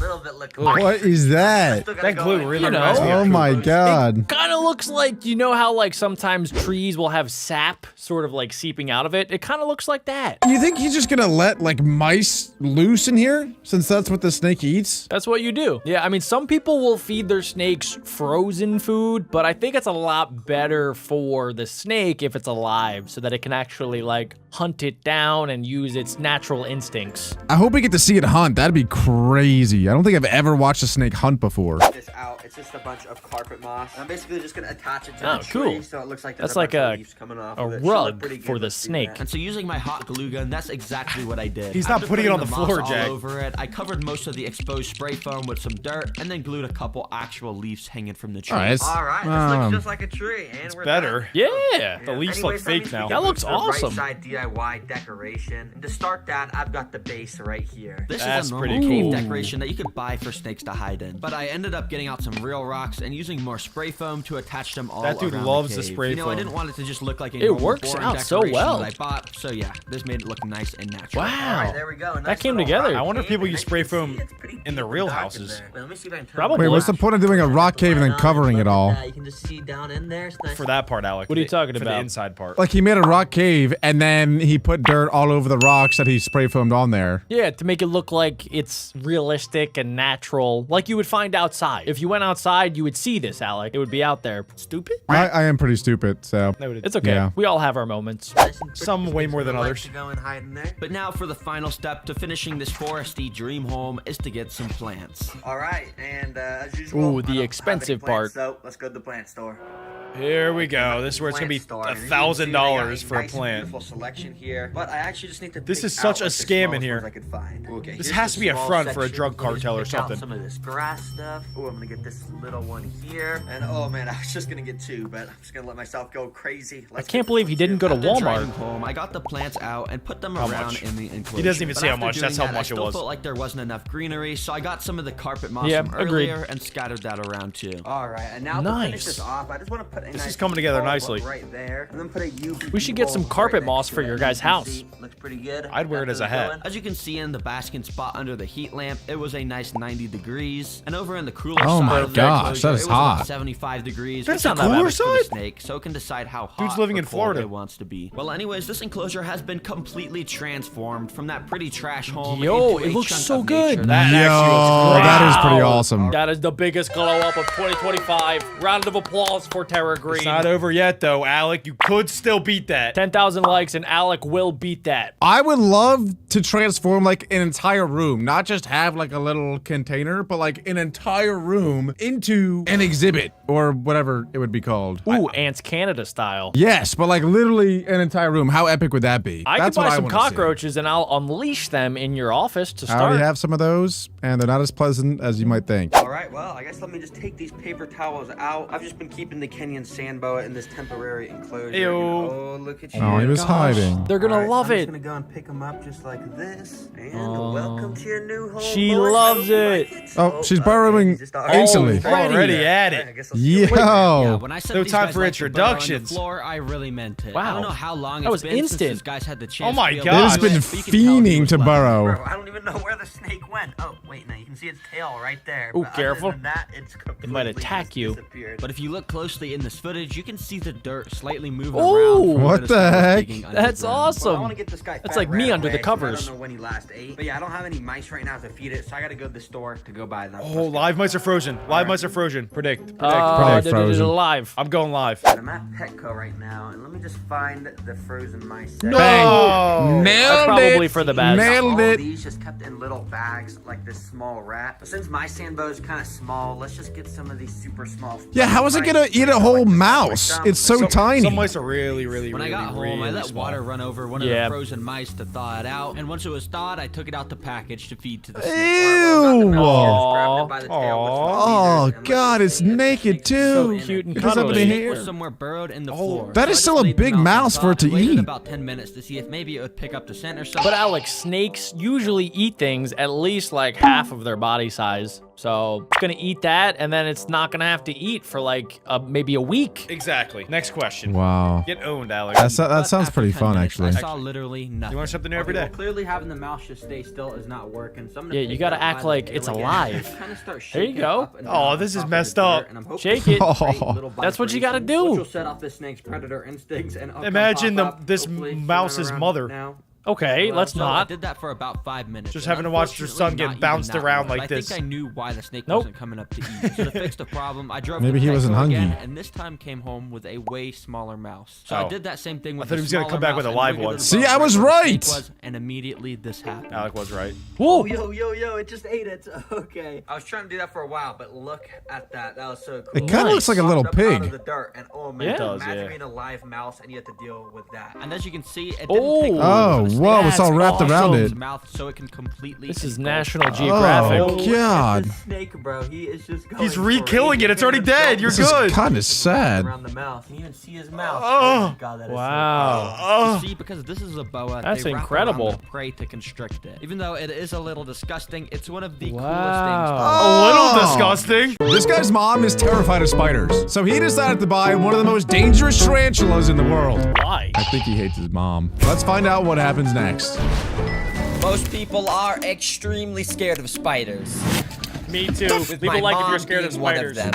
little bit looking. What is that? That glue really You know. reminds me of Oh my Coco's. god. Kind of looks like, you know how like sometimes trees will have sap sort of like seeping out of it? It kind of looks like that. You think he's just gonna let like mice loose in here? Since that's what the snake eats? That's what you do. Yeah, I mean, some people will feed their snakes frozen food, but I think it's a lot better for the snake if it's alive so that it can actually like hunt it down and use its natural instincts. I hope we get to see it hunt. That'd be crazy. I don't think I've ever watched a snake hunt before. This out. It's just a bunch of carpet moss. I'm basically just gonna attach it to Oh, the tree, cool. so it looks like there's That's like bunch a of leaves coming off a of it. Should look rug pretty good. for the Let's do snake. that. And so using my hot glue gun, that's exactly what I did. He's not After putting it on the the moss floor, all Jack. over it, I covered most of the exposed spray foam with some dirt, and then glued a couple actual leaves hanging from the tree. All right. All right, this looks just like a tree, and we're Better. done. Yeah. The leaves Anyways, look that fake means we now. can That move looks to the awesome. Right side DIY decoration. And to start that, I've got the base right here. This That's is a normal pretty cave cool. decoration that you could buy for snakes to hide in. But I ended up getting out some real rocks and using more spray foam to attach them all That dude around loves the the cave. spray You know, I foam. didn't want it to just look like a It normal, works boring out so decoration well. that I bought. So yeah, this made it look nice and natural. All right, Wow. there we go. A That nice came little together. rock I wonder if cave, people and use as you spray can see, foam it's pretty in their deep real and dark in houses. there. Wait, let me see if I can turn Probably. Wait, what's the point of doing a rock cave and then covering it all? You can just see down in there. It's nice. For that part, Alec. What are you talking for the about? inside part. Like he made a rock cave and then he put dirt all over the rocks that he spray foamed on there. Yeah, to make it look like it's realistic and natural, like you would find outside. If you went outside, you would see this, Alec. It would be out there. Stupid? I am pretty stupid, so. No, it- It's okay. Yeah. We all have our moments. Nice and pretty. Some way more than Like others. to go and hide in there. But now for the final step to finishing this foresty dream home is to get some plants. All right, and as usual, Ooh, I the don't have any expensive plants, part. So let's go to the plant store. Here we go. This is where it's gonna be Plant store. And you can see $1,000 they got for a nice and plant. Beautiful selection here, but I actually just need to. This pick is such out, a like, the scam in smallest here. ones I could find. Okay, This here's has the to be a small front for a section. drug I'm gonna cartel or pick out something. Some of this grass stuff. Oh, I'm gonna get this little one here, and oh man, I was just gonna get 2, but I'm just gonna let myself go crazy. I can't believe he didn't go to After Walmart. driving home, I got the plants out and put them How around much? in the enclosure. He doesn't even But say how after much. That's doing how that, much it I still was. felt like there wasn't enough greenery, so I got some of the carpet moss Yeah, from agreed. earlier and scattered that around too. All right, and now to finish Nice. this off, I just want to put put a This nice is coming together tall nicely. book right there, and then put a UV We should get some bulb carpet right moss next for to your it. guys' As you can house. see, looks pretty good. I'd wear it as a hat. As you can see in the basking spot under the heat lamp, it was a nice 90 degrees. And over in the cooler Oh side my of the gosh, enclosure, that is it was about hot. 75 degrees. That's which the is not bad cooler for the side? snake, so it can decide how hot Dude's living or in cold Florida. it wants to be. Well, anyways, this enclosure has been completely transformed from that pretty trash home Yo, into it a looks chunk so of good. nature That Yo, actually looks great. that is pretty Wow. awesome. That is the biggest glow up of 2025. Round of applause for Terra Green. It's not over yet, though, Alec. You could still beat that. 10,000 likes and Alec will beat that. I would love to transform like an entire room, not just have like a little container, but like an entire room into an exhibit or whatever it would be called. Ooh, Ants Canada style. Yes, but like literally an entire room. How epic would that be? I That's could what buy some wanna see. cockroaches and I'll unleash them in your office to I already start. have some of those, and they're not as pleasant as you might think. All right, well, I guess let me just take these paper towels out. I've just been keeping the Kenyan sand boa in this temporary enclosure. Ew. Oh, look at you. Oh, he was hiding. They're gonna All right, love I'm it. just gonna go and pick them up just like this. And welcome to your new home. She boys. loves Hope you it. like Oh, she's burrowing just already- instantly. Already at All right, I it. guess I'll see you later. Yeah, Yo. when I said No these time guys for like to burrow on the introductions. floor, I really meant it. Wow. I don't know how long That it's was been since instant. this guy's had the chance. Oh my to be able God. to It has do been it, but you can tell he fiending was to loving it. burrow. Bro, I don't even know where the snake went. Oh, wait, no, you can see its tail right there. Ooh, But other careful. than that, it's It might completely attack just you. disappeared. But if you look closely in this footage, you can see the dirt slightly moving Ooh. around. from What where the snake was heck? digging That's underground. Well, I awesome. want to get this guy That's fed like me right under the away, 'cause covers. I don't know when he last ate. But yeah, I don't have any mice right now to feed it, so I gotta go to the store to go buy them. Oh, live mice are frozen. Live mice are frozen. Predict. Predict. Predict frozen. Live. I'm going live. I'm at Petco right now, and let me just find the frozen mice. No. Bang. That's Nailed probably it. for the best. Nailed All it. these just kept in little bags like this small rat. But since my sandbow is kind of small, let's just get some of these super small. Yeah, how is it mice. gonna eat a whole mouse? It's so tiny. Some mice are really, really, When I really, got home, really I let small. water run over one of Yeah. the frozen mice to thaw it out, and once it was thawed, I took it out the package to feed to the snake. Ew. Oh, Oh God, it's naked too. So cute and It doesn't have cuddly. any Snake was hair. somewhere burrowed in the floor. that So is I still just a laid the big mouse on mouse for it top, to waited eat. about 10 minutes to see if maybe it would pick up the scent or something. But Alex, snakes usually eat things at least like half of their body size. So it's gonna eat that, and then it's not gonna have to eat for like maybe a week. Exactly. Next question. Wow. Get owned, Alex. That But sounds after pretty 10 fun, minutes, actually. I saw literally nothing. You want something new every day? Clearly having the mouse just stay still is not working. So I'm gonna Yeah, you gotta act like it's alive. There you go. Oh, this is messed up. Shake it. Oh. That's what you gotta Which do. will set off this snake's predator instincts and Imagine this mouse's mother. Now. Okay, let's So I not. did that for about 5 minutes. Just and having to watch your son unfortunately get not even bounced that around much. like I this. think I knew why the snake Nope. wasn't coming up to eat. So to fix the problem, I drove Maybe to he wasn't Petco hungry. again, and this time came home with a way smaller mouse. So I Oh. did that same thing with thought he the was gonna smaller come back with mouse a live and wiggled one. it See, above I where was the snake right. was, and immediately this happened. Alec was right. Whoa. Yo, it just ate it. Okay. I was trying to do that for a while, but look at that. That was so cool. It kind of looks like a little Popped up out of pig. the dirt, and oh man, Yeah. It does, imagine yeah. being a live mouse and you have to deal with that. And as you can see, it didn't Oh. take long Oh, for the snake whoa, to it's all get wrapped its around it. mouth so it can completely This is engulf National it. Geographic. Oh God. This snake, bro, he is just going He's re-killing it. It's already dead. You're This is good. kind of sad. around the mouth. You can even see his mouth. Oh. my God, that is Wow. You see, because this is a boa, That's they wrap incredible. around the prey to constrict it. Even though it is a little disgusting, it's one of the coolest Wow. A little disgusting. This guy's mom is terrified of spiders, so he decided to buy one of the most dangerous tarantulas in the world. Why? I think he hates his mom. Let's find out what happens next. Most people are extremely scared of spiders. Me too. With Leave my a like if mom you're scared of being one spiders. them.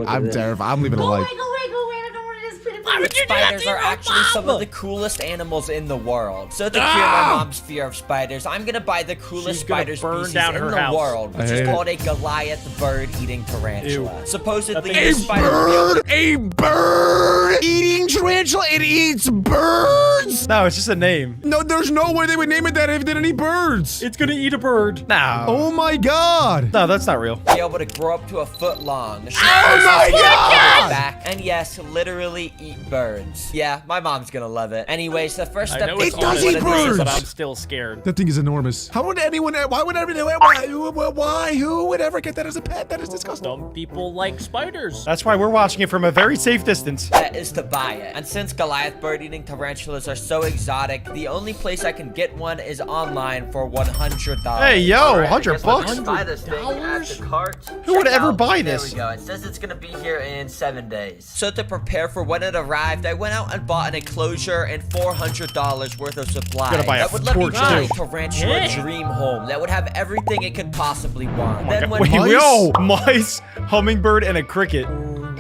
I'm terrified. I'm leaving a like. Go away, go away. I don't want to just put it. Spiders are actually some of the coolest animals in the world. So to cure my mom's fear of spiders, I'm gonna buy the coolest She's gonna spider burn species down in her the house. world, which I is hate called a Goliath bird-eating tarantula. Supposedly, A this spider will be able to A bird eating tarantula. It eats birds. No, it's just a name. No, there's no way they would name it that if it didn't eat birds. It's gonna eat a bird. No. Oh my God. No, that's not real. be able to grow up to a foot long. Oh my God! Back, and yes, literally eat birds. Yeah, my mom's gonna love it. Anyways, the first I step know is it's does awesome, eat birds! but I'm still scared. That thing is enormous. How would anyone, why would everyone, why, who would ever get that as a pet? That is disgusting. Some people like spiders. That's why we're watching it from a very safe distance. That is to buy it. And since Goliath bird-eating tarantulas are so exotic, the only place I can get one is online for $100. Hey, yo, Alright, I $100 guess we'll just bucks? buy this thing at the cart. Who would Check ever out. buy this? There we go. It says it's gonna be here in 7 days. So to prepare for when it arrived, I went out and bought an enclosure and $400 worth of supplies. Gotta buy a that would let me torch, buy a too. tarantula dream home that would have everything it could possibly want. Then when Wait, yo, mice, hummingbird, and a cricket.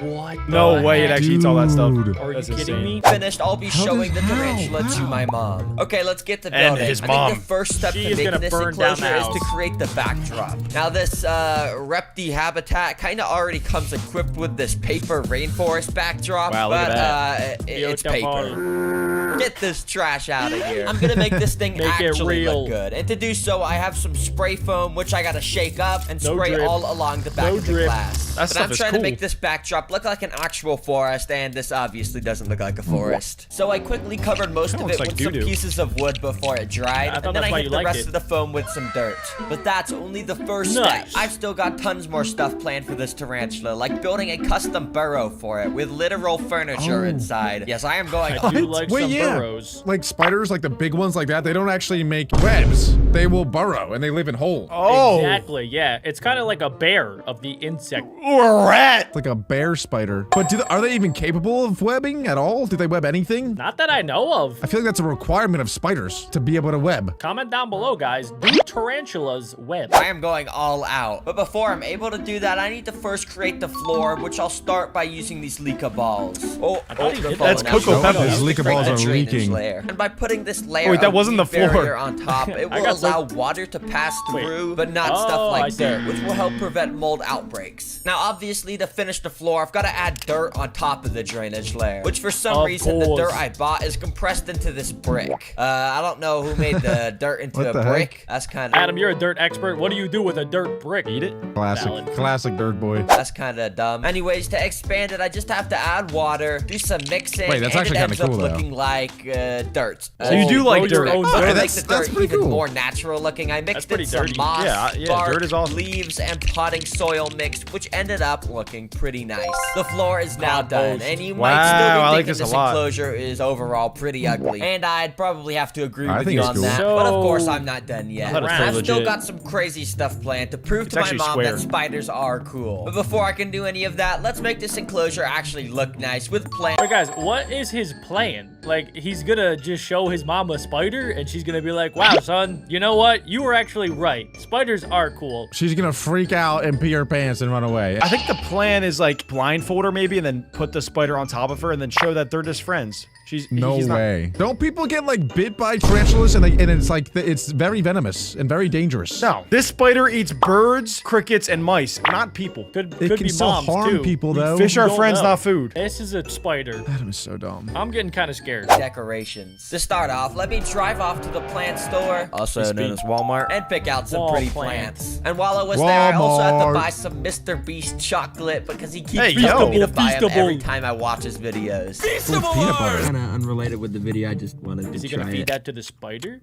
What? No way it actually eats all that stuff. Dude. Are you That's kidding insane. me? finished, I'll be How showing the does- tarantula to how? my mom. Okay, let's get to And building. his I mom. think the first step She to is making gonna this burn down the enclosure is to house. create the backdrop. Now this repti habitat kind of already comes equipped with this paper rainforest backdrop, Wow, look but at it's Beautiful. paper. Get this trash out of here. I'm gonna make this thing Make it actually real. look good. And to do so, I have some spray foam, which I gotta shake up and No spray drip. all along the back No of the drip. glass. That But stuff I'm is trying cool. to make this backdrop look like an actual forest, and this obviously doesn't look like a forest. So I quickly covered most of looks it like with some doo-doo. pieces of wood before it dried, I thought and then that's I why hit you the liked rest it. of the foam with some dirt. But that's only the first Nice. step. I've still got tons more stuff planned for this tarantula, like building a custom burrow for it with literal furniture inside. Yes, I am going I do like Wait, some yeah. burrows. Like spiders, like the big ones like that, they don't actually make webs. They will burrow and they live in holes. Oh, Exactly, yeah. It's kind of like a bear of the insect. or a rat. It's like a bear spider. But are they even capable of webbing at all? Do they web anything? Not that I know of. I feel like that's a requirement of spiders to be able to web. Comment down below, guys. Do tarantulas web? I am going all out. But before I'm able to do that, I need to first create the floor, which I'll start by using these Leaka balls. Oh, thought he they're did falling that. out. That's Cocoa No, Pebbles. no, These to Leaka create balls a are drainage leaking. layer. And by putting this layer Wait, that of wasn't the deep floor. barrier on top, it I will got some- allow water to pass Wait. through, but not Oh, stuff I like see. dirt, which will help prevent mold outbreaks. Now, obviously, to finish the floor, I've got to add dirt on top of the drainage layer, which for some Of reason, the course. dirt I bought is compressed into this brick. I don't know who made the dirt into What a the heck? brick. That's kind of... Adam, you're a dirt expert. What do you do with a dirt brick? Eat it? Valid. Classic dirt boy. That's kind of dumb. Anyways, to expand it, I just have to add water, do some mixing, Wait, that's and actually it kinda ends up cool, though. looking like dirt. So you do like grow your dirt. own To dirt. make that's- the that's dirt pretty even cool. more natural looking, I mixed in pretty some dirty. moss, Yeah, bark, dirt is awesome. leaves, and potting soil mixed, which ended up looking pretty nice. The floor is now done, Compost. and you Wow, might still I be like thinking this this a lot. enclosure is overall pretty ugly, and I'd probably have to agree I with think you it's on cool. that. But of So- course, I'm not done yet. thought it was pretty I've still legit. got some crazy stuff planned to prove It's to my actually mom square. that spiders are cool. But before I can do any of that, let's make this enclosure actually look nice with plants. Wait, guys, what is his plan? Like, he's gonna just show his mom a spider, and she's gonna be like, wow, son, you know what? You were actually right. Spiders are cool. She's gonna freak out and pee her pants and run away. I think the plan is like blindfold her maybe and then put the spider on top of her and then show that they're just friends. No he's not- way. Don't people get like bit by tarantulas and it's like it's very venomous and very dangerous? No. This spider eats birds, crickets, and mice, not people. Could It can be still moms, harm too. people though. Fish are Don't friends, know. not food. This is a spider. Adam is so dumb. I'm getting kind of scared. Decorations. To start off, let me drive off to the plant store, also known as Walmart, and pick out some Wall pretty plants. plants. And while I was there, I also had to Walmart. buy some Mr. Beast chocolate because he keeps Hey, telling me yo. to buy him Feastable. every time I watch his videos. Peanut butter. Kind of unrelated with the video. I just wanted Is to he gonna try feed it. that to the spider?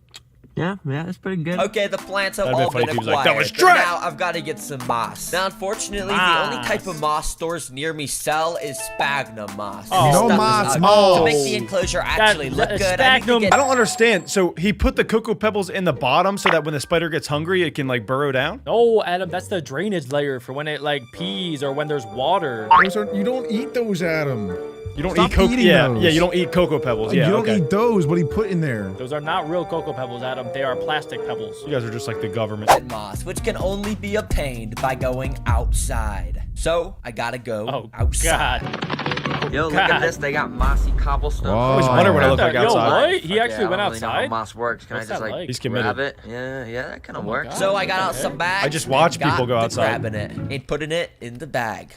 Yeah, it's pretty good. Okay, the plants have That'd be all funny been if he was like, acquired, "That was but trash!" now I've got to get some moss. Now, unfortunately, the only type of moss stores near me sell is sphagnum moss. And Oh. this No stuff is moss, ugly. moss. To make the enclosure actually look good, I need to sphagnum- get I don't understand. So he put the cocoa pebbles in the bottom so that when the spider gets hungry, it can like burrow down? No, Adam, that's the drainage layer for when it like pees or when there's water. You don't eat those, Adam. You don't Stop eat cocoa. eating Yeah, those. yeah, you don't eat cocoa pebbles. Yeah, you don't okay. eat those. What do you put in there? Those are not real cocoa pebbles, Adam. They are plastic pebbles. You guys are just like the government. moss, which can only be obtained by going outside. So I gotta go Oh, outside. God. Yo, look God. at this. They got mossy cobblestone. Whoa. I always wonder what I look like Yo, outside. what? He actually I went don't really know how outside? moss works. Can What's I just that like like? He's grab committed. it? Yeah, that kind of my works. God. So I got out Okay. some bags. I just watch and got people go the outside. Grabbing it and putting it in the bag.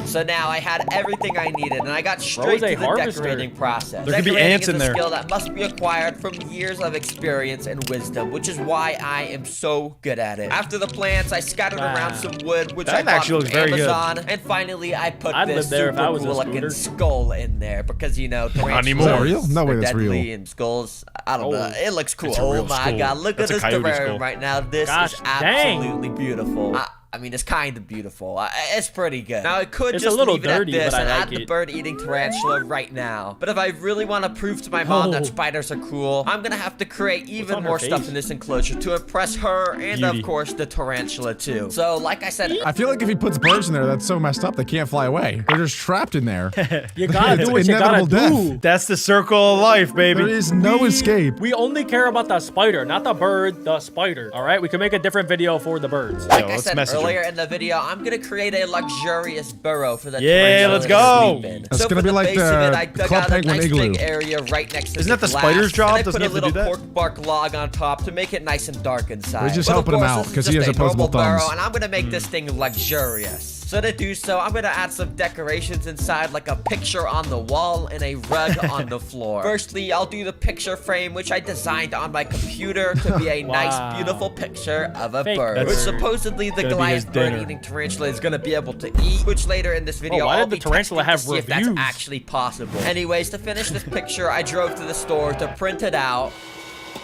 So now I had everything I needed, and I got straight to the decorating process. There could be ants in there. Decorating is a skill that must be acquired from years of experience and wisdom, which is why I am so good at it. After the plants, I scattered around some wood, which I bought from Amazon, and finally I put this super cool looking skull in there because, you know, tarantulas no way are that's deadly real. and skulls, I don't know, it looks cool. Oh my god, look at this terrarium right now. This is absolutely beautiful. I mean, it's kind of beautiful. It's pretty good. Now, I could just leave it at this and add the bird-eating tarantula right now. But if I really want to prove to my mom that spiders are cool, I'm going to have to create even more stuff in this enclosure to impress her and, of course, the tarantula, too. So, like I said... I feel like if he puts birds in there, that's so messed up, they can't fly away. They're just trapped in there. You gotta do what you gotta do. That's the circle of life, baby. There is no escape. We only care about the spider, not the bird, the spider. All right, we can make a different video for the birds. Like I said earlier in the video, I'm gonna create a luxurious burrow for the let's go. That's gonna be like the Club Penguin Igloo. Area right next to Isn't that the spider's job? I put a little pork bark log on top to make it nice and dark inside. We're just helping him out because he has opposable thumbs. And I'm gonna make this thing luxurious. So to do so, I'm gonna add some decorations inside, like a picture on the wall and a rug on the floor. Firstly, I'll do the picture frame, which I designed on my computer to be a nice, beautiful picture of a bird, which supposedly the Goliath bird-eating tarantula is gonna be able to eat, which later in this video, I'll be testing to see if that's actually possible. Anyways, to finish this picture, I drove to the store to print it out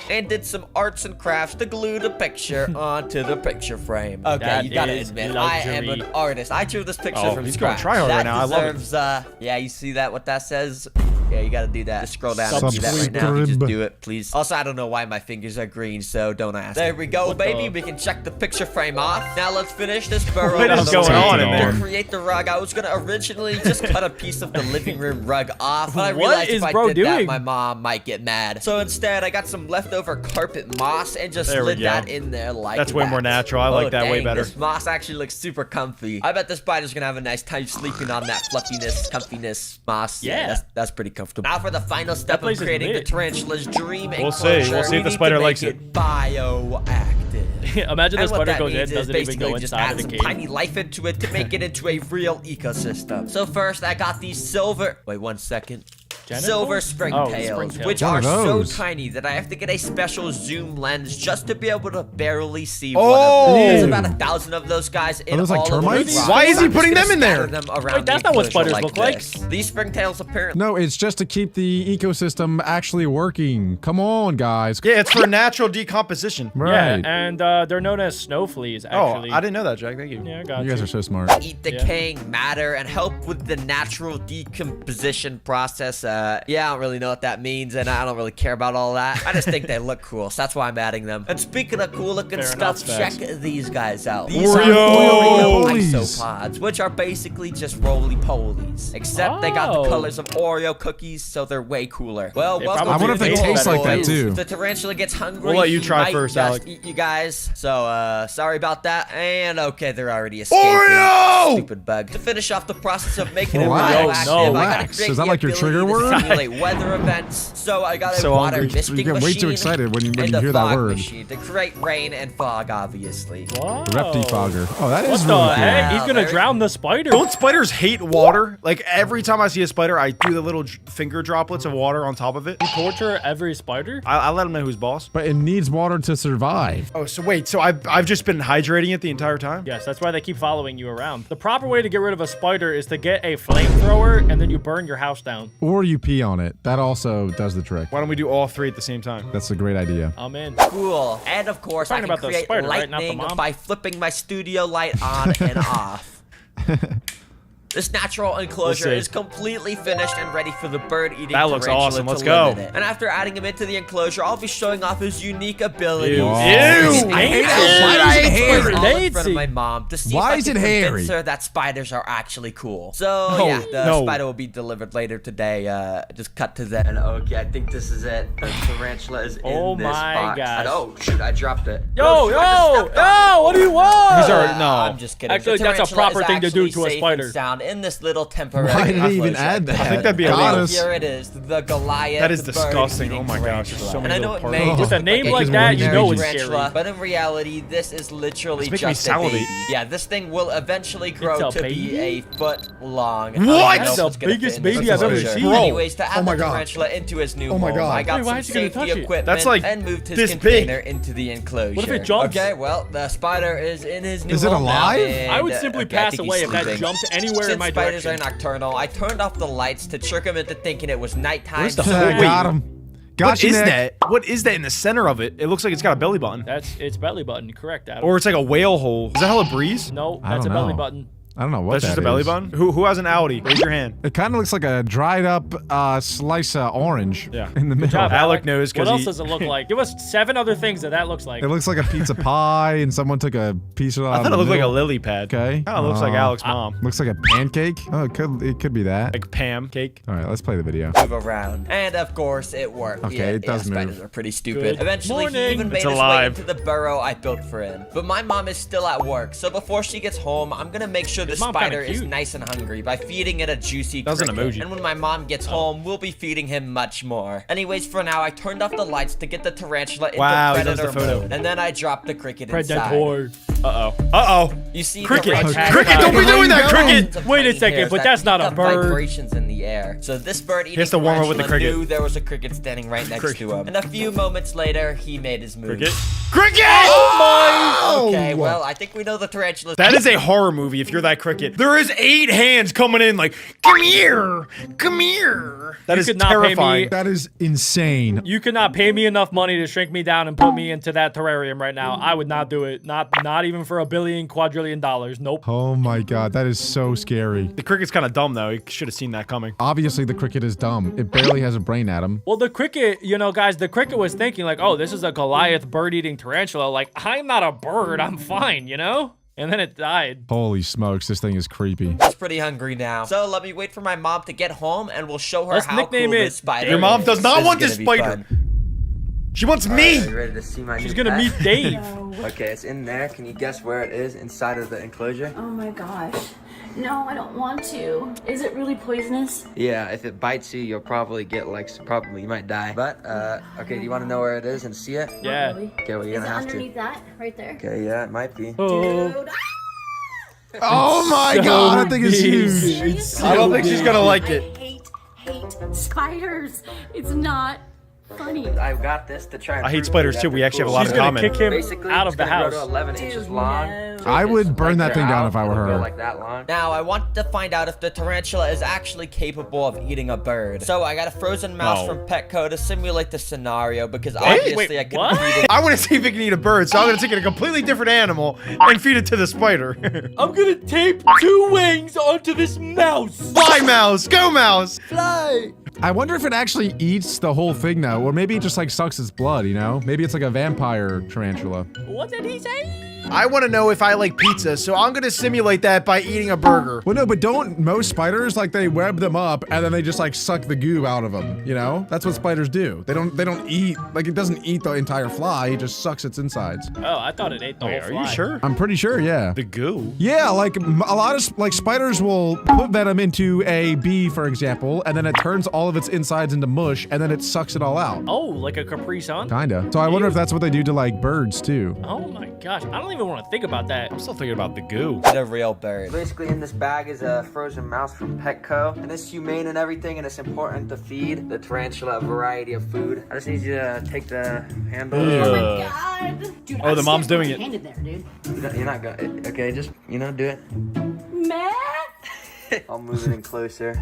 and did some arts and crafts to glue the picture onto the picture frame. Okay, you gotta admit, I am an artist. I drew this picture from scratch. Try hard right now. I love it. Yeah, you see that? What that says? Yeah, you gotta do that. Just scroll down and do that right now. You just do it, please. Also, I don't know why my fingers are green, so don't ask. There we go, baby. We can check the picture frame off. Now let's finish this burrow. What is going on in there? To create the rug, I was gonna originally just cut a piece of the living room rug off, but I realized if I did that, my mom might get mad. So instead, I got some leftover carpet moss and just slid that in there like that. That's way more natural. I like that way better. This moss actually looks super comfy. I bet the spider's gonna have a nice time sleeping on that fluffiness, comfiness moss. Yeah, that's pretty comfortable. Now for the final step of creating the tarantula's dream enclosure. We'll see if the spider likes it. Bioactive. Imagine the spider goes in, doesn't even go inside of the cave. Tiny life into it to make it into a real ecosystem. So first, I got these silver. Wait 1 second. Silver springtails, which are so tiny that I have to get a special zoom lens just to be able to barely see one of them. There's about 1,000 of those guys in all like termites? of Why is he putting them in there? Wait, that's not what spiders look like. These springtails apparently... No, it's just to keep the ecosystem actually working. Come on, guys. Yeah, it's for natural decomposition. Right. Yeah, and they're known as snow fleas, actually. Oh, I didn't know that, Jack. Thank you. Yeah, I got you guys are so smart. Eat decaying matter and help with the natural decomposition process. Yeah, I don't really know what that means, and I don't really care about all that. I just think they look cool, so that's why I'm adding them. And speaking of cool-looking stuff, check these guys out. These are Oreo isopods, which are basically just roly-polies, except they got the colors of Oreo cookies, so they're way cooler. Well, welcome I wonder if they taste like that, too. The tarantula gets hungry. We'll let you try first, Alec. Eat you guys. So, sorry about that. And okay, they're already escaping. Oreo! Stupid bug. To finish off the process of making it radioactive, I gotta create Is that like your trigger word? Simulate weather events. So I got a water misting you get way too excited when you hear that word. Machine to create rain and fog, obviously. Whoa. Reptifogger. Oh, that is really cool. Heck? He's gonna drown the spider. Don't spiders hate water? Like every time I see a spider, I do the little finger droplets of water on top of it. You torture every spider? I let them know who's boss. But it needs water to survive. Oh, so wait, so I've just been hydrating it the entire time? Yes, that's why they keep following you around. The proper way to get rid of a spider is to get a flamethrower and then you burn your house down. Or you pee on it. That also does the trick. Why don't we do all three at the same time? That's a great idea. I'm in. Cool. And of course, I can create lightning by flipping my studio light on and off. This natural enclosure is completely finished and ready for the bird-eating tarantula. That looks awesome. Let's to go. live in it. And after adding him into the enclosure, I'll be showing off his unique abilities. Ew. I hate hairy. all in front of my mom to see if I can convince her hairy? that spiders are actually cool. So yeah, the spider will be delivered later today. Just cut to that. And okay, I think this is it. The tarantula is in this box. Gosh. And, oh shoot, I dropped it. Yo, what do you want? He's already, no. I'm just kidding. Actually, that's a proper thing to do to a spider. in this little temporary Why did he even enclosure. add that? I think that'd be Got illegal. us. Here it is, the Goliath. That is bird disgusting. eating Oh my gosh, there's tarantula. so And many I know little it parts. may just With a look name like like a that, you know it's tarantula, scary. but in reality, this is literally It's making me just a baby. salivate. Yeah, this thing will eventually grow a to be baby? a foot long. What? That's the biggest baby I've ever seen. Anyways, to add Oh my the God. tarantula into his new Oh my home, God. I got Wait, why some is he gonna safety touch it? equipment That's like and moved his this container into the enclosure. What if it jumps? Okay, well, the spider is in his new Is it home now, alive? and, I would simply okay, I pass think away he's if that sleeping. jumped anywhere in Since my spiders direction. are nocturnal, I turned off the lights to trick him into thinking it was nighttime. Where's the so hole? I- Got him. Got What you, is Nick. that? What is that in the center of it? It looks like it's got a belly button. That's its belly button, correct, Adam? Or it's like a whale hole. Is that how it breathes? No, I that's a don't belly know. button. I don't know what That's that just a belly is. button? Who has an Audi? Raise your hand. It kind of looks like a dried up slice of orange Yeah. in the middle. Job, Alec knows What because else does it look like? Give us 7 other things that looks like. It looks like a pizza pie and someone took a piece of it out I of thought the it looked like a middle. lily pad. Okay. Kind of looks like Alec's mom. Looks like a pancake. Oh, it could be that. Like Pam cake. All right, let's play the video. Move around. And of course, it worked. Okay, Yeah, it does spiders move. are pretty stupid. Good Eventually, he morning. even made It's his way alive. into the burrow I built for him. But my mom is still at work, so before she gets home, I'm gonna make sure the His mom kinda spider is cute. nice and hungry by feeding it a juicy That was an cricket. emoji. And when my mom gets home, we'll be feeding him much more. Anyways, for now, I turned off the lights to get the tarantula into Wow, he loves predator the photo. mode, and then I dropped the cricket inside. Predator. Uh-oh. Uh-oh. You see, the Cricket. red tag Cricket, don't be spider doing that, has cricket. some Wait a tiny second, hairs but that that's not pick a up bird. Vibrations in the air. So this bird eating has to warm up with the tarantula cricket. knew there was a cricket standing right next to him. And a few moments later, he made his move. Cricket. Cricket! Oh Okay, well, I think we know the tarantula. That is a horror movie if you're that cricket. There is 8 hands coming in like, come here, come here. That You is could not pay me- terrifying. That is insane. You could not pay me enough money to shrink me down and put me into that terrarium right now. I would not do it. Not even for $1 billion, quadrillion dollars. Nope. Oh my god, that is so scary. The cricket's kind of dumb though. You should have seen that coming. Obviously, the cricket is dumb. It barely has a brain, Adam. Well, the cricket, you know, guys, the cricket was thinking like, oh, this is a Goliath bird-eating tarantula. Like, I'm not a bird. I'm fine, you know? And then it died. Holy smokes, this thing is creepy. He's pretty hungry now. So let me wait for my mom to get home and we'll show her Let's how nickname cool it this spider Your mom is. does not This want is this gonna be spider. fun. She wants Are me. you ready to see my She's new gonna pet? meet Dave. Okay, it's in there. Can you guess where it is inside of the enclosure? Oh my gosh. No, I don't want to. Is it really poisonous? Yeah, if it bites you, you'll probably get probably you might die. But okay, do you want to know where it is and see it? Yeah. Really? Okay, well you're Is it gonna have to. underneath that? Right there? Okay, yeah, it might be. Oh. Dude. Oh my god, that thing is huge. Seriously? I don't think she's gonna like it. I hate spiders. It's not funny. I've got this to try. And I hate prove spiders that too. they're We actually have a cool. lot She's in gonna common. kick him Basically, out it's of the gonna grow house. to 11 inches Dude, long. no. So I if would it's burn that they're thing down out, if I were it'll go her. Like that long. Now, I want to find out if the tarantula is actually capable of eating a bird. So I got a frozen mouse No. from Petco to simulate the scenario because obviously I couldn't what? feed it. I want to see if it can eat a bird, so I'm gonna take a completely different animal and feed it to the spider. I'm gonna tape 2 wings onto this mouse. Fly mouse, go mouse. I wonder if it actually eats the whole thing though, or maybe it just like sucks its blood, you know? Maybe it's like a vampire tarantula. What did he say? I want to know if I like pizza, so I'm gonna simulate that by eating a burger. Well, no, but don't most spiders like they web them up and then they just like suck the goo out of them? You know, that's what spiders do. They don't eat like it doesn't eat the entire fly. It just sucks its insides. Oh, I thought it ate the Wait, whole are fly. you sure? I'm pretty sure, yeah. The goo. Yeah, like a lot of like spiders will put venom into a bee, for example, and then it turns all of its insides into mush, and then it sucks it all out. Oh, like a Capri Sun? Kinda. So I wonder if that's what they do to like birds too. Oh my gosh, I don't even want to think about that. I'm still thinking about the goo. The real bird. Basically, in this bag is a frozen mouse from Petco, and it's humane and everything, and it's important to feed the tarantula a variety of food. I just need you to take the handle. Oh my god. Dude, Oh, I the mom's stand doing it. handed there, dude. You're not gonna. Okay, just do it. Matt? I'll move it in closer.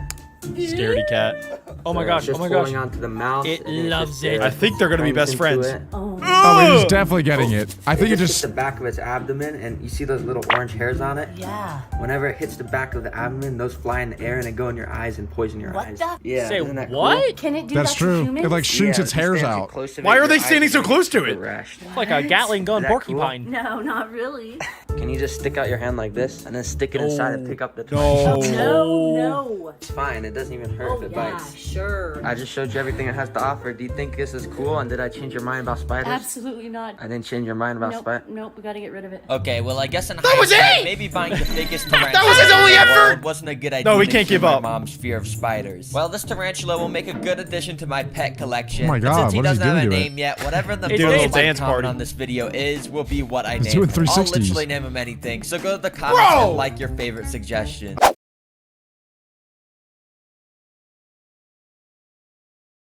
Scaredy cat. Oh my So gosh, it's just oh my holding gosh. onto the mouth. It and it's loves just, it. I think they're gonna be clangs best into friends. it. Oh. Oh, it's definitely getting it. I think it hits just. the back of its abdomen, and you see those little orange hairs on it. Yeah. Whenever it hits the back of the abdomen, those fly in the air and they go in your eyes and poison your What eyes. the- Yeah. Say isn't that what? Cool? Can it do That's that to true. humans? It like shoots Yeah, its if you hairs stand too out. close to it, Why are your they eyes standing so will close to get it? rashed. It's like a Gatling gun Is that porcupine. No, not really. Can you just stick out your hand like this and then stick it inside and pick up the No. No, no. It's fine. It doesn't even hurt Oh, if it yeah, bites. sure. I just showed you everything it has to offer. Do you think this is cool? And did I change your mind about spiders? Absolutely not. I didn't change your mind about Nope, nope, we gotta get rid of it. Okay, well, I guess in That was hindsight, it! maybe buying the biggest tarantula That was his only in the effort! world wasn't a good idea. No, we to can't cure give my up. mom's fear of spiders. Well, this tarantula will make a good addition to my pet collection. Oh my And God, since he what is he doesn't have a doing to it? name yet, whatever the He's doing a little first dance comment party. on this video is, will be what I He's name doing it. I'll 360s. literally name him anything. So go to the comments Bro! and like your favorite suggestion.